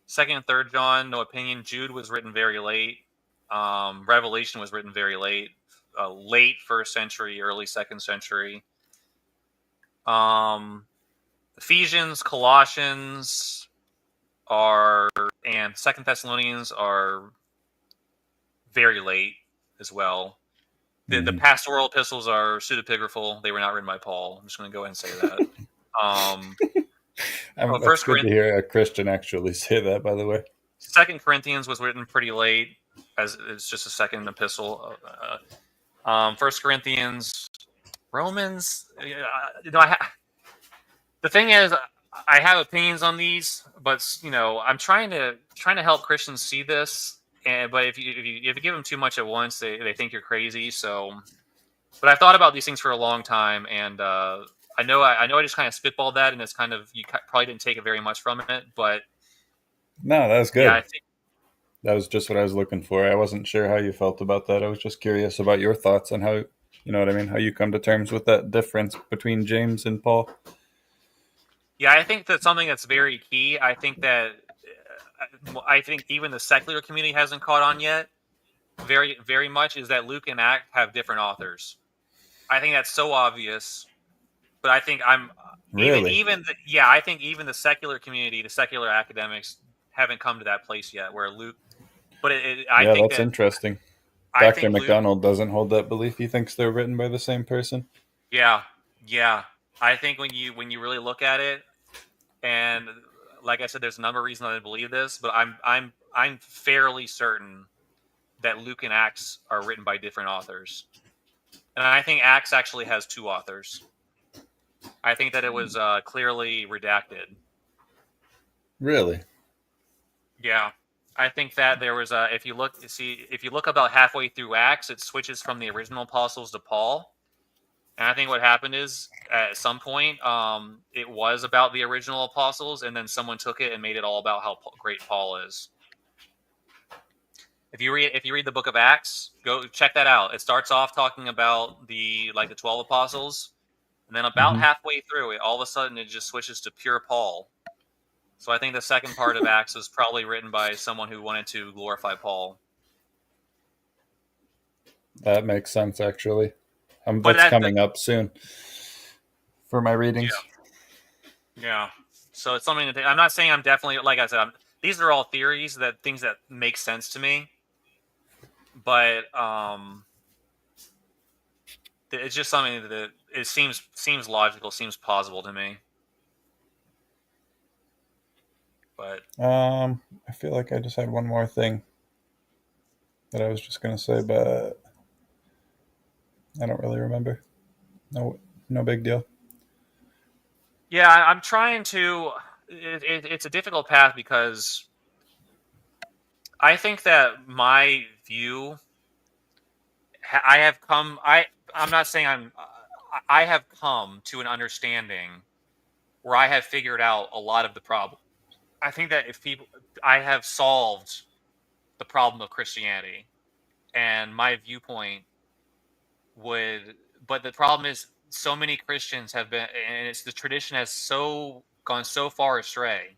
2nd and 3rd John, no opinion. Jude was written very late. Revelation was written very late. Late 1st century, early 2nd century. Ephesians, Colossians and 2nd Thessalonians are very late as well. The pastoral epistles are pseudepigraphal. They were not written by Paul. I'm just going to go ahead and say that. It's good to hear a Christian actually say that, by the way. 2 Corinthians was written pretty late, as it's just a second epistle. 1 Corinthians, Romans. The thing is, I have opinions on these, but I'm trying to help Christians see this. But if you give them too much at once, they think you're crazy. So, but I've thought about these things for a long time, and I know I just kind of spitballed that, and it's kind of, you probably didn't take it very much from it, but no, that was good. Yeah, I think that was just what I was looking for. I wasn't sure how you felt about that. I was just curious about your thoughts on how, you know what I mean, how you come to terms with that difference between James and Paul. Yeah, I think that's something that's very key. I think even the secular community hasn't caught on yet. Very, very much is that Luke and Acts have different authors. I think that's so obvious, but I think I think even the secular community, the secular academics, haven't come to that place yet where Luke. But I think that's interesting. Dr. McDonald doesn't hold that belief. He thinks they're written by the same person. Yeah. I think when you really look at it, and like I said, there's a number of reasons I believe this, but I'm fairly certain that Luke and Acts are written by different authors, and I think Acts actually has 2 authors. I think that it was clearly redacted. Really? Yeah, I think that there was if you look about halfway through Acts, it switches from the original apostles to Paul. And I think what happened is, at some point, it was about the original apostles, and then someone took it and made it all about how great Paul is. If you read the book of Acts, go check that out. It starts off talking about the 12 apostles, and then about halfway through it, all of a sudden it just switches to pure Paul. So I think the second part of Acts was probably written by someone who wanted to glorify Paul. That makes sense, actually. That's coming up soon for my readings. Yeah. So it's something I'm not saying I'm definitely, like I said, these are all theories, things that make sense to me. But it's just something that it seems logical, seems plausible to me. But I feel like I just had one more thing that I was just going to say, but I don't really remember. No big deal. Yeah, I'm trying to. It's a difficult path because I think that my view. I'm not saying I have come to an understanding where I have figured out a lot of the problem. I think that I have solved the problem of Christianity, and my viewpoint but the problem is so many Christians have been, and the tradition has gone so far astray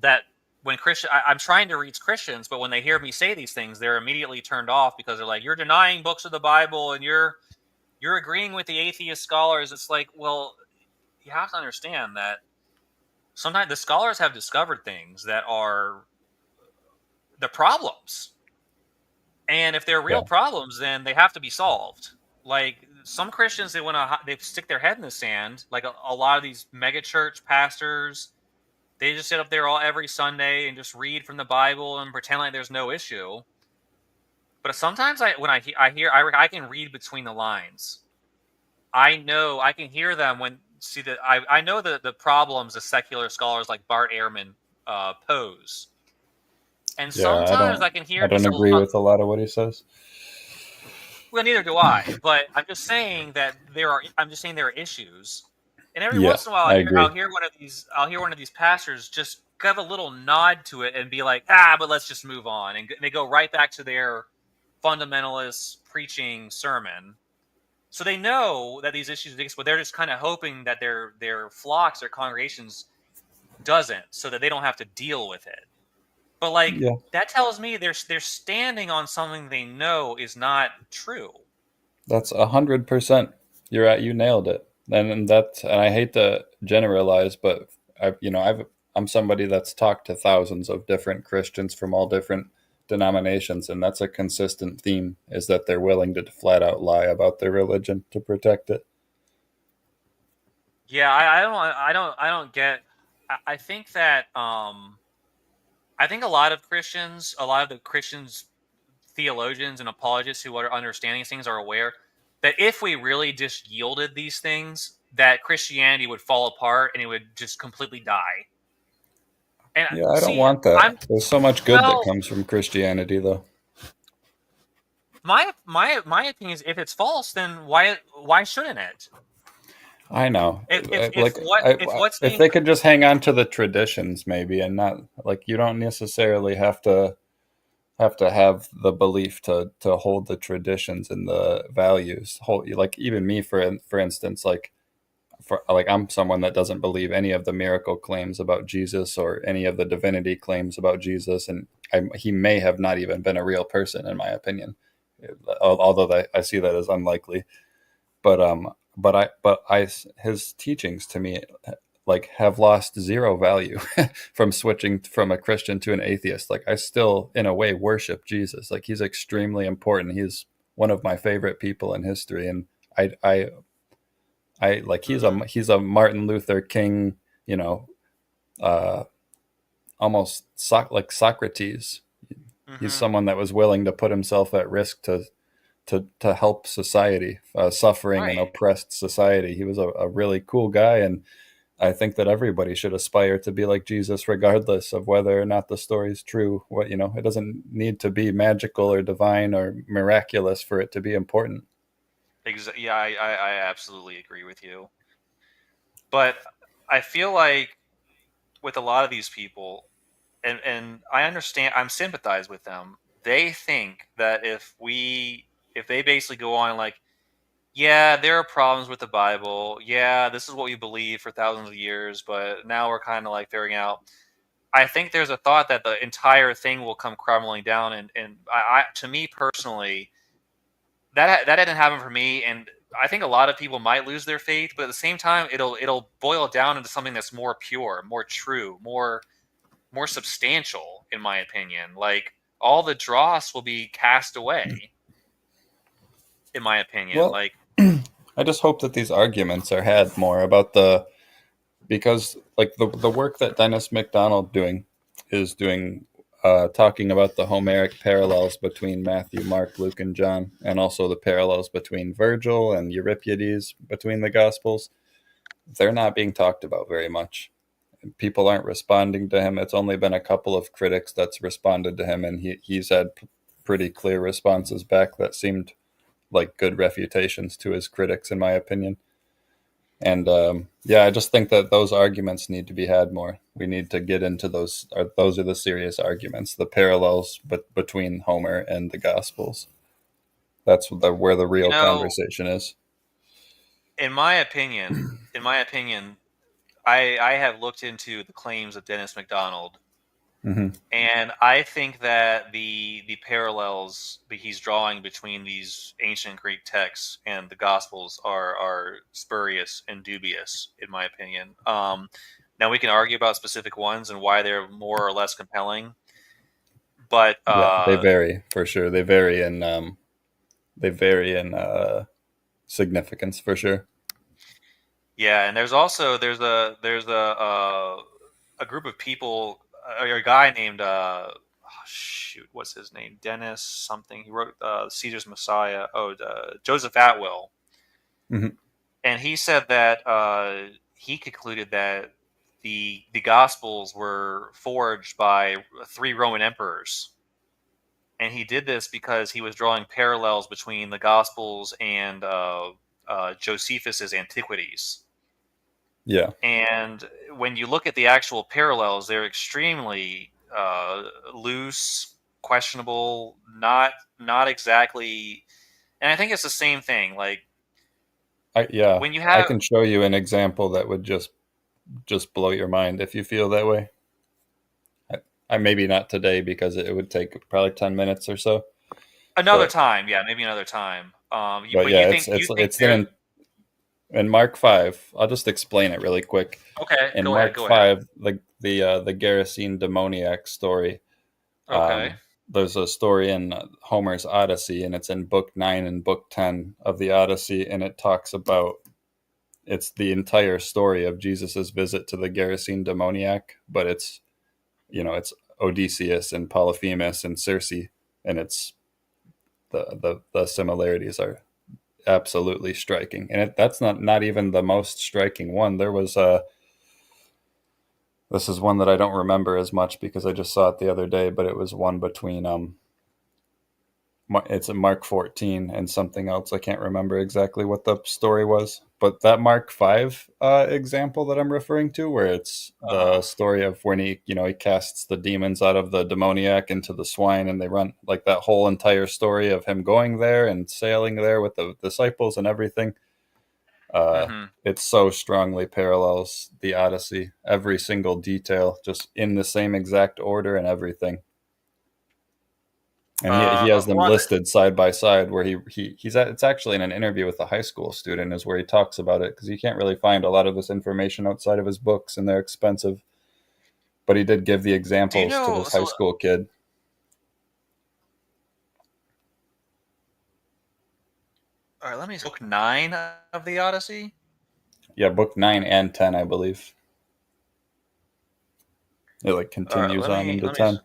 that when I'm trying to reach Christians, but when they hear me say these things, they're immediately turned off because they're like, "You're denying books of the Bible, and you're agreeing with the atheist scholars." It's like, well, you have to understand that sometimes the scholars have discovered things that are the problems. And if they're real problems, then they have to be solved. Like some Christians, they stick their head in the sand. Like a lot of these mega church pastors, they just sit up there every Sunday and just read from the Bible and pretend like there's no issue. But sometimes I can read between the lines. I know I can hear them I know the problems the secular scholars like Bart Ehrman pose. And sometimes I can hear I don't agree with a lot of what he says. Well, neither do I. But I'm just saying that there are issues, and every once in a while I'll hear one of these pastors just give a little nod to it and be like, but let's just move on, and they go right back to their fundamentalist preaching sermon. So they know that these issues exist, but they're just kind of hoping that their flocks or congregations doesn't, so that they don't have to deal with it. But that tells me they're standing on something they know is not true. That's 100%. You nailed it. And I hate to generalize, but I'm somebody that's talked to thousands of different Christians from all different denominations, and that's a consistent theme, is that they're willing to flat out lie about their religion to protect it. Yeah, I don't get. I think that I think a lot of the Christians, theologians and apologists who are understanding things are aware that if we really just yielded these things, that Christianity would fall apart and it would just completely die. And yeah, I don't want that. There's so much good that comes from Christianity, though. My opinion is, if it's false, then why shouldn't it? I know. If they could just hang on to the traditions, maybe, and not you don't necessarily have to have the belief to hold the traditions and the values. Even me, for instance, I'm someone that doesn't believe any of the miracle claims about Jesus or any of the divinity claims about Jesus, and he may have not even been a real person, in my opinion, although I see that as unlikely. But his teachings to me have lost zero value from switching from a Christian to an atheist. I still, in a way, worship Jesus. He's extremely important. He's one of my favorite people in history, and he's a Martin Luther King, almost like Socrates. Mm-hmm. He's someone that was willing to put himself at risk to help society, suffering and oppressed society. He was a really cool guy, and I think that everybody should aspire to be like Jesus, regardless of whether or not the story is true. It doesn't need to be magical or divine or miraculous for it to be important. Yeah, I absolutely agree with you. But I feel like with a lot of these people, and I understand, I'm sympathized with them. They think that if they basically go on yeah, there are problems with the Bible. Yeah, this is what we believe for thousands of years, but now we're kind of figuring out. I think there's a thought that the entire thing will come crumbling down, and to me personally, that didn't happen for me, and I think a lot of people might lose their faith, but at the same time, it'll boil down into something that's more pure, more true, more substantial, in my opinion. All the dross will be cast away, in my opinion. Well, I just hope that these arguments are had more about because the work that Dennis MacDonald is doing, talking about the Homeric parallels between Matthew, Mark, Luke, and John, and also the parallels between Virgil and Euripides between the Gospels. They're not being talked about very much. People aren't responding to him. It's only been a couple of critics that's responded to him, and he's had pretty clear responses back that seemed like good refutations to his critics, in my opinion. And I just think that those arguments need to be had more. We need to get into those. Those are the serious arguments, the parallels between Homer and the Gospels. That's where the real conversation is. In my opinion, I have looked into the claims of Dennis MacDonald, mm-hmm. and I think that the parallels that he's drawing between these ancient Greek texts and the Gospels are spurious and dubious, in my opinion. Now we can argue about specific ones and why they're more or less compelling, but yeah, they vary for sure. They vary in significance for sure. Yeah, and there's a group of people, a guy named what's his name? Dennis something. He wrote Caesar's Messiah. Joseph Atwill. Mm-hmm. And he said that he concluded that the Gospels were forged by 3 Roman emperors, and he did this because he was drawing parallels between the Gospels and Josephus's Antiquities. Yeah. And when you look at the actual parallels, they're extremely loose, questionable, not exactly. And I think it's the same thing. Like, when you have, I can show you an example that would just blow your mind if you feel that way. I maybe not today because it would take probably 10 minutes or so. Another time, maybe another time. It's in Mark 5. I'll just explain it really quick. Okay, in go Mark ahead. 5, the Gerasene demoniac story. Okay. There's a story in Homer's Odyssey, and it's in Book 9 and Book 10 of the Odyssey, and it talks about it's the entire story of Jesus's visit to the Gerasene demoniac, but it's Odysseus and Polyphemus and Circe, and it's the similarities are absolutely striking. And that's not even the most striking one. There was this is one that I don't remember as much because I just saw it the other day, but it was one between it's in Mark 14 and something else. I can't remember exactly what the story was, but that Mark 5 example that I'm referring to, where it's the story of when he casts the demons out of the demoniac into the swine, and they run, like, that whole entire story of him going there and sailing there with the disciples and everything. It so strongly parallels the Odyssey, every single detail, just in the same exact order and everything. And he has them listed side by side, where it's actually in an interview with a high school student is where he talks about it, because you can't really find a lot of this information outside of his books, and they're expensive. But he did give the examples to this high school kid. All right, let me Book 9 of the Odyssey. Yeah, Book 9 and 10, I believe. It continues on into 10.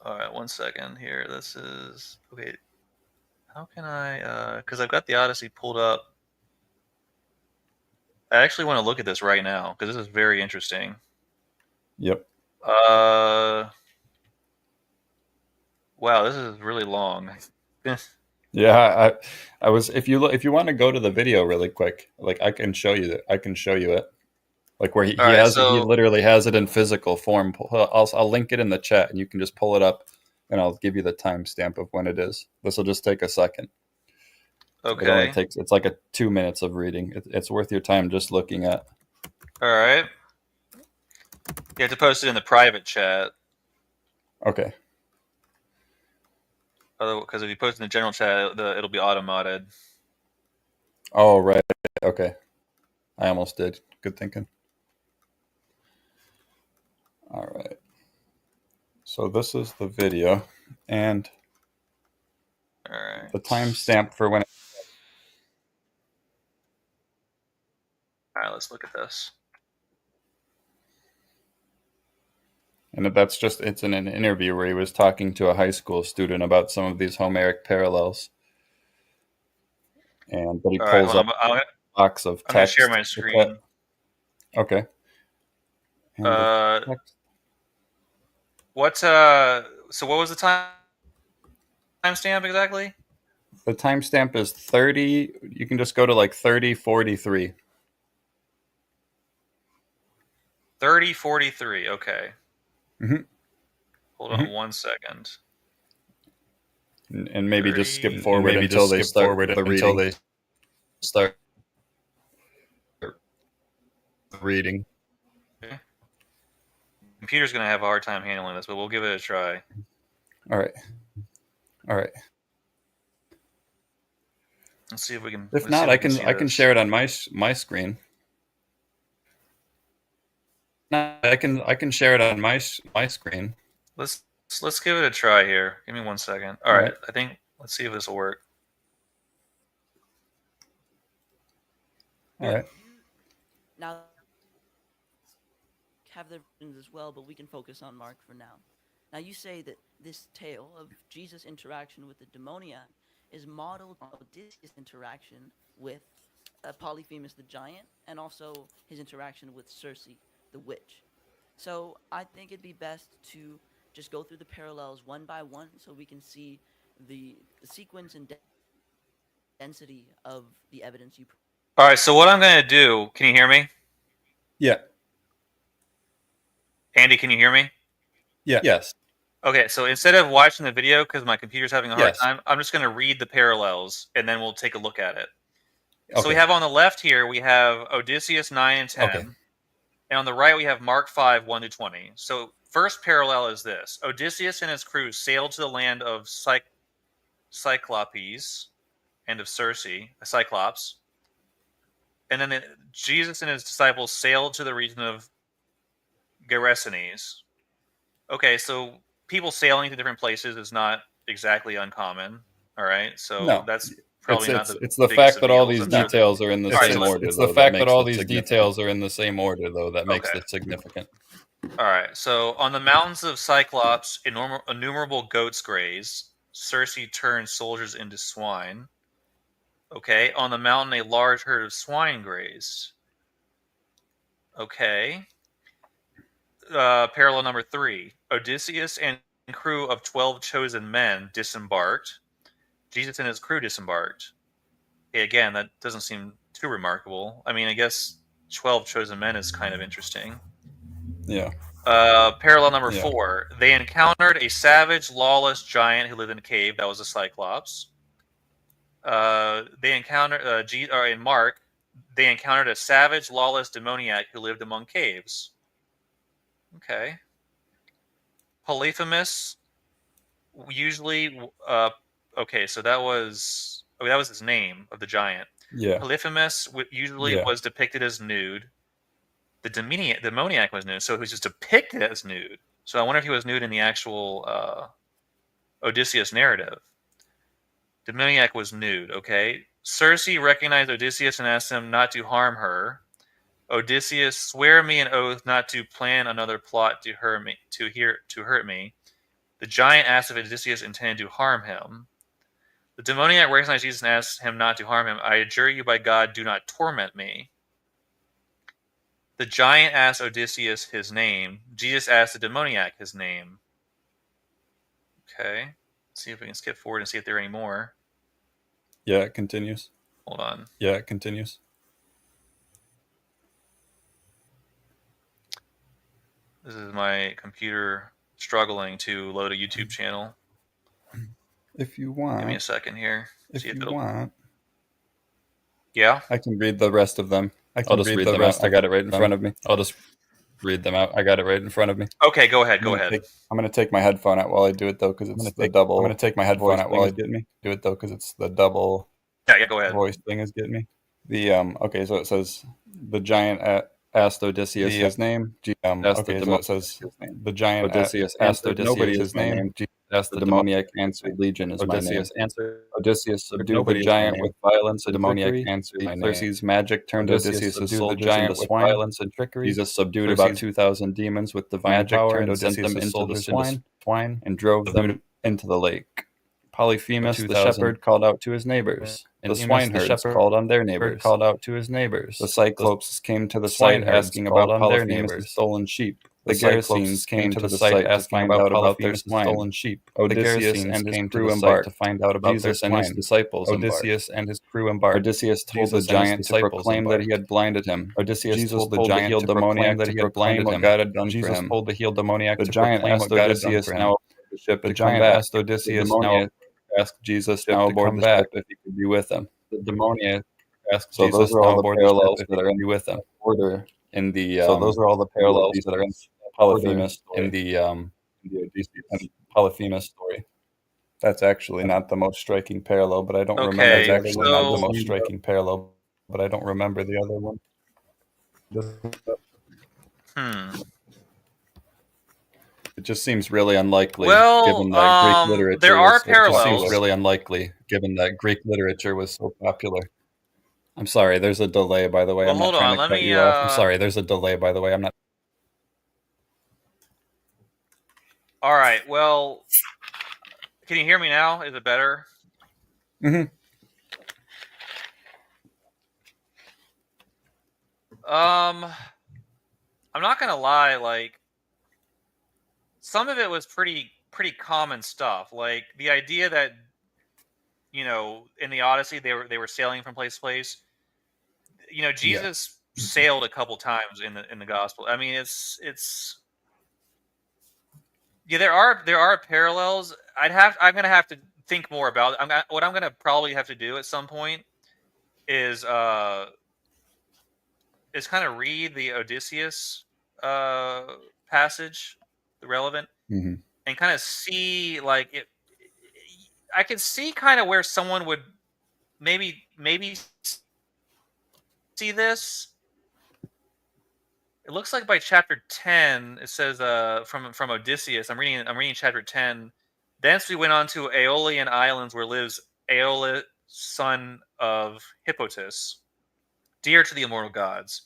All right, 1 second here. This is okay. How can I? Because I've got the Odyssey pulled up. I actually want to look at this right now because this is very interesting. Yep. Wow, this is really long. Yeah, I was. If you want to go to the video really quick, like, I can show you that. I can show you it. Like, where he literally has it in physical form. I'll link it in the chat, and you can just pull it up, and I'll give you the timestamp of when it is. This will just take a second. Okay. It only takes. It's like 2 minutes of reading. It's worth your time just looking at. All right. You have to post it in the private chat. Okay. Because if you post in the general chat, it'll be auto-modded. Oh, right. Okay. I almost did. Good thinking. All right. So this is the video, and the timestamp for when. All right, let's look at this. And it's in an interview where he was talking to a high school student about some of these Homeric parallels. But he pulls up a box of text. I'm going to share my screen. Okay. So what was the timestamp exactly? The timestamp is 30. You can just go to 30:43. 30:43. Okay. Mm-hmm. Hold on 1 second. And maybe just skip forward until they start the reading. Reading. Okay. Computer's going to have a hard time handling this, but we'll give it a try. All right. Let's see if we can. If not, I can share it on my screen. No, I can share it on my screen. Let's let's give it a try here. Give me 1 second. All right. I think let's see if this will work. All right. Now have their versions as well, but we can focus on Mark for now. Now you say that this tale of Jesus' interaction with the demoniac is modeled on Odysseus' interaction with Polyphemus the giant, and also his interaction with Circe the witch. So I think it'd be best to just go through the parallels one by one so we can see the sequence and density of the evidence you. All right, so what I'm going to do, can you hear me? Yeah. Andy, can you hear me? Yeah. Yes. Okay, so instead of watching the video because my computer's having a hard time, I'm just going to read the parallels and then we'll take a look at it. Okay. So we have on the left here, we have Odysseus 9 and 10. Okay. And on the right, we have Mark 5, 1 to 20. So first parallel is this. Odysseus and his crew sailed to the land of Cyclopes and of Circe, a Cyclops. And then Jesus and his disciples sailed to the region of Gerasenes. Okay, so people sailing to different places is not exactly uncommon. All right, so that's probably it's the fact that all these details are in the same order. It's the fact that all these details are in the same order, though, that makes it significant. All right, so on the mountains of Cyclops, innumerable goats graze. Circe turned soldiers into swine. Okay, on the mountain, a large herd of swine grazed. Okay. Parallel number 3. Odysseus and crew of 12 chosen men disembarked. Jesus and his crew disembarked. Okay, again, that doesn't seem too remarkable. I mean, I guess 12 chosen men is kind of interesting. Yeah. Parallel number 4. They encountered a savage, lawless giant who lived in a cave. That was a Cyclops. They encountered in Mark. They encountered a savage, lawless demoniac who lived among caves. Okay. Polyphemus, usually. Okay, so that was his name of the giant. Yeah. Polyphemus usually was depicted as nude. The demoniac was nude, so he was just depicted as nude. So I wonder if he was nude in the actual Odysseus narrative. Demoniac was nude, okay? Circe recognized Odysseus and asked him not to harm her. Odysseus, swear me an oath not to plan another plot to hurt me. The giant asked if Odysseus intended to harm him. The demoniac recognized Jesus and asked him not to harm him. I adjure you by God, do not torment me. The giant asked Odysseus his name. Jesus asked the demoniac his name. Okay. Let's see if we can skip forward and see if there are any more. Yeah, it continues. Hold on. Yeah, it continues. This is my computer struggling to load a YouTube channel. If you want. Give me a second here. If you want. Yeah? I can read the rest of them. I'll just read them out. I got it right in front of me. I'll just read them out. I got it right in front of me. Okay, go ahead. I'm going to take my headphone out while I do it, though, because it's the double. I'm going to take my headphone out while I do it, though, because it's the double. Yeah, go ahead. Voice thing is getting me. Okay, so it says the giant asked Odysseus his name. It says the giant Odysseus asked Odysseus his name. Asked the demoniac answered, Legion is my name. Odysseus subdued the giant with violence. The demoniac answered, my name. Circe's magic turned Odysseus subdued the giant with violence and trickery. Jesus subdued about 2,000 demons with divine power and sent them into the swine and drove them into the lake. Polyphemus the shepherd called out to his neighbors. And the swineherds called on their neighbors. Called out to his neighbors. The Cyclopes came to the site asking about Polyphemus' stolen sheep. The Gerasenes came to the site asking about their stolen sheep. Odysseus and his crew embarked to find out about Jesus and his disciples. Odysseus and his crew embarked. Odysseus told the giant to proclaim that he had blinded him. Odysseus told the giant to proclaim that he had blinded him. God had done for him. Jesus told the healed demoniac to proclaim what God had done for him. The ship the giant asked Odysseus now asked Jesus now aboard the ship if he could be with him. The demoniac asked Jesus now aboard the ship if he could be with him. Order in the so those are all the parallels that are in Polyphemus in the Odysseus Polyphemus story. That's actually not the most striking parallel, but I don't remember. That's actually not the most striking parallel, but I don't remember the other one. It just seems really unlikely, Well, given that Greek literature there are It just parallels. seems really unlikely, given that Greek literature was so popular. I'm sorry, there's a delay, by the way. Well, I'm not hold trying on. to Let cut me. you off. I'm sorry, there's a delay, by the way. I'm not. All right. Well, can you hear me now? Is it better? Mm-hmm. I'm not gonna lie. Like, some of it was pretty common stuff. Like the idea that, you know, in the Odyssey they were sailing from place to place. You know, Jesus sailed a couple times in the gospel. I mean, it's yeah, there are parallels. I'm gonna have to think more about it. What I'm gonna probably have to do at some point is kind of read the Odysseus passage, the relevant, Mm-hmm. and kind of see like it. I can see kind of where someone would maybe see this. It looks like by chapter 10, it says from Odysseus. I'm reading chapter 10. Thence we went on to Aeolian islands, where lives Aeolus, son of Hippotas, dear to the immortal gods.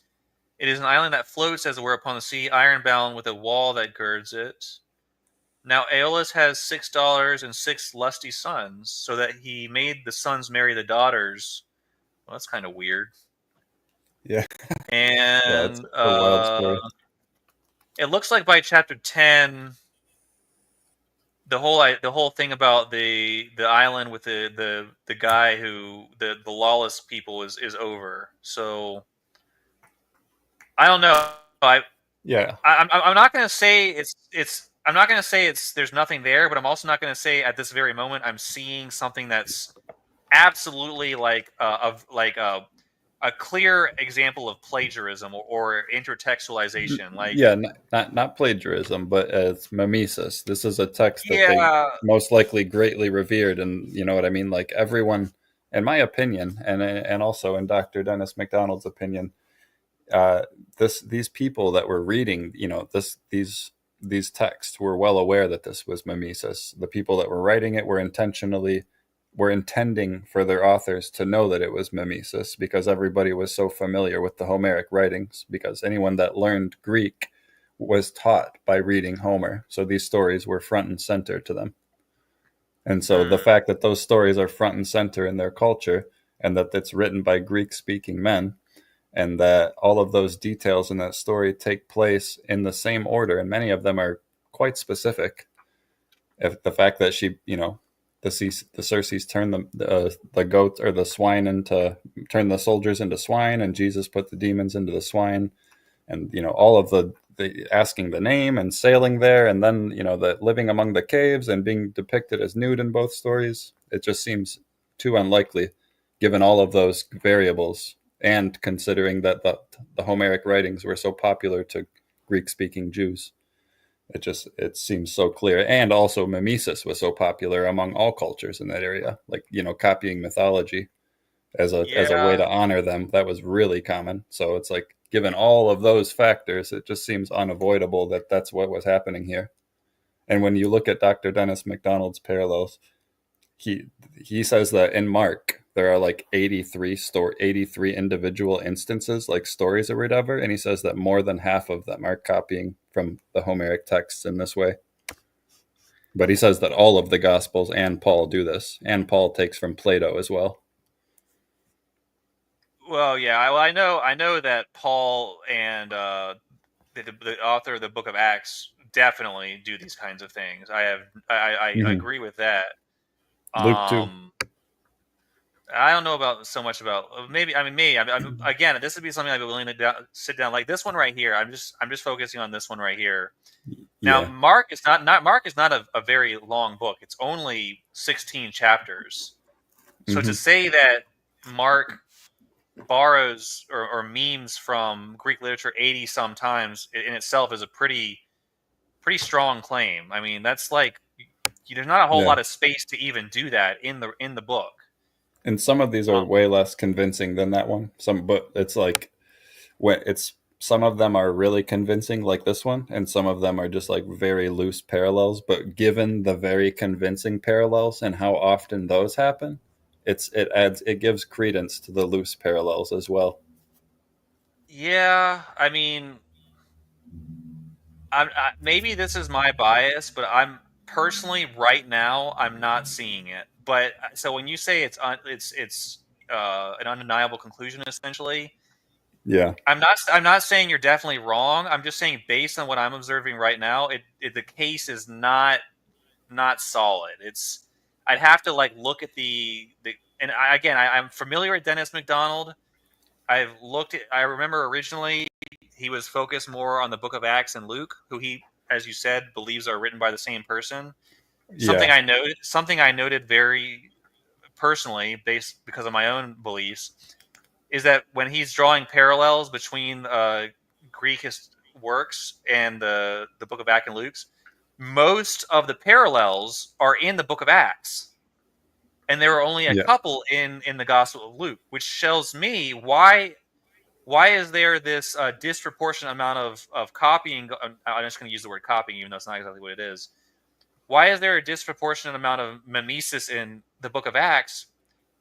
It is an island that floats, as it were, upon the sea, iron-bound, with a wall that girds it. Now Aeolus has $6 and 6 lusty sons, so that he made the sons marry the daughters. Well, that's kind of weird. Yeah. And it's a wild story. It looks like by chapter 10, the whole thing about the island with the guy who the lawless people is over. So I don't know. I'm not going to say it's. I'm not going to say there's nothing there, but I'm also not going to say at this very moment I'm seeing something that's absolutely like a clear example of plagiarism or intertextualization. Like, not plagiarism, but as mimesis. This is a text that they most likely greatly revered, and you know what I mean. Like everyone, in my opinion, and also in Dr. Dennis MacDonald's opinion, these people that were reading, you know, these texts were well aware that this was mimesis. The people that were writing it were intending for their authors to know that it was mimesis, because everybody was so familiar with the Homeric writings, because anyone that learned Greek was taught by reading Homer. So these stories were front and center to them. And so the fact that those stories are front and center in their culture, and that it's written by Greek-speaking men, and that all of those details in that story take place in the same order, and many of them are quite specific. If the fact that she, you know, the Circes turned the goat or the swine into, turn the soldiers into swine, and Jesus put the demons into the swine, and you know, all of the asking the name and sailing there, and then you know, the living among the caves and being depicted as nude in both stories. It just seems too unlikely, given all of those variables, and considering that the Homeric writings were so popular to Greek-speaking Jews. It seems so clear. And also mimesis was so popular among all cultures in that area, like, you know, copying mythology as a way to honor them. That was really common. So it's like, given all of those factors, it just seems unavoidable that that's what was happening here. And when you look at Dr. Dennis MacDonald's parallels, he says that in Mark there are like 83 individual instances, like stories or whatever, and he says that more than half of them are copying from the Homeric texts in this way. But he says that all of the Gospels and Paul do this, and Paul takes from Plato as well. Well, yeah, I know that Paul and the author of the Book of Acts definitely do these kinds of things. I agree with that. Luke too. I don't know about so much about maybe. I mean, me. Again, this would be something I'd be willing to sit down. Like this one right here. I'm just focusing on this one right here. Now, Mark is not a very long book. It's only 16 chapters. So to say that Mark borrows or memes from Greek literature 80 sometimes in itself is a pretty strong claim. I mean, that's like, there's not a whole lot of space to even do that in the book. And some of these are way less convincing than that one. But it's like, when it's some of them are really convincing, like this one, and some of them are just like very loose parallels. But given the very convincing parallels and how often those happen, it gives credence to the loose parallels as well. Yeah, I mean, maybe this is my bias, but I'm personally right now I'm not seeing it. But so when you say it's an undeniable conclusion, essentially, Yeah. I'm not saying you're definitely wrong. I'm just saying based on what I'm observing right now, the case is not solid. I'd have to like look at I'm familiar with Dennis MacDonald. I remember originally he was focused more on the Book of Acts and Luke, who he, as you said, believes are written by the same person. Yeah. Something I noted very personally, based because of my own beliefs, is that when he's drawing parallels between Greek works and the Book of Acts and Luke's, most of the parallels are in the Book of Acts, and there are only a Yeah. couple in the Gospel of Luke, which tells me why is there this disproportionate amount of copying? I'm just going to use the word copying, even though it's not exactly what it is. Why is there a disproportionate amount of mimesis in the Book of Acts?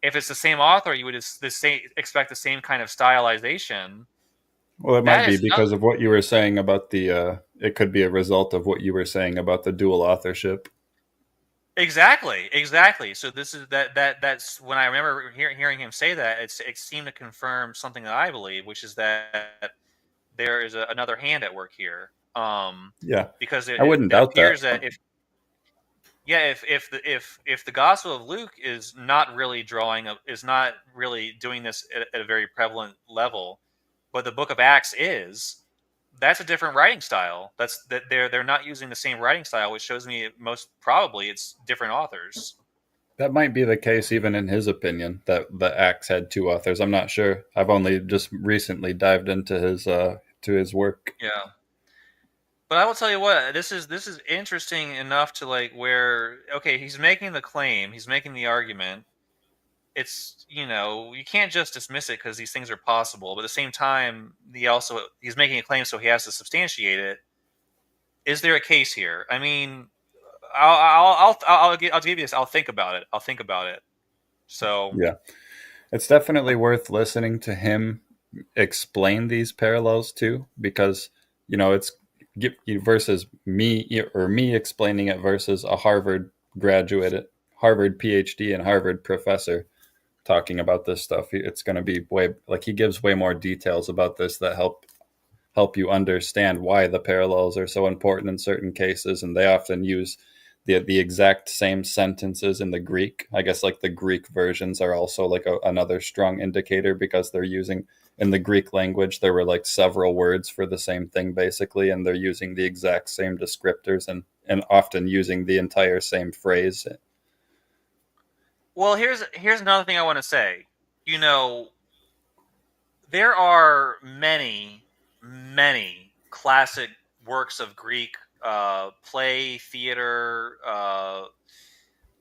If it's the same author, you would expect the same kind of stylization. Well, it might That be is because of what you were saying about it could be a result of what you were saying about the dual authorship. Exactly. So this is that's when I remember hearing him say that, it seemed to confirm something that I believe, which is that there is another hand at work here. Yeah. Because I wouldn't it doubt that. appears that if the Gospel of Luke is not really doing this at a very prevalent level, but the Book of Acts is, that's a different writing style. They're not using the same writing style, which shows me most probably it's different authors. That might be the case even in his opinion, that the Acts had two authors. I'm not sure. I've only just recently dived into his work. Yeah. But I will tell you what, this is interesting enough to like where, okay, he's making the claim, he's making the argument. It's, you can't just dismiss it because these things are possible, but at the same time, he's making a claim, so he has to substantiate it. Is there a case here? I mean, I'll give you this. I'll think about it. So Yeah. It's definitely worth listening to him explain these parallels too, because it's versus me explaining it versus a Harvard graduate, Harvard PhD, and Harvard professor talking about this stuff. It's going to be he gives way more details about this that help you understand why the parallels are so important in certain cases, and they often use the exact same sentences in the Greek. I guess like the Greek versions are also like another strong indicator, because they're using, in the Greek language there were like several words for the same thing basically, and they're using the exact same descriptors and often using the entire same phrase. well, here's another thing I want to say. There are many classic works of Greek play, theater,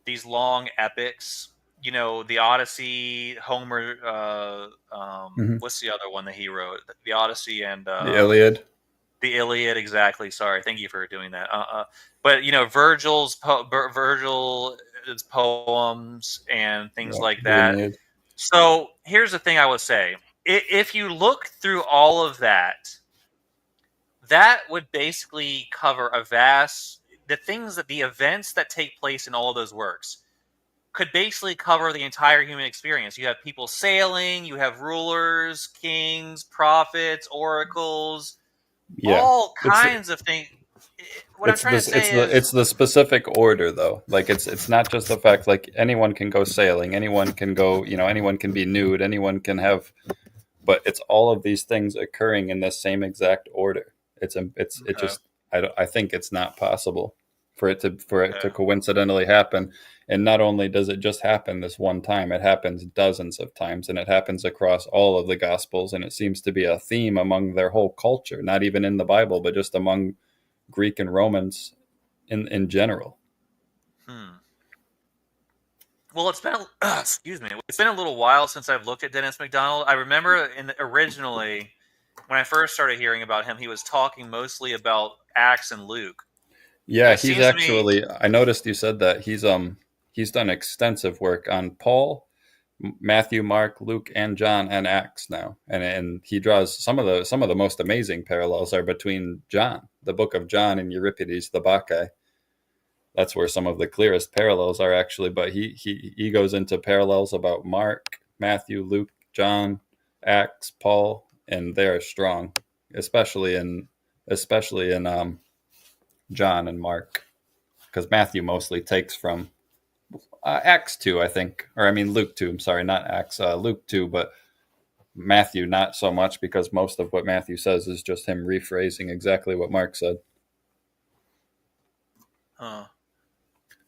these long epics. The Odyssey, Homer. What's the other one that he wrote? The Odyssey and The Iliad. The Iliad, exactly. Sorry, thank you for doing that. But Virgil's poems and things like that. Aeneid. So here's the thing I would say: if you look through all of that, that would basically cover the events that take place in all of those works could basically cover the entire human experience. You have people sailing, you have rulers, kings, prophets, oracles, all kinds of things. What I'm trying to say is, it's the specific order though. Like it's not just the fact like anyone can go sailing, anyone can go, anyone can be nude, anyone can have, but it's all of these things occurring in the same exact order. I think it's not possible for it to coincidentally happen. And not only does it just happen this one time, it happens dozens of times, and it happens across all of the Gospels, and it seems to be a theme among their whole culture, not even in the Bible, but just among Greek and Romans in general. Well, it's been excuse me. It's been a little while since I've looked at Dennis MacDonald. I remember originally when I first started hearing about him, he was talking mostly about Acts and Luke. Yeah, he's actually. I noticed you said that he's done extensive work on Paul, Matthew, Mark, Luke, and John, and Acts now, and he draws some of the most amazing parallels are between John, the book of John, and Euripides, the Bacchae. That's where some of the clearest parallels are actually. But he goes into parallels about Mark, Matthew, Luke, John, Acts, Paul, and they are strong, especially in John and Mark, because Matthew mostly takes from Acts 2, I think, or I mean Luke 2. I'm sorry, not Acts, Luke 2, but Matthew not so much, because most of what Matthew says is just him rephrasing exactly what Mark said.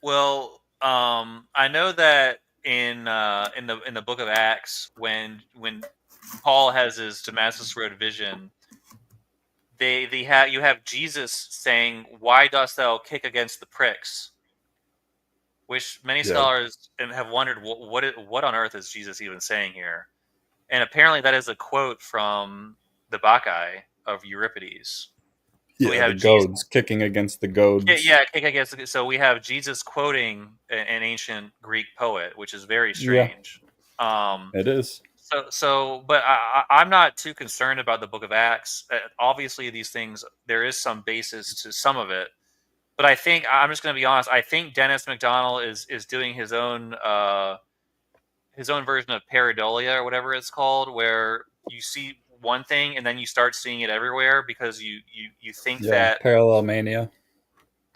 Well, I know that in the book of Acts, when Paul has his Damascus Road vision, you have Jesus saying, "Why dost thou kick against the pricks?" Which many scholars have wondered what on earth is Jesus even saying here, and apparently that is a quote from the Bacchae of Euripides. So we have the goads kicking against the goads. Yeah, kick against. So we have Jesus quoting an ancient Greek poet, which is very strange. Yeah. It is. But I'm not too concerned about the Book of Acts. Obviously, these things, there is some basis to some of it, but I think, I'm just going to be honest, I think Dennis McDonald is doing his own version of pareidolia, or whatever it's called, where you see one thing and then you start seeing it everywhere because you think that parallel mania.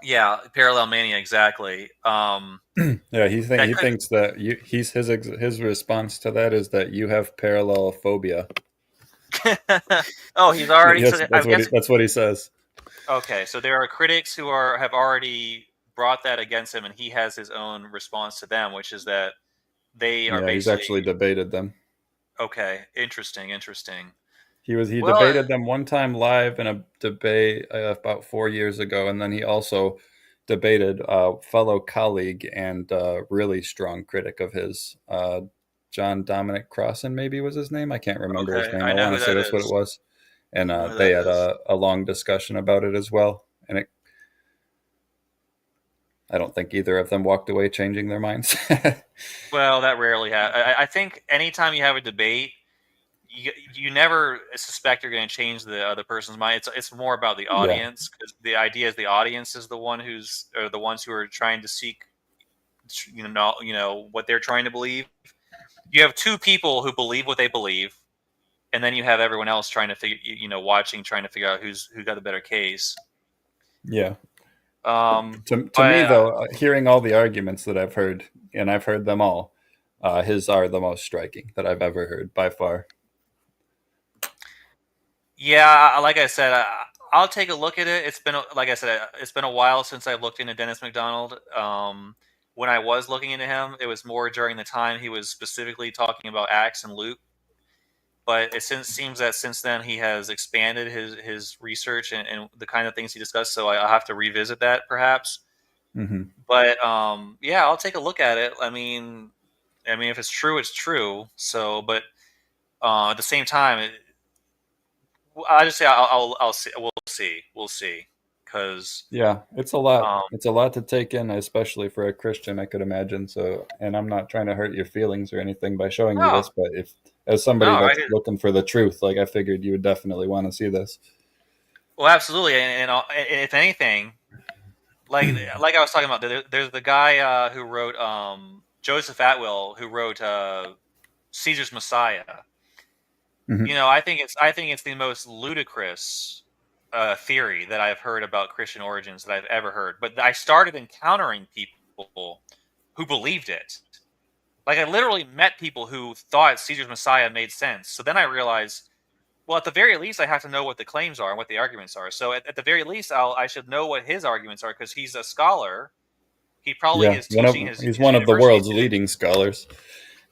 Yeah, parallel mania, exactly. Yeah, he thinks that his response to that is that you have parallel phobia. Oh, he's already. That's what he says. Okay, so there are critics who have already brought that against him, and he has his own response to them, which is that they are basically. He's actually debated them. Okay, interesting. He debated them one time live in a debate about 4 years ago, and then he also debated a fellow colleague and really strong critic of his, John Dominic Crossan, maybe was his name. I can't remember his name. I want to say that's what it was. And they had a long discussion about it as well. And I don't think either of them walked away changing their minds. Well, that rarely happens. I think anytime you have a debate, you never suspect you're going to change the other person's mind. It's more about the audience, because the idea is the audience is the ones who are trying to seek, what they're trying to believe. You have two people who believe what they believe, and then you have everyone else trying to trying to figure out who got the better case. Yeah. To me, though, hearing all the arguments that I've heard, and I've heard them all, his are the most striking that I've ever heard by far. Yeah, like I said, I'll take a look at it. It's been a while since I've looked into Dennis McDonald. When I was looking into him, it was more during the time he was specifically talking about Acts and Luke. But it seems that since then he has expanded his research and the kind of things he discussed. So I'll have to revisit that perhaps. Mm-hmm. But I'll take a look at it. I mean, if it's true, it's true. So, but at the same time, I just say I'll see. We'll see. Because it's a lot. It's a lot to take in, especially for a Christian, I could imagine. So, and I'm not trying to hurt your feelings or anything by showing you this, but as somebody that's looking for the truth, like, I figured you would definitely want to see this. Well, absolutely, and if anything, like I was talking about, there's the guy who wrote Joseph Atwill, who wrote Caesar's Messiah. Mm-hmm. I think it's the most ludicrous theory that I've heard about Christian origins that I've ever heard. But I started encountering people who believed it. Like, I literally met people who thought Caesar's Messiah made sense. So then I realized, well, at the very least, I have to know what the claims are and what the arguments are. So at the very least, I should know what his arguments are, because he's a scholar. He probably is teaching he's one of the world's leading scholars.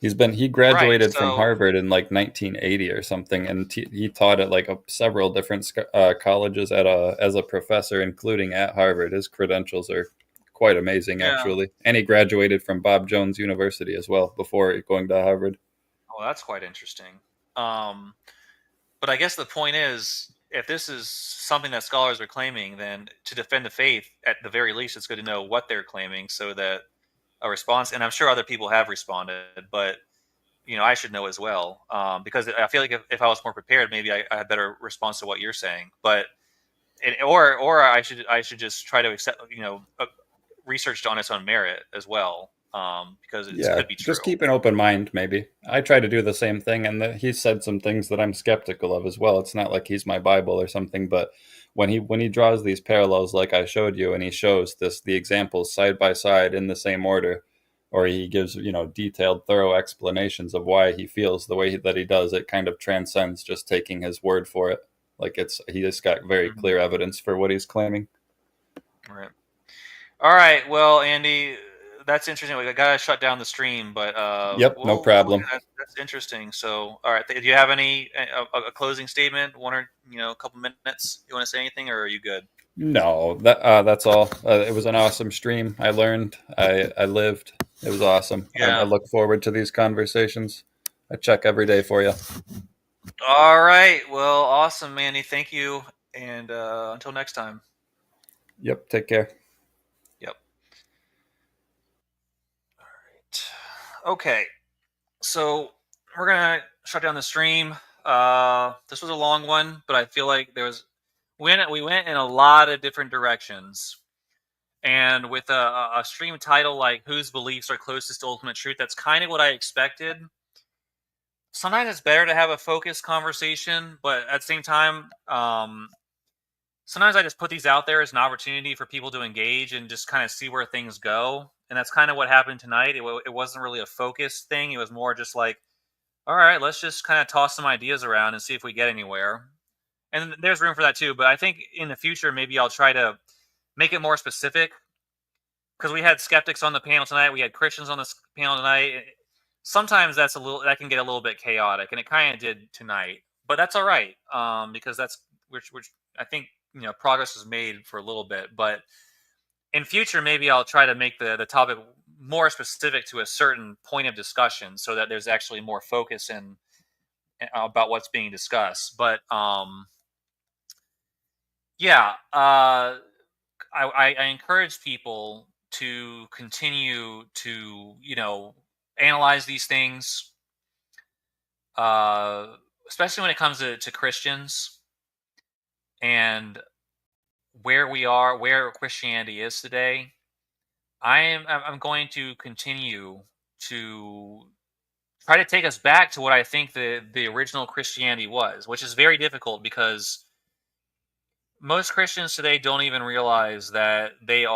He graduated from Harvard in like 1980 or something, and he taught at like several different colleges as a professor, including at Harvard. His credentials are quite amazing, actually. And he graduated from Bob Jones University as well before going to Harvard. Oh, that's quite interesting. But But I guess the point is, if this is something that scholars are claiming, then to defend the faith, at the very least, it's good to know what they're claiming so that a response, and I'm sure other people have responded, but I should know as well, because I feel like if I was more prepared, maybe I had better response to what you're saying. But or I should just try to accept, research on its own merit as well, because it could be true. Just keep an open mind. Maybe I try to do the same thing, and he said some things that I'm skeptical of as well. It's not like he's my Bible or something, but when he draws these parallels, like I showed you, and he shows the examples side by side in the same order, or he gives detailed, thorough explanations of why he feels the way that he does, it kind of transcends just taking his word for it. Like he just got very clear evidence for what he's claiming. Right. All right. Well, Andy, that's interesting. We gotta shut down the stream, but no problem. That's interesting. So, all right. Do you have a closing statement? One or a couple minutes? You want to say anything, or are you good? No, that's all. It was an awesome stream. I learned. I lived. It was awesome. Yeah. I look forward to these conversations. I check every day for you. All right. Well, awesome, Manny. Thank you. And until next time. Yep. Take care. Yep. All right. Okay. So we're going to shut down the stream. This was a long one, but I feel like we went in a lot of different directions. And with a stream title like Whose Beliefs Are Closest to Ultimate Truth, that's kind of what I expected. Sometimes it's better to have a focused conversation, but at the same time, sometimes I just put these out there as an opportunity for people to engage and just kind of see where things go. And that's kind of what happened tonight. It wasn't really a focused thing. It was more just like, all right, let's just kind of toss some ideas around and see if we get anywhere. And there's room for that too. But I think in the future, maybe I'll try to make it more specific, because we had skeptics on the panel tonight. We had Christians on the panel tonight. Sometimes that can get a little bit chaotic, and it kind of did tonight. But that's all right, because that's which I think progress was made for a little bit. But in future, maybe I'll try to make the topic more specific to a certain point of discussion, so that there's actually more focus and about what's being discussed. But I encourage people to continue to analyze these things, especially when it comes to Christians and where Christianity is today. I'm going to continue to try to take us back to what I think the original Christianity was, which is very difficult because most Christians today don't even realize that they've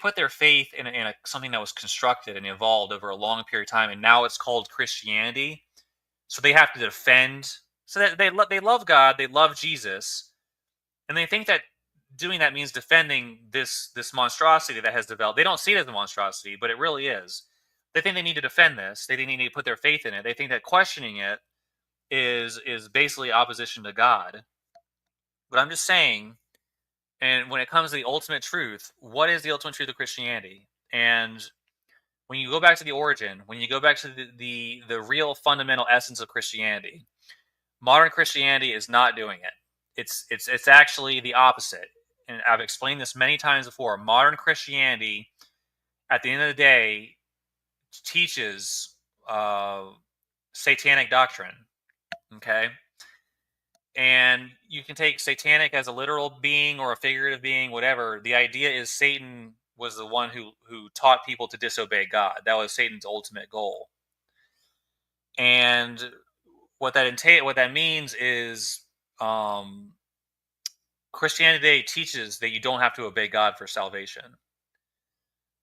put their faith in something that was constructed and evolved over a long period of time, and now it's called Christianity. So they have to defend. So that they love God, they love Jesus, and they think that doing that means defending this monstrosity that has developed. They don't see it as a monstrosity, but it really is. They think they need to defend this. They need to put their faith in it. They think that questioning it is basically opposition to God. But I'm just saying, and when it comes to the ultimate truth, what is the ultimate truth of Christianity? And when you go back to the origin, when you go back to the real fundamental essence of Christianity, modern Christianity is not doing it. It's actually the opposite. And I've explained this many times before. Modern Christianity, at the end of the day, teaches satanic doctrine. Okay? And you can take satanic as a literal being or a figurative being, whatever. The idea is Satan was the one who taught people to disobey God. That was Satan's ultimate goal. And what that means is Christianity today teaches that you don't have to obey God for salvation.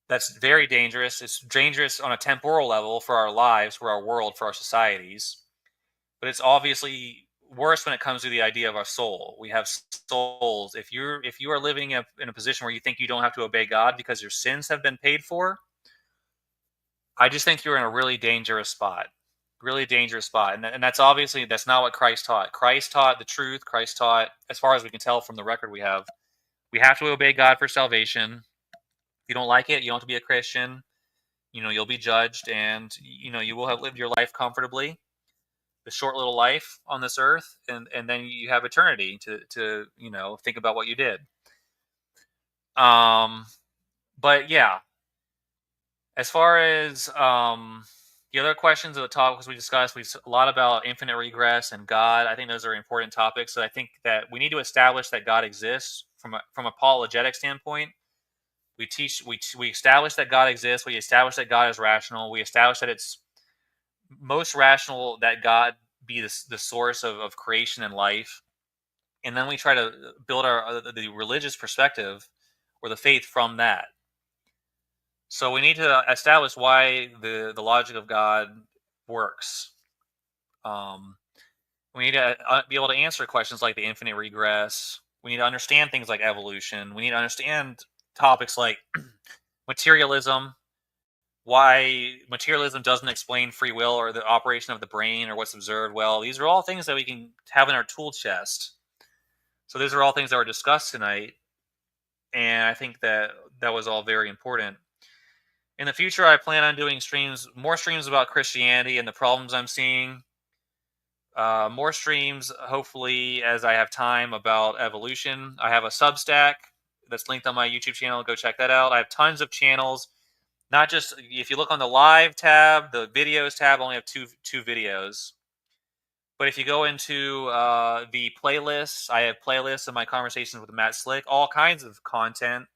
That's very dangerous. It's dangerous on a temporal level for our lives, for our world, for our societies. But it's obviously worse when it comes to the idea of our soul. We have souls. If you are living in a position where you think you don't have to obey God because your sins have been paid for, I just think you're in a really dangerous spot. Really dangerous spot. And that's not what Christ taught. Christ taught the truth. Christ taught, as far as we can tell from the record we have to obey God for salvation. If you don't like it, you don't have to be a Christian. You'll be judged, and you will have lived your life comfortably. short little life on this earth, and then you have eternity to think about what you did. But yeah, as far as the other questions of the topics we discussed, a lot about infinite regress and God. I think those are important topics. So I think that we need to establish that God exists from an apologetic standpoint. We establish that God exists. We establish that God is rational. We establish that it's most rational that God be the source of creation and life. And then we try to build the religious perspective or the faith from that. So we need to establish why the logic of God works. We need to be able to answer questions like the infinite regress. We need to understand things like evolution. We need to understand topics like materialism, why materialism doesn't explain free will or the operation of the brain or what's observed well. These are all things that we can have in our tool chest. So these are all things that were discussed tonight, and I think that was all very important. In the future, I plan on doing more streams about Christianity and the problems I'm seeing. More streams, hopefully, as I have time, about evolution. I have a Substack that's linked on my YouTube channel. Go check that out. I have tons of channels. Not just, if you look on the live tab, the videos tab only have two videos. But if you go into the playlists, I have playlists of my conversations with Matt Slick, all kinds of content.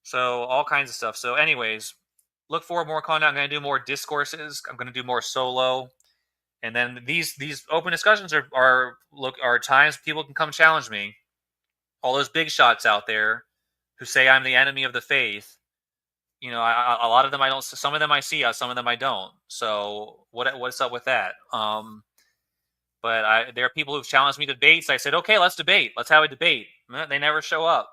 So all kinds of stuff. So anyways, look for more content. I'm going to do more discourses. I'm going to do more solo. And then these open discussions are times people can come challenge me. All those big shots out there who say I'm the enemy of the faith. A lot of them I don't. Some of them I see, some of them I don't. So what's up with that? But there are people who've challenged me to debates. I said, okay, let's debate. Let's have a debate. They never show up.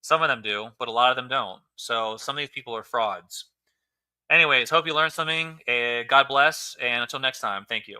Some of them do, but a lot of them don't. So some of these people are frauds. Anyways, hope you learned something. God bless, and until next time, thank you.